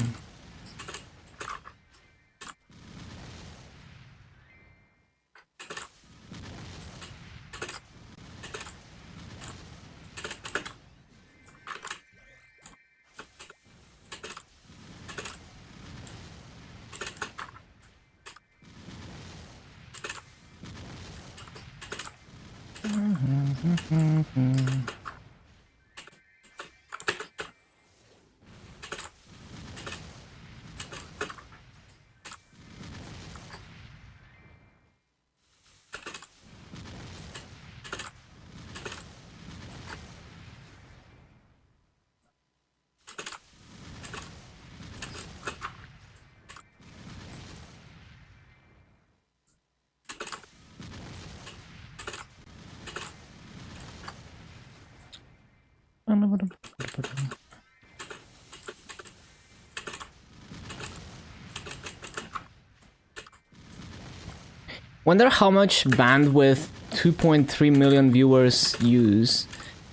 Wonder how much bandwidth 2.3 million viewers use.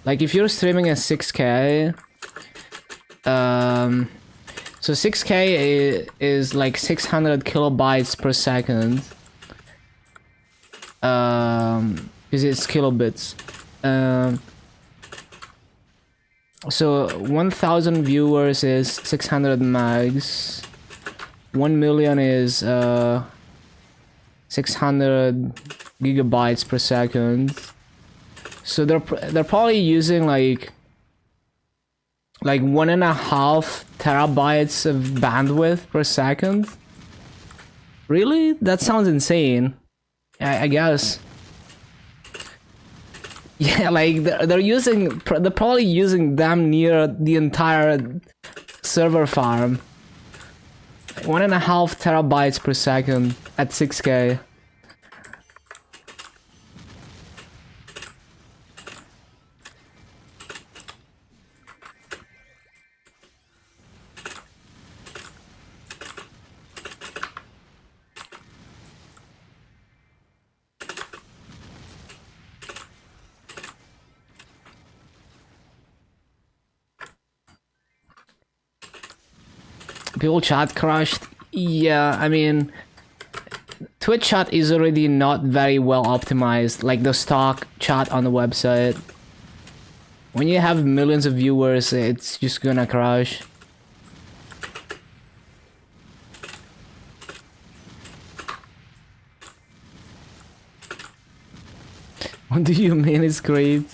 Like if you're streaming at 6K, so 6K is like 600 kilobytes per second. Because it's kilobits. So 1,000 viewers is 600 megs. 1 million is 600 gigabytes per second. So they're probably using like 1.5 terabytes of bandwidth per second. Really? That sounds insane. I guess. Yeah, like they're probably using damn near the entire server farm. 1.5 terabytes per second at 6K. People chat crashed. Yeah, I mean, Twitch chat is already not very well optimized, like the stock chat on the website. When you have millions of viewers, it's just gonna crash. What do you mean it's great?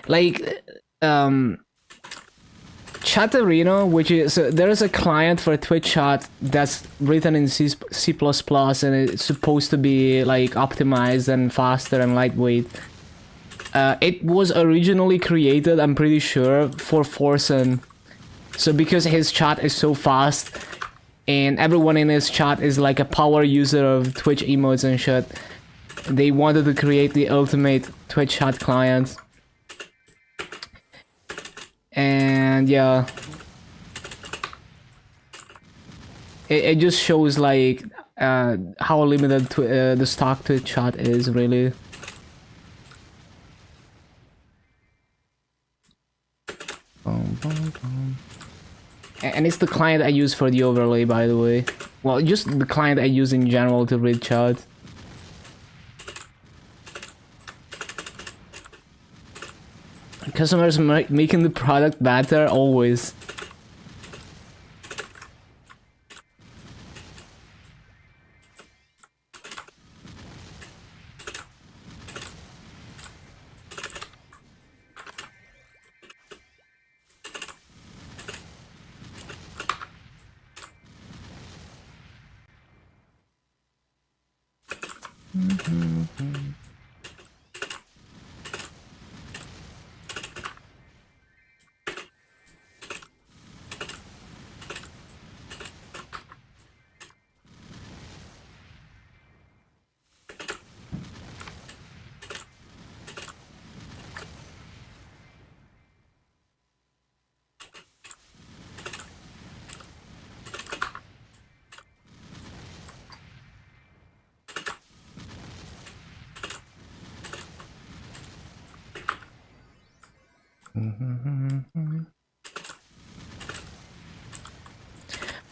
Like, Chatterino, which is there is a client for Twitch chat that's written in C++ and it's supposed to be like optimized and faster and lightweight. It was originally created, I'm pretty sure, for Forsen. So because his chat is so fast, and everyone in his chat is like a power user of Twitch emotes and shit. They wanted to create the ultimate Twitch chat client. And yeah, it just shows like how limited the stock Twitch chat is, really. And it's the client I use for the overlay, by the way. Well, just the client I use in general to read chat. Customers making the product better, always.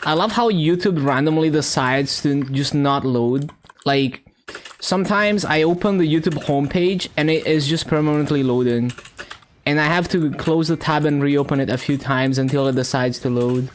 I love how YouTube randomly decides to just not load. Like, sometimes I open the YouTube homepage and it is just permanently loading. And I have to close the tab and reopen it a few times until it decides to load.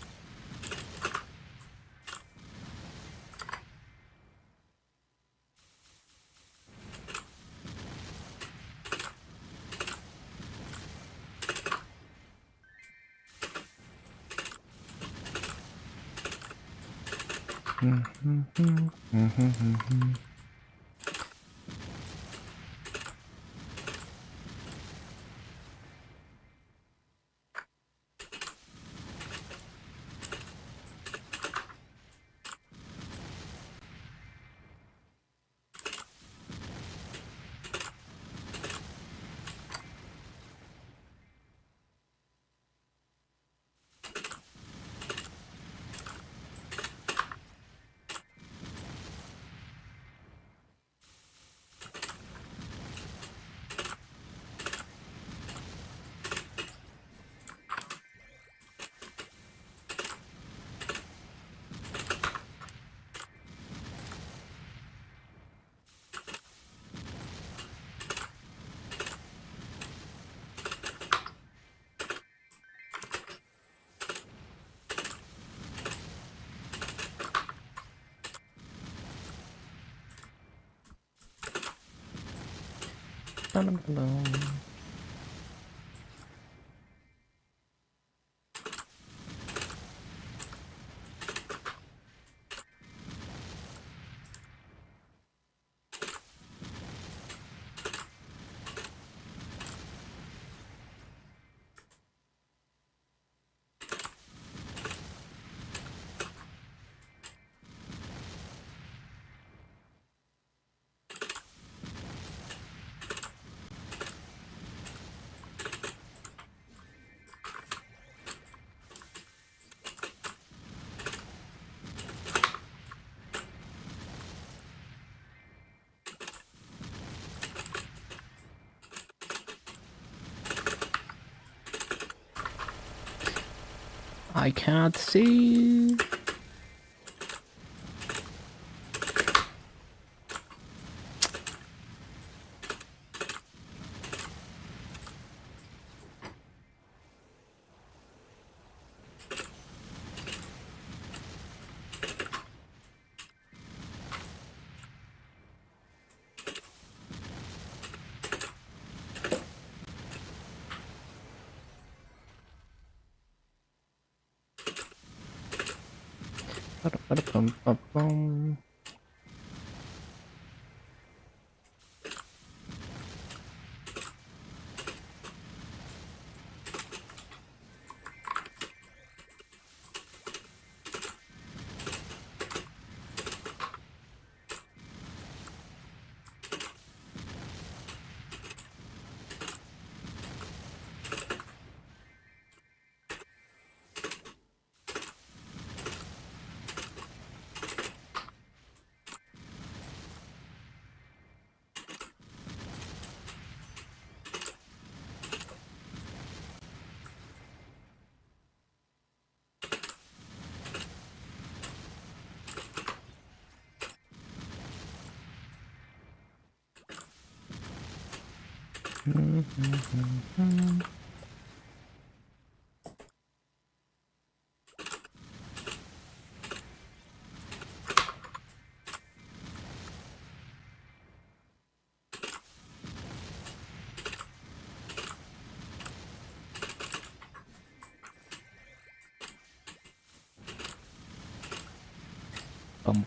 I can't see. Ba-da-ba-da-bum-ba-bum. Bum,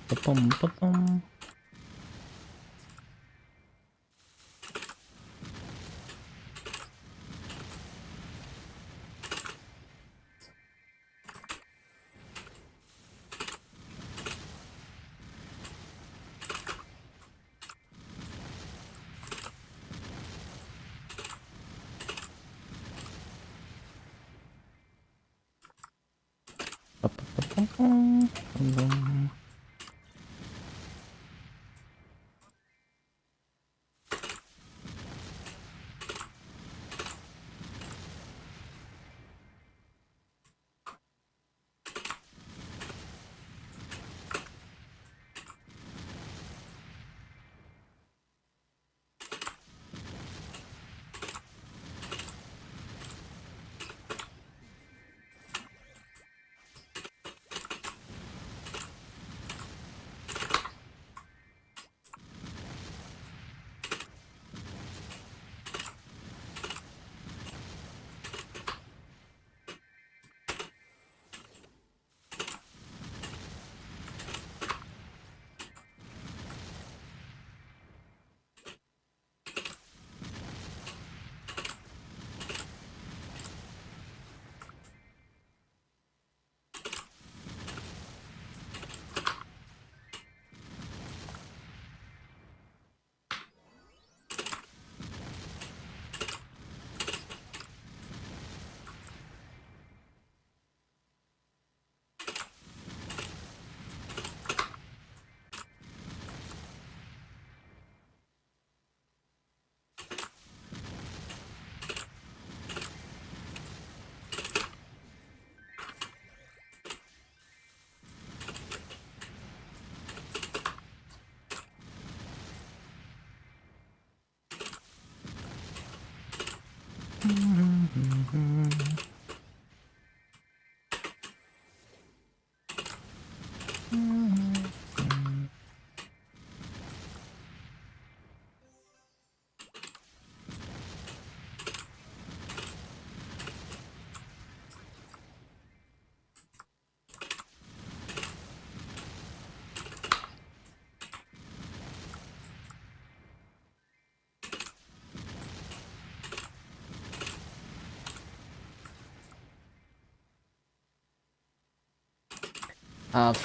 ba, bum, ba, bum. Ba, ba, ba, bum, bum, bum, bum.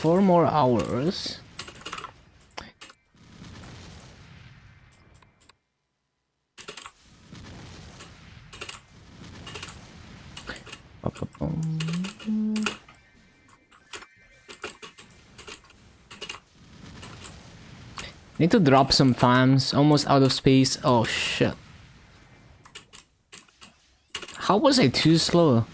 Four more hours. Ba, ba, bum. Need to drop some farms. Almost out of space. Oh shit. How was I too slow?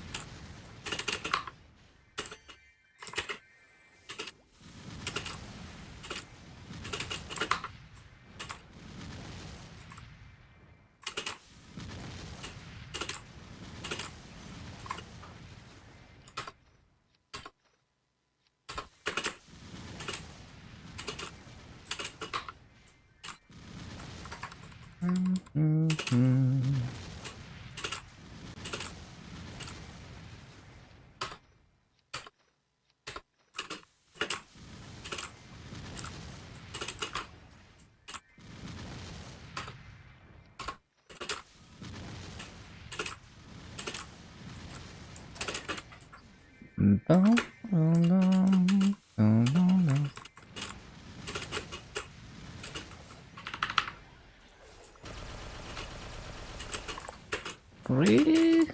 Really?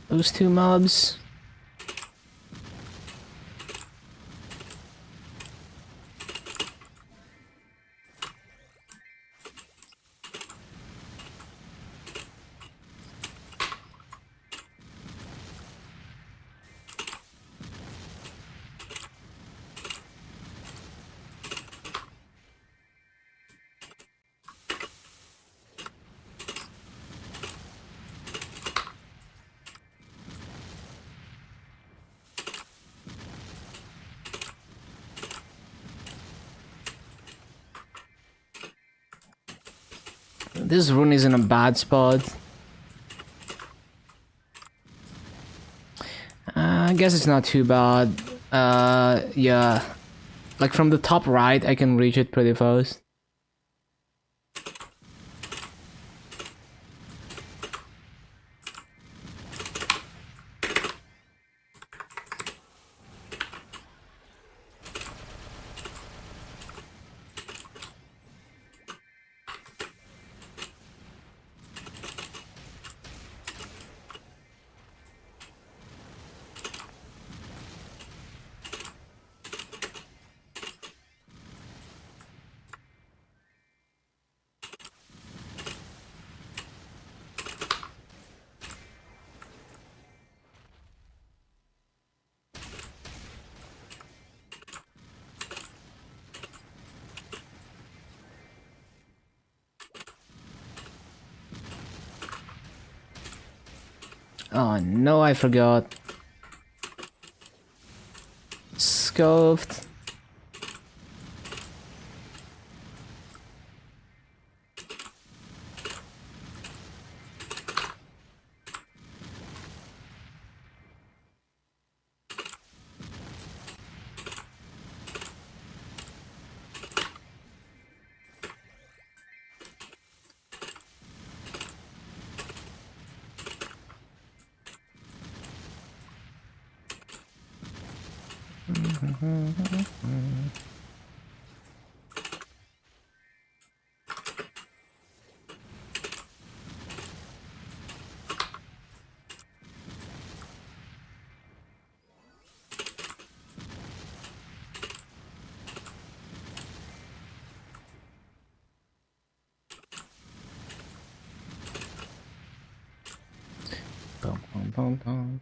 Those two mobs. This rune is in a bad spot. I guess it's not too bad. Yeah. Like from the top right, I can reach it pretty fast. Oh no, I forgot. Scoped. Bum, bum, bum, bum.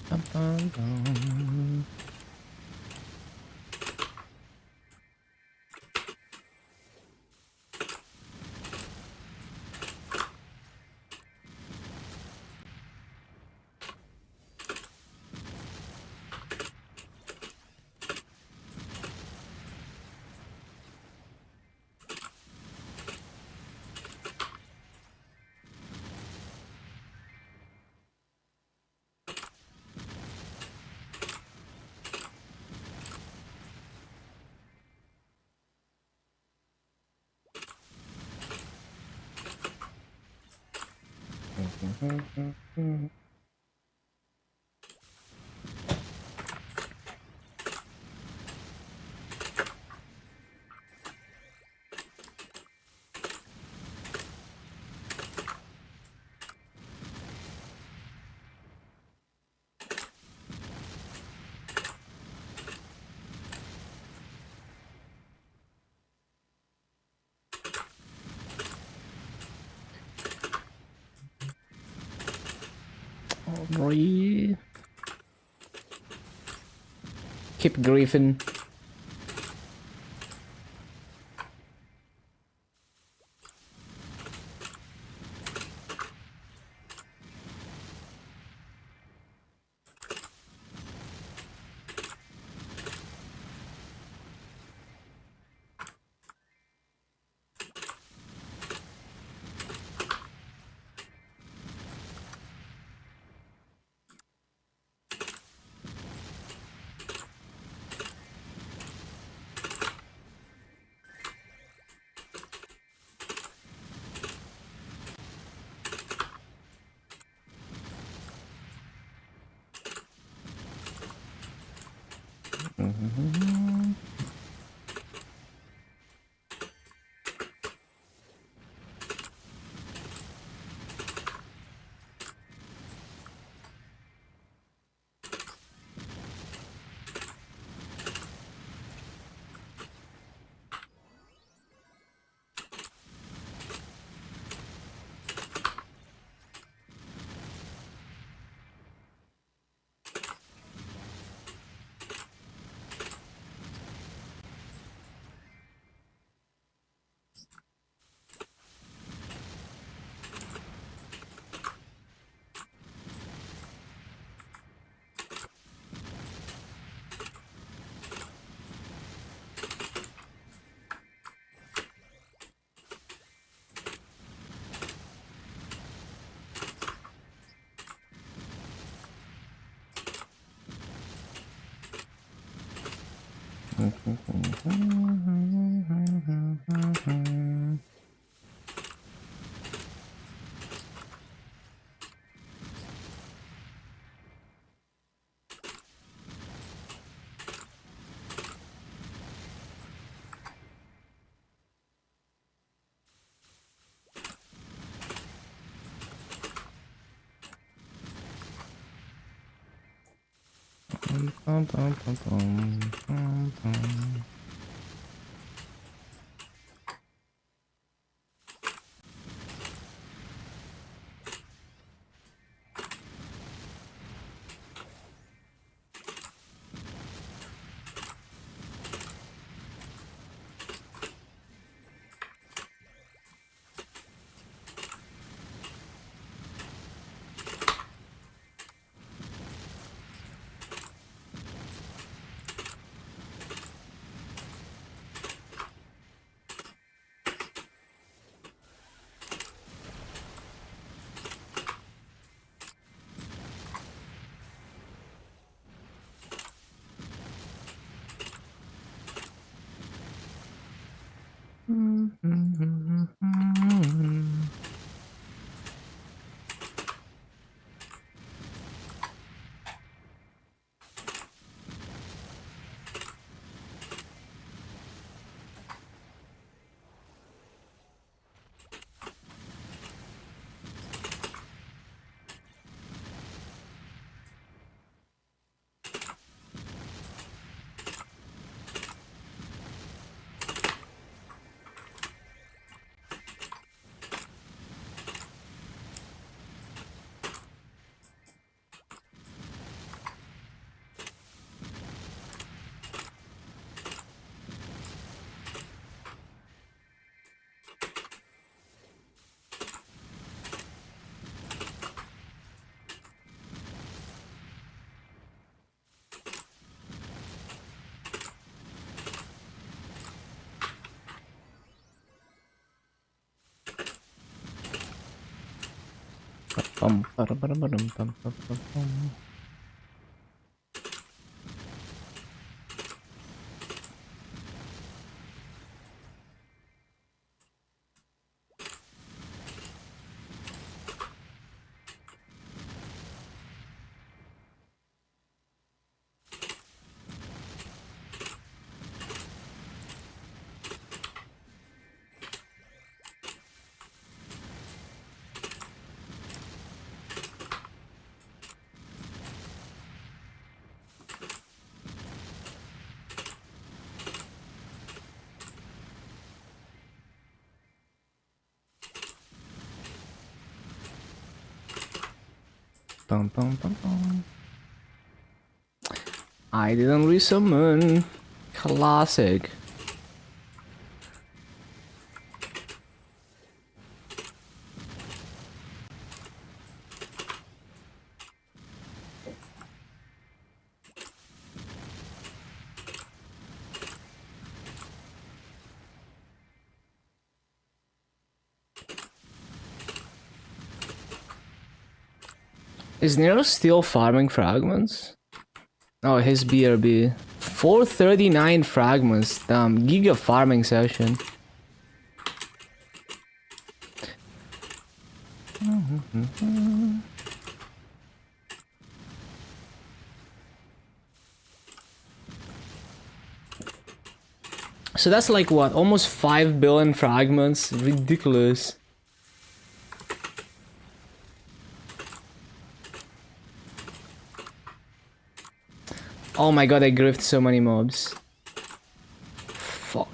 Bum, bum, bum. Breathe. Keep griefing. Bum, bum, bum, bum, bum, bum. I didn't resummon. Classic. Is Nero still farming fragments? Oh, his BRB. 439 fragments. Damn, giga farming session. So that's like what? Almost 5 billion fragments? Ridiculous. Oh my god, I griefed so many mobs. Fuck.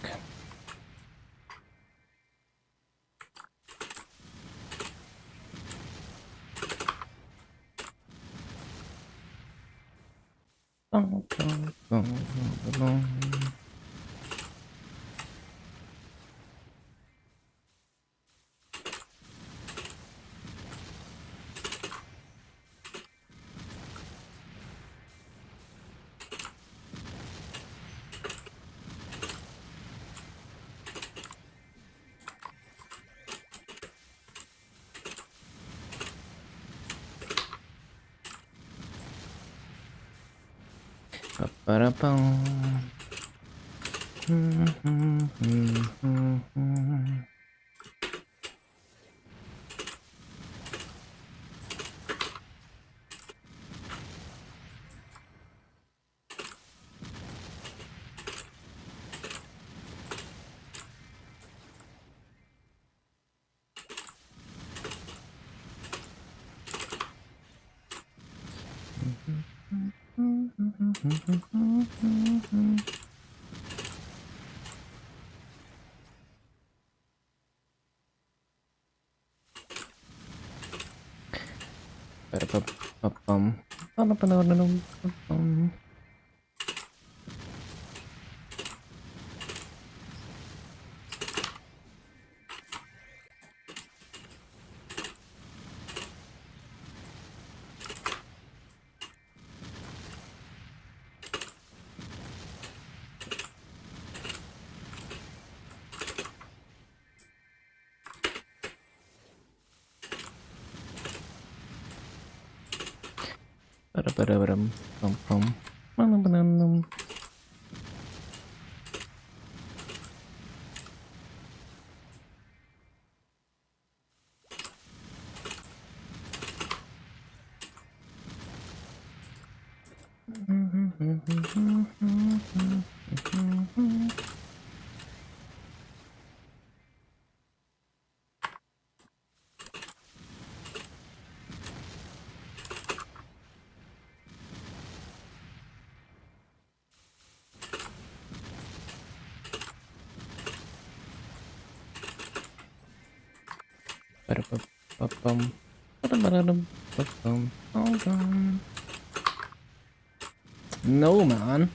No, man.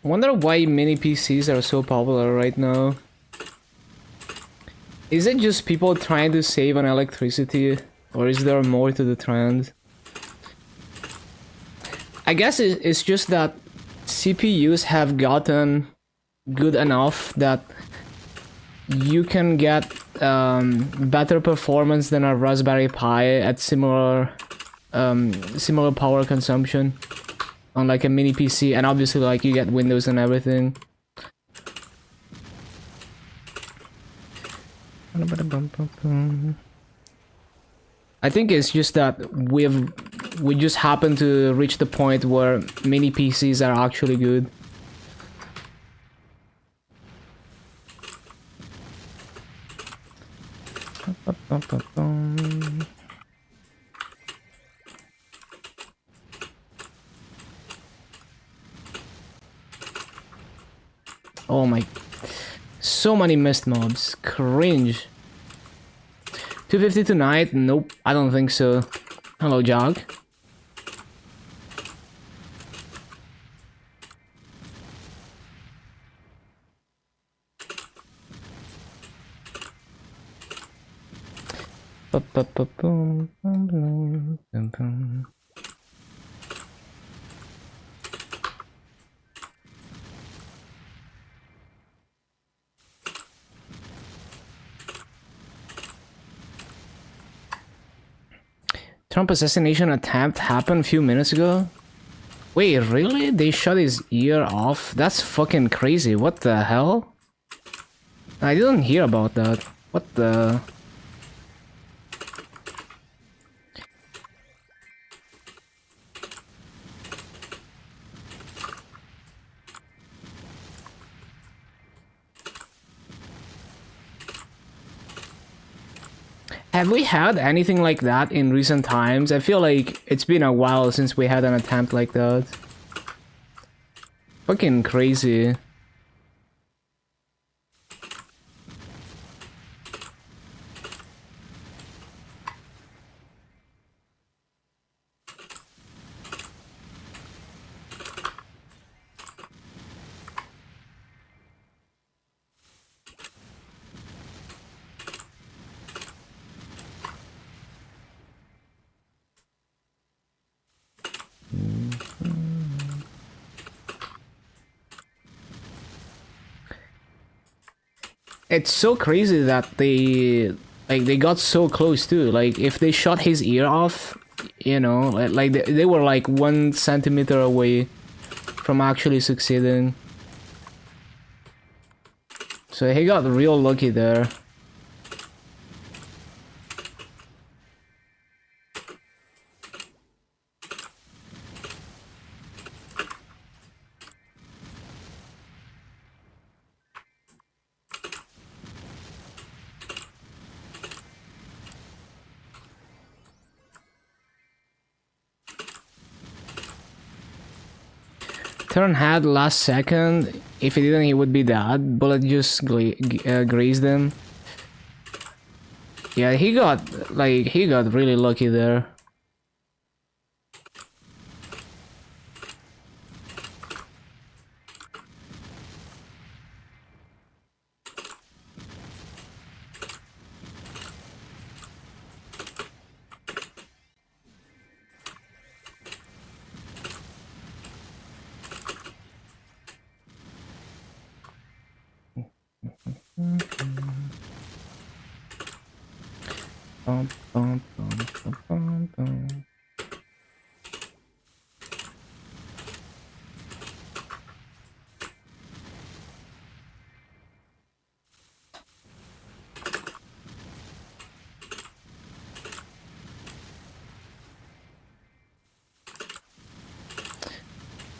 I wonder why mini PCs are so popular right now. Is it just people trying to save on electricity, or is there more to the trend? I guess it's just that CPUs have gotten good enough that you can get better performance than a Raspberry Pi at similar power consumption on like a mini PC, and obviously like you get Windows and everything. I think it's just that we just happen to reach the point where mini PCs are actually good. Oh my, so many missed mobs, cringe. 250 tonight? Nope, I don't think so. Hello, Jog. Trump assassination attempt happened a few minutes ago? Wait, really? They shot his ear off? That's fucking crazy. What the hell? I didn't hear about that. What the... Have we had anything like that in recent times? I feel like it's been a while since we had an attempt like that. Fucking crazy. It's so crazy that they got so close too. Like if they shot his ear off, you know, like they were like 1 centimeter away from actually succeeding. So he got real lucky there. Turn head last second. If he didn't, he would be dead. Bullet just grazed him. Yeah, he got really lucky there.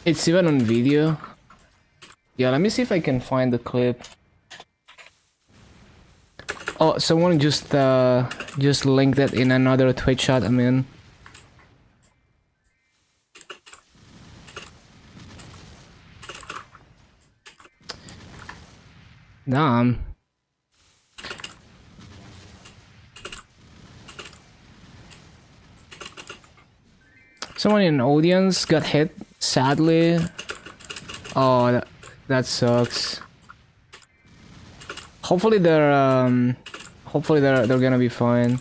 It's even on video. Yeah, let me see if I can find the clip. Oh, someone just linked it in another Twitch chat I'm in. Damn. Someone in audience got hit, sadly. Oh, that sucks. Hopefully they're gonna be fine.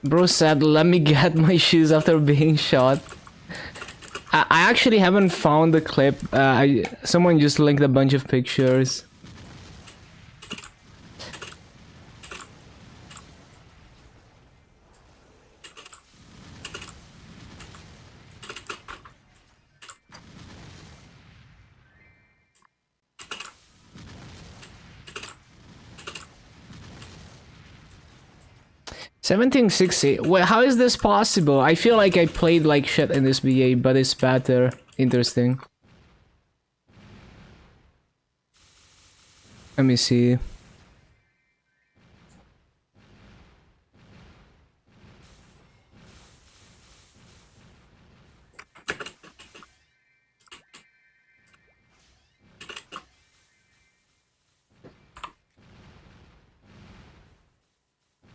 Bro said, let me get my shoes after being shot. I actually haven't found the clip. Someone just linked a bunch of pictures. $17.60. Wait, how is this possible? I feel like I played like shit in this BA, but it's better. Interesting. Let me see.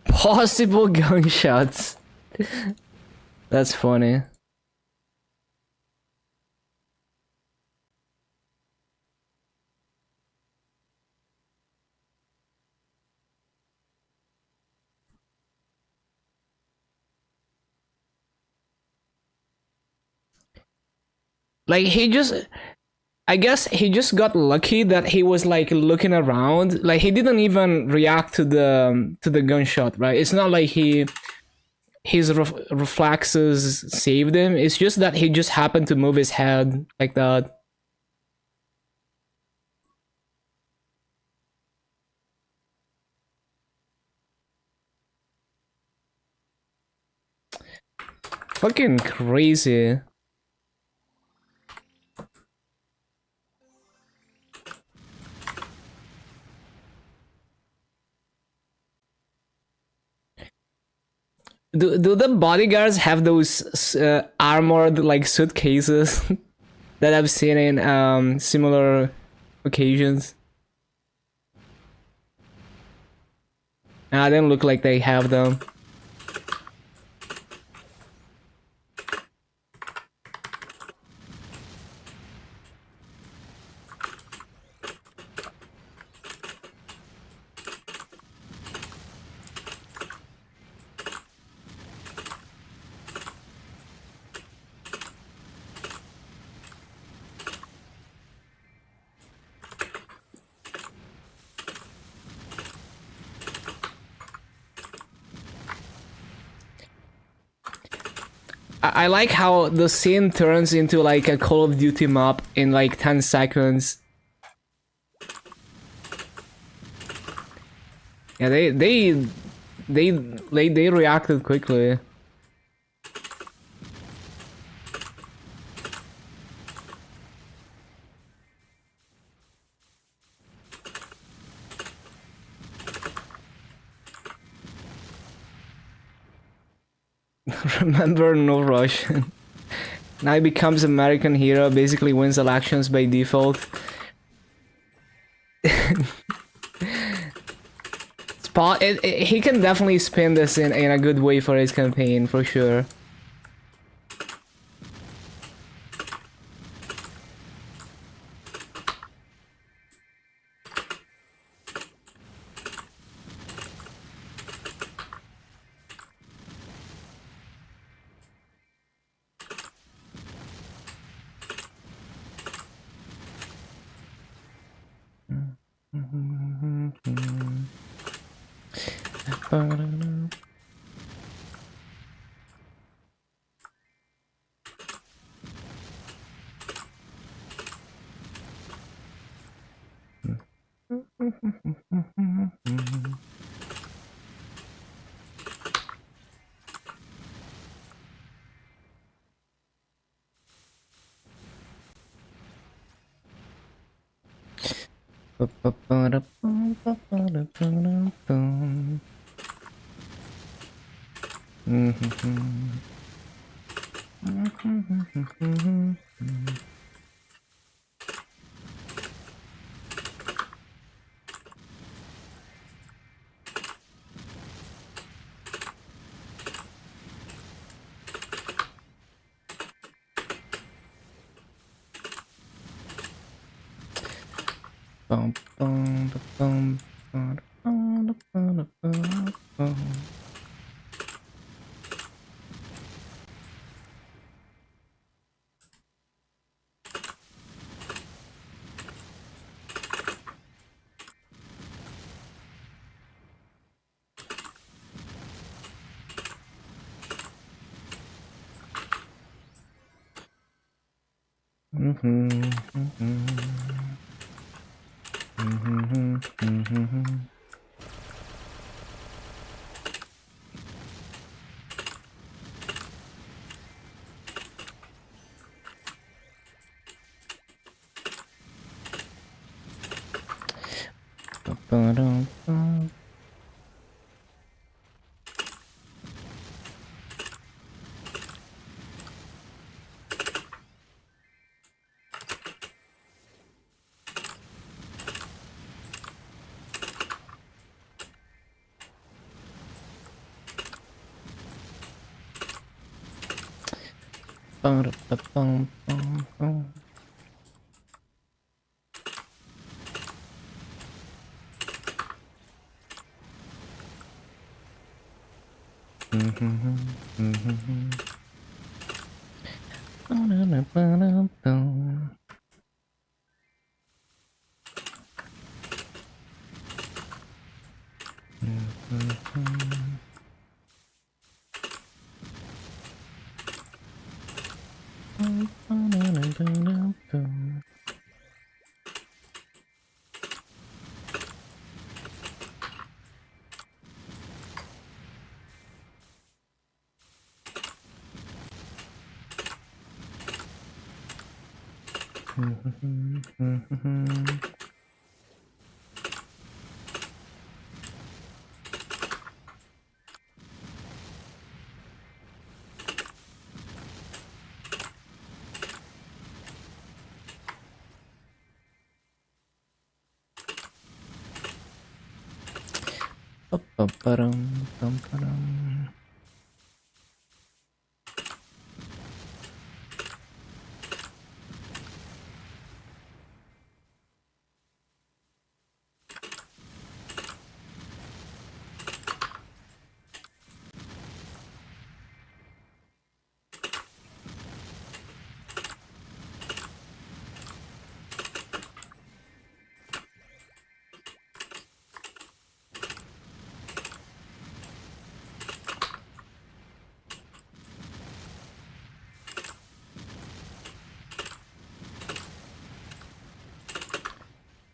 Possible gunshots. That's funny. Like I guess he just got lucky that he was like looking around. Like he didn't even react to the gunshot, right? It's not like his reflexes saved him. It's just that he just happened to move his head like that. Fucking crazy. Do the bodyguards have those armored like suitcases that I've seen in similar occasions? Nah, they don't look like they have them. I like how the scene turns into like a Call of Duty map in like 10 seconds. Yeah, they reacted quickly. Remember, no rush. Now he becomes American hero, basically wins elections by default. He can definitely spin this in a good way for his campaign, for sure.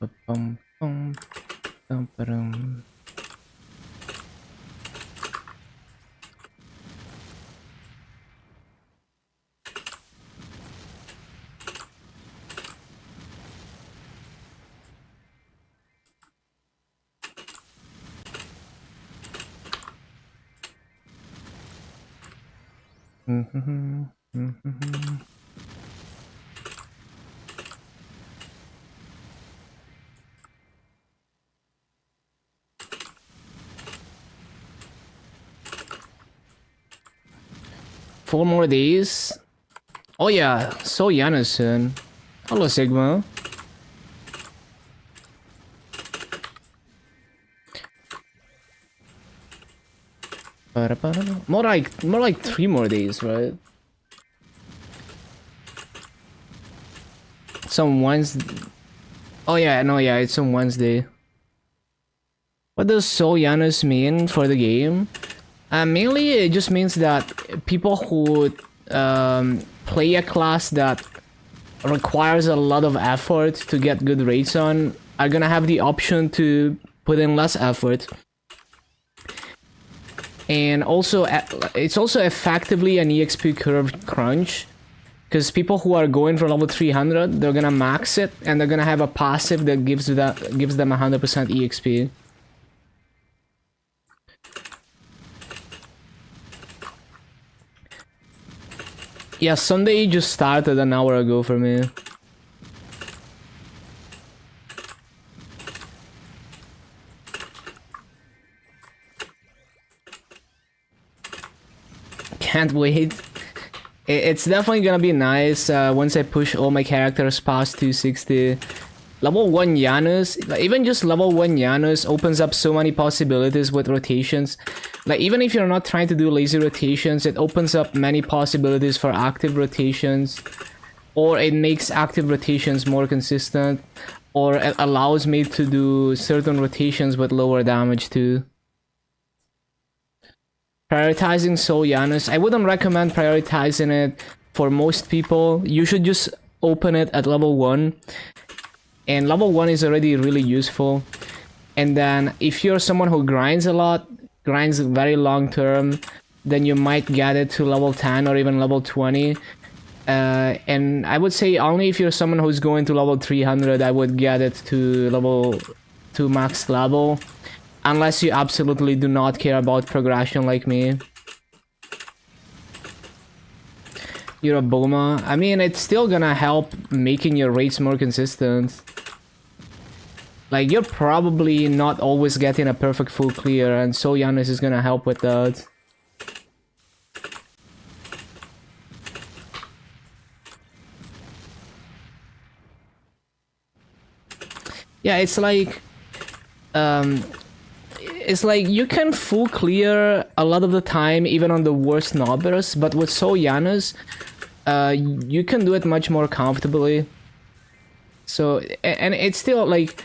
Bum, bum, bum, ba-dum. Four more days. Oh yeah, so Yana soon. Hello Sigma. More like 3 more days, right? Some Wednesday. Oh yeah, no, yeah, it's on Wednesday. What does So Janus mean for the game? Mainly, it just means that people who play a class that requires a lot of effort to get good rates on are gonna have the option to put in less effort. And also, it's also effectively an EXP curve crunch. Because people who are going for level 300, they're gonna max it, and they're gonna have a passive that gives them 100% EXP. Yeah, Sunday just started an hour ago for me. Can't wait. It's definitely gonna be nice once I push all my characters past 260. Level 1 Janus, even just level 1 Janus opens up so many possibilities with rotations. Like, even if you're not trying to do lazy rotations, it opens up many possibilities for active rotations. Or it makes active rotations more consistent. Or it allows me to do certain rotations with lower damage too. Prioritizing Soul Janus, I wouldn't recommend prioritizing it for most people. You should just open it at level 1. And level 1 is already really useful. And then if you're someone who grinds a lot, grinds very long term, then you might get it to level 10 or even level 20. And I would say only if you're someone who's going to level 300, I would get it to level 2 max level. Unless you absolutely do not care about progression like me. You're a Boma. I mean, it's still gonna help making your rates more consistent. Like, you're probably not always getting a perfect full clear, and So Janus is gonna help with that. Yeah, it's like... it's like you can full clear a lot of the time, even on the worst nobbers, but with So Janus, you can do it much more comfortably. So, and it's still like...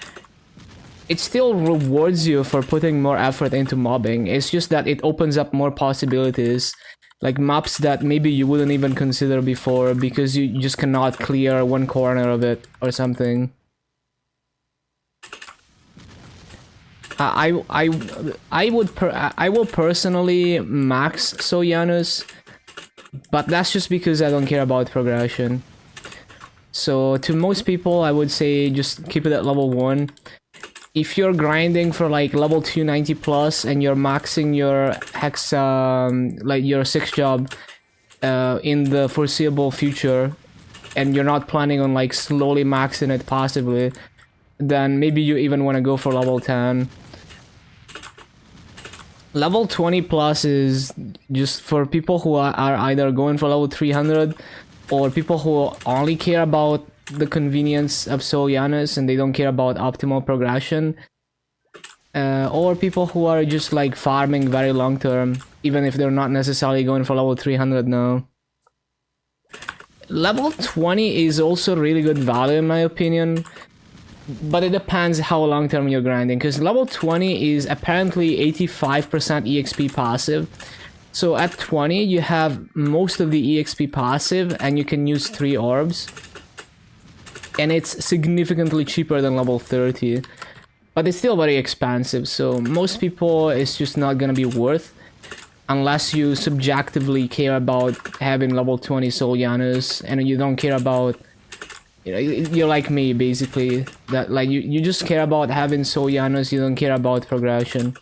It still rewards you for putting more effort into mobbing. It's just that it opens up more possibilities. Like maps that maybe you wouldn't even consider before because you just cannot clear one corner of it or something. I will personally max So Janus, but that's just because I don't care about progression. So to most people, I would say just keep it at level 1. If you're grinding for like level 290 plus and you're maxing your hex, like your 6 job in the foreseeable future, and you're not planning on like slowly maxing it passively, then maybe you even want to go for level 10. Level 20 plus is just for people who are either going for level 300 or people who only care about the convenience of So Janus and they don't care about optimal progression. Or people who are just like farming very long term, even if they're not necessarily going for level 300 now. Level 20 is also really good value in my opinion. But it depends how long term you're grinding, because level 20 is apparently 85% EXP passive. So at 20 you have most of the EXP passive and you can use 3 orbs. and it's significantly cheaper than level 30. But it's still very expensive, so most people it's just not gonna be worth unless you subjectively care about having level 20 Soljanus and you don't care about, you know, you're like me basically, that like you just care about having Soljanus, you don't care about progression.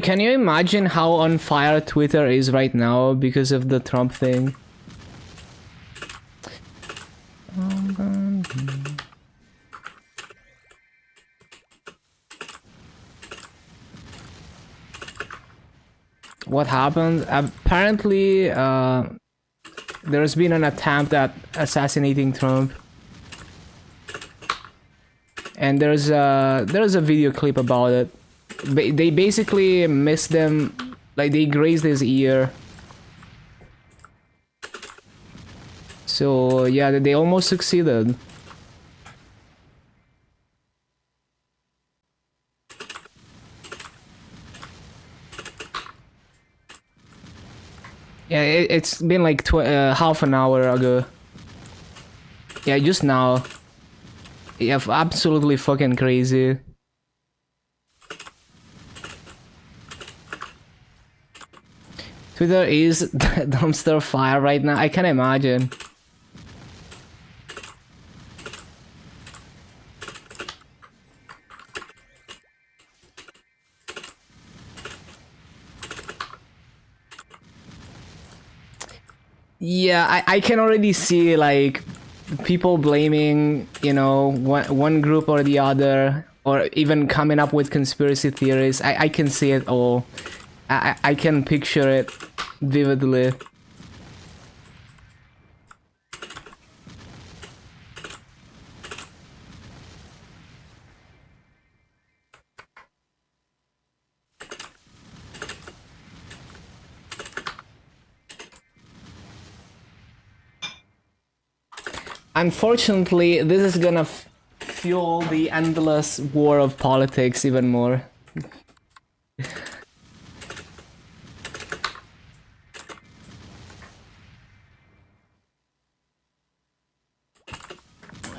Can you imagine how on fire Twitter is right now because of the Trump thing? What happened? Apparently, there's been an attempt at assassinating Trump, and there's a video clip about it. They basically missed him, like they grazed his ear. So yeah, they almost succeeded. Yeah, it's been like half an hour ago. Yeah, just now. Yeah, absolutely fucking crazy. Twitter is dumpster fire right now. I can imagine. Yeah, I can already see like people blaming, you know, one group or the other, or even coming up with conspiracy theories. I can see it all. I can picture it vividly. Unfortunately, this is gonna fuel the endless war of politics even more.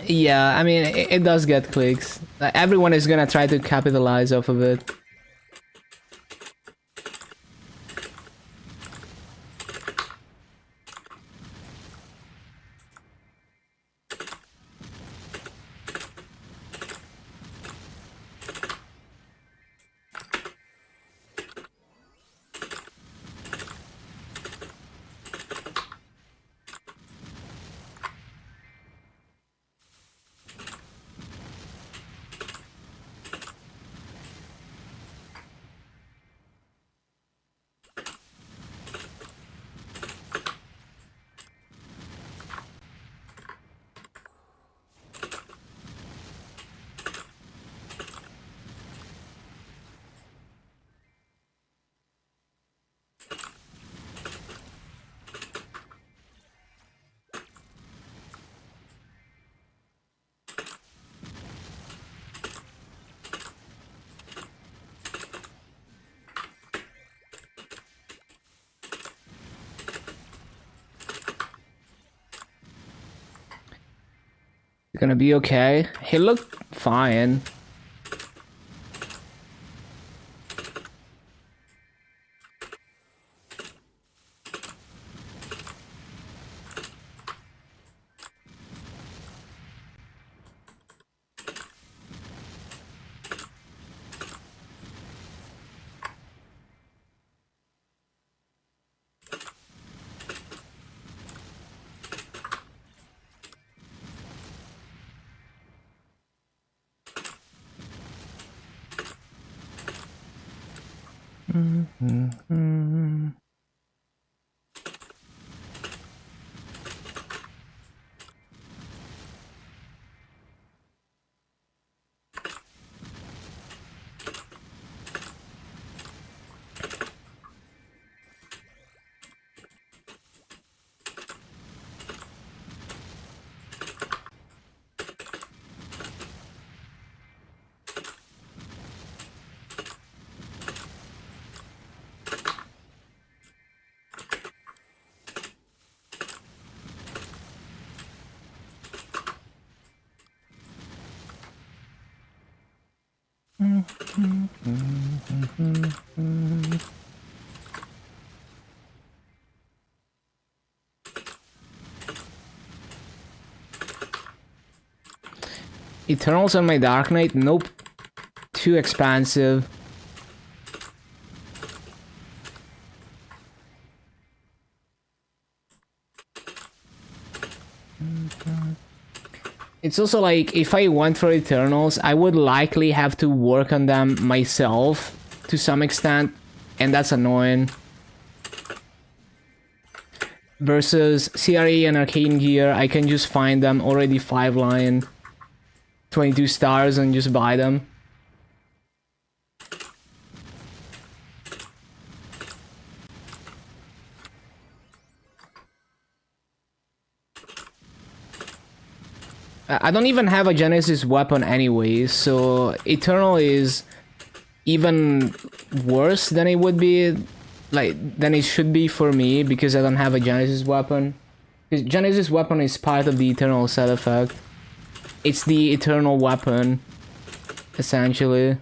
Yeah, I mean, it does get clicks. Everyone is gonna try to capitalize off of it. Gonna be okay. He looked fine. Eternals on my Dark Knight? Nope. Too expansive. It's also like, if I went for Eternals, I would likely have to work on them myself to some extent, and that's annoying. Versus CRE and Arcane Gear, I can just find them already 5-line, 22 stars, and just buy them. I don't even have a Genesis weapon anyway, so Eternal is even worse than it would be, than it should be for me, because I don't have a Genesis weapon. Because Genesis weapon is part of the Eternal set effect. It's the Eternal weapon, essentially.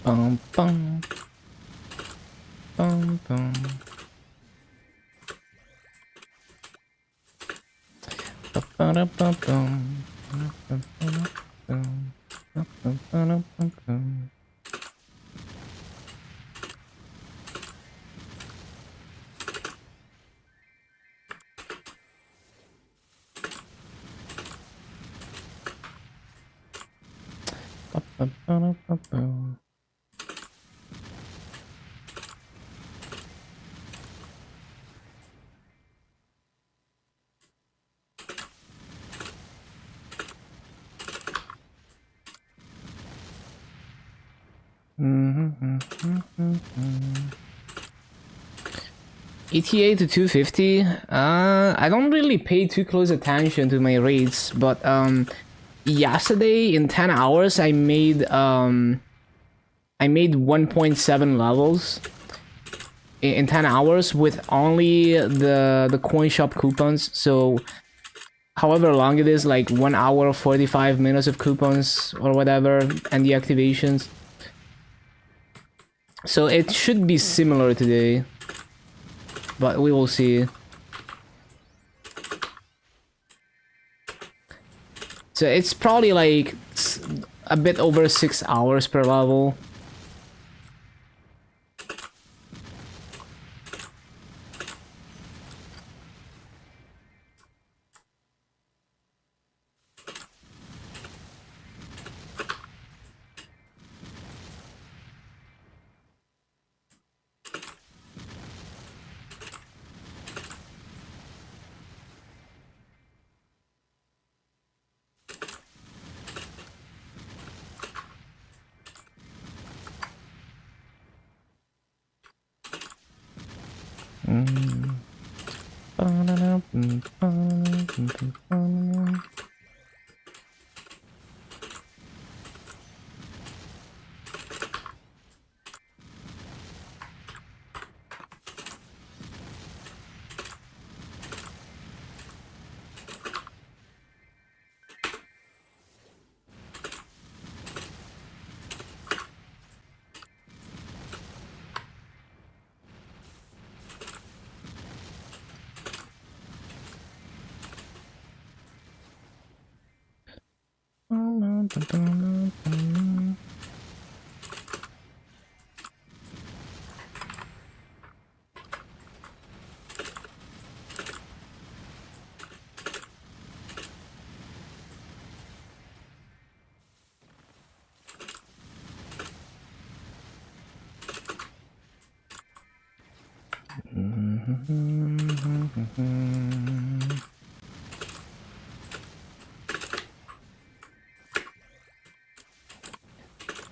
Bum bum bum bum. Ba-ba-da-ba-bum. Ba-ba-da-bum. Ba-ba-da-bum. Ba-ba-da-ba-bum. ETA to 250. I don't really pay too close attention to my rates, but yesterday in 10 hours I made 1.7 levels. in 10 hours with only the coin shop coupons. So however long it is, like 1 hour 45 minutes of coupons or whatever, and the activations. So it should be similar today, but we will see. So it's probably like a bit over 6 hours per level.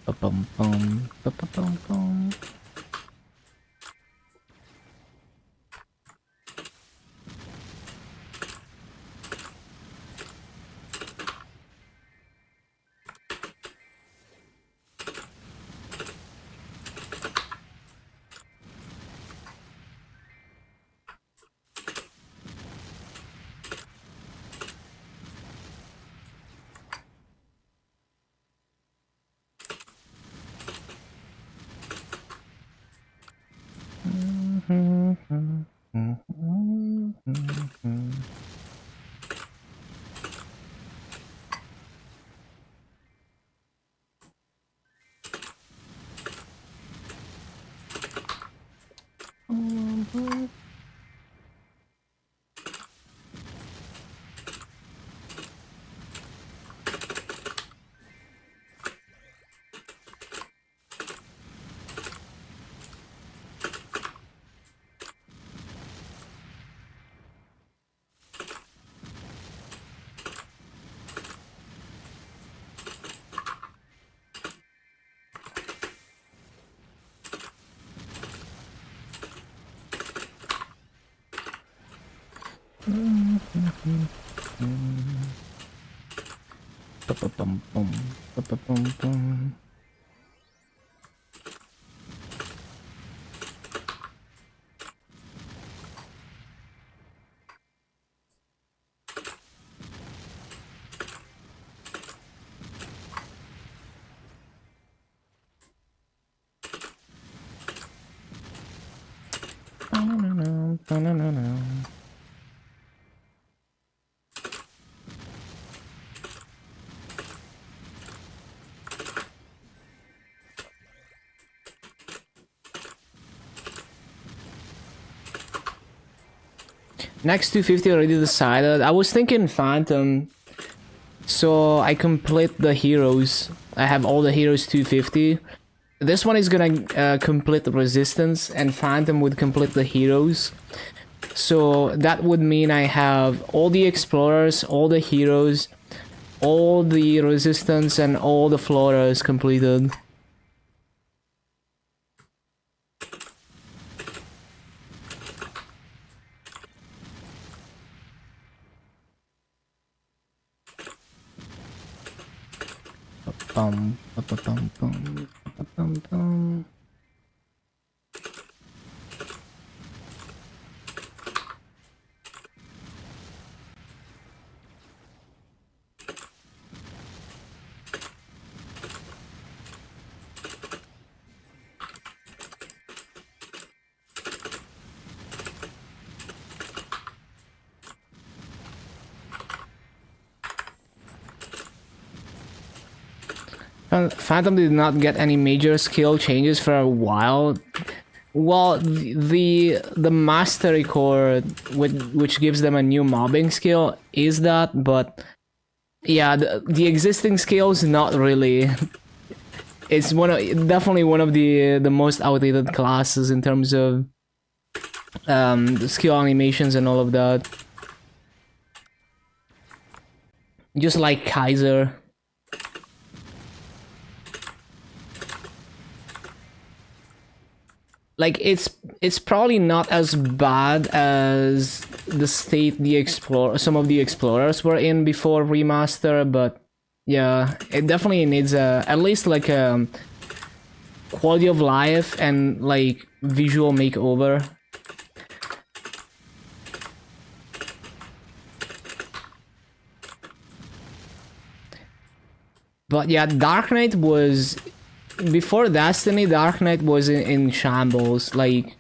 Ba-bum-bum, ba-ba-bum-bum. Ba-ba-bum-bum, ba-ba-bum-bum. Ba-na-na-na, ba-na-na-na. Next 250 already decided. I was thinking Phantom, so I complete the heroes. I have all the heroes 250. This one is gonna complete the resistance, and Phantom would complete the heroes. So that would mean I have all the explorers, all the heroes, all the resistance, and all the floras completed. Bum, ba-ba-bum, bum, ba-ba-bum, bum. Phantom did not get any major skill changes for a while. Well, the mastery core, which gives them a new mobbing skill, is that, but yeah, the existing skills not really. It's definitely one of the most outdated classes in terms of the skill animations and all of that. Just like Kaiser. Like it's probably not as bad as the state some of the explorers were in before remaster, but yeah, it definitely needs at least like a quality of life and like visual makeover. But yeah, Dark Knight was before Destiny. Dark Knight was in shambles. Like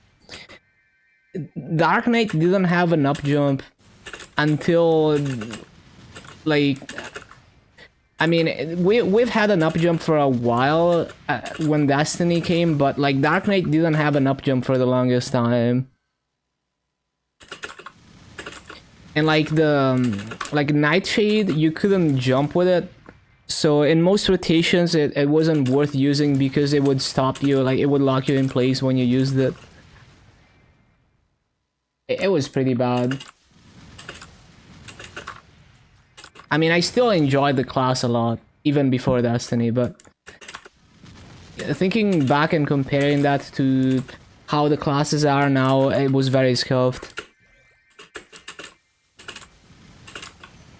Dark Knight didn't have an up jump until like I mean we've had an up jump for a while when Destiny came, but like Dark Knight didn't have an up jump for the longest time. And like like Nightshade, you couldn't jump with it. So in most rotations, it wasn't worth using because it would stop you, like it would lock you in place when you used it. It was pretty bad. I mean, I still enjoyed the class a lot, even before Destiny, but thinking back and comparing that to how the classes are now, it was very scuffed.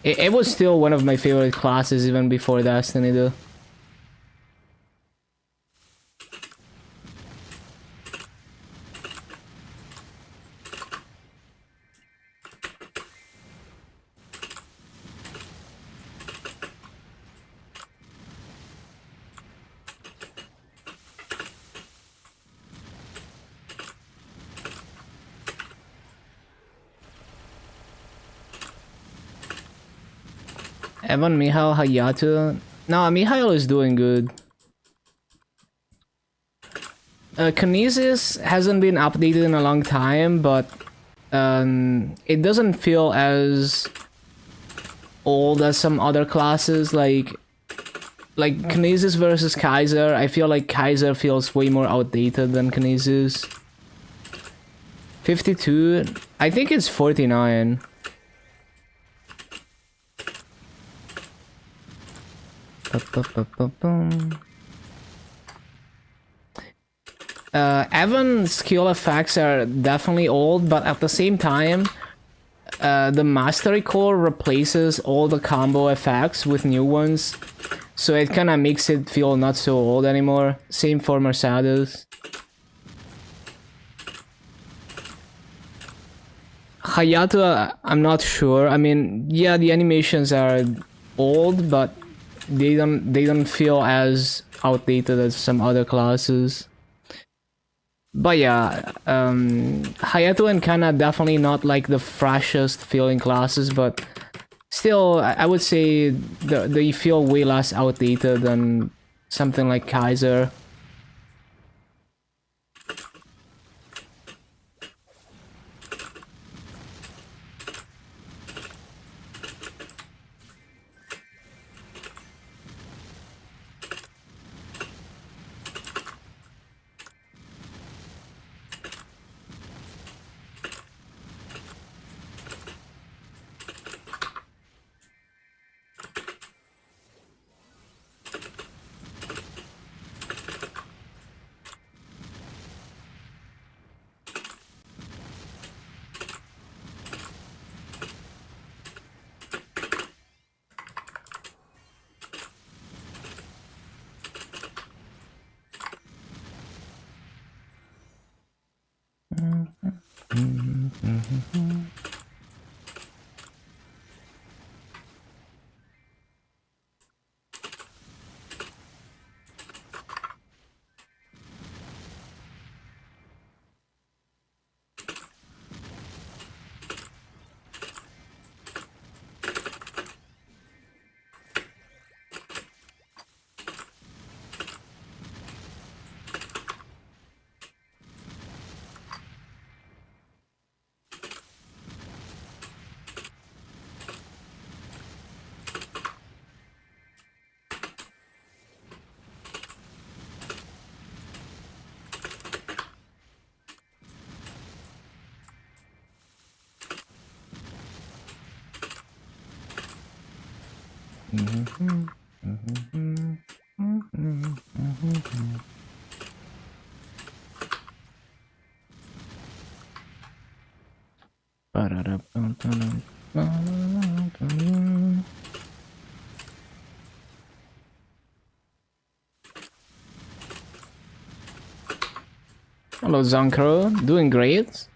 It was still one of my favorite classes even before Destiny though. Evan, Mihail, Hayato. No, Mihail is doing good. Kinesis hasn't been updated in a long time, but it doesn't feel as old as some other classes. Like Kinesis versus Kaiser, I feel like Kaiser feels way more outdated than Kinesis. 52, I think it's 49. Evan's skill effects are definitely old, but at the same time, the Mastery Core replaces all the combo effects with new ones, so it kind of makes it feel not so old anymore. Same for Mercedes. Hayato, I'm not sure. I mean, yeah, the animations are old, but they don't feel as outdated as some other classes. But yeah, Hayato and Kana definitely not like the freshest feeling classes, but still, I would say they feel way less outdated than something like Kaiser. Hello, Zankro. Doing great.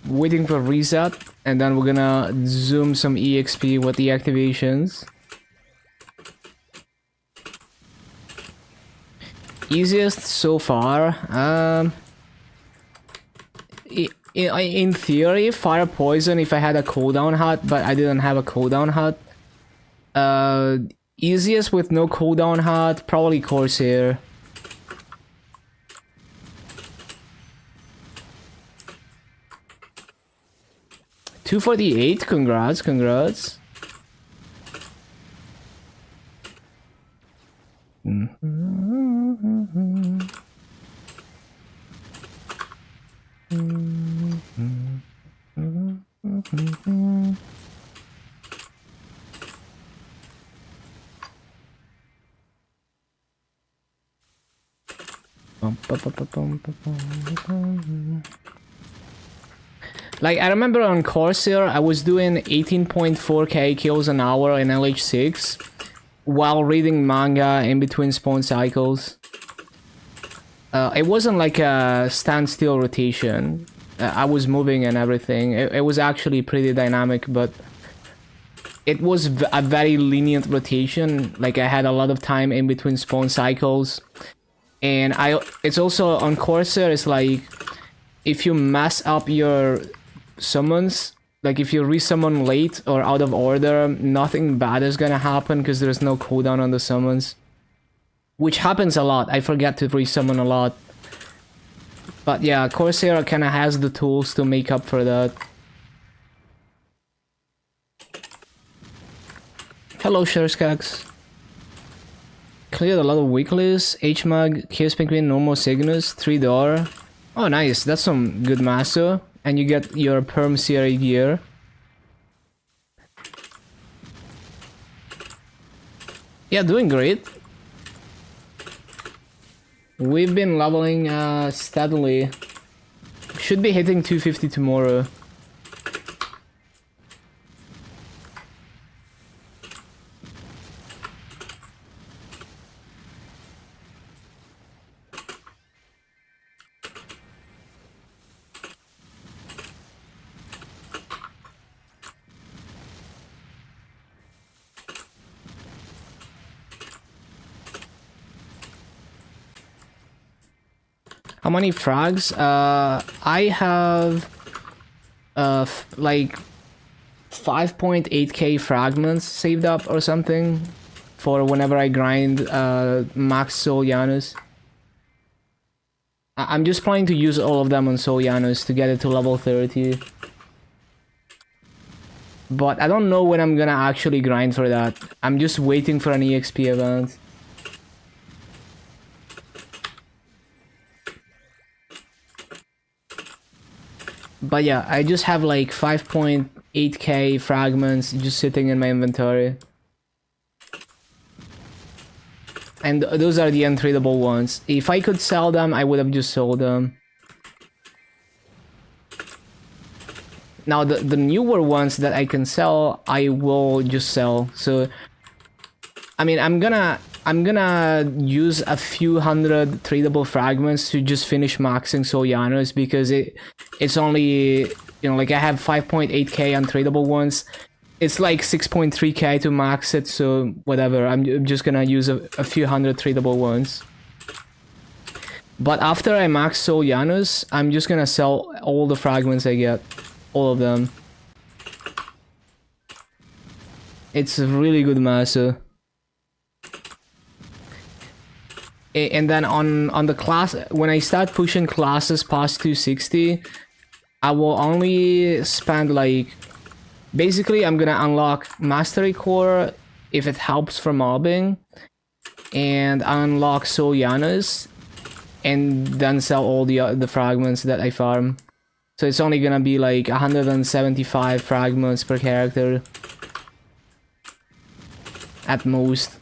Waiting for reset, and then we're gonna zoom some EXP with the activations. Easiest so far. In theory, fire poison if I had a cooldown hut, but I didn't have a cooldown hut. Easiest with no cooldown hut, probably Corsair. $248, congrats, congrats. Like, I remember on Corsair, I was doing 18.4k kills an hour in LH6 while reading manga in between spawn cycles. It wasn't like a standstill rotation. I was moving and everything. It was actually pretty dynamic, but it was a very lenient rotation. Like, I had a lot of time in between spawn cycles. And it's also on Corsair, it's like, if you mess up your summons, like if you resummon late or out of order, nothing bad is gonna happen because there's no cooldown on the summons. Which happens a lot. I forget to resummon a lot. But yeah, Corsair kinda has the tools to make up for that. Hello, Sherskax. Cleared a lot of weeklies. HMAG, Chaos Penguin, Normal Cygnus, 3 $. Oh, nice. That's some good master. And you get your Perm CRA gear. Yeah, doing great. We've been leveling steadily. Should be hitting 250 tomorrow. How many frags? I have like 5.8k fragments saved up or something for whenever I grind max Soul Janus. I'm just planning to use all of them on Soul Janus to get it to level 30. But I don't know when I'm gonna actually grind for that. I'm just waiting for an EXP event. But yeah, I just have like 5.8k fragments just sitting in my inventory. And those are the untradable ones. If I could sell them, I would have just sold them. Now the newer ones that I can sell, I will just sell. So I mean, I'm gonna use a few hundred tradable fragments to just finish maxing Soul Janus because it's only, you know, like I have 5.8k untradable ones. It's like 6.3k to max it, so whatever. I'm just gonna use a few hundred tradable ones. But after I max Soul Janus, I'm just gonna sell all the fragments I get. All of them. It's a really good master. And then on the class, when I start pushing classes past 260, I will only spend like, basically I'm gonna unlock Mastery Core if it helps for mobbing, and unlock Soul Janus, and then sell all the fragments that I farm. So it's only gonna be like 175 fragments per character. at most.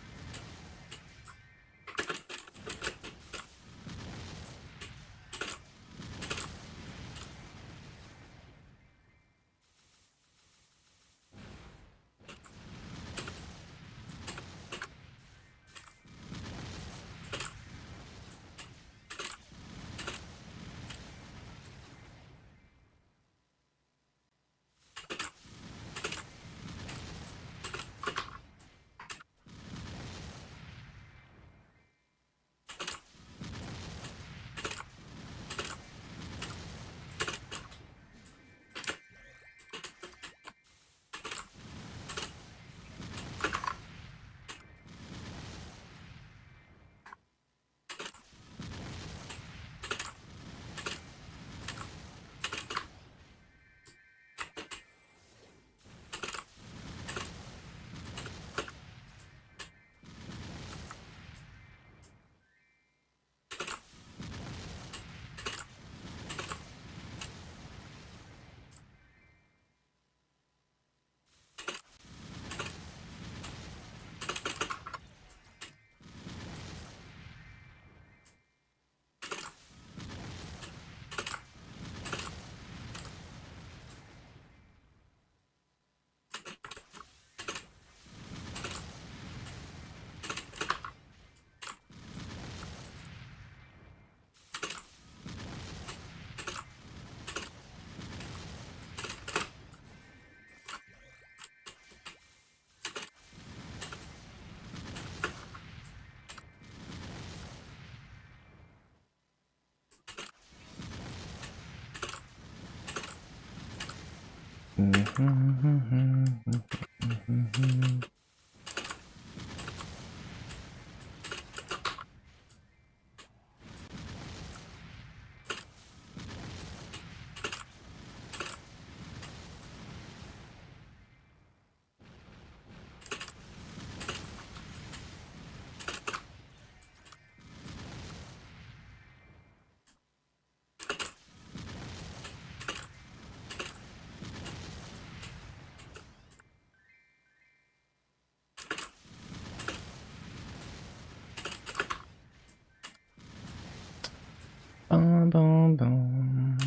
Bum, bum, bum.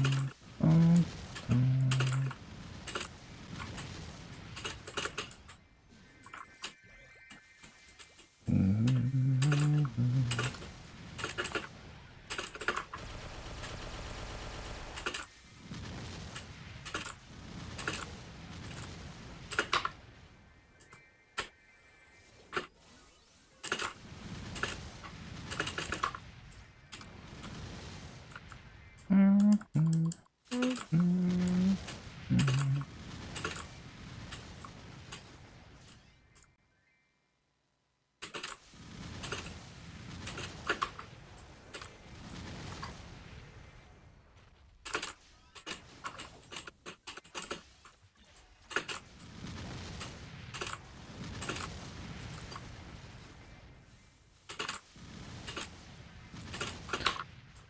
Bum, bum.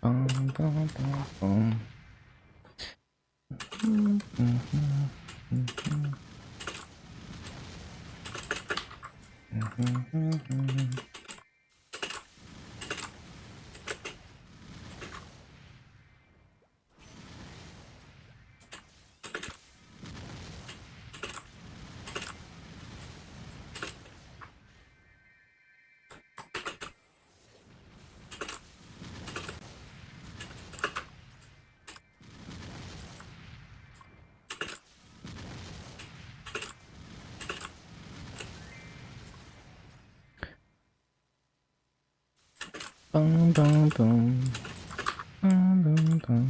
Bum, bum, bum, bum. Bum, bum, bum. Bum, bum, bum.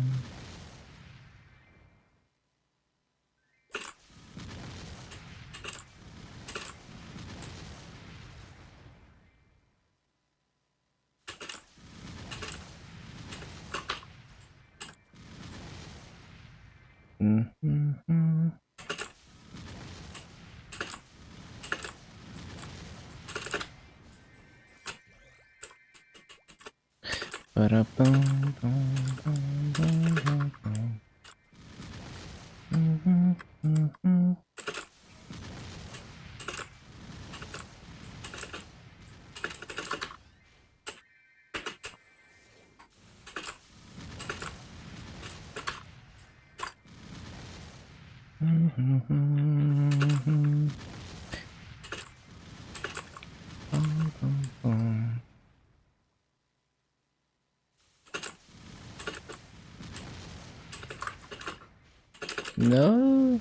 Ba-da-bum, bum, bum, bum, bum, bum. No.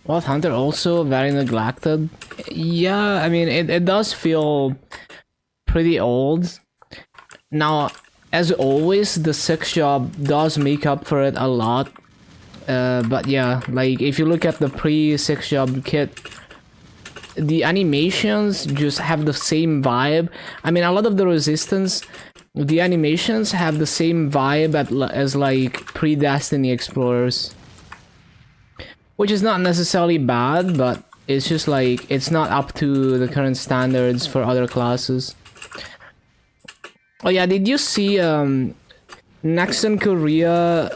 Wolf Hunter also very neglected. Yeah, I mean it does feel pretty old. Now, as always, the sex job does make up for it a lot. But yeah, like if you look at the pre-sex job kit, the animations just have the same vibe. I mean, a lot of the Resistance, the animations have the same vibe as like pre-Destiny Explorers. Which is not necessarily bad, but it's just like, it's not up to the current standards for other classes. Oh yeah, did you see Nexon Korea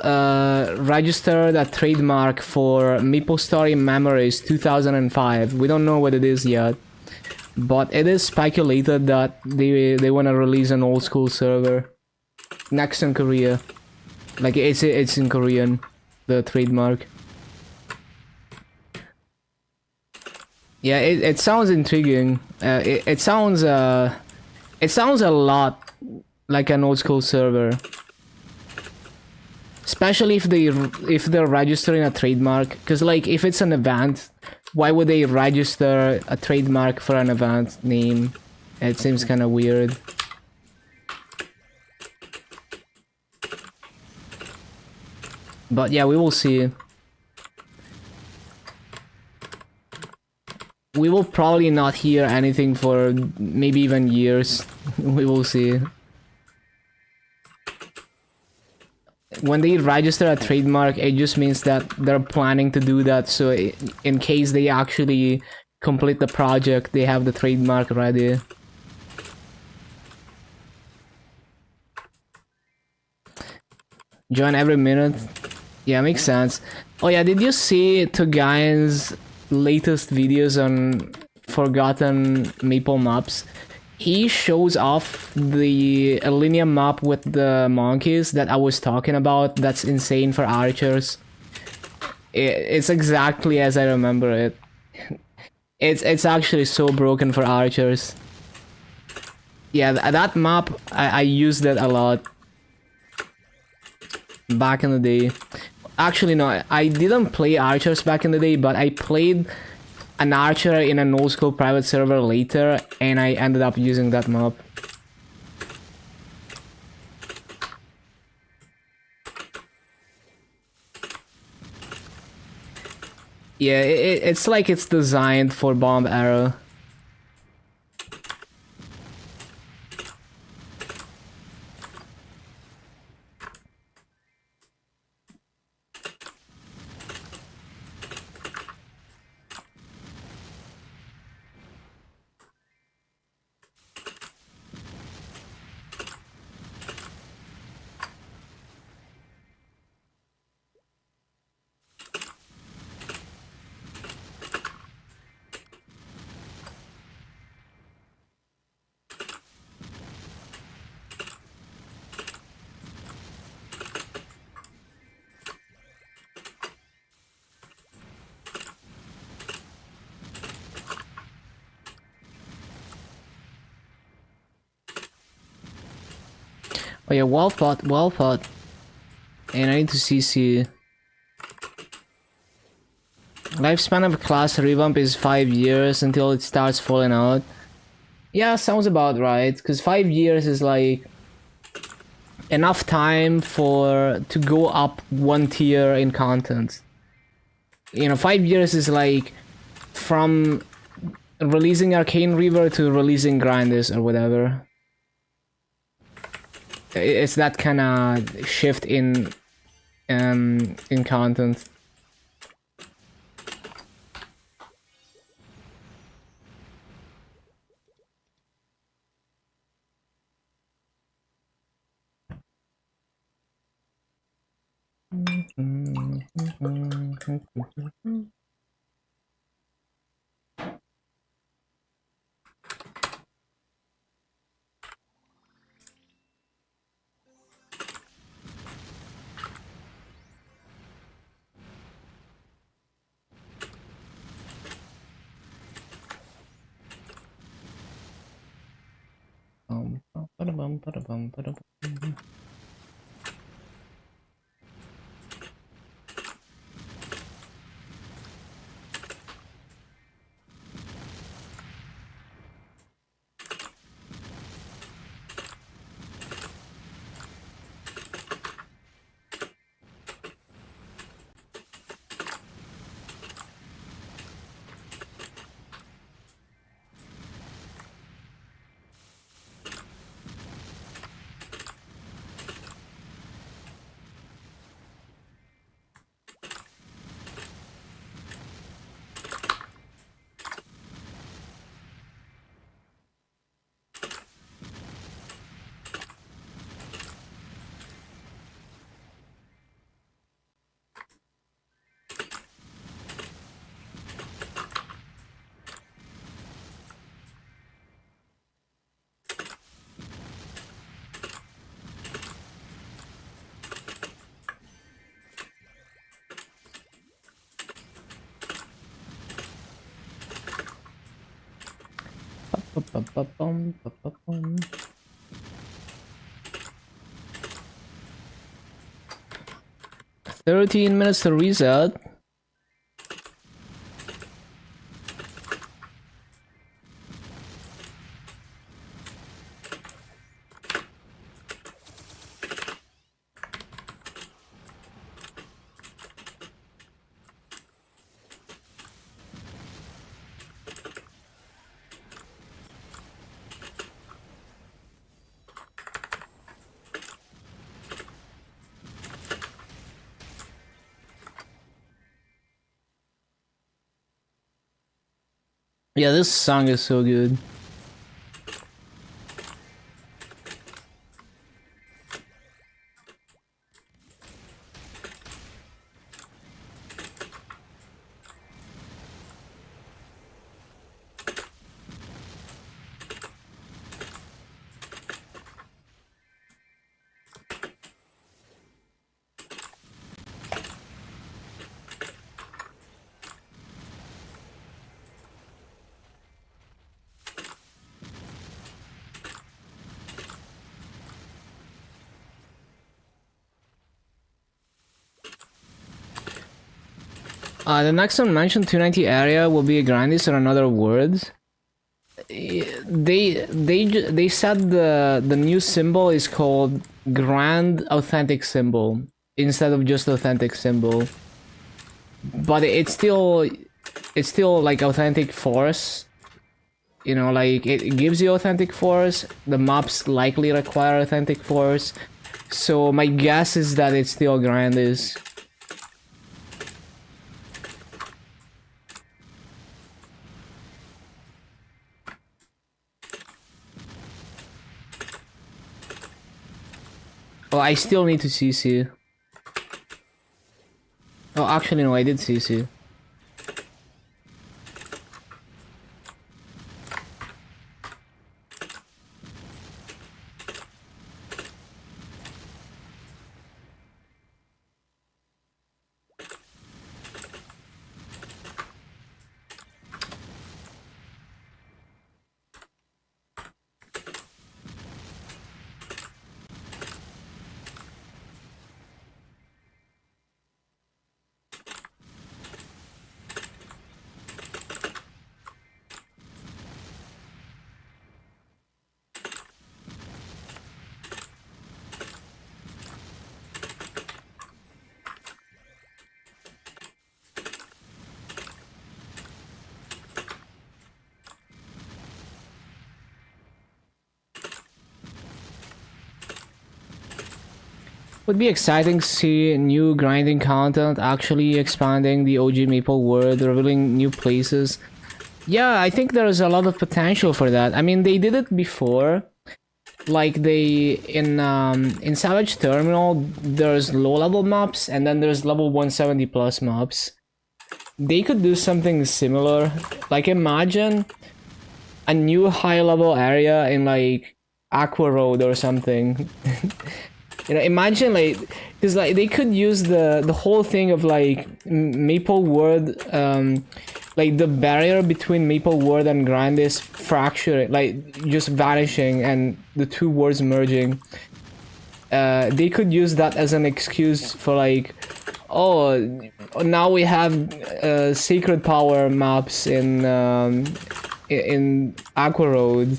registered a trademark for MapleStory Memories 2005. We don't know what it is yet, but it is speculated that they want to release an old school server. Nexon Korea, like it's in Korean, the trademark. Yeah, it sounds intriguing. It sounds a lot like an old school server. Especially if they're registering a trademark, because like if it's an event, why would they register a trademark for an event name? It seems kind of weird. But yeah, we will see. We will probably not hear anything for maybe even years. We will see. When they register a trademark, it just means that they're planning to do that, so in case they actually complete the project, they have the trademark ready. Join every minute. Yeah, makes sense. Oh yeah, did you see Togain's latest videos on forgotten Maple maps? He shows off the Alinea map with the monkeys that I was talking about. That's insane for archers. It's exactly as I remember it. It's actually so broken for archers. Yeah, that map, I used it a lot back in the day. Actually, no, I didn't play archers back in the day, but I played an archer in an old school private server later, and I ended up using that map. Yeah, it's like it's designed for bomb arrow. Oh yeah, well thought, well thought. And I need to CC. Lifespan of a class revamp is 5 years until it starts falling out. Yeah, sounds about right, because 5 years is like enough time to go up one tier in content. You know, 5 years is like from releasing Arcane Reaver to releasing Grinders or whatever. It's that kind of shift in content. Ba-ba-bum. 13 minutes to reset. Yeah, this song is so good. The next unmentioned 290 area will be a grandis or another word. They said the new symbol is called Grand Authentic Symbol instead of just Authentic Symbol, but it's still like Authentic Force. You know, like it gives you Authentic Force. The maps likely require Authentic Force, so my guess is that it's still grandis. Oh, I still need to CC. Oh, actually, no, I did CC. Would be exciting to see new grinding content actually expanding the OG Maple world, revealing new places. Yeah, I think there's a lot of potential for that. I mean, they did it before. Like in Savage Terminal, there's low-level maps and then there's level 170 plus maps. They could do something similar. Like imagine a new high-level area in like Aqua Road or something. You know, imagine like, because like they could use the whole thing of like Maple World, like the barrier between Maple Word and Grandis fracturing, like just vanishing, and the two words merging. They could use that as an excuse for like, oh, now we have secret power maps in Aqua Road.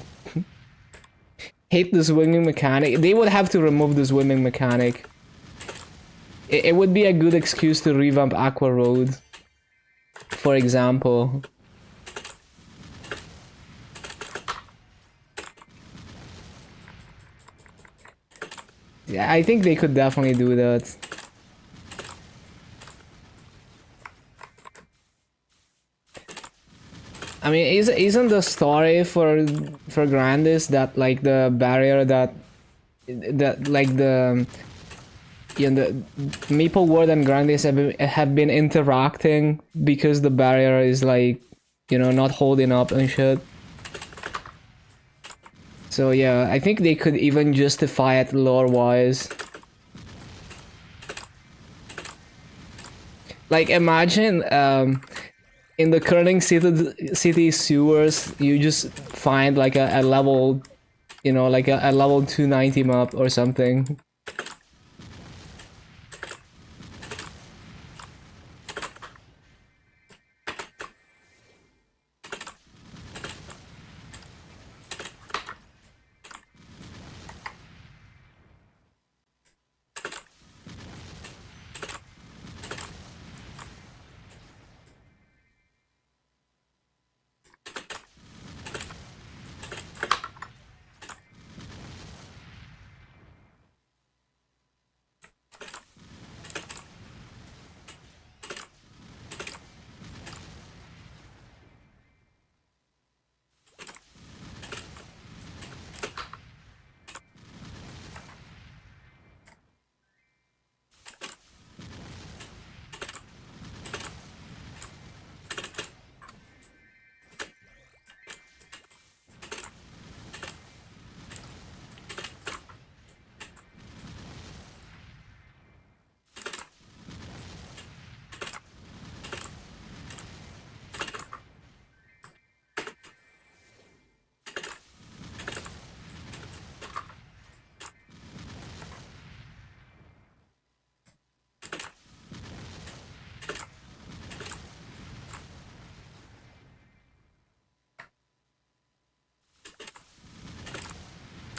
Hate the swimming mechanic. They would have to remove the swimming mechanic. It would be a good excuse to revamp Aqua Road, for example. Yeah, I think they could definitely do that. I mean, isn't the story for Grandis that like the barrier that like the Maple Ward and Grandis have been interacting because the barrier is like, not holding up and shit. So yeah, I think they could even justify it lore-wise. Like imagine in the current city sewers, you just find like a level, like a level 290 map or something.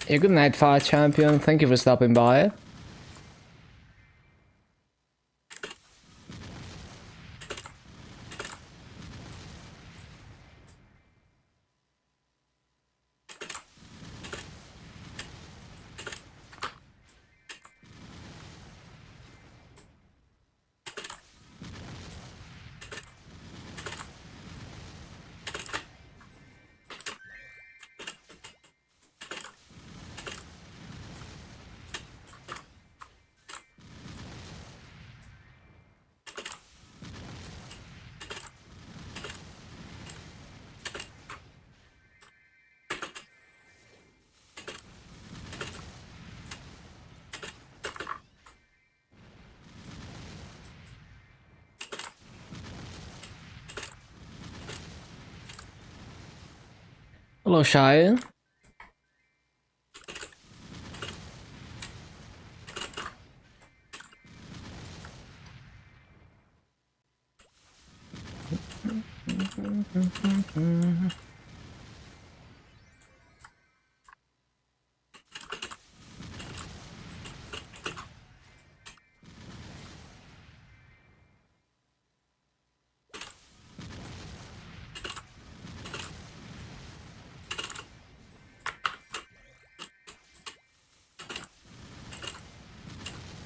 Yeah, good night, Fire Champion. Thank you for stopping by. Hello, Shire.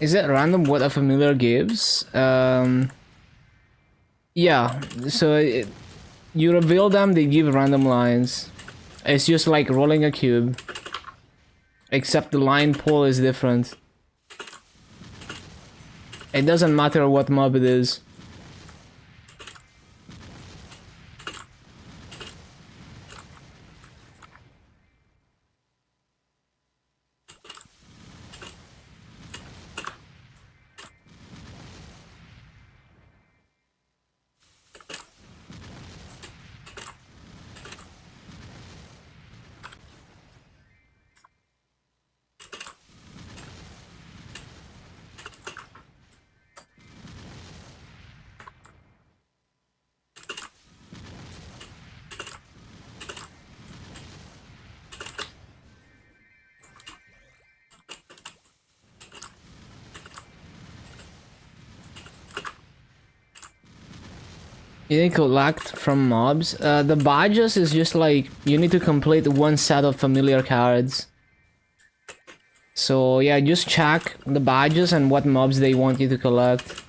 Is it random what a familiar gives? Yeah, so you reveal them, they give random lines. It's just like rolling a cube. Except the line pull is different. It doesn't matter what mob it is. You need to collect from mobs. The badges is just like you need to complete one set of familiar cards. So yeah, just check the badges and what mobs they want you to collect.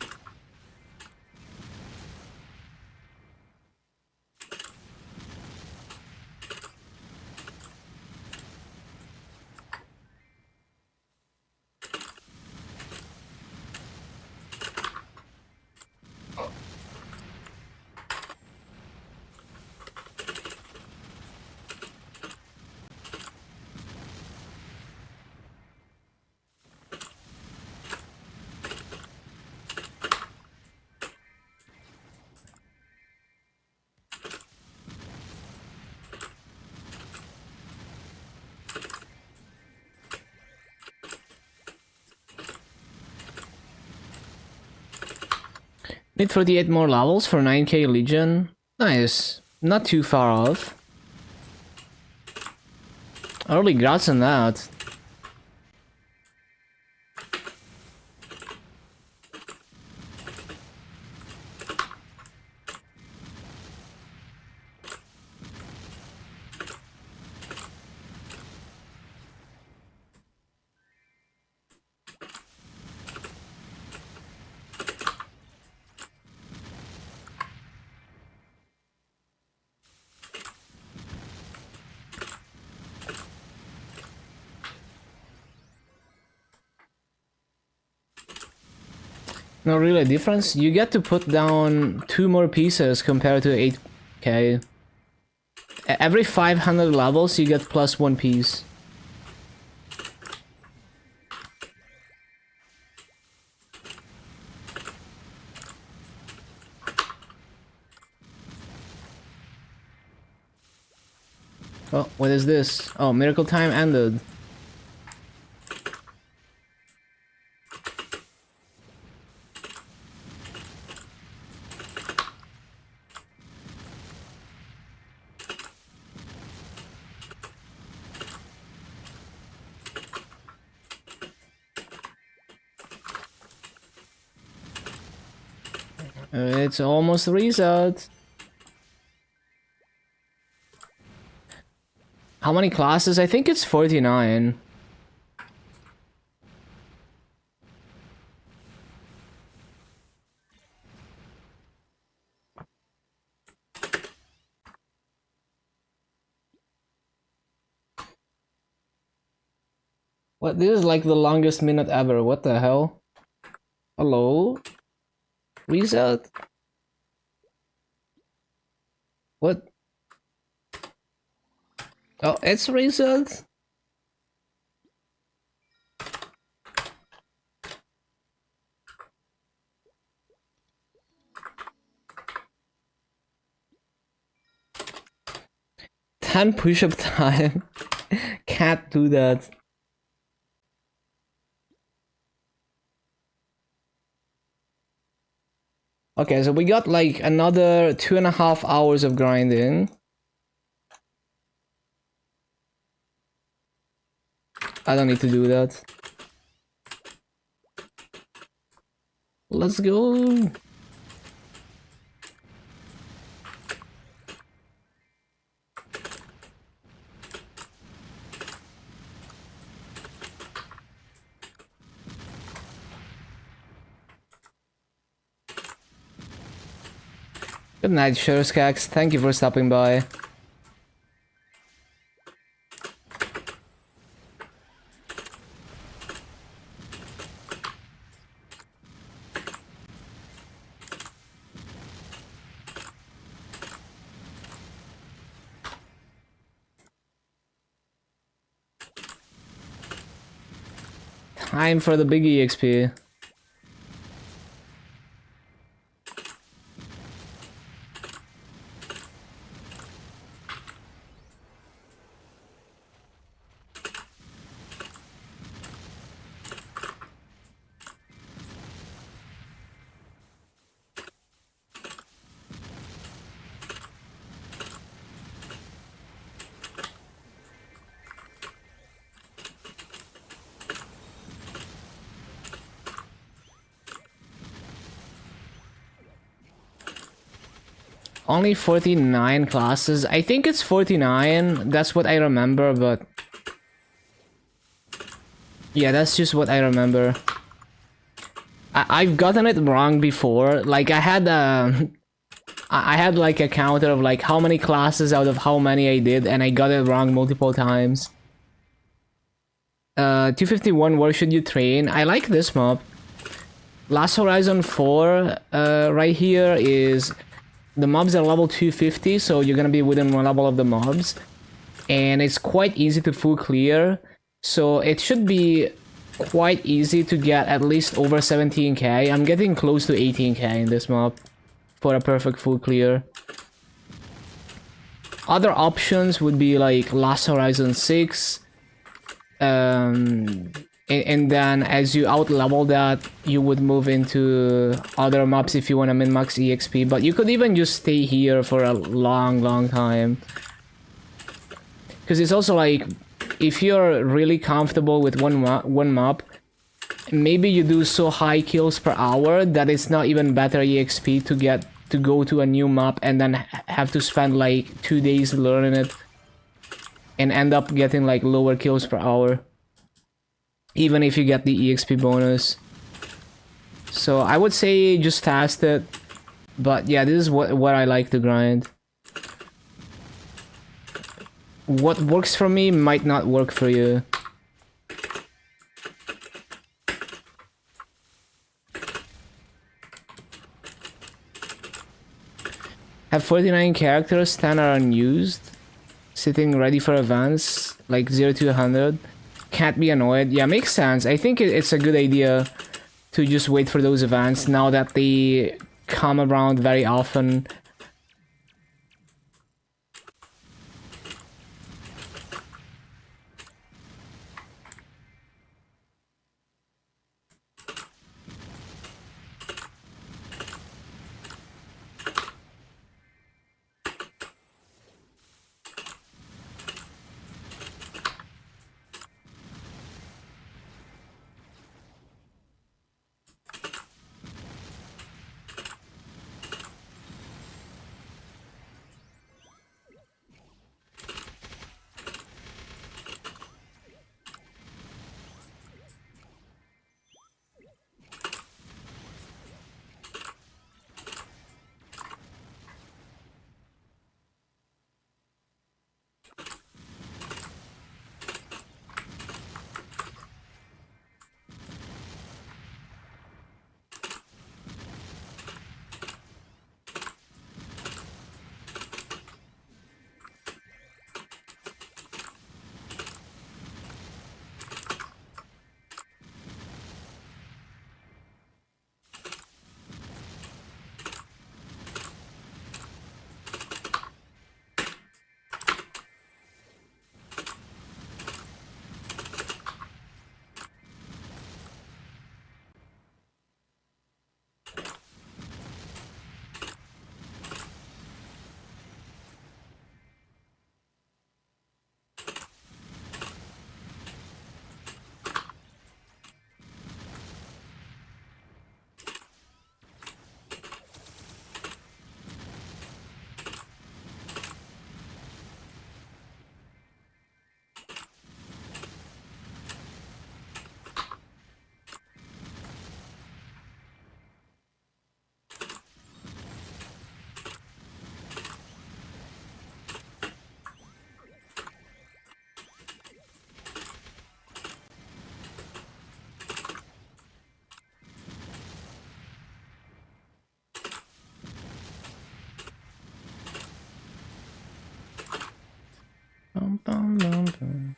Need 38 more levels for 9k Legion. Nice. Not too far off. Early grats on that. Not really a difference. You get to put down 2 more pieces compared to 8k. Every 500 levels you get plus 1 piece. Oh, what is this? Oh, miracle time ended. It's almost reset. How many classes? I think it's 49. What? This is like the longest minute ever. What the hell? Hello? Reset? What? Oh, it's reset? Ten push-up time. Can't do that. Okay, so we got like another 2.5 hours of grinding. I don't need to do that. Let's go. Good night, Sherskax. Thank you for stopping by. Time for the big EXP. Only 49 classes. I think it's 49. That's what I remember, but yeah, that's just what I remember. I've gotten it wrong before. Like I had I had like a counter of like how many classes out of how many I did, and I got it wrong multiple times. 251, where should you train? I like this mob. Last Horizon 4, right here is... The mobs are level 250, so you're gonna be within one level of the mobs. And it's quite easy to full clear, so it should be quite easy to get at least over 17k. I'm getting close to 18k in this mob for a perfect full clear. Other options would be like Last Horizon 6, and then as you out level that, you would move into other maps if you want to min-max EXP, but you could even just stay here for a long time. Because it's also like, if you're really comfortable with one map, maybe you do so high kills per hour that it's not even better EXP to go to a new map and then have to spend like 2 days learning it and end up getting like lower kills per hour, even if you get the EXP bonus. So I would say just test it, but yeah, this is what I like to grind. What works for me might not work for you. Have 49 characters, 10 are unused. Sitting ready for events, like 0 to 100. Can't be annoyed. Yeah, makes sense. I think it's a good idea to just wait for those events now that they come around very often. Bum, bum, bum, bum.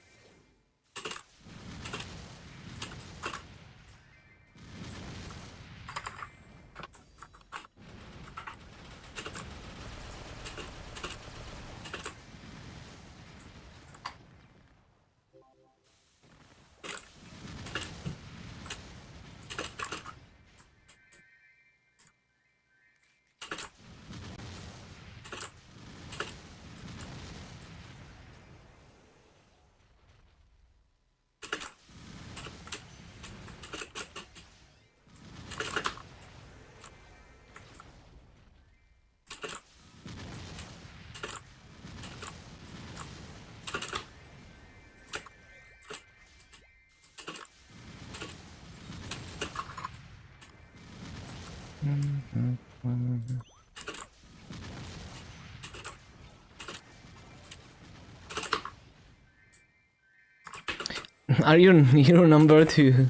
Are you hero number 2?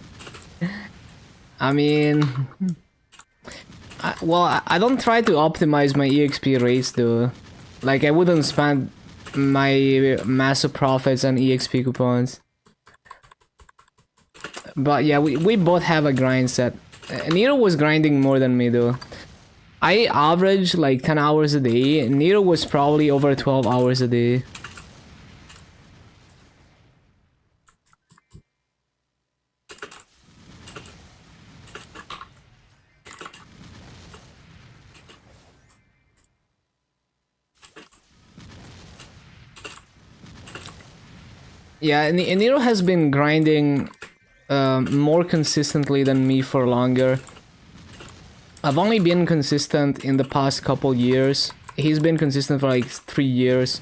I mean, I don't try to optimize my EXP rates though. Like, I wouldn't spend my massive profits on EXP coupons. But yeah, we both have a grind set. Nero was grinding more than me though. I average like 10 hours a day. Nero was probably over 12 hours a day. Yeah, Nero has been grinding more consistently than me for longer. I've only been consistent in the past couple years. He's been consistent for like 3 years.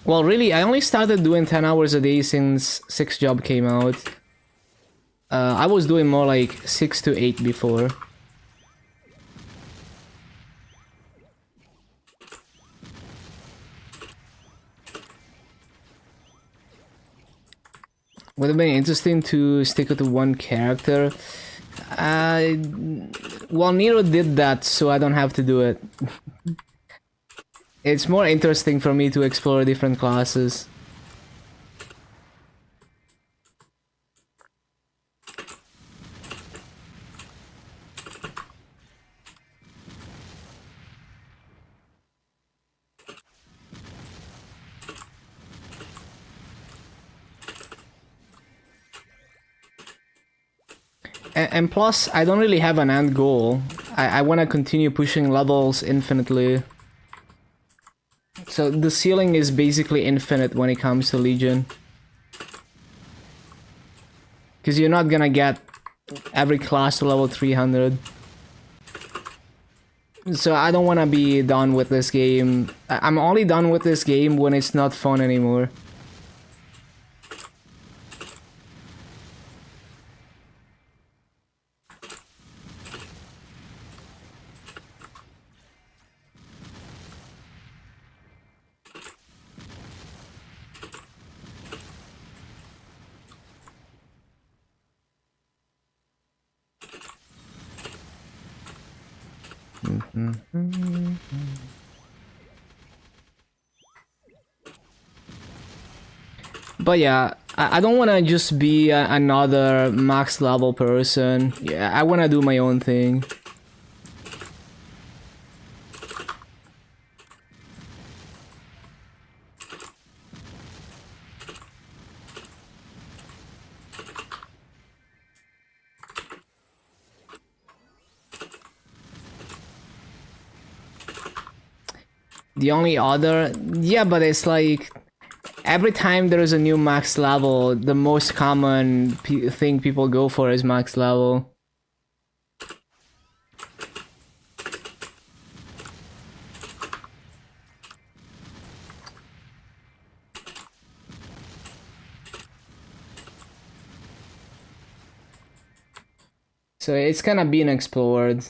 Well, really, I only started doing 10 hours a day since 6 Job came out. I was doing more like 6 to 8 before. Would have been interesting to stick to one character. Well, Nero did that, so I don't have to do it. It's more interesting for me to explore different classes. And plus, I don't really have an end goal. I want to continue pushing levels infinitely. So the ceiling is basically infinite when it comes to Legion. Because you're not gonna get every class to level 300. So I don't want to be done with this game. I'm only done with this game when it's not fun anymore. But yeah, I don't want to just be another max level person. Yeah, I want to do my own thing. The only other... Yeah, but it's like... Every time there is a new max level, the most common thing people go for is max level. So it's kind of being explored.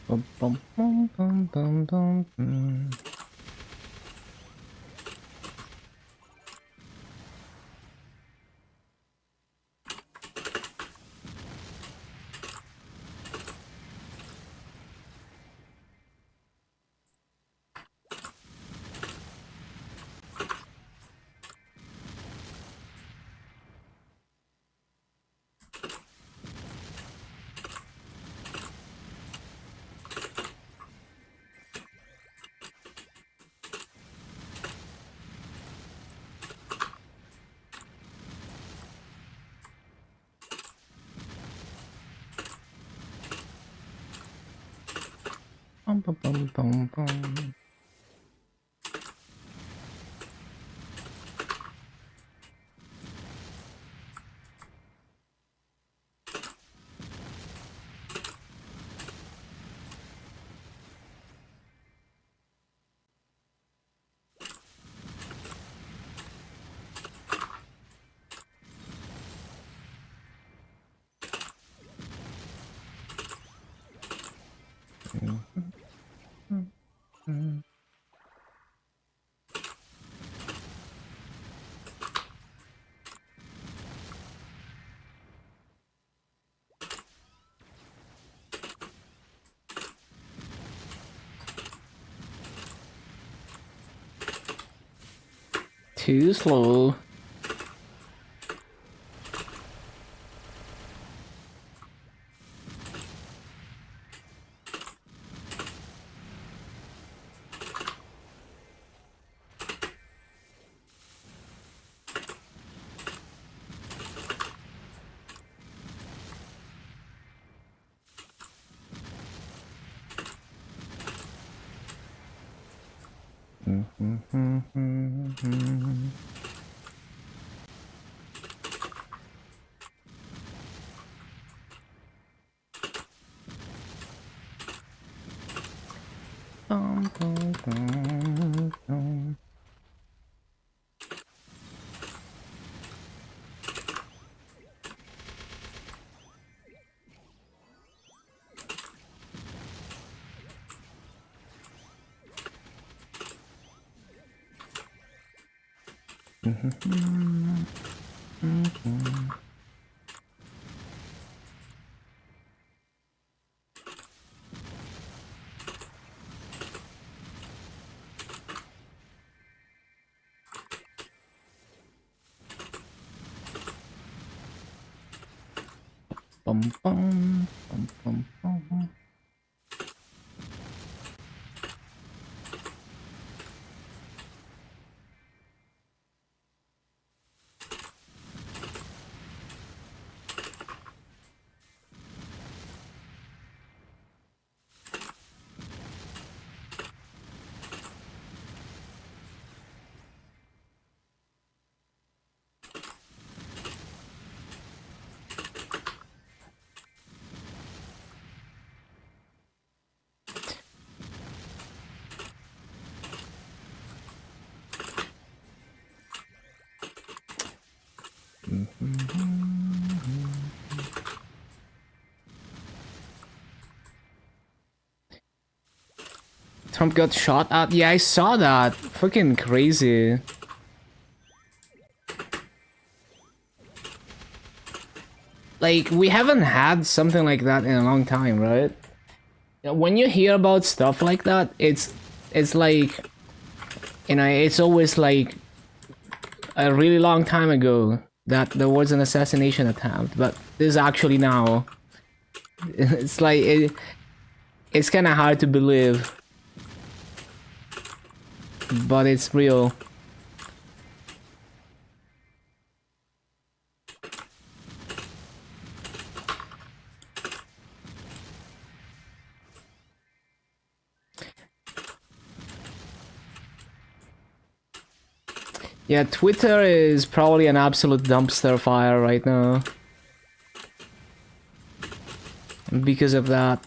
Bum, bum, bum, bum, bum, bum, bum. Bum, bum, bum, bum, bum. Too slow. Bum, bum, bum, bum. Bum, bum, bum, bum, bum. Trump got shot at. Yeah, I saw that. Freaking crazy. Like, we haven't had something like that in a long time, right? When you hear about stuff like that, it's like, you know, it's always like a really long time ago that there was an assassination attempt, but this actually now. It's like, it's kind of hard to believe, but it's real. Yeah, Twitter is probably an absolute dumpster fire right now. Because of that.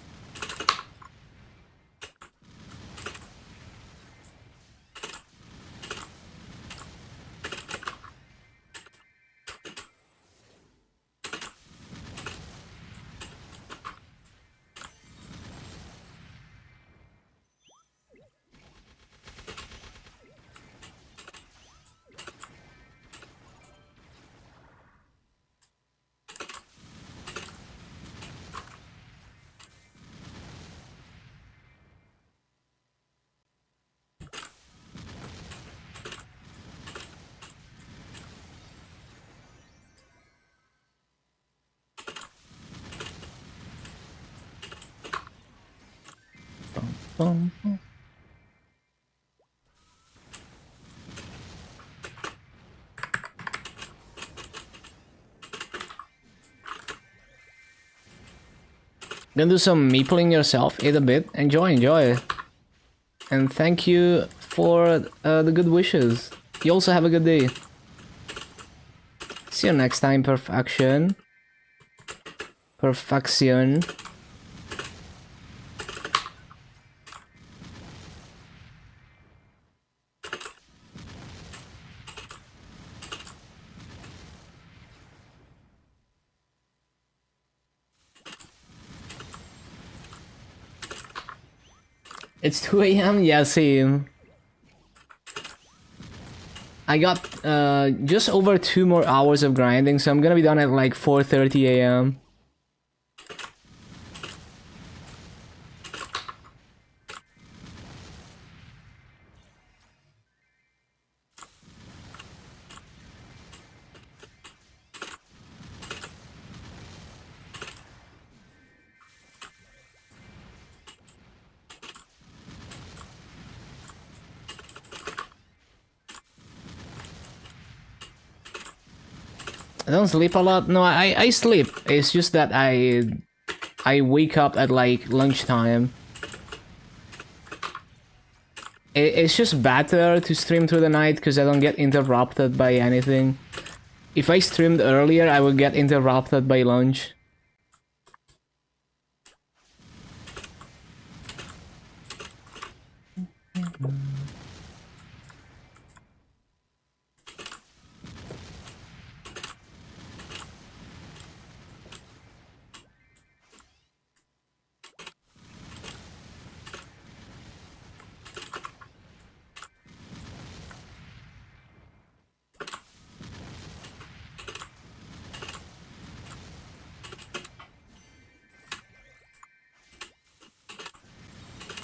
Bum, bum. Gonna do some meepling yourself, eat a bit, enjoy, enjoy. And thank you for the good wishes. You also have a good day. See you next time, perfection. Perfection. It's 2 AM? Yeah, same. I got just over 2 more hours of grinding, so I'm gonna be done at like 4:30 AM. I don't sleep a lot. No, I sleep. It's just that I wake up at like lunchtime. It's just better to stream through the night because I don't get interrupted by anything. If I streamed earlier, I would get interrupted by lunch.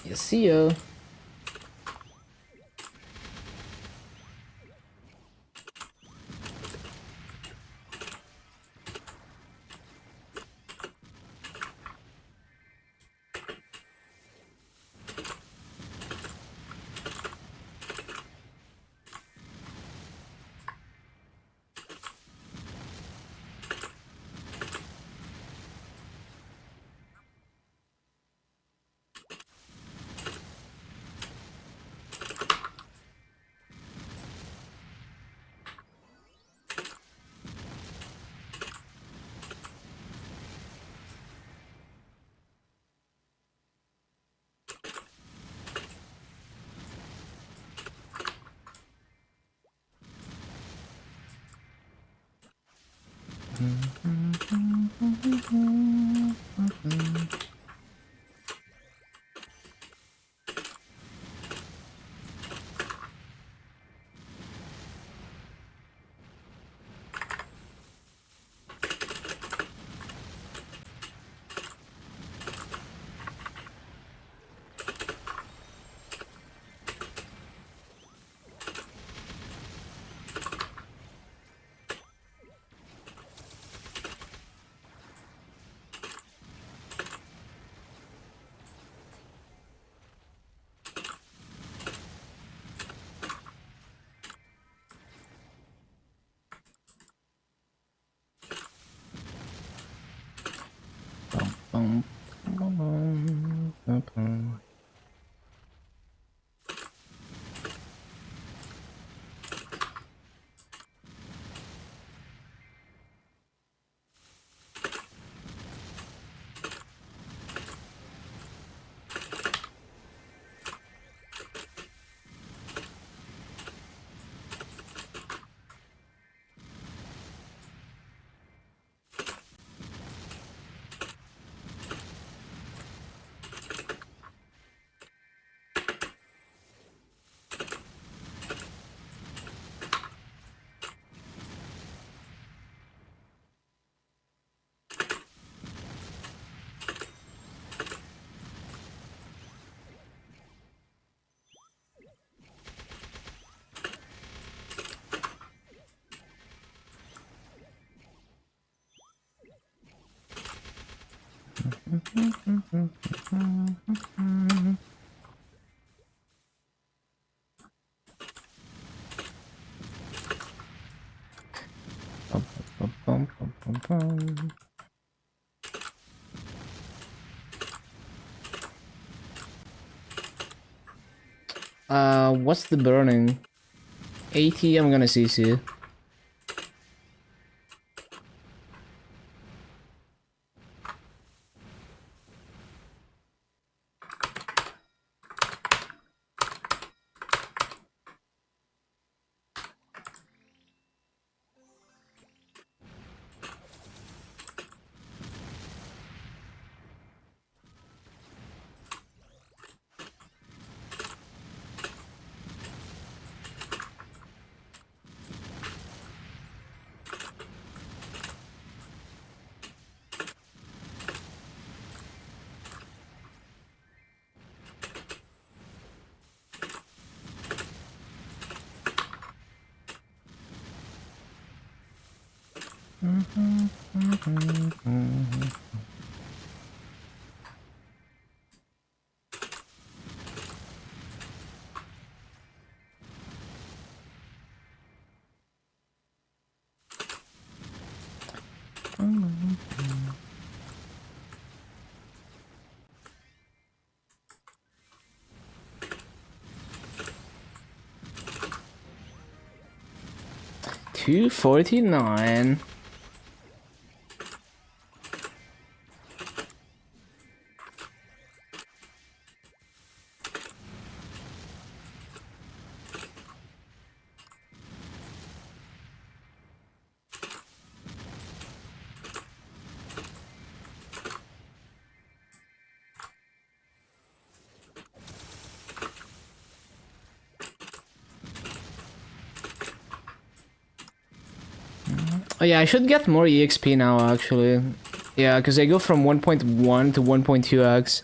Yeah, see ya. What's the burning? 80, I'm gonna CC. $249. Oh yeah, I should get more EXP now, actually. Yeah, because I go from 1.1 to 1.2x.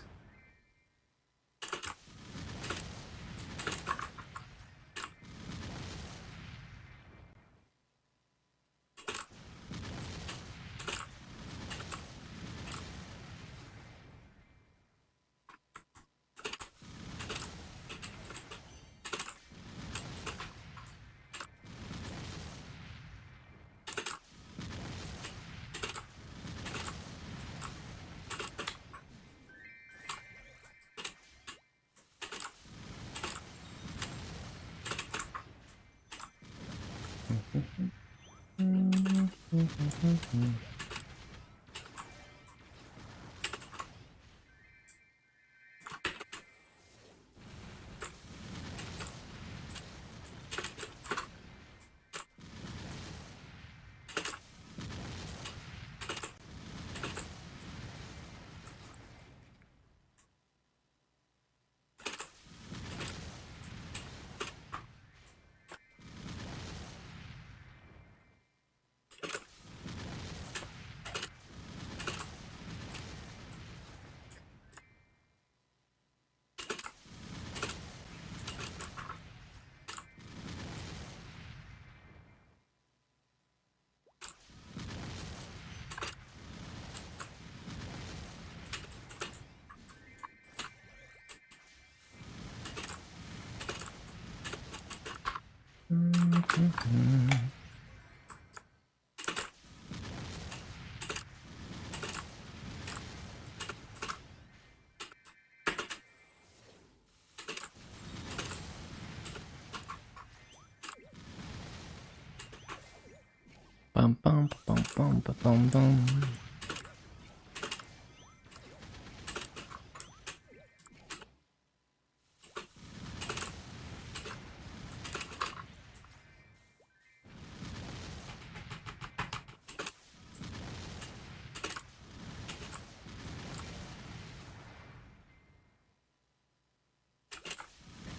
Bum bum bum bum bum bum bum.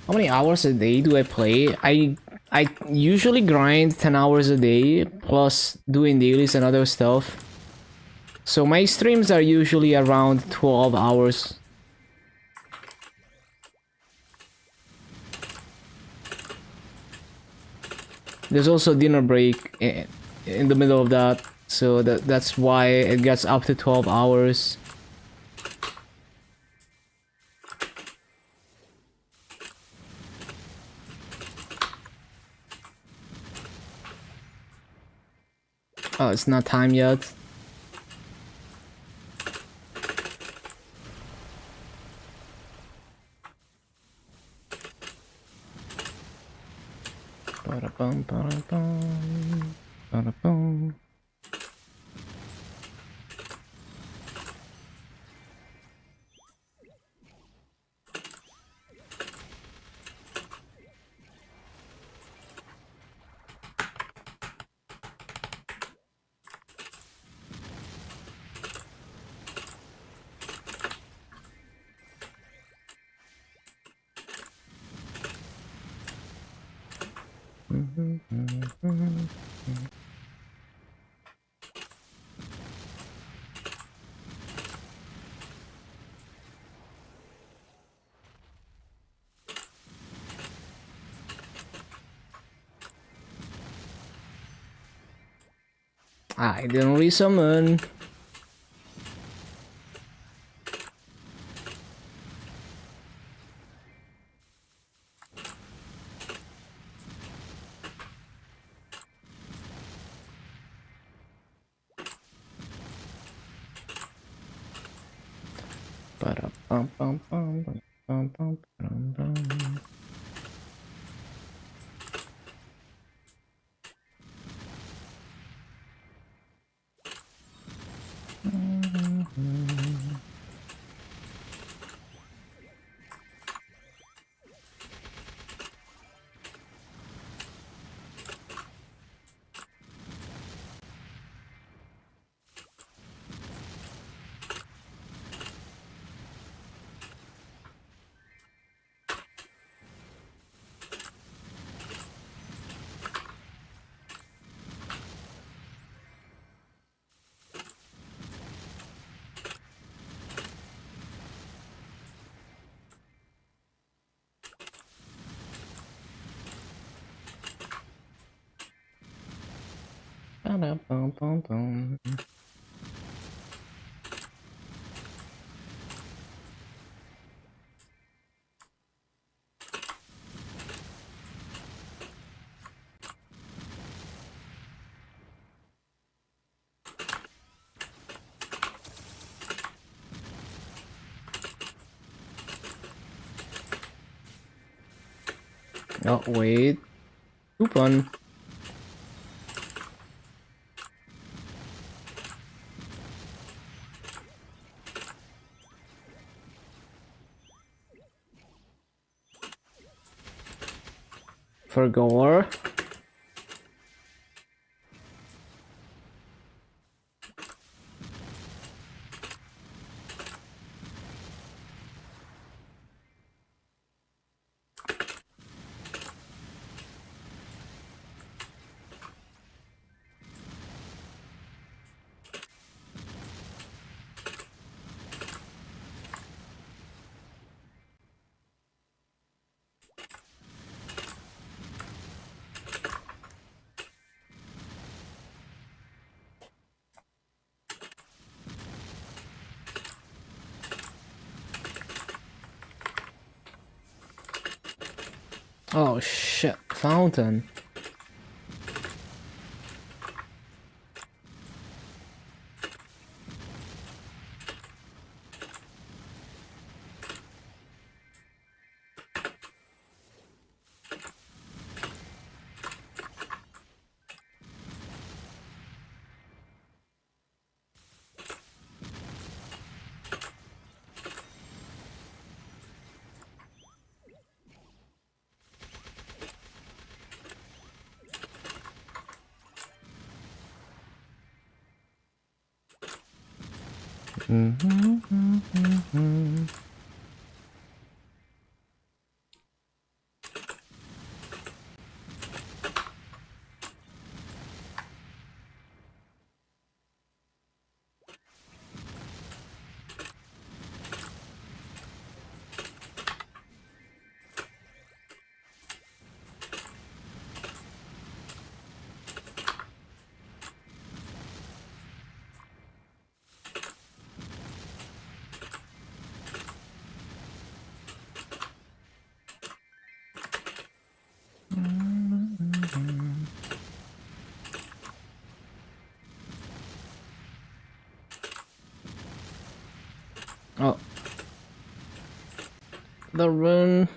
How many hours a day do I play? I usually grind 10 hours a day plus doing dailies and other stuff. So my streams are usually around 12 hours. There's also dinner break in the middle of that, so that's why it gets up to 12 hours. Oh, it's not time yet. Ba-da-bum, ba-da-bum, ba-da-bum. I didn't resummon. Ba-da-bum-bum-bum-bum-bum-bum. Ba-da-bum-bum-bum. Oh, wait. Coupon. For gore. Oh shit, fountain. Oh. The rune.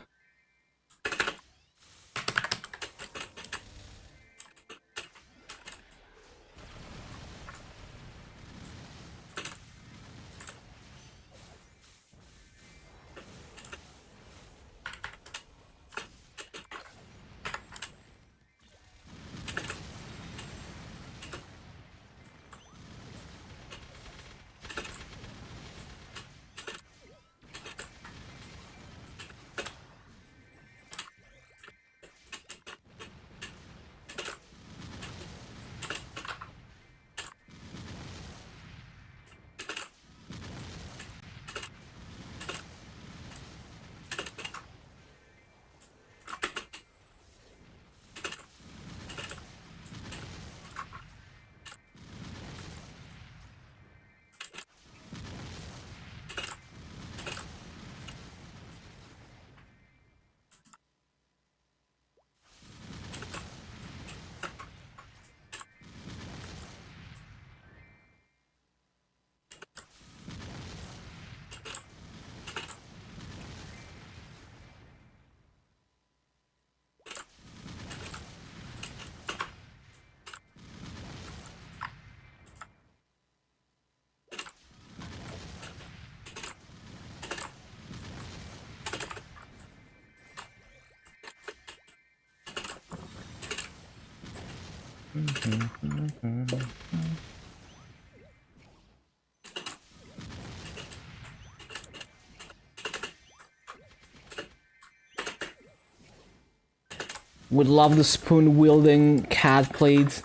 Would love the spoon wielding cat plate.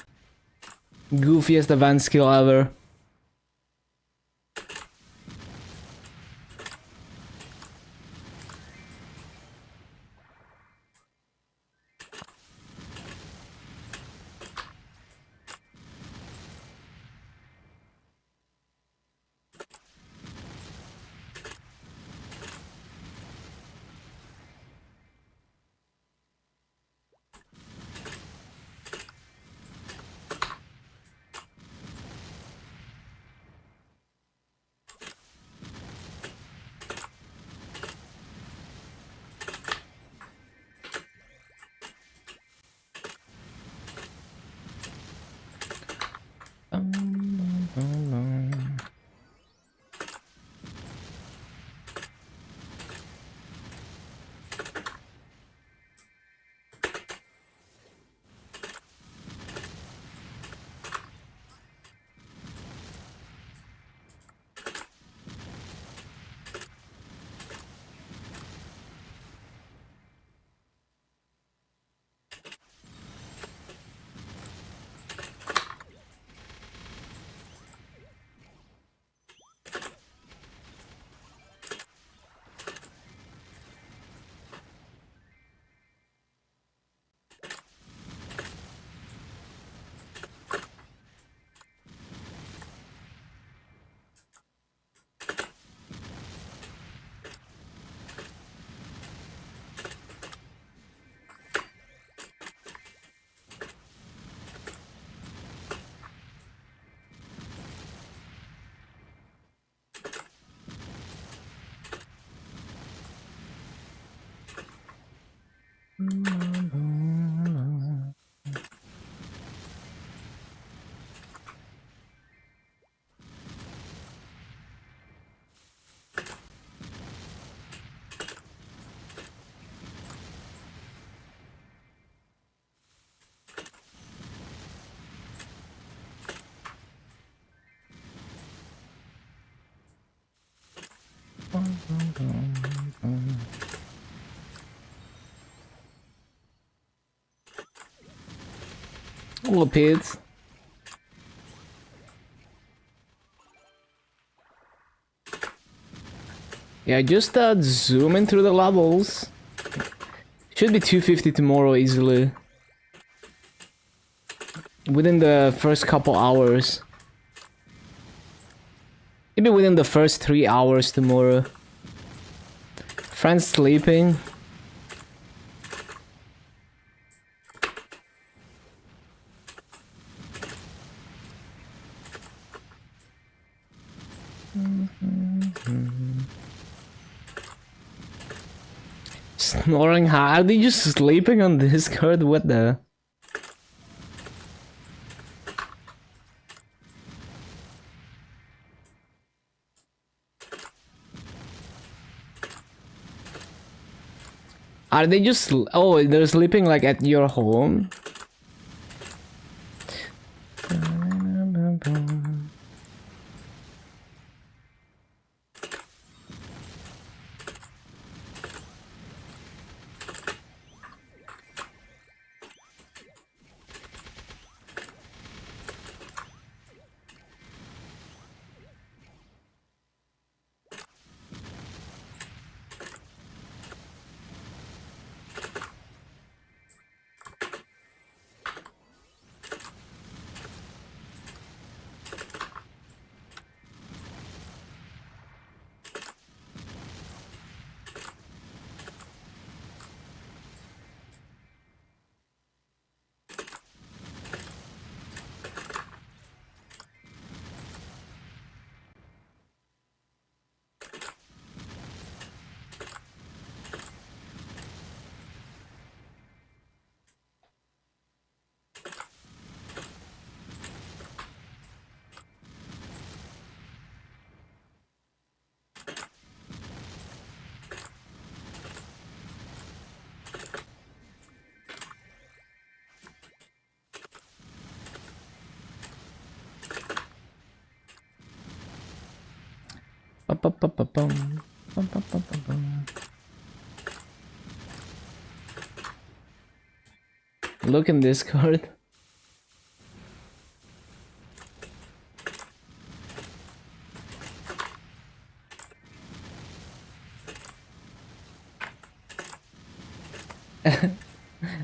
Goofiest event skill ever. Whoop it. Yeah, just zooming through the levels. Should be 250 tomorrow easily. Within the first couple hours. Maybe within the first 3 hours tomorrow. Friends sleeping. Snoring hard? Are they just sleeping on Discord? What the? Are they just... Oh, they're sleeping like at your home? Look in Discord.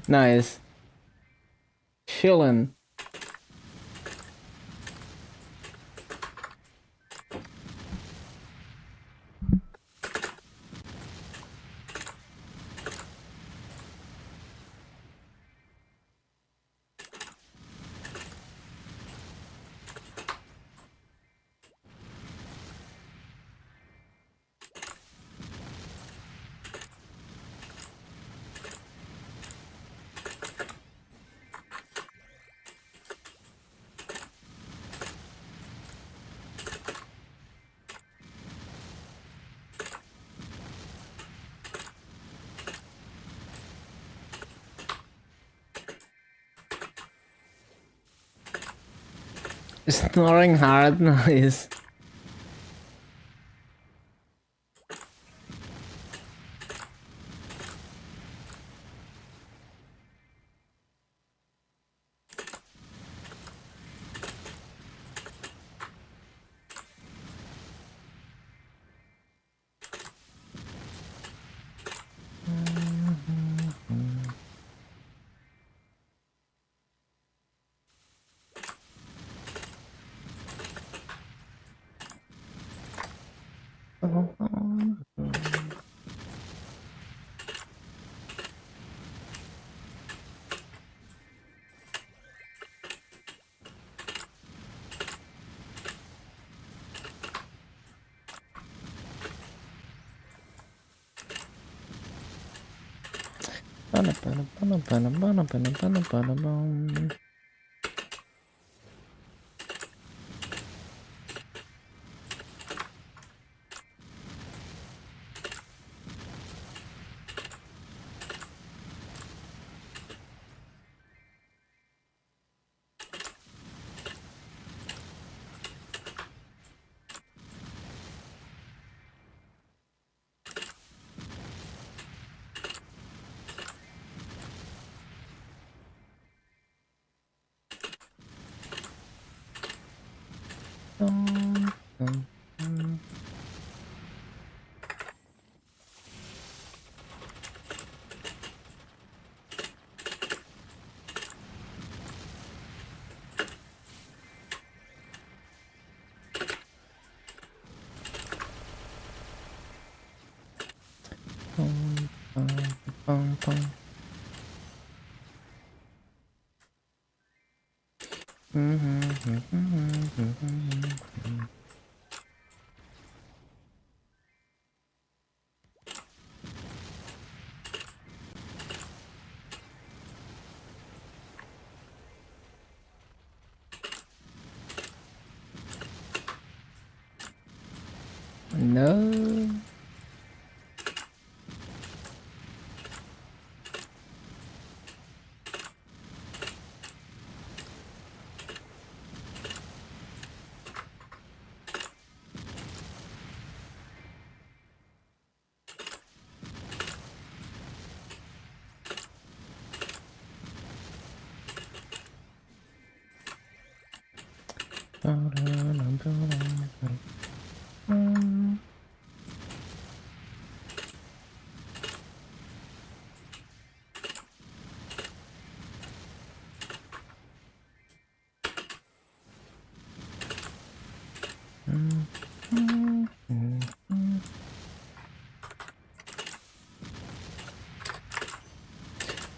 Nice. Chillin'. Snoring hard, nice. No.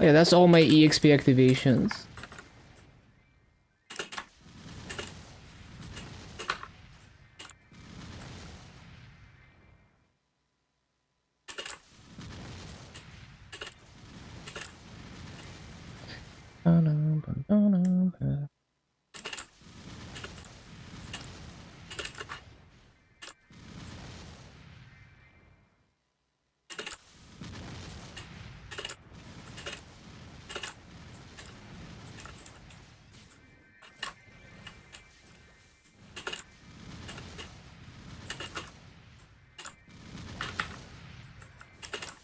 Oh yeah, that's all my EXP activations.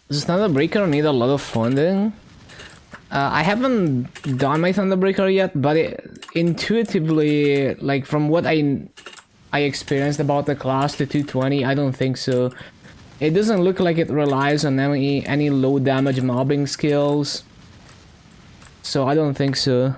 Does Thunderbreaker need a lot of funding? I haven't done my Thunderbreaker yet, but intuitively, like from what I experienced about the class, the 220, I don't think so. It doesn't look like it relies on any low damage mobbing skills, so I don't think so.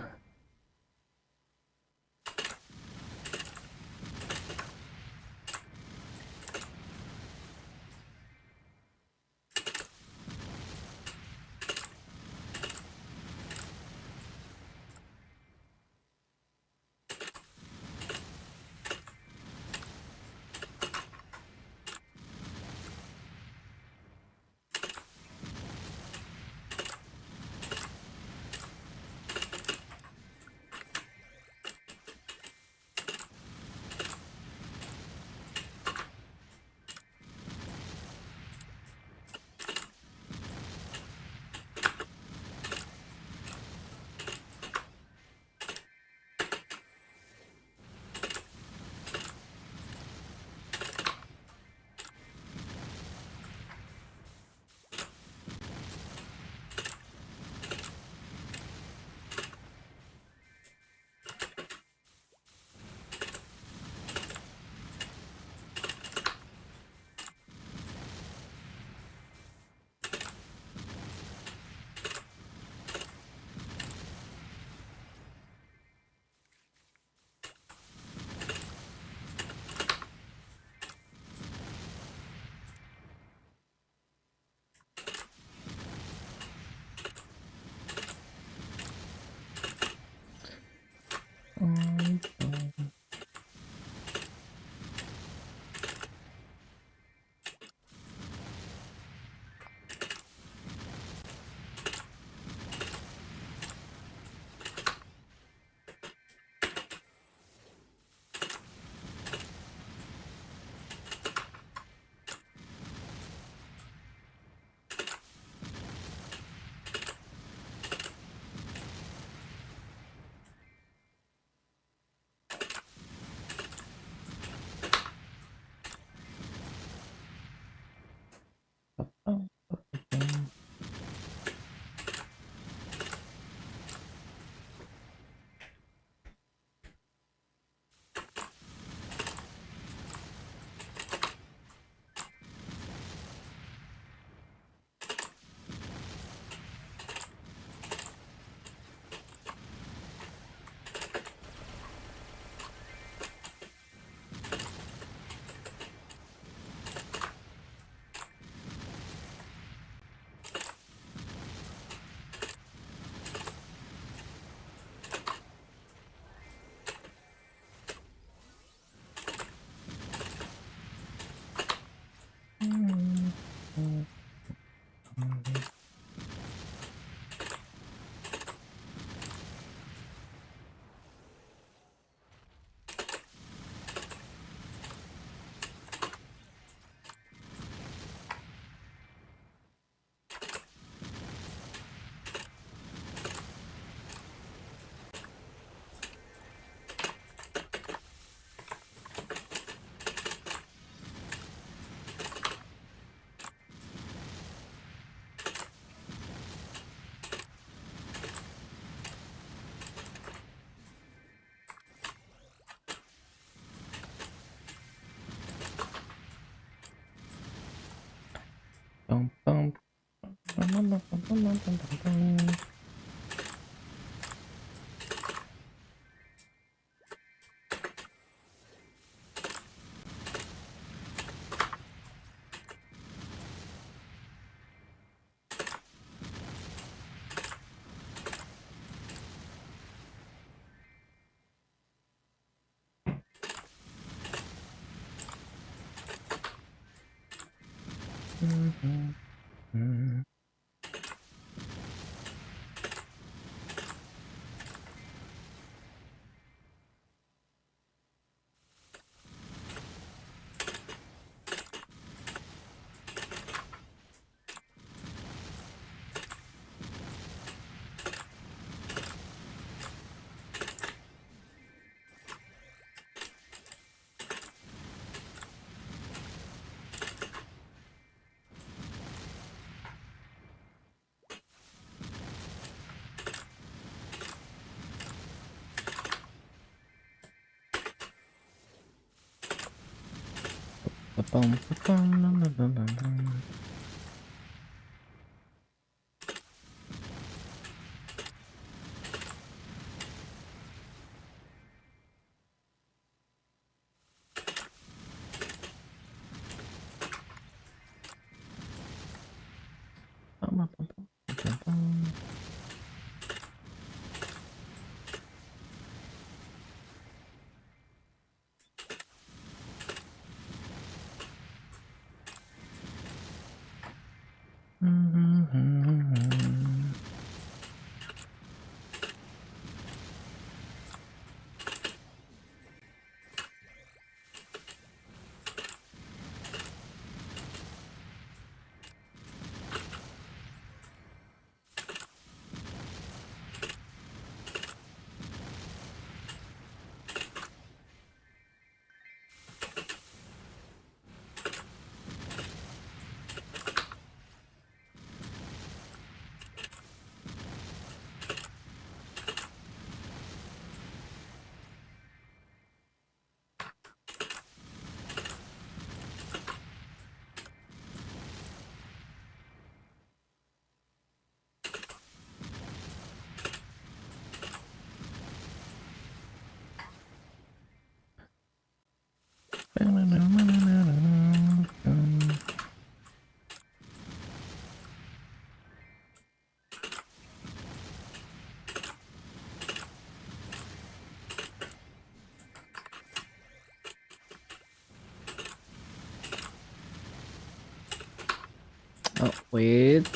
Oh, wait.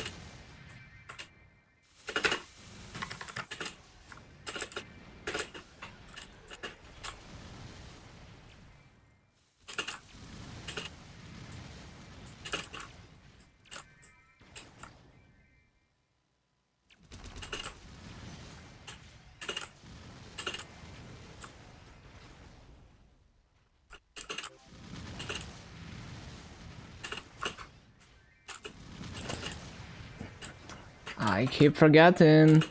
I keep forgetting.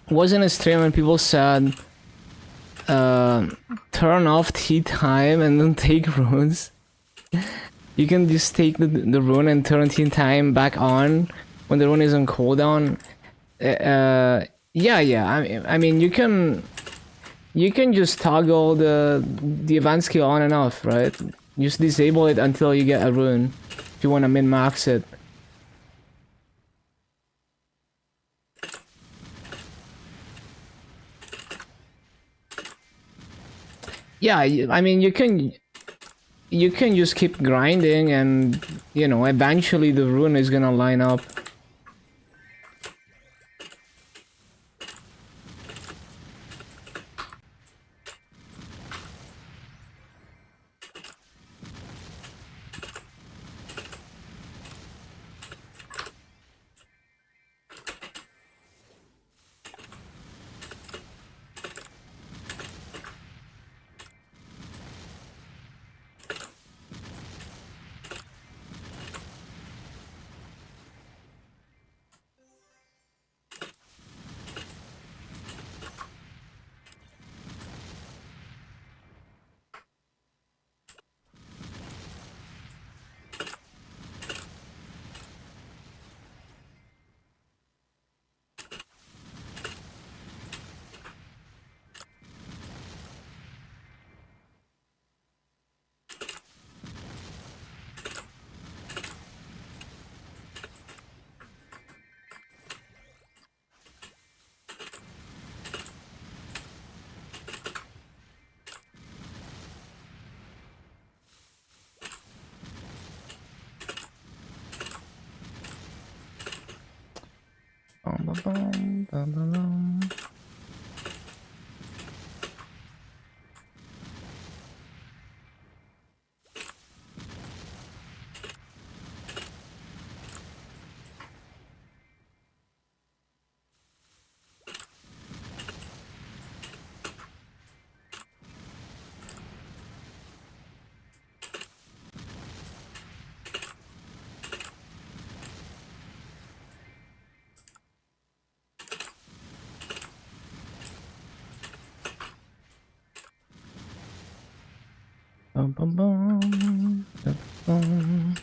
Wasn't a stream when people said, turn off tea time and then take runes. You can just take the rune and turn tea time back on when the rune is on cooldown. Yeah. I mean, you can just toggle the event skill on and off, right? Just disable it until you get a rune if you want to min max it. Yeah, I mean, you can just keep grinding, and you know, eventually the rune is gonna line up. bum, bum, bum, bum. Bum, bum, bum, bum, bum.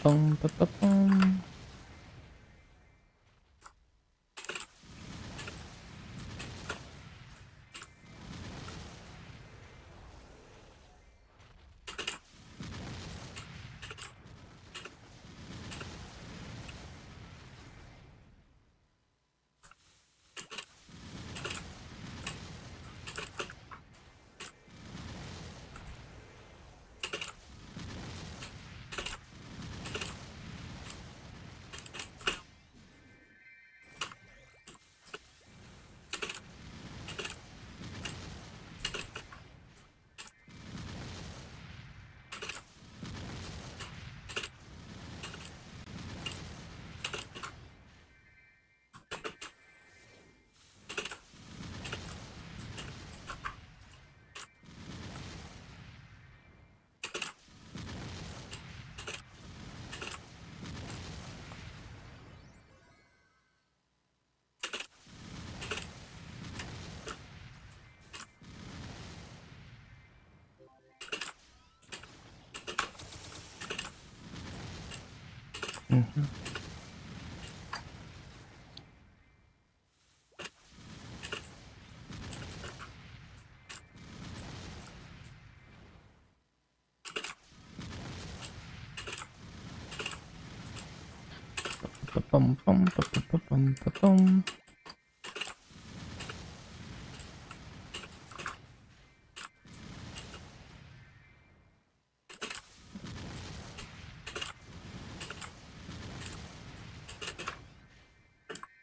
Bum, bum, bum, bum. Mhm. Bum, bum, bum, bum, bum, bum, bum.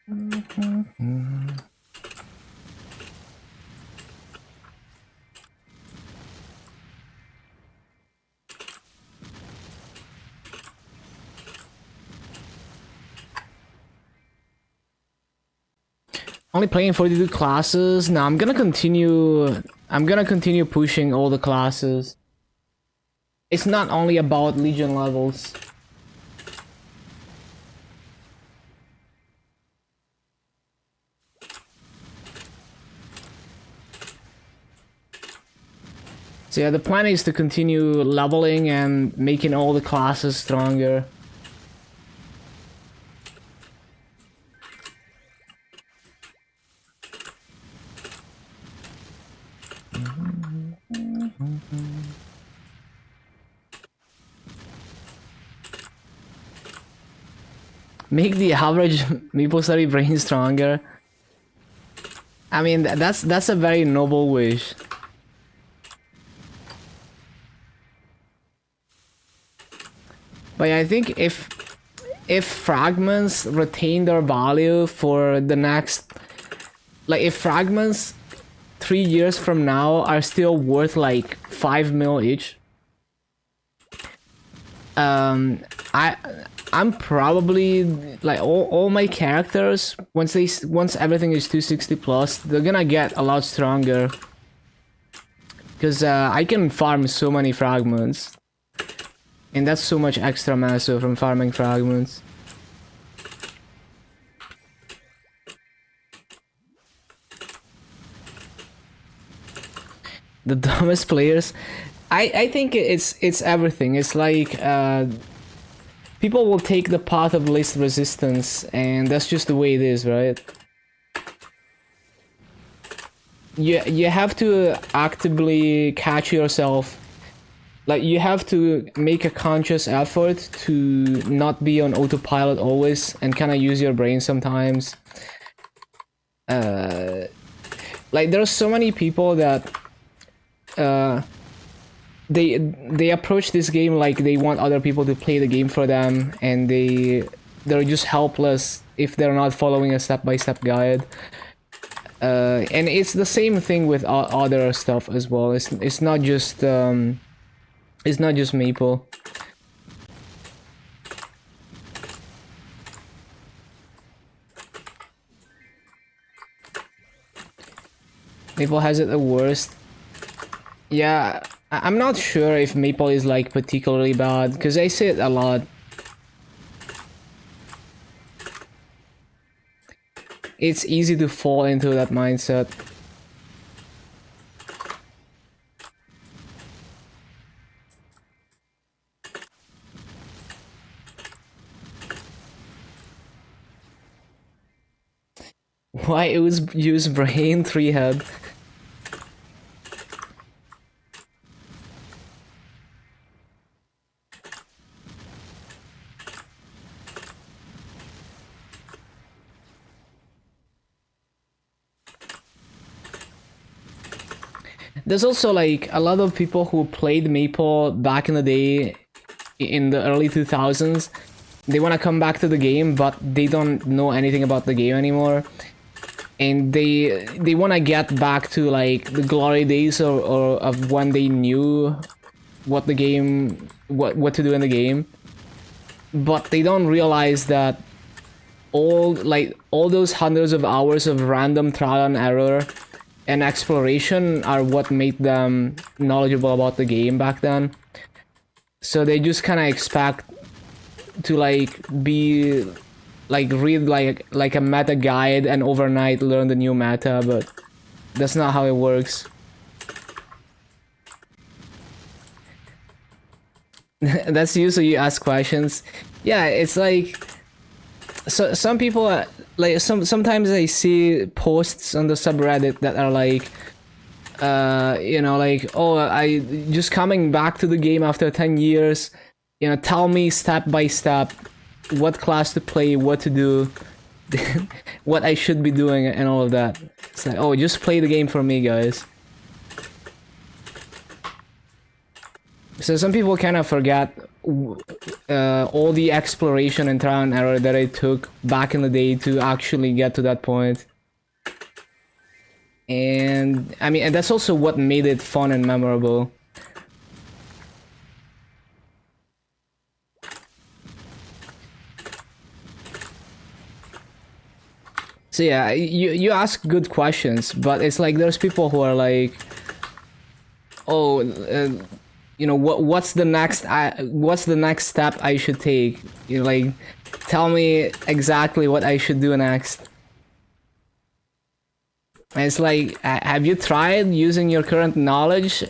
Mhm. Only playing 42 classes. Now I'm gonna continue. I'm gonna continue pushing all the classes. It's not only about Legion levels. So yeah, the plan is to continue leveling and making all the classes stronger. Make the average Maple Study brain stronger. I mean, that's a very noble wish. But yeah, I think if fragments retain their value for the next, like if fragments 3 years from now are still worth like 5 mil each, I'm probably like all my characters once everything is 260 plus, they're gonna get a lot stronger because I can farm so many fragments. And that's so much extra massive from farming fragments. The dumbest players, I think it's everything. It's like people will take the path of least resistance, and that's just the way it is, right? You have to actively catch yourself. Like, you have to make a conscious effort to not be on autopilot always and kind of use your brain sometimes. Like, there are so many people that they approach this game like they want other people to play the game for them, and they're just helpless if they're not following a step-by-step guide. And it's the same thing with other stuff as well. It's not just Maple. Maple has it the worst. Yeah, I'm not sure if Maple is like particularly bad, because I see it a lot. It's easy to fall into that mindset. Why it was use brain 3 head? There's also like a lot of people who played Maple back in the day, in the early 2000s. They want to come back to the game, but they don't know anything about the game anymore, and they want to get back to like the glory days or of when they knew what the game, what to do in the game, but they don't realize that all those hundreds of hours of random trial and error and exploration are what made them knowledgeable about the game back then. So they just kind of expect to like be like read like a meta guide and overnight learn the new meta, but that's not how it works. That's usually you ask questions. Yeah, it's like, so some people like sometimes I see posts on the subreddit that are like, you know, like, oh, I just coming back to the game after 10 years, you know, tell me step by step what class to play, what to do, what I should be doing, and all of that. It's like, oh, just play the game for me, guys. So some people kind of forget all the exploration and trial and error that it took back in the day to actually get to that point. And I mean, and that's also what made it fun and memorable. So yeah, you ask good questions, but it's like there's people who are like, oh, you know, what's the next step I should take? You know, like, tell me exactly what I should do next. And it's like, have you tried using your current knowledge?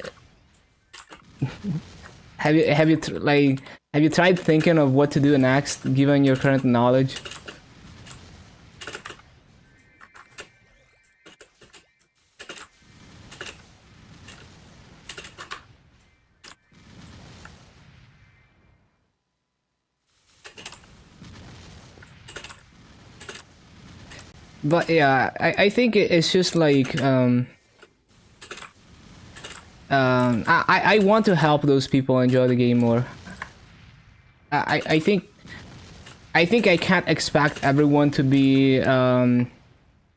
have you tried thinking of what to do next given your current knowledge? But yeah, I think it's just like I want to help those people enjoy the game more. I think I can't expect everyone to be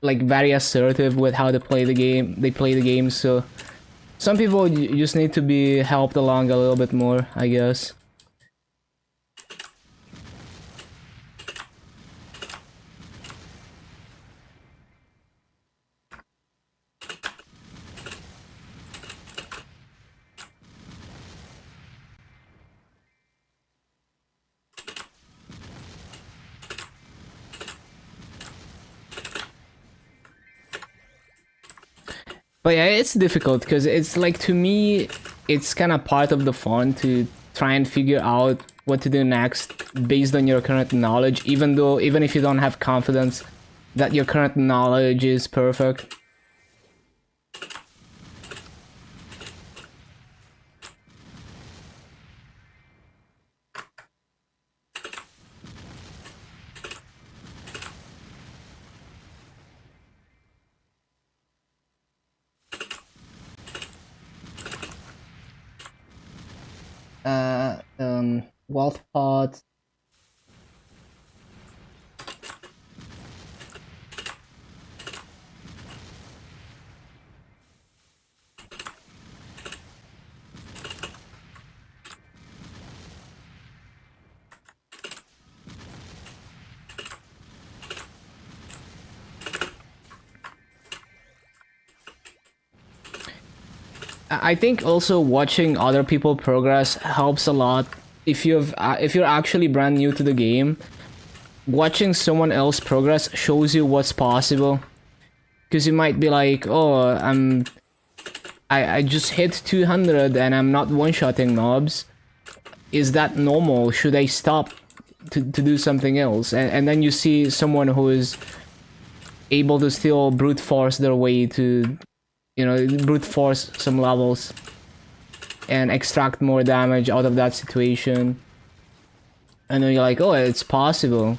like very assertive with how they play the game. So some people just need to be helped along a little bit more, I guess. But yeah, it's difficult because it's like, to me, it's kind of part of the fun to try and figure out what to do next based on your current knowledge, even if you don't have confidence that your current knowledge is perfect. Wealth pot. I think also watching other people progress helps a lot. If you're actually brand new to the game, watching someone else progress shows you what's possible. Because you might be like, oh, I just hit 200 and I'm not one-shotting mobs. Is that normal? Should I stop to do something else? And then you see someone who is able to still brute force their way to, you know, brute force some levels and extract more damage out of that situation. And then you're like, oh, it's possible.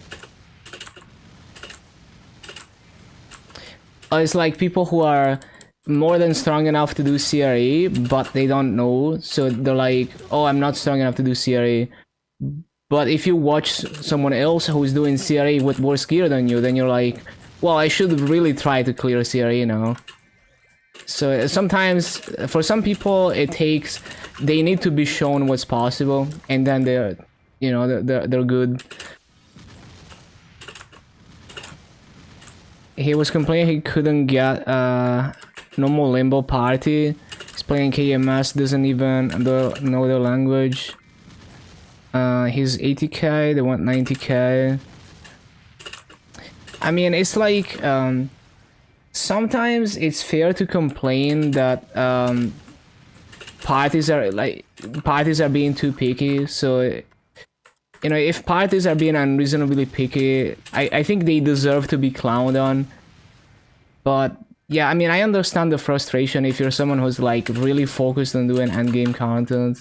It's like people who are more than strong enough to do CRE, but they don't know. So they're like, oh, I'm not strong enough to do CRE. But if you watch someone else who's doing CRE with worse gear than you, then you're like, well, I should really try to clear CRE now. So sometimes, for some people, they need to be shown what's possible, and then they're good. He was complaining he couldn't get a normal limbo party. He's playing KMS, doesn't even know the language. He's 80k, they want 90k. I mean, it's like, sometimes it's fair to complain that parties are being too picky. So, you know, if parties are being unreasonably picky, I think they deserve to be clowned on. But yeah, I mean, I understand the frustration if you're someone who's like really focused on doing endgame content.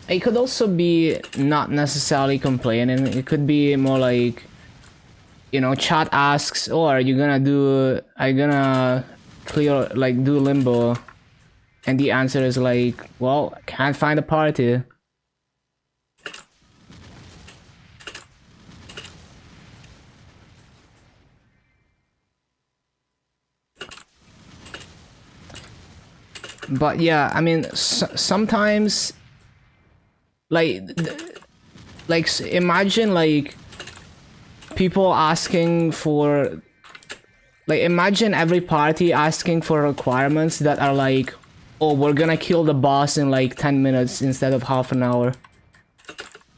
It could also be not necessarily complaining. It could be more like, you know, chat asks, oh, are you gonna clear, like, do limbo? And the answer is like, well, I can't find a party. But yeah, I mean, sometimes, like, imagine, like, people asking for, like, imagine every party asking for requirements that are like, oh, we're gonna kill the boss in like 10 minutes instead of half an hour.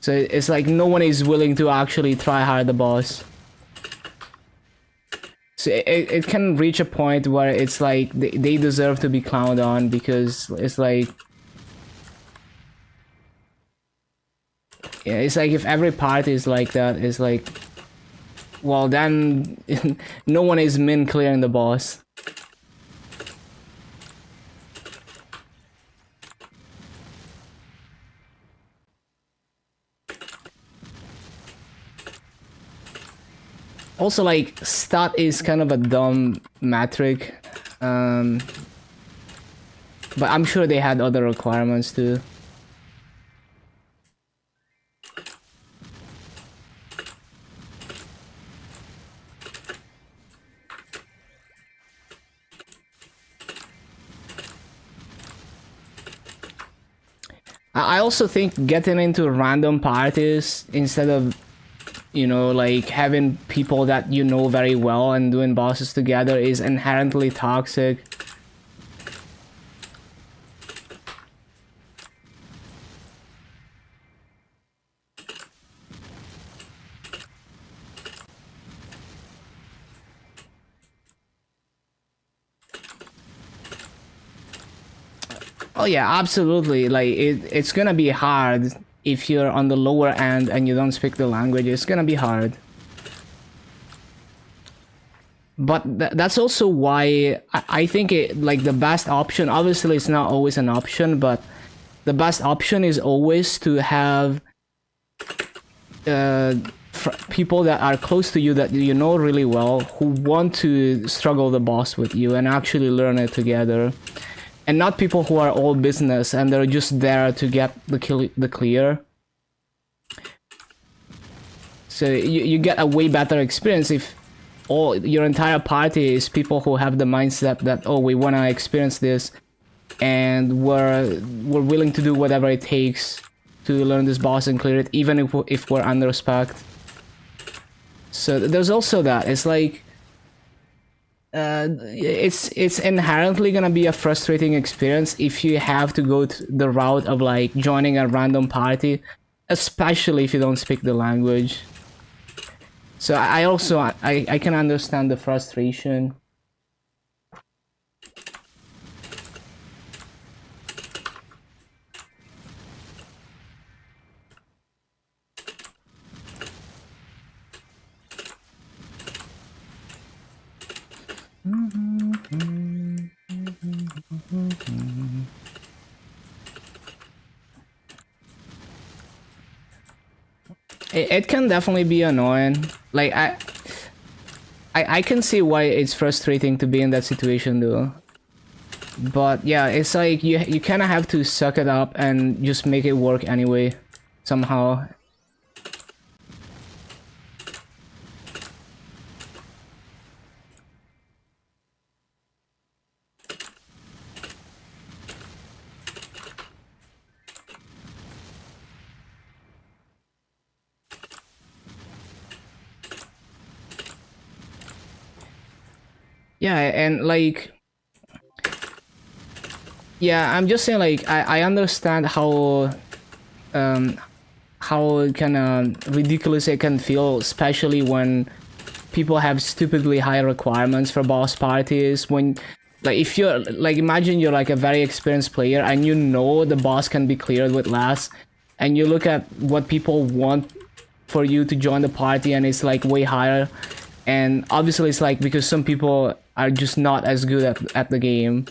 So it's like no one is willing to actually try hard the boss. So it can reach a point where it's like they deserve to be clowned on, because it's like, yeah, it's like if every party is like that, it's like, well, then no one is min clearing the boss. Also, like, stat is kind of a dumb metric, but I'm sure they had other requirements too. I also think getting into random parties instead of, you know, like having people that you know very well and doing bosses together is inherently toxic. Oh yeah, absolutely. Like it's gonna be hard if you're on the lower end and you don't speak the language. It's gonna be hard. But that's also why I think it, like the best option. Obviously, it's not always an option, but the best option is always to have uh, people that are close to you that you know really well who want to struggle the boss with you and actually learn it together, and not people who are all business and they're just there to get the clear. So you get a way better experience if all your entire party is people who have the mindset that, oh, we want to experience this and we're willing to do whatever it takes to learn this boss and clear it, even if we're under spec. So there's also that. It's like it's inherently gonna be a frustrating experience if you have to go the route of like joining a random party, especially if you don't speak the language. So I also I can understand the frustration. It can definitely be annoying. Like I can see why it's frustrating to be in that situation though. But yeah, it's like you kind of have to suck it up and just make it work anyway, somehow. Yeah, and like, yeah, I'm just saying like I understand how kind of ridiculous it can feel, especially when people have stupidly high requirements for boss parties. When like if you're like, imagine you're like a very experienced player and you know the boss can be cleared with less, and you look at what people want for you to join the party and it's like way higher, and obviously it's like because some people are just not as good at the game,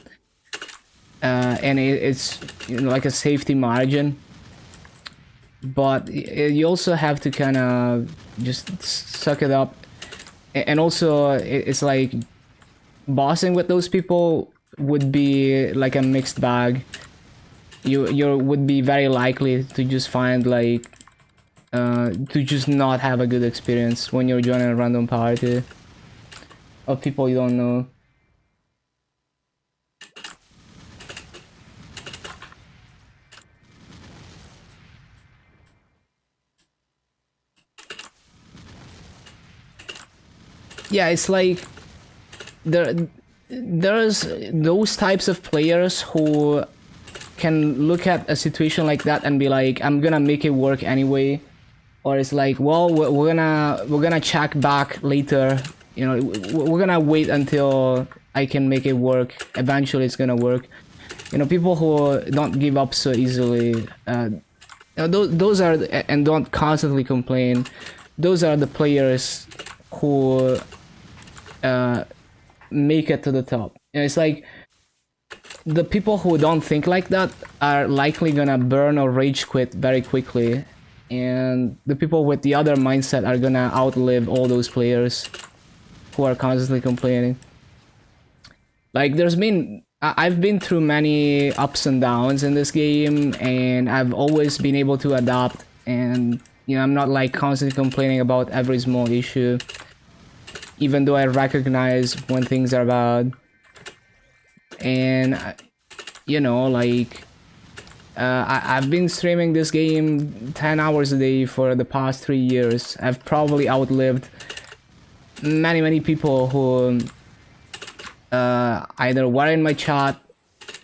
and it's, you know, like a safety margin. But you also have to kind of just suck it up, and also it's like bossing with those people would be like a mixed bag. You would be very likely to just find like to just not have a good experience when you're joining a random party of people you don't know. Yeah, it's like there's those types of players who can look at a situation like that and be like, I'm gonna make it work anyway, or it's like, well, we're gonna check back later, you know, we're gonna wait until I can make it work, eventually it's gonna work. You know, people who don't give up so easily, you know, those are, and don't constantly complain, those are the players who make it to the top. And it's like the people who don't think like that are likely gonna burn or rage quit very quickly, and the people with the other mindset are gonna outlive all those players who are constantly complaining. Like I've been through many ups and downs in this game, and I've always been able to adapt, and you know, I'm not like constantly complaining about every small issue, even though I recognize when things are bad. And you know, like I've been streaming this game 10 hours a day for the past 3 years. I've probably outlived many people who either were in my chat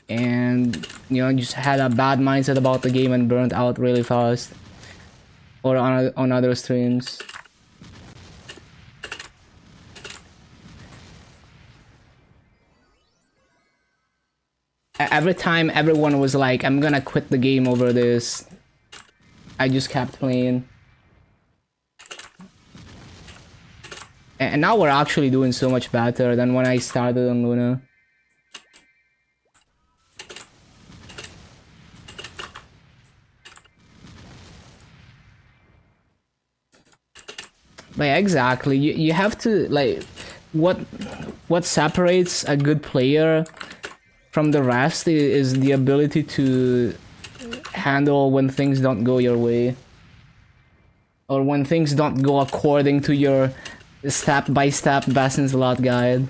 and just had a bad mindset about the game and burnt out really fast, or on other streams. Every time everyone was like, I'm gonna quit the game over this, I just kept playing. And now we're actually doing so much better than when I started on Luna. But yeah, exactly. You have to, like, what separates a good player from the rest is the ability to handle when things don't go your way, or when things don't go according to your step-by-step Bassin's Lot guide.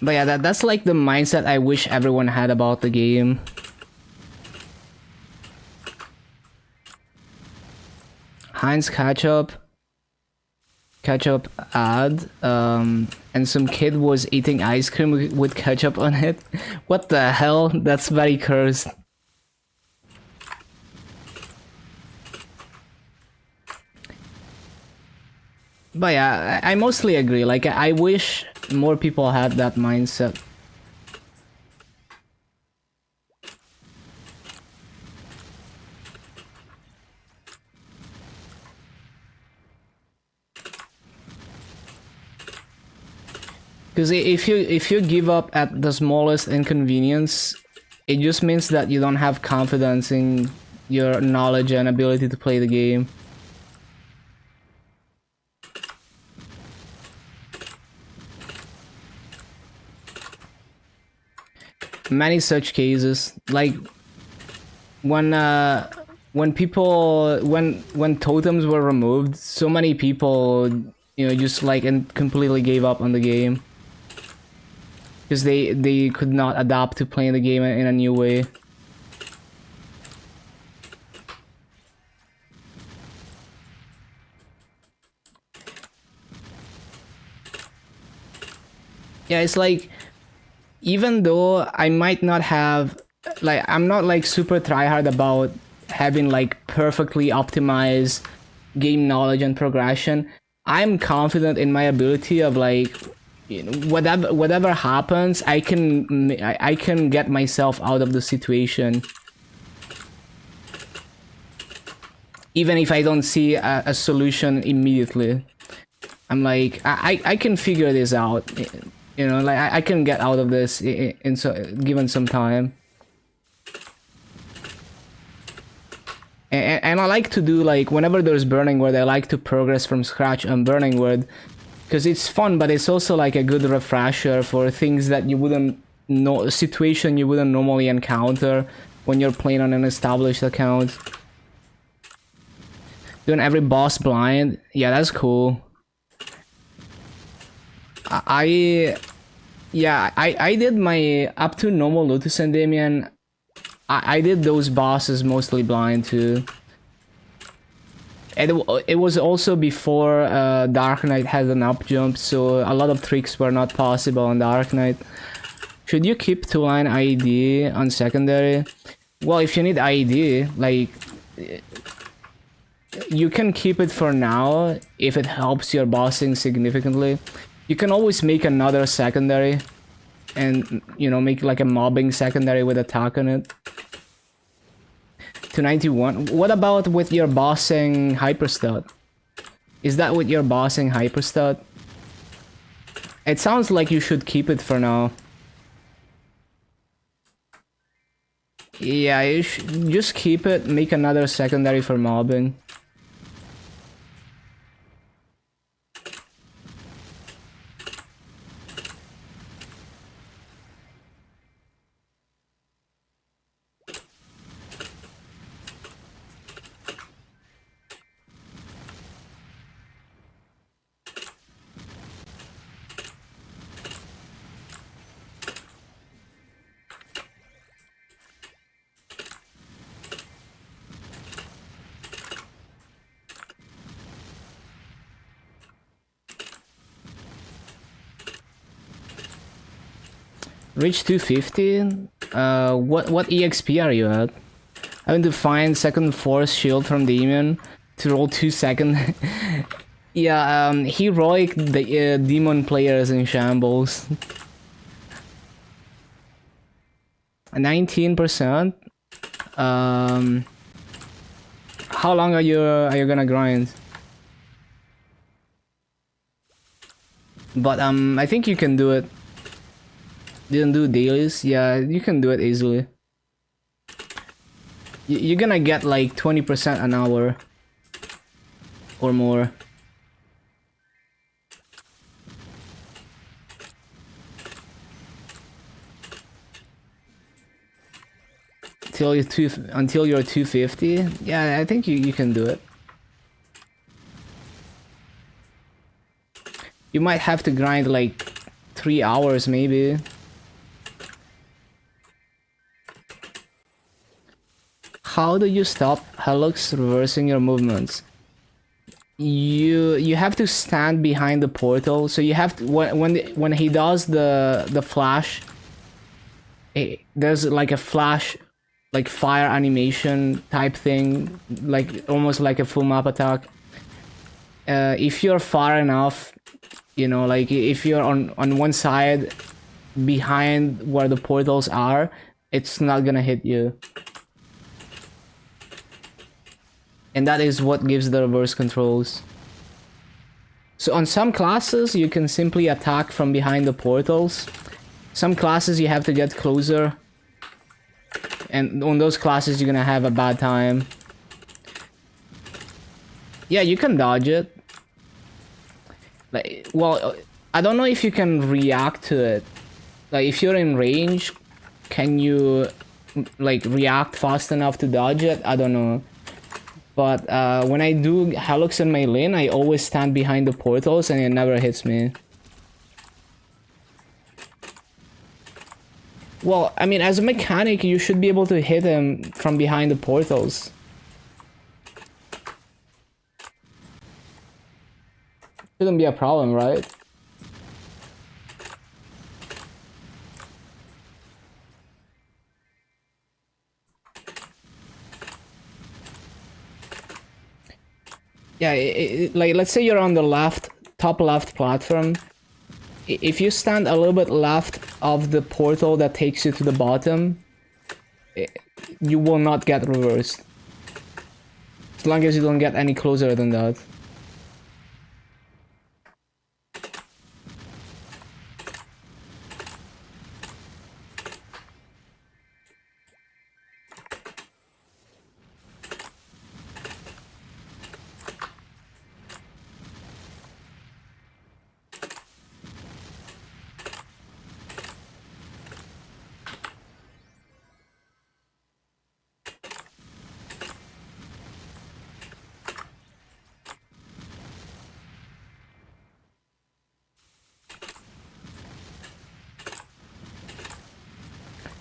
But yeah, that's like the mindset I wish everyone had about the game. Heinz ketchup ad, and some kid was eating ice cream with ketchup on it. What the hell? That's very cursed. But yeah, I mostly agree. Like, I wish more people had that mindset. Because if you give up at the smallest inconvenience, it just means that you don't have confidence in your knowledge and ability to play the game. Many such cases, like when totems were removed, so many people just like and completely gave up on the game because they could not adapt to playing the game in a new way. Yeah, it's like, even though I might not have, like, I'm not like super tryhard about having like perfectly optimized game knowledge and progression, I'm confident in my ability of like, whatever happens, I can get myself out of the situation, even if I don't see a solution immediately. I'm like, I can figure this out. Like, I can get out of this in given some time. And I like to do, like, whenever there's Burning Word, I like to progress from scratch on Burning Word, because it's fun, but it's also like a good refresher for things that you wouldn't know, a situation you wouldn't normally encounter when you're playing on an established account. Doing every boss blind, yeah, that's cool. I did my up to normal Lotus and Damien. I did those bosses mostly blind too. It was also before Dark Knight had an up jump, so a lot of tricks were not possible on Dark Knight. Should you keep 2-line ID on secondary? Well, if you need ID, like, you can keep it for now if it helps your bossing significantly. You can always make another secondary and, you know, make like a mobbing secondary with attack on it. 291. What about with your bossing hyperstud? Is that with your bossing hyperstud? It sounds like you should keep it for now. Yeah, you should just keep it, make another secondary for mobbing. Reach 250? What EXP are you at? Having to find second force shield from demon to roll 2 seconds. Yeah, heroic the demon players in shambles. 19%. How long are you gonna grind? But I think you can do it. Didn't do dailies? Yeah, you can do it easily. You're gonna get like 20% an hour or more. Until you're 250. Yeah, I think you can do it. You might have to grind like 3 hours maybe. How do you stop Helix reversing your movements? You have to stand behind the portal. So you have to when he does the flash, there's like a flash, like fire animation type thing, like almost like a full map attack. If you're far enough, you know, like if you're on one side behind where the portals are, it's not gonna hit you. And that is what gives the reverse controls. So on some classes, you can simply attack from behind the portals. Some classes you have to get closer. And on those classes, you're gonna have a bad time. Yeah, you can dodge it. Like, well, I don't know if you can react to it. Like, if you're in range, can you, like, react fast enough to dodge it? I don't know. But when I do Helix in my lane, I always stand behind the portals and it never hits me. Well, I mean, as a mechanic, you should be able to hit him from behind the portals. Shouldn't be a problem, right? Yeah, like, let's say you're on the top left platform. If you stand a little bit left of the portal that takes you to the bottom, you will not get reversed. As long as you don't get any closer than that.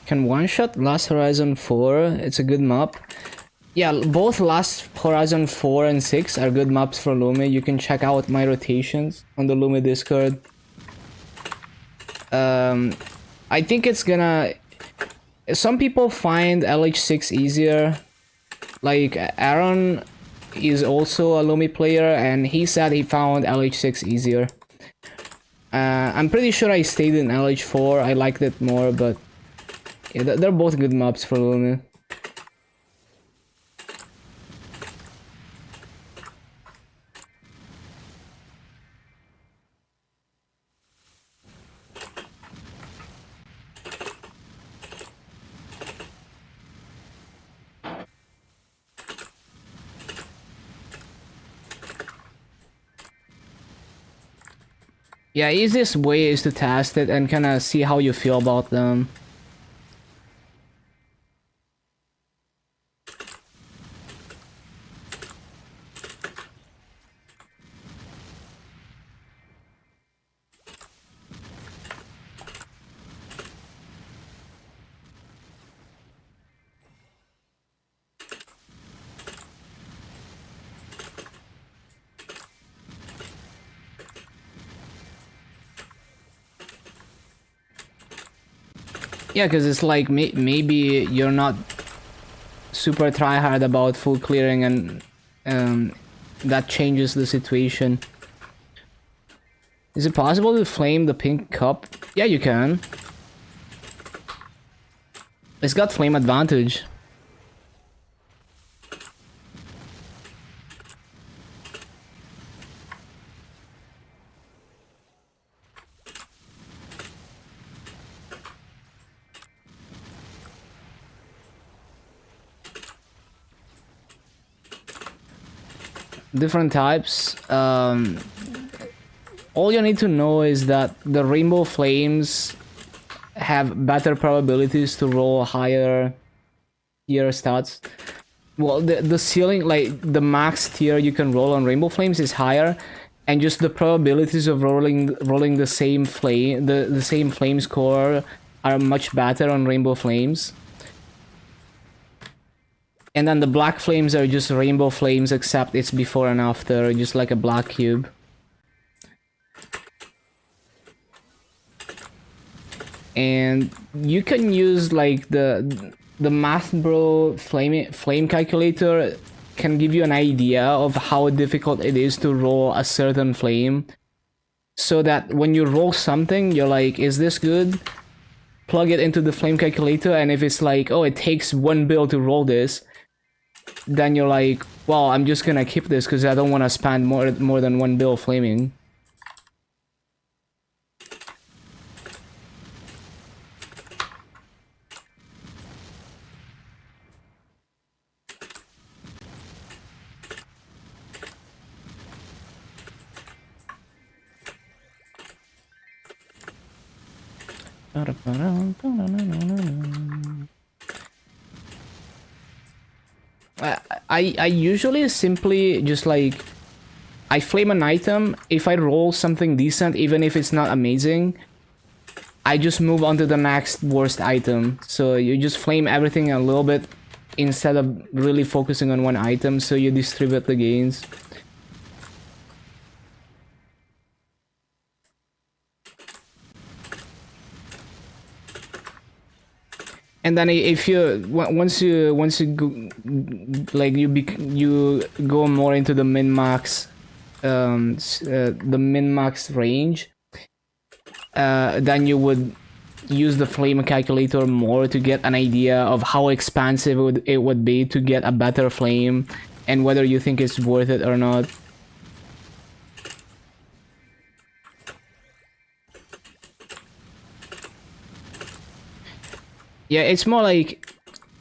Can one-shot Last Horizon 4, it's a good map. Yeah, both Last Horizon 4 and 6 are good maps for Lumi. You can check out my rotations on the Lumi Discord. I think it's gonna... Some people find LH6 easier. Like Aaron is also a Lumi player, and he said he found LH6 easier. I'm pretty sure I stayed in LH4. I liked it more, but yeah, they're both good maps for Lumi. Yeah, easiest way is to test it and kind of see how you feel about them. Yeah, because it's like maybe you're not super tryhard about full clearing, and that changes the situation. Is it possible to flame the pink cup? Yeah, you can. It's got flame advantage. Different types. All you need to know is that the rainbow flames have better probabilities to roll higher tier stats. Well, the ceiling, like the max tier you can roll on rainbow flames is higher, and just the probabilities of rolling the same flame, the same flame score are much better on rainbow flames. And then the black flames are just rainbow flames, except it's before and after, just like a black cube. And you can use like the Math Bro flame calculator can give you an idea of how difficult it is to roll a certain flame, so that when you roll something, you're like, is this good? Plug it into the flame calculator, and if it's like, oh, it takes 1 build to roll this, then you're like, well, I'm just gonna keep this because I don't want to spend more than 1 build flaming. I usually simply just like, I flame an item. If I roll something decent, even if it's not amazing, I just move on to the next worst item. So you just flame everything a little bit instead of really focusing on one item, so you distribute the gains. And then if you once you go, like you go more into the min max, the min max range, then you would use the flame calculator more to get an idea of how expensive it would be to get a better flame, and whether you think it's worth it or not. Yeah, it's more like,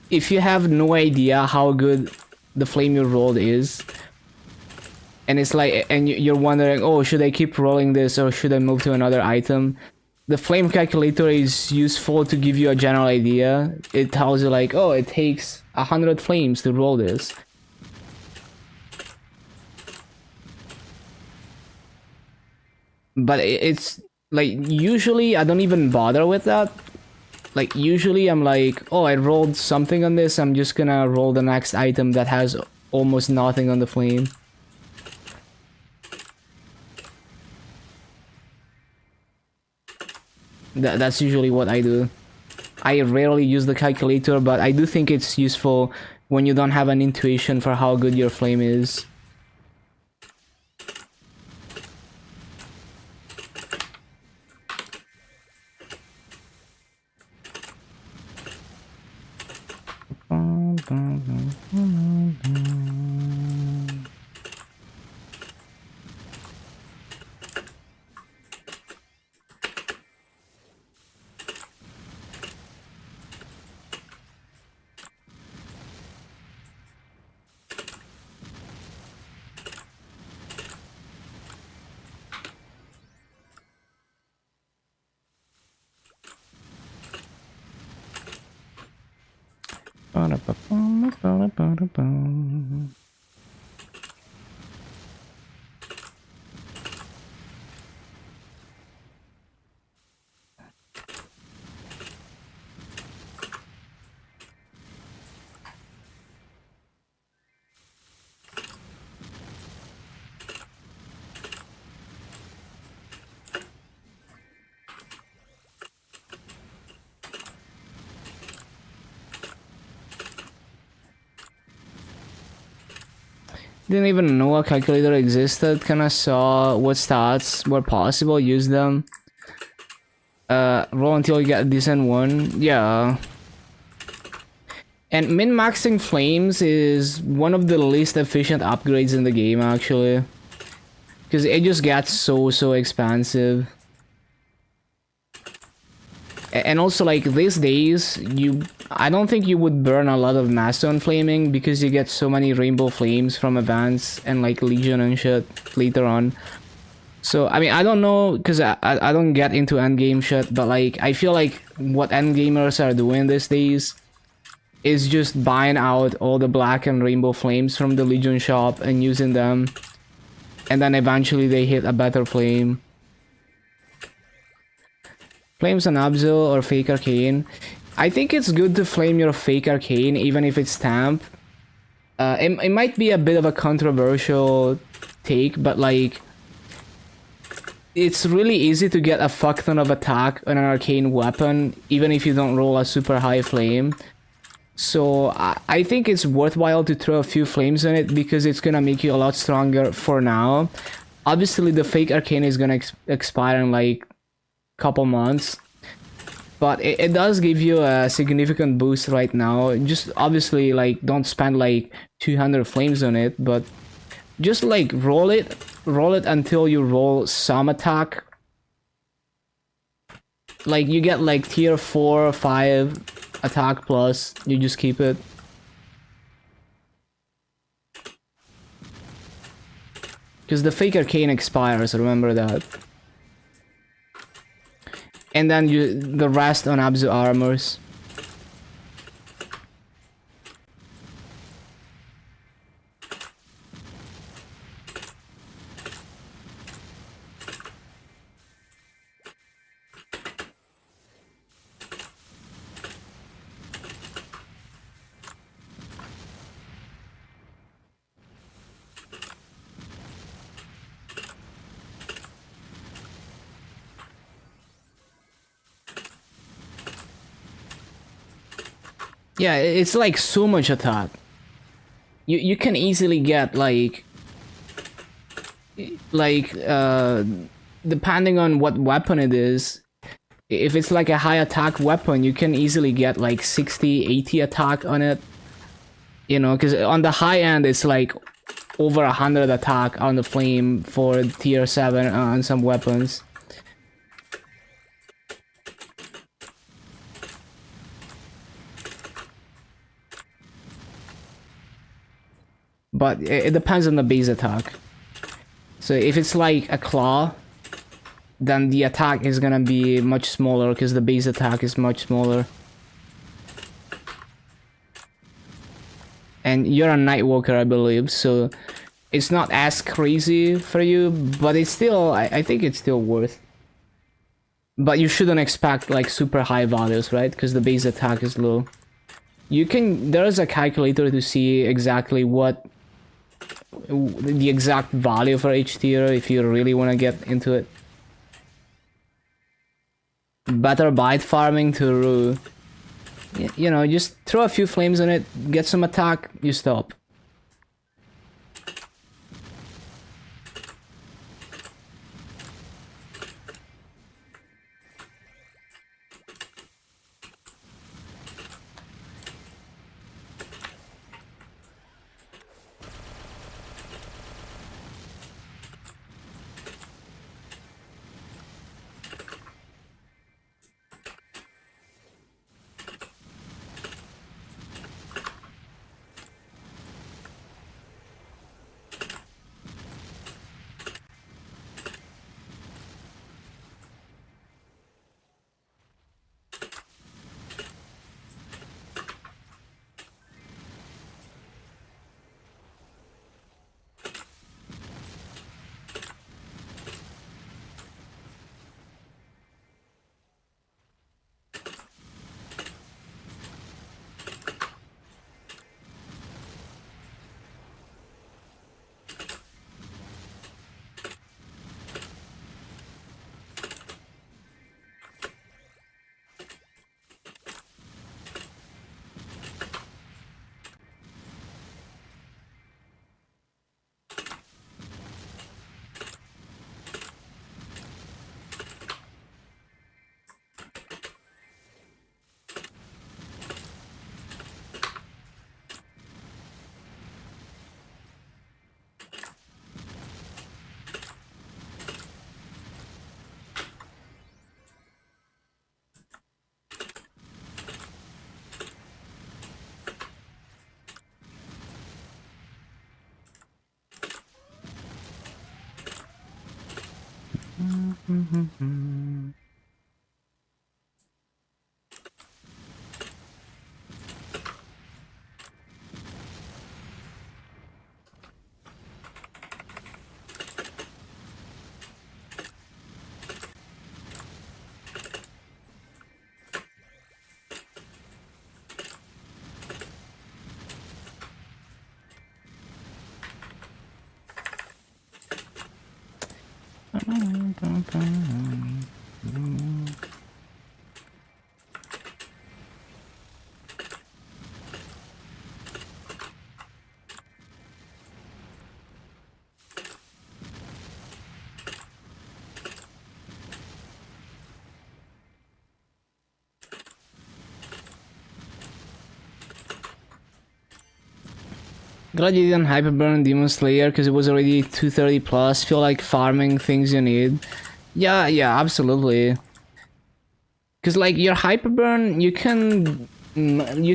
if you have no idea how good the flame you rolled is, and it's like, and you're wondering, oh, should I keep rolling this or should I move to another item? The flame calculator is useful to give you a general idea. It tells you like, oh, it takes 100 flames to roll this. But it's like, usually I don't even bother with that. Like, usually I'm like, oh, I rolled something on this, I'm just gonna roll the next item that has almost nothing on the flame. That's usually what I do. I rarely use the calculator, but I do think it's useful when you don't have an intuition for how good your flame is. Didn't even know a calculator existed. Kinda saw what stats were possible, use them. Roll until you get a decent one. Yeah. And min-maxing flames is one of the least efficient upgrades in the game, actually. Because it just gets so expensive. And also, like, these days, I don't think you would burn a lot of Mastodon flaming because you get so many rainbow flames from events and like Legion and shit later on. So, I mean, I don't know, because I don't get into endgame shit, but like, I feel like what endgamers are doing these days is just buying out all the black and rainbow flames from the Legion shop and using them. And then eventually they hit a better flame. Flames an Abzil or fake arcane. I think it's good to flame your fake arcane even if it's tamp. It might be a bit of a controversial take, but like, it's really easy to get a fuck ton of attack on an arcane weapon even if you don't roll a super high flame. So I think it's worthwhile to throw a few flames on it because it's gonna make you a lot stronger for now. Obviously the fake arcane is gonna expire in like couple months, but it does give you a significant boost right now. Just obviously like don't spend like 200 flames on it, but just like roll it until you roll some attack. Like you get like tier 4 or 5 attack plus, you just keep it. Because the fake arcane expires, remember that. And then the rest on Abzu armors. Yeah, it's like so much attack. You can easily get like depending on what weapon it is, if it's like a high attack weapon, you can easily get like 60-80 attack on it. You know, because on the high end it's like over 100 attack on the flame for tier 7 on some weapons. But it depends on the base attack. So if it's like a claw, then the attack is gonna be much smaller because the base attack is much smaller. And you're a Nightwalker, I believe, so it's not as crazy for you, but it's still, I think it's still worth. But you shouldn't expect like super high values, right? Because the base attack is low. There's a calculator to see exactly what the exact value for each tier if you really want to get into it. Better bite farming to You know, just throw a few flames on it, get some attack, you stop. Glad you didn't hyperburn Demon Slayer because it was already 230 plus. Feel like farming things you need. Yeah, absolutely. Because like your hyperburn, you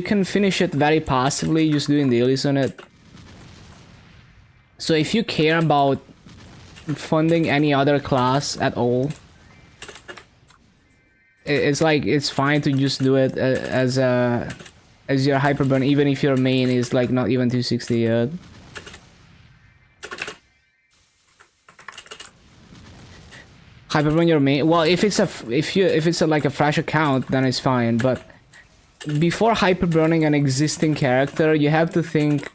can finish it very passively just doing dailies on it. So if you care about funding any other class at all, it's like it's fine to just do it as your hyperburn, even if your main is like not even 260 yet. Hyperburn your main. Well, if it's like a fresh account, then it's fine. But before hyperburning an existing character, you have to think,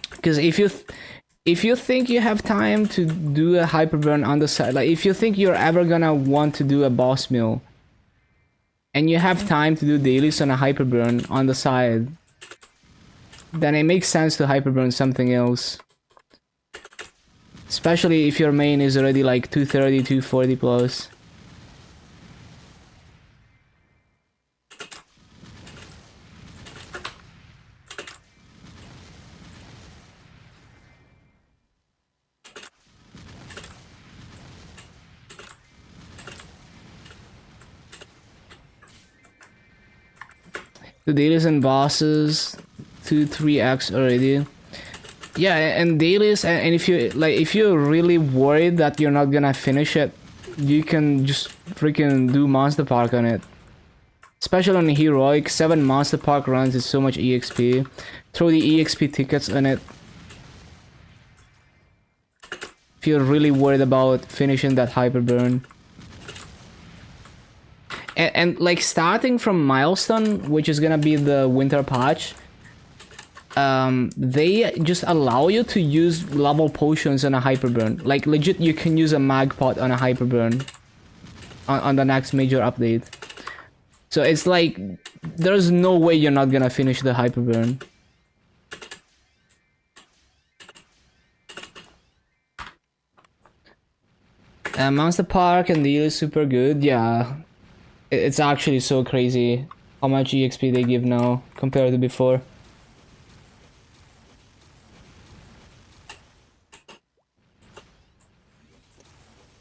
because if you think you have time to do a hyperburn on the side, like if you think you're ever gonna want to do a boss mill, and you have time to do dailies on a hyperburn on the side, then it makes sense to hyperburn something else. Especially if your main is already like 230, 240 plus. The dailies and bosses 2-3x already. Yeah, and dailies, and if you're really worried that you're not gonna finish it, you can just freaking do Monster Park on it. Especially on Heroic, 7 Monster Park runs is so much EXP. Throw the EXP tickets on it. If you're really worried about finishing that hyperburn. And like starting from Milestone, which is gonna be the winter patch, they just allow you to use level potions on a hyperburn. Like legit, you can use a mag pot on a hyperburn on the next major update. So it's like, there's no way you're not gonna finish the Hyperburn. Monster Park and Deal is super good, yeah. It's actually so crazy how much EXP they give now compared to before.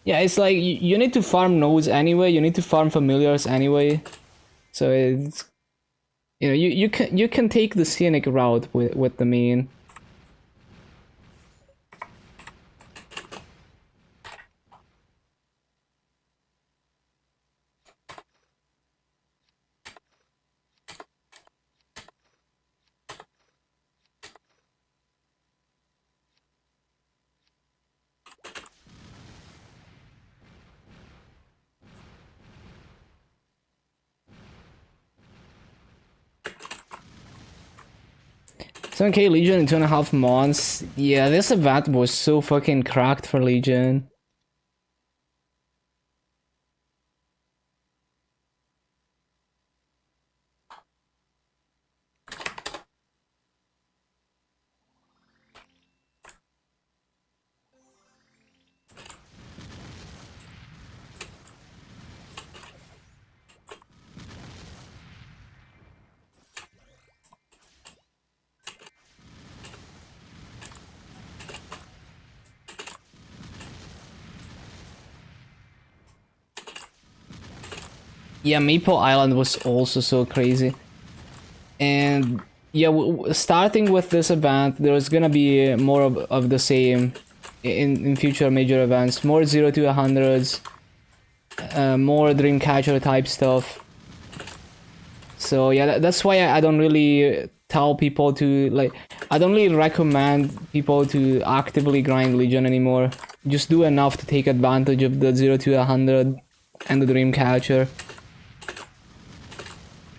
Yeah, it's like you need to farm nodes anyway, you need to farm familiars anyway. So it's, you know, you can take the scenic route with the main. $7K Legion in 2.5 months. Yeah, this event was so fucking cracked for Legion. Yeah, Maple Island was also so crazy. And yeah, starting with this event, there's gonna be more of the same in future major events. More 0 to 100s, more Dreamcatcher type stuff. So yeah, that's why I don't really tell people to, like, I don't really recommend people to actively grind Legion anymore. Just do enough to take advantage of the 0 to 100 and the Dreamcatcher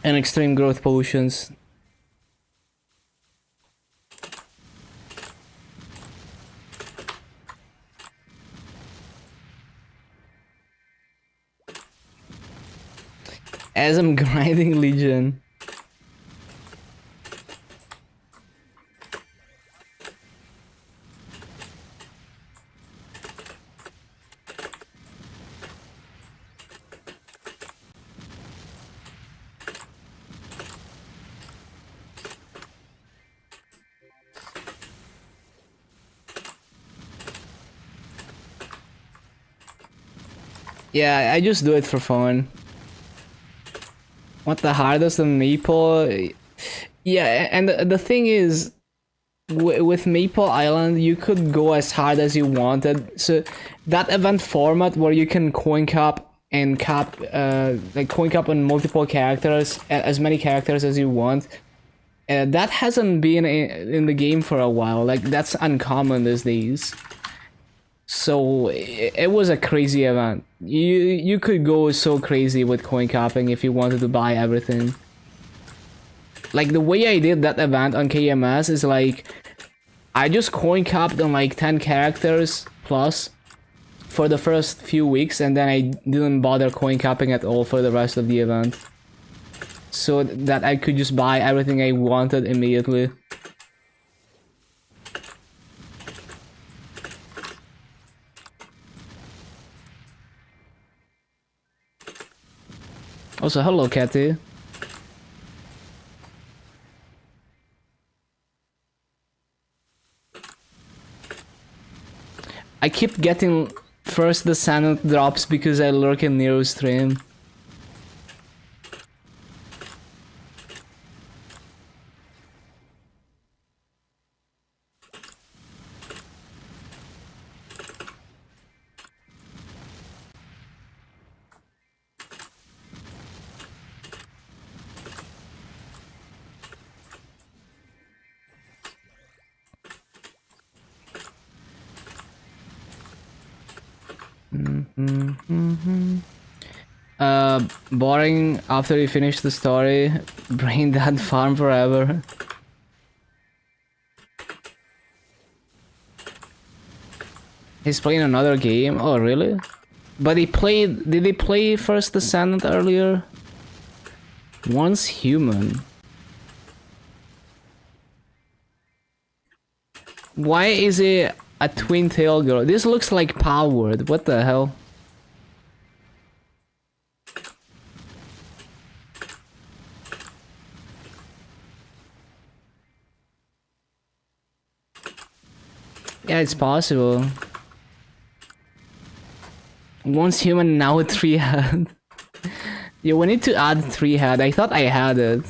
and extreme growth potions. As I'm grinding Legion. Yeah, I just do it for fun. What, the hardest on Maple? Yeah, and the thing is, with Maple Island, you could go as hard as you wanted. So that event format where you can coin cap and cap, like coin cap on multiple characters, as many characters as you want, that hasn't been in the game for a while. Like, that's uncommon these days. So it was a crazy event. You could go so crazy with coin capping if you wanted to buy everything. Like, the way I did that event on KMS is like, I just coin capped on like 10 characters plus for the first few weeks, and then I didn't bother coin capping at all for the rest of the event, so that I could just buy everything I wanted immediately. Also, hello, Catty. I keep getting first the Senate drops because I lurk in Nero's stream. Boring after you finish the story. Brain dead farm forever. He's playing another game? Oh, really? But he played... Did he play First Descendant earlier? Once human. Why is it a twin tail girl? This looks like powered. What the hell? Yeah, it's possible. Once human, now 3 head. Yeah, we need to add 3 head. I thought I had it.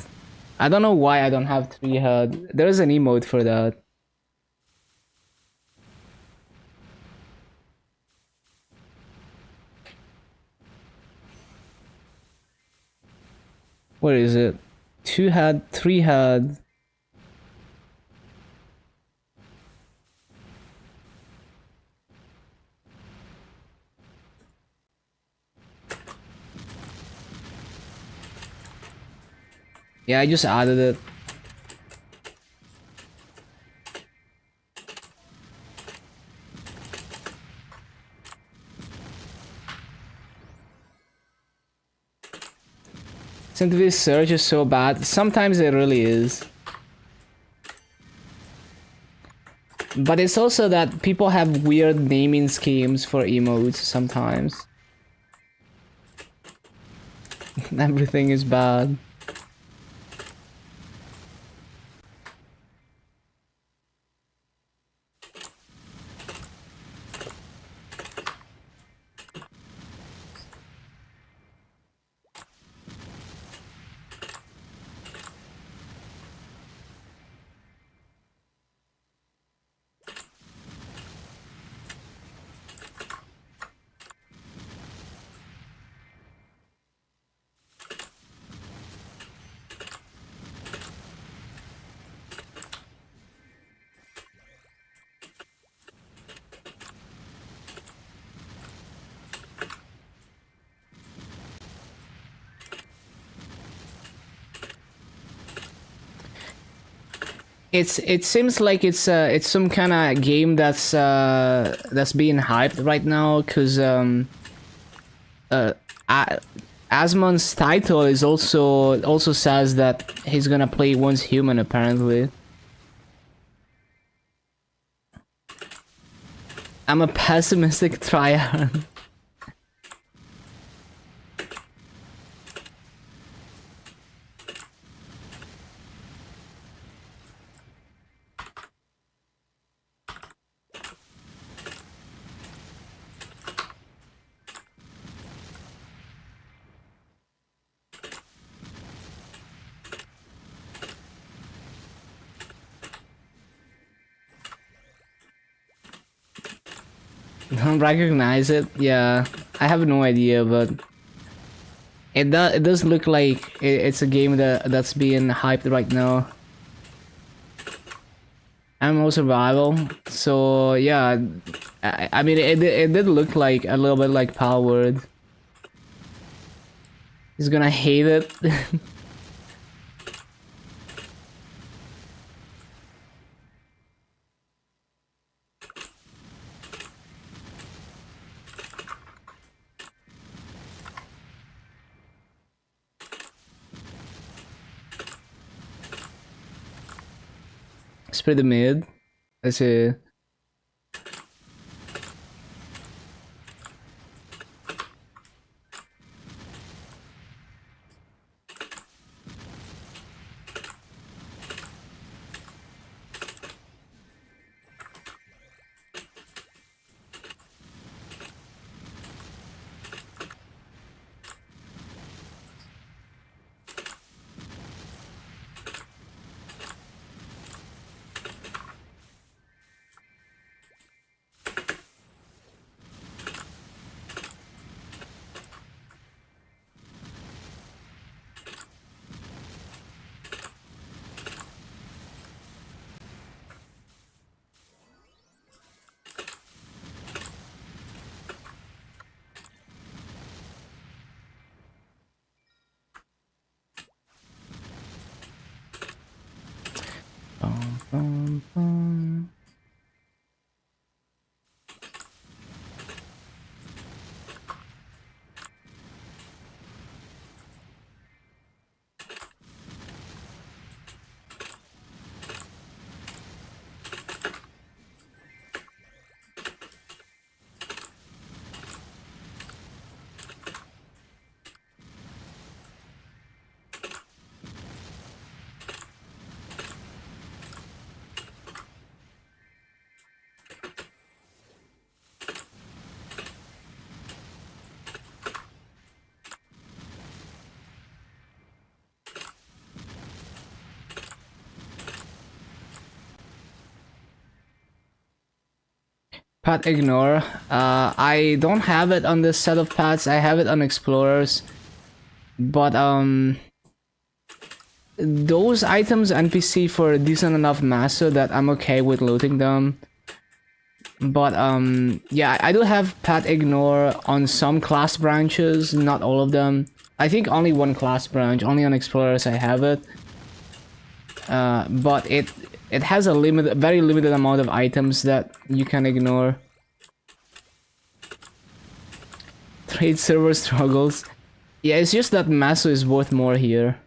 I don't know why I don't have 3 head. There's an emote for that. What is it? 2 head, 3 head. Yeah, I just added it. Since this search is so bad, sometimes it really is. But it's also that people have weird naming schemes for emotes sometimes. Everything is bad. It seems like it's some kind of game that's being hyped right now because Asmon's title is also says that he's gonna play once human apparently. I'm a pessimistic tryhard. Don't recognize it? Yeah, I have no idea, but it does look like it's a game that's being hyped right now. MMO survival, so yeah, I mean it did look like a little bit like powered. He's gonna hate it. It's pretty mid. Let's see. Bum, bum, bum. Path ignore. I don't have it on this set of paths. I have it on explorers. But those items NPC for a decent enough master that I'm okay with looting them. But yeah, I do have path ignore on some class branches, not all of them. I think only one class branch, only on explorers I have it. But it has a very limited amount of items that you can ignore. Trade server struggles. Yeah, it's just that Maso is worth more here.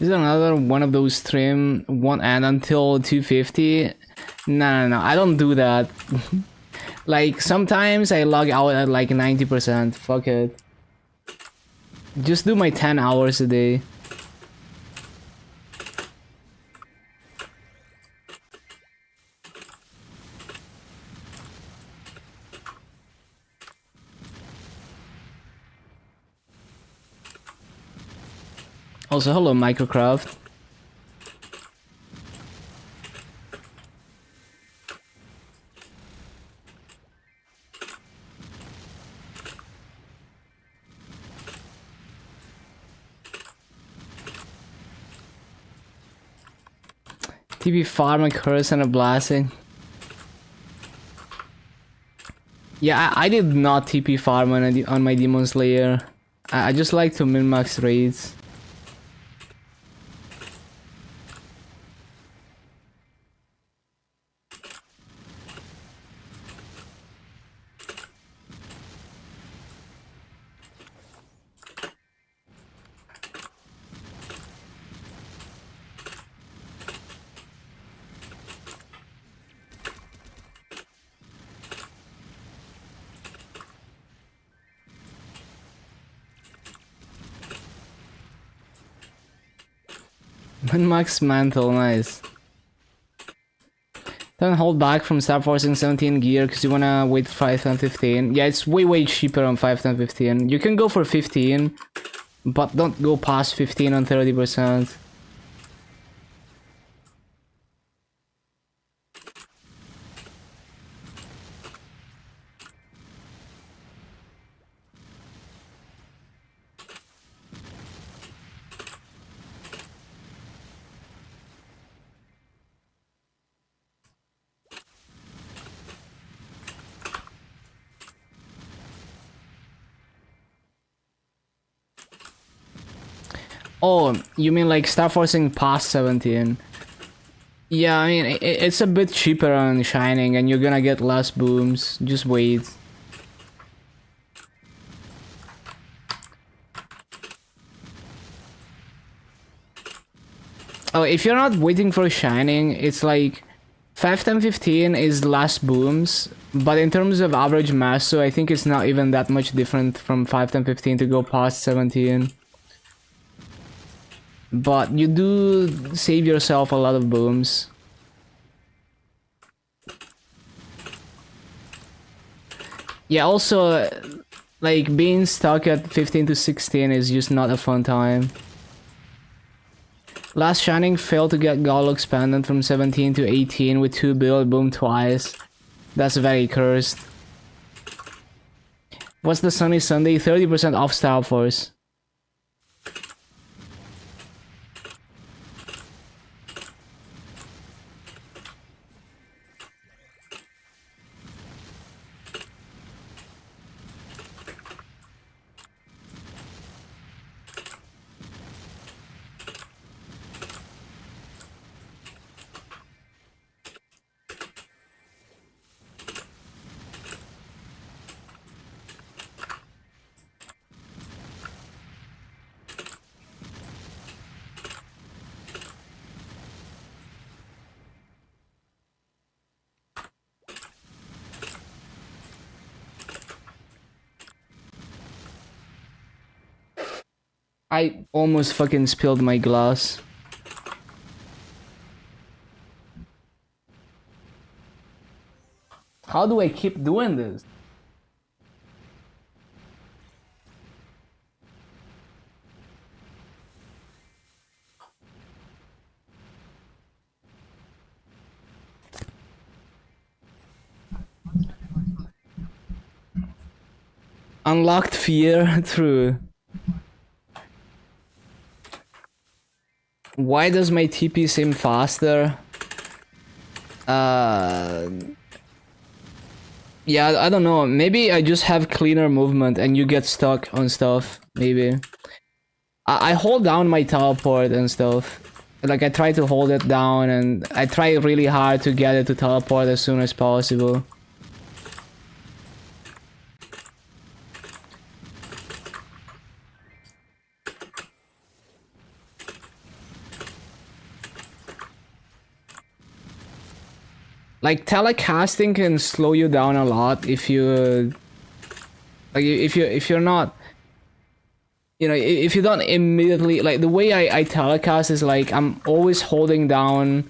Is another one of those stream one and until 250? No, I don't do that. Like sometimes I log out at like 90%. Fuck it. Just do my 10 hours a day. Also, hello, Microcraft. TP farm, a curse, and a blasting. Yeah, I did not TP farm on my Demon Slayer. I just like to min-max raids. Min-max mantle, nice. Don't hold back from Star Forcing 17 gear because you wanna wait 5, 10, 15. Yeah, it's way cheaper on 5, 10, 15. You can go for 15, but don't go past 15 on 30%. Oh, you mean like Star Forcing past 17? Yeah, I mean, it's a bit cheaper on Shining and you're gonna get less booms. Just wait. Oh, if you're not waiting for Shining, it's like 5, 10, 15 is less booms. But in terms of average mass, so I think it's not even that much different from 5, 10, 15 to go past 17. but you do save yourself a lot of booms. Yeah, also, like, being stuck at 15 to 16 is just not a fun time. Last Shining failed to get Godlock's Pendant from 17 to 18 with 2 build boom twice. That's very cursed. What's the Sunny Sunday? 30% off Style Force. I almost fucking spilled my glass. How do I keep doing this? Unlocked fear through. Why does my TP seem faster? Yeah, I don't know. Maybe I just have cleaner movement and you get stuck on stuff. Maybe. I hold down my teleport and stuff. Like, I try to hold it down and I try really hard to get it to teleport as soon as possible. Like, telecasting can slow you down a lot if you, like, if you're not, you know, if you don't immediately, like, the way I telecast is like I'm always holding down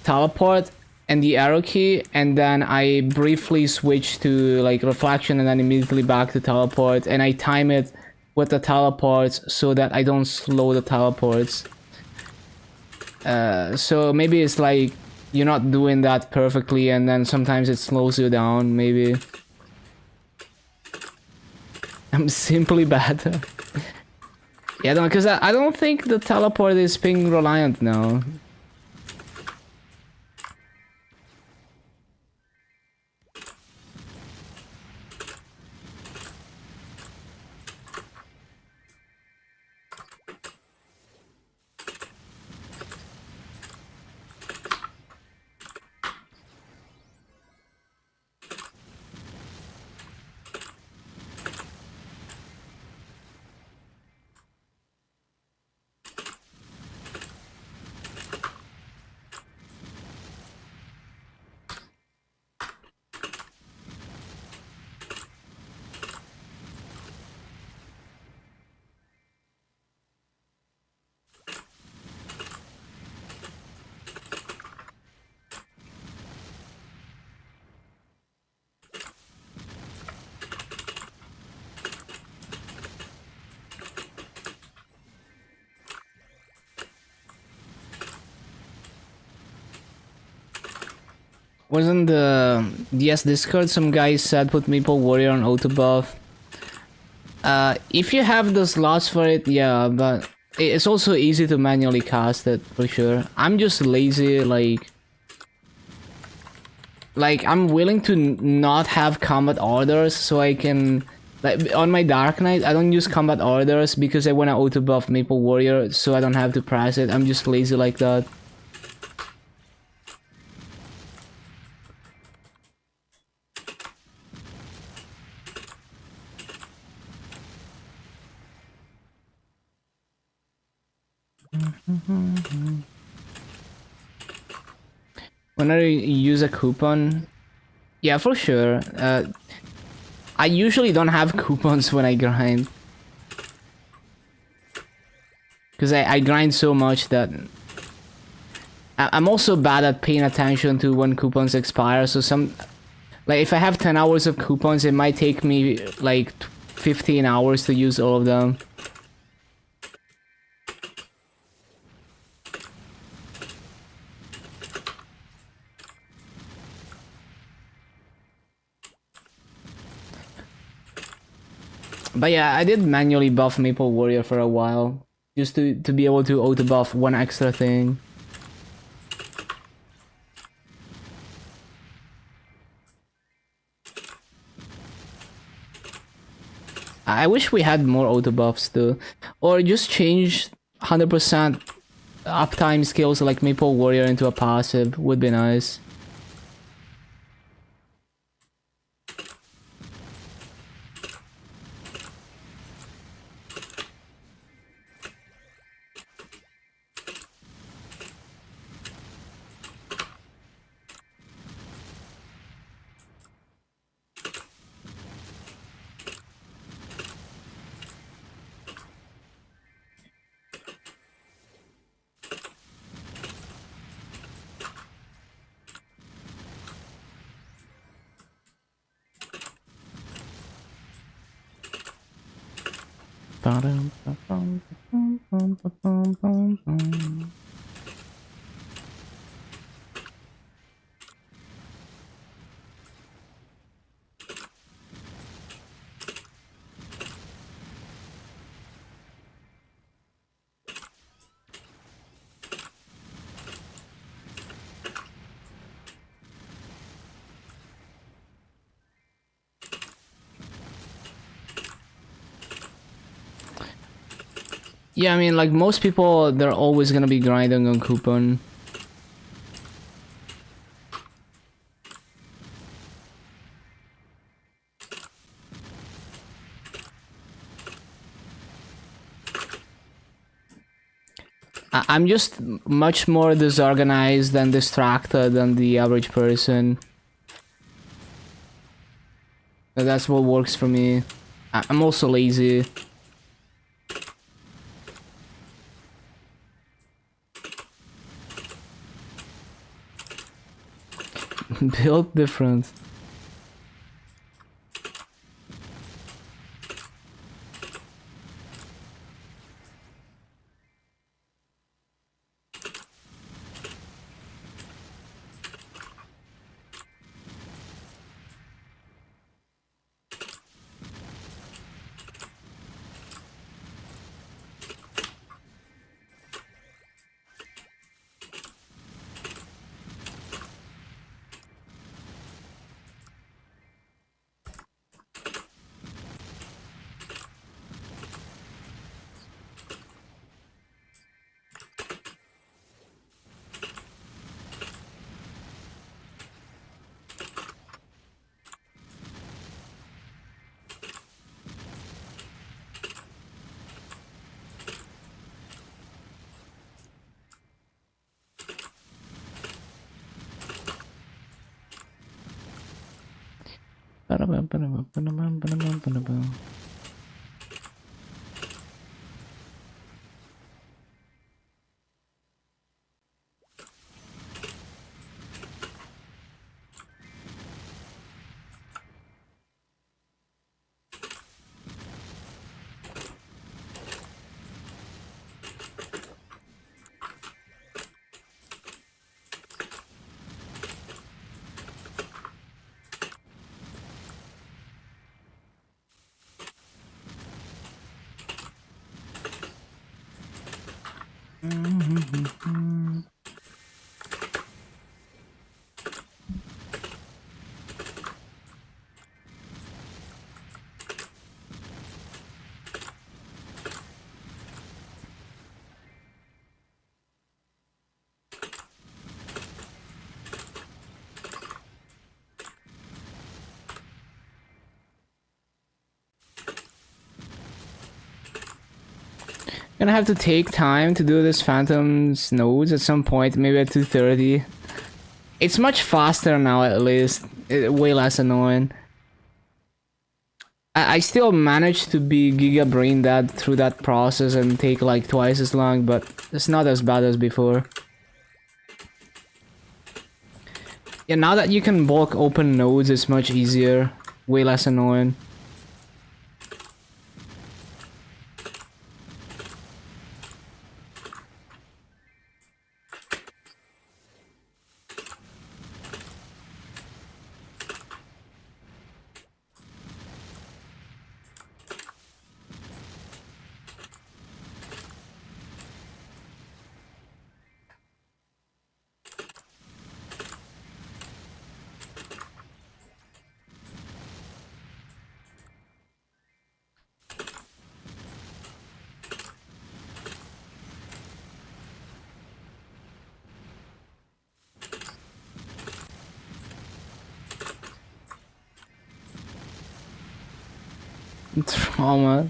teleport and the arrow key, and then I briefly switch to like reflection and then immediately back to teleport, and I time it with the teleports so that I don't slow the teleports. So maybe it's like you're not doing that perfectly, and then sometimes it slows you down, maybe. I'm simply better. Yeah, no, because I don't think the teleport is ping reliant now. Wasn't the DS Discord some guy said put Maple Warrior on auto buff? If you have the slots for it, yeah, but it's also easy to manually cast it for sure. I'm just lazy, like I'm willing to not have combat orders so I can, like, on my Dark Knight I don't use combat orders because I want to auto buff Maple Warrior so I don't have to press it. I'm just lazy like that. Whenever you use a coupon, yeah, for sure. I usually don't have coupons when I grind, Because I grind so much that I'm also bad at paying attention to when coupons expire. So like if I have 10 hours of coupons, it might take me like 15 hours to use all of them. But yeah, I did manually buff Maple Warrior for a while, just to be able to auto buff one extra thing. I wish we had more auto buffs too, or just change 100% uptime skills like Maple Warrior into a passive would be nice. Yeah, I mean, like most people, they're always gonna be grinding on coupon. I'm just much more disorganized and distracted than the average person. That's what works for me. I'm also lazy. Built different. Gonna have to take time to do this Phantom's nodes at some point, maybe at 2:30. It's much faster now, at least. Way less annoying. I still managed to be Giga Brain Dead through that process and take like twice as long, but it's not as bad as before. Yeah, now that you can bulk open nodes, it's much easier. Way less annoying. Trauma.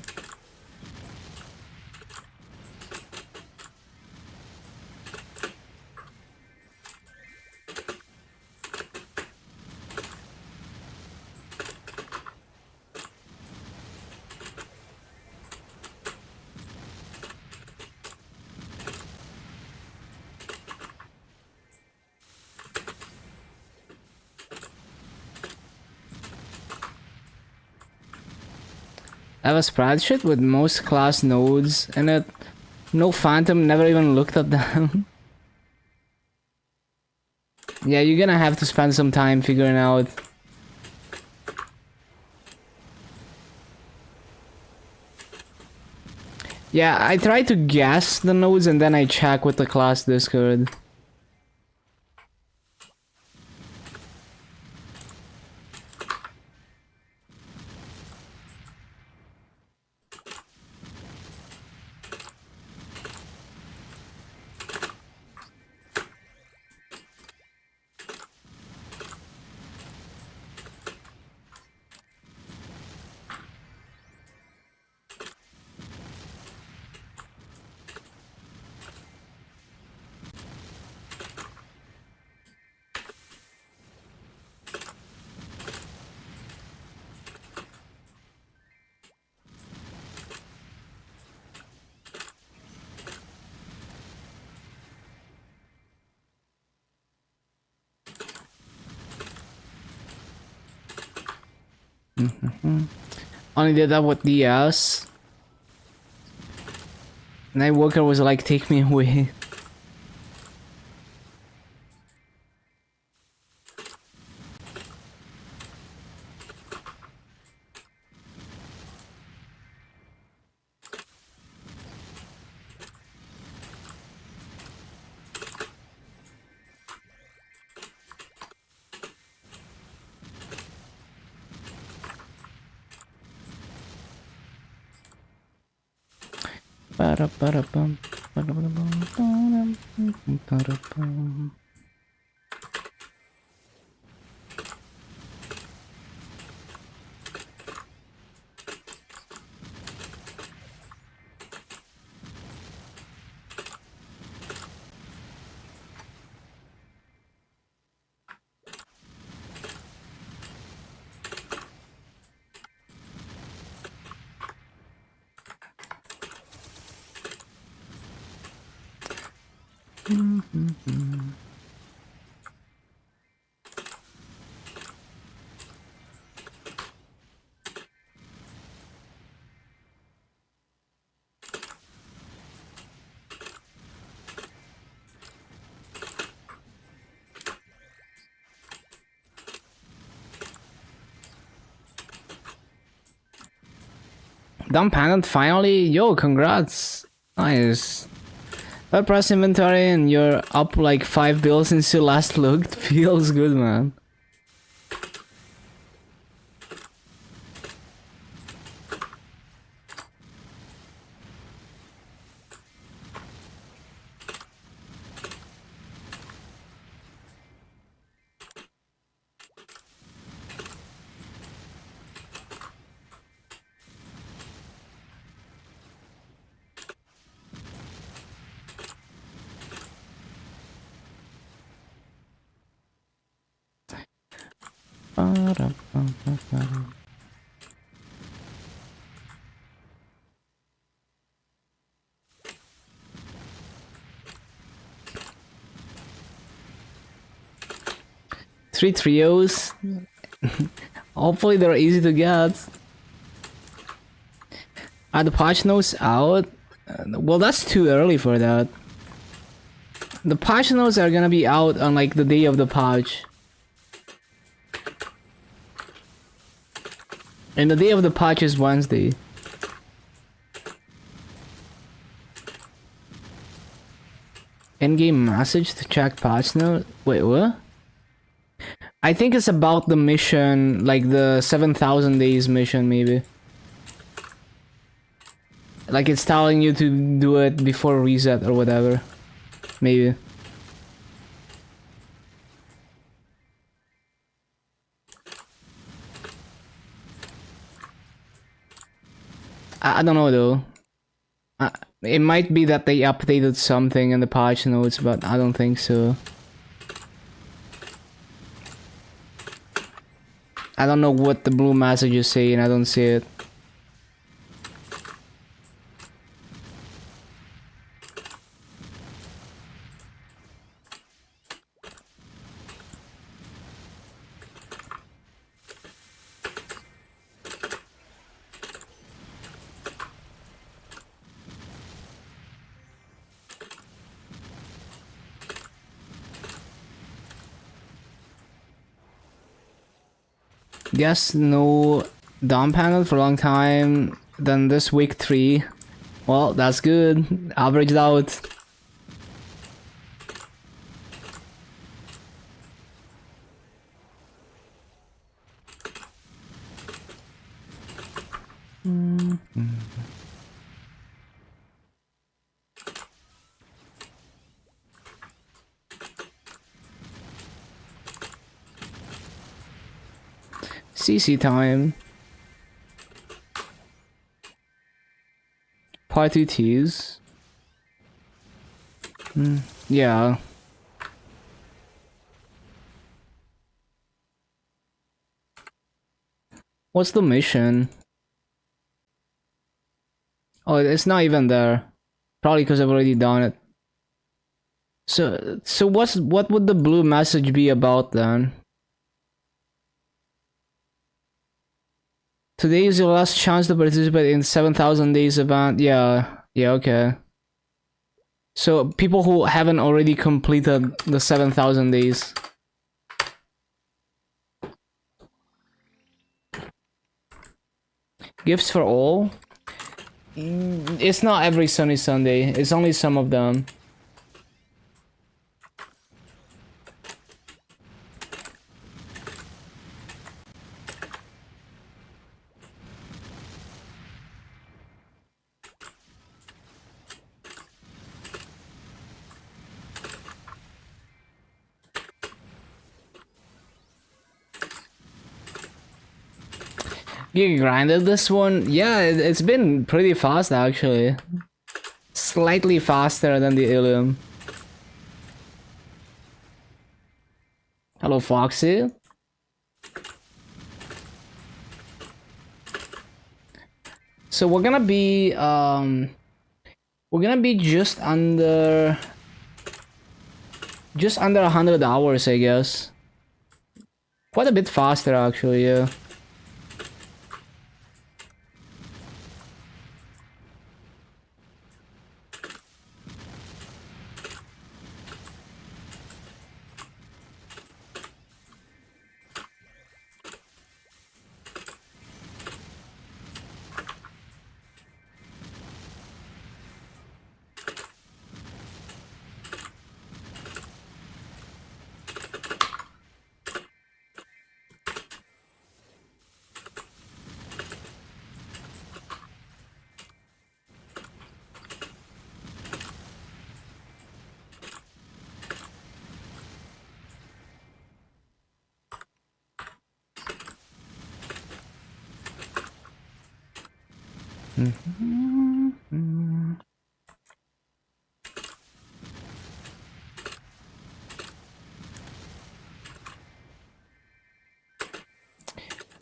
I have a spreadsheet with most class nodes in it. No phantom, never even looked at them. Yeah, you're gonna have to spend some time figuring out. Yeah, I try to guess the nodes and then I check with the class Discord. Only did that with DS. Nightwalker was like, take me away. Done pendant finally? Yo, congrats. Nice. Well, press inventory and you're up like 5 bills since you last looked. Feels good, man. 3 trios. Hopefully they're easy to get. Are the patch notes out? Well, that's too early for that. The patch notes are gonna be out on like the day of the patch. And the day of the patch is Wednesday. In-game message to check patch note? Wait, what? I think it's about the mission, like the 7,000 days mission, maybe. Like it's telling you to do it before reset or whatever. Maybe. I don't know though. It might be that they updated something in the patch notes, but I don't think so. I don't know what the blue message is saying, I don't see it. Guess no DOM panel for a long time. Then this week 3. Well, that's good. Averaged out. CC time. Party teas. Yeah. What's the mission? Oh, it's not even there. Probably because I've already done it. So what would the blue message be about then? Today is your last chance to participate in 7,000 days event. Yeah, okay. So people who haven't already completed the 7,000 days. Gifts for all? It's not every sunny Sunday. It's only some of them. You grinded this one? Yeah, it's been pretty fast actually. Slightly faster than the Ilium. Hello, Foxy. So we're gonna be just under 100 hours, I guess. Quite a bit faster actually, yeah.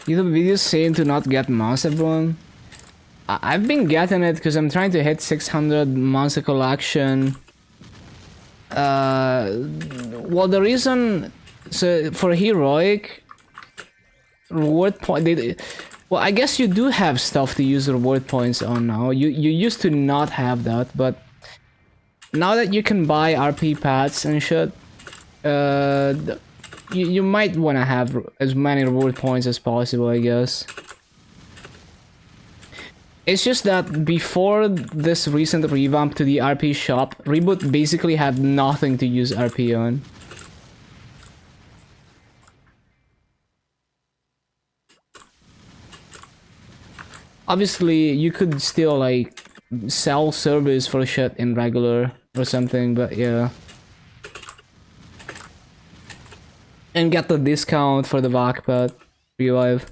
YouTube videos saying to not get Monster Bone. I've been getting it because I'm trying to hit 600 Monster Collection. Well, the reason So for heroic reward point, well, I guess you do have stuff to use reward points on now. You used to not have that, but now that you can buy RP pads and shit, you might want to have as many reward points as possible, I guess. It's just that before this recent revamp to the RP shop, Reboot basically had nothing to use RP on. Obviously, you could still like sell service for shit in regular or something, but yeah. And get the discount for the backpack revive.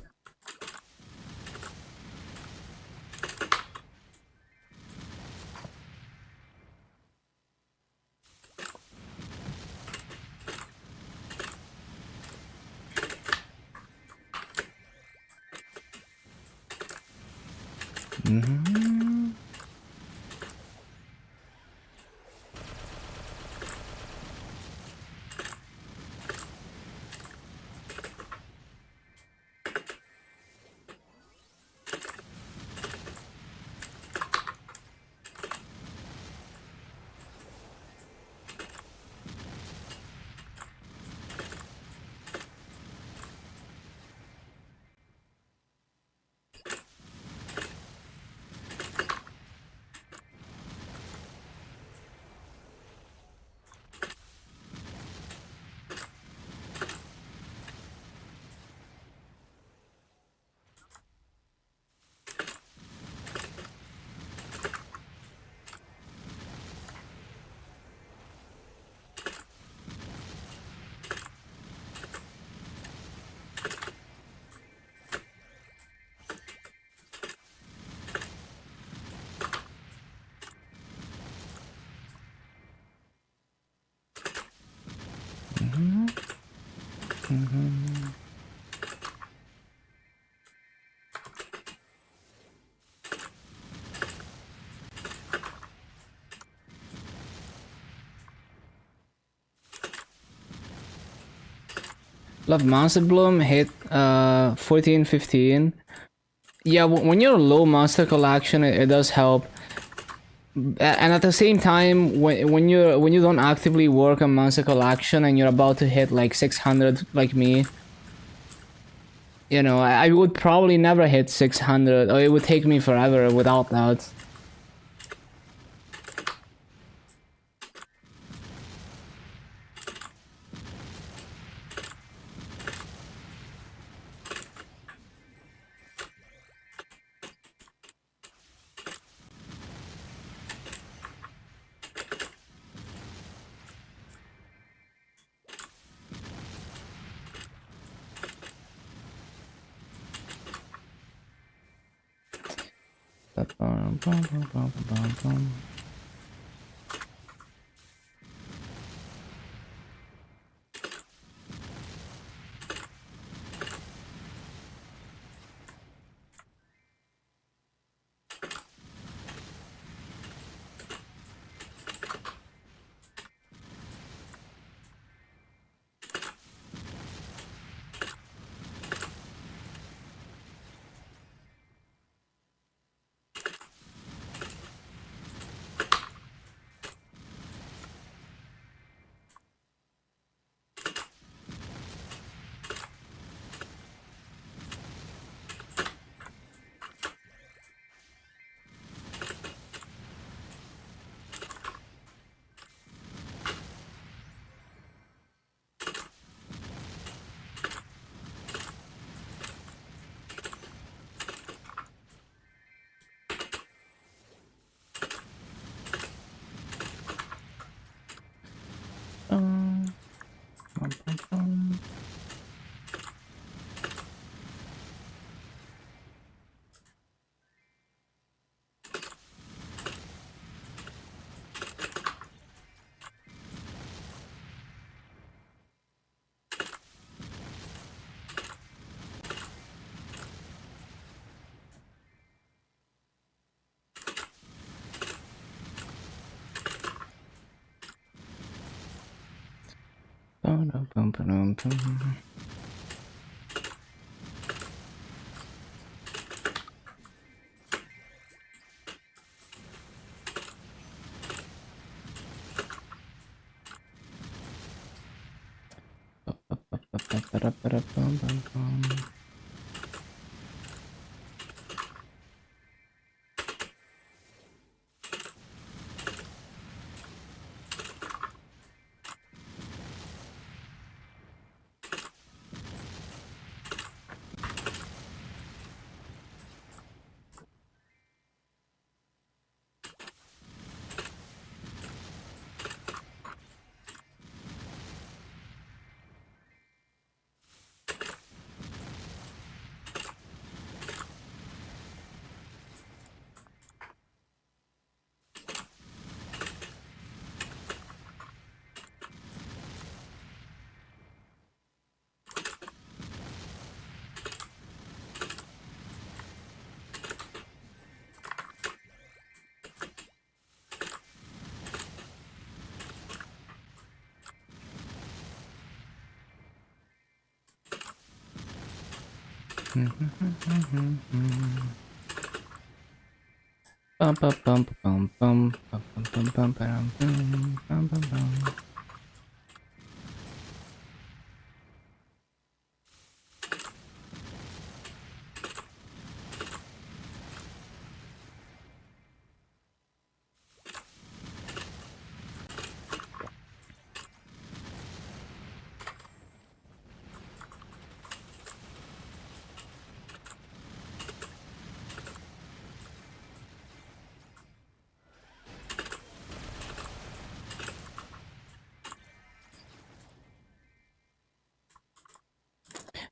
Love Monster Bloom hit 14, 15. Yeah, when you're low monster collection, it does help. And at the same time, when you don't actively work on monster collection and you're about to hit like 600 like me, you know, I would probably never hit 600, or it would take me forever without that.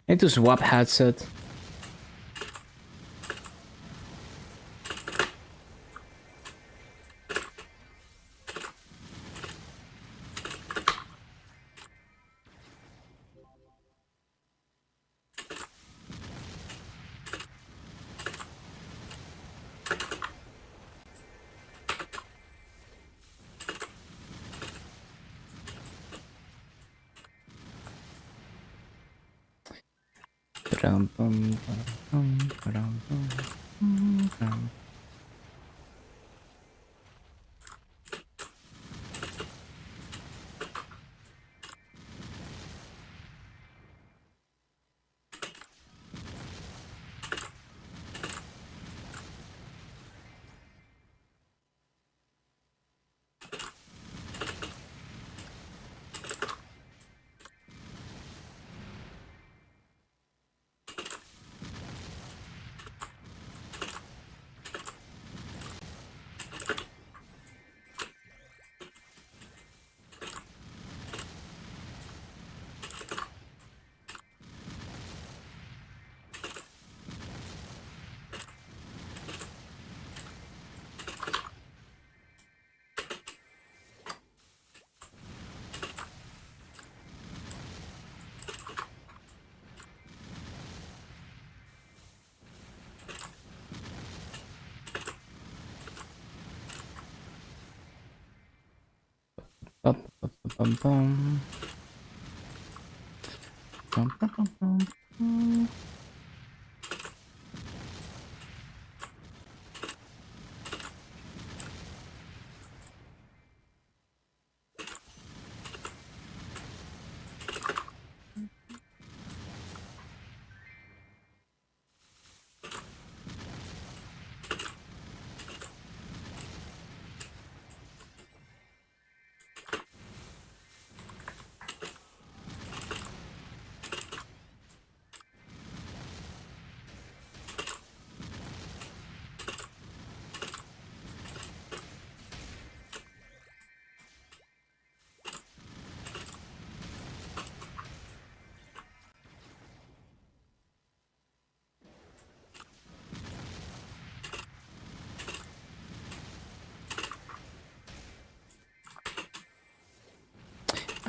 Need to swap headset.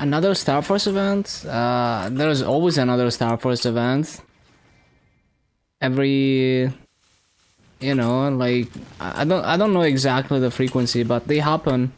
Another Star Force event? There's always another Star Force event. Every, you know, like I don't know exactly the frequency, but they happen.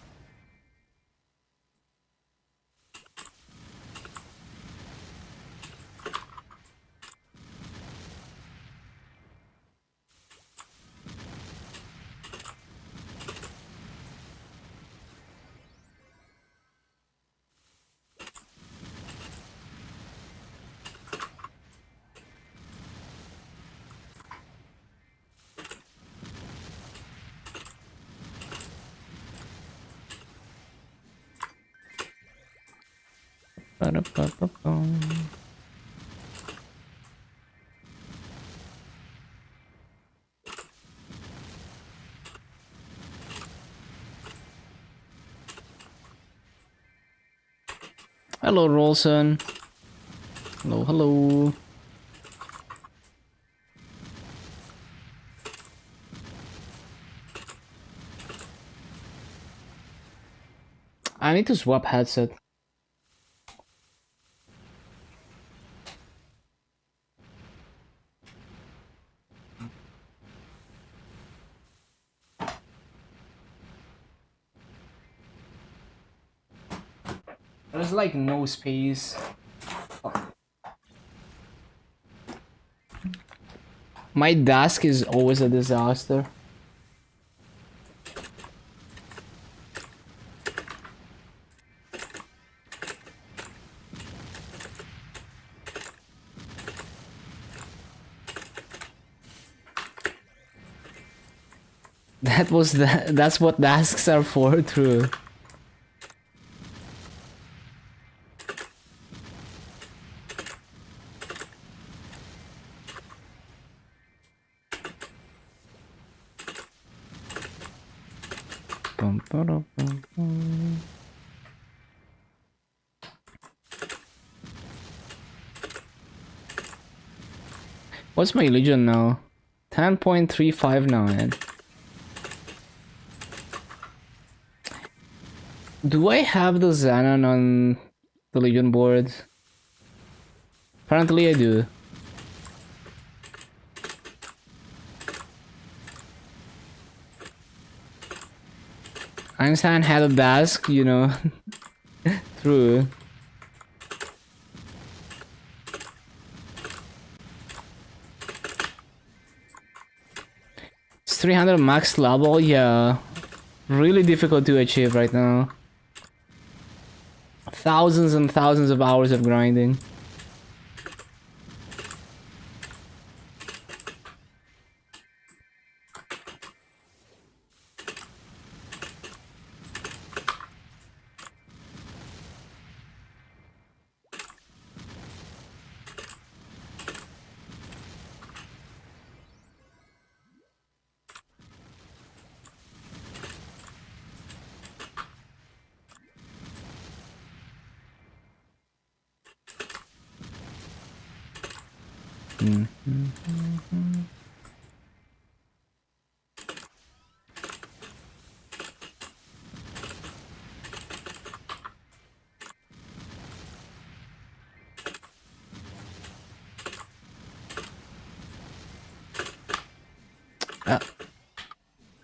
Hello, Rolson. Hello, hello. I need to swap headset. There's like no space. My desk is always a disaster. That's what desks are for, true. What's my Legion now? 10.359. Do I have the xenon on the Legion board? Apparently I do. Einstein had a desk, you know. True. It's 300 max level, yeah. Really difficult to achieve right now. Thousands and thousands of hours of grinding.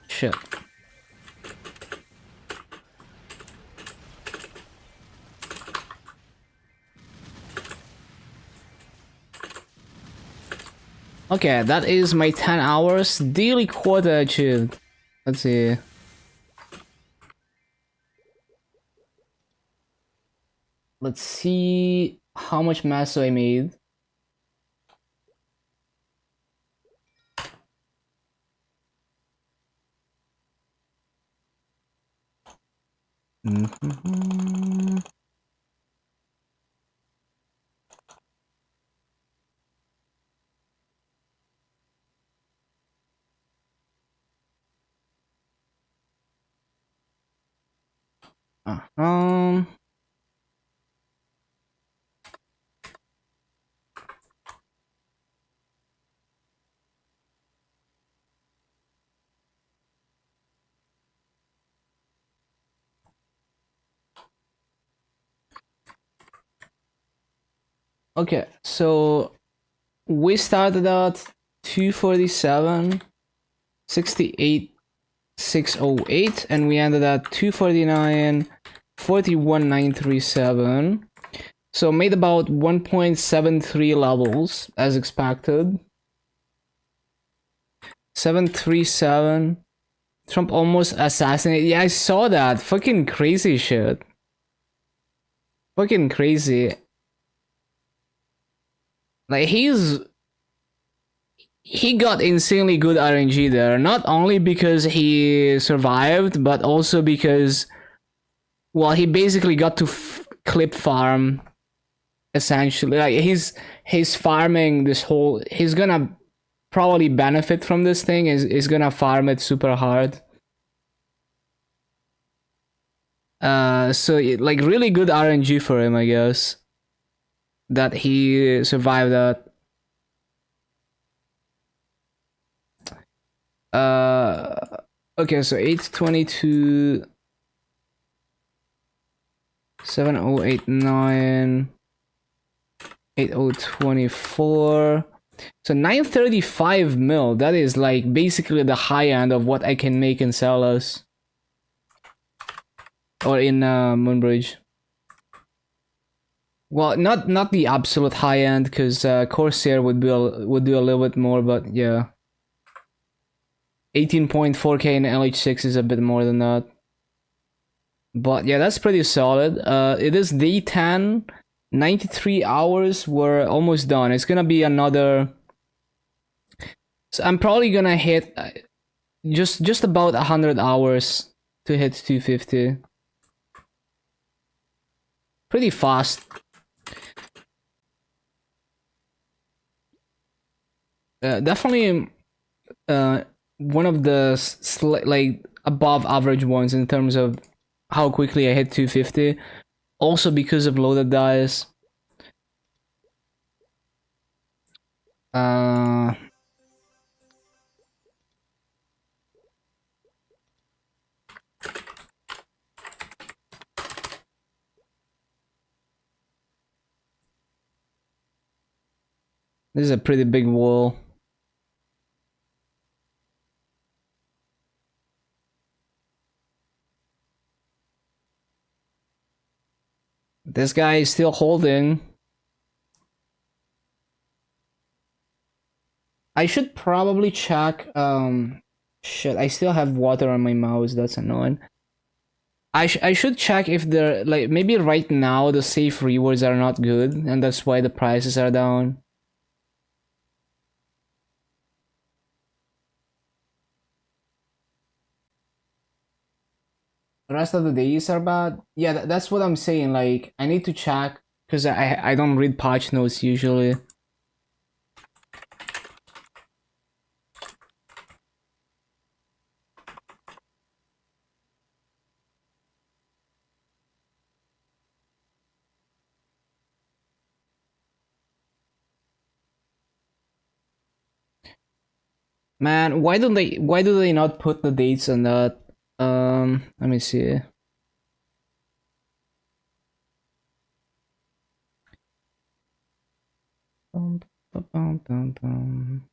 Shit. Okay, that is my 10 hours daily quota achieved. Let's see. Let's see how much mass I made. Okay, so we started at 247, 68, 608, and we ended at 249, 41937. So made about 1.73 levels as expected. 737. Trump almost assassinated. Yeah, I saw that. Fucking crazy shit. Fucking crazy. Like he got insanely good RNG there, not only because he survived, but also because, well, he basically got to clip farm essentially. Like he's farming this whole. He's gonna probably benefit from this thing. Is gonna farm it super hard. So like really good RNG for him, I guess, that he survived that. Okay, so 822, 7089, 8024. So 935 mil. That is like basically the high end of what I can make in Celos or in Moonbridge. Well, not the absolute high end, because Corsair would would do a little bit more, but yeah, 18.4k in LH6 is a bit more than that. But yeah, that's pretty solid. It is day 10, 93 hours. We're almost done. It's gonna be another. So I'm probably gonna hit just about 100 hours to hit 250. Pretty fast. Definitely one of the like above average ones in terms of how quickly I hit 250. Also because of loaded dice. Uh, this is a pretty big wall. This guy is still holding. I should probably check. Shit, I still have water on my mouse. That's annoying. I should check if they're like maybe right now the safe rewards are not good and that's why the prices are down. The rest of the days are bad. Yeah, that's what I'm saying. Like I need to check because I don't read patch notes usually. Man, why do they not put the dates on that? Let me see. Bum, bum, bum, bum, bum.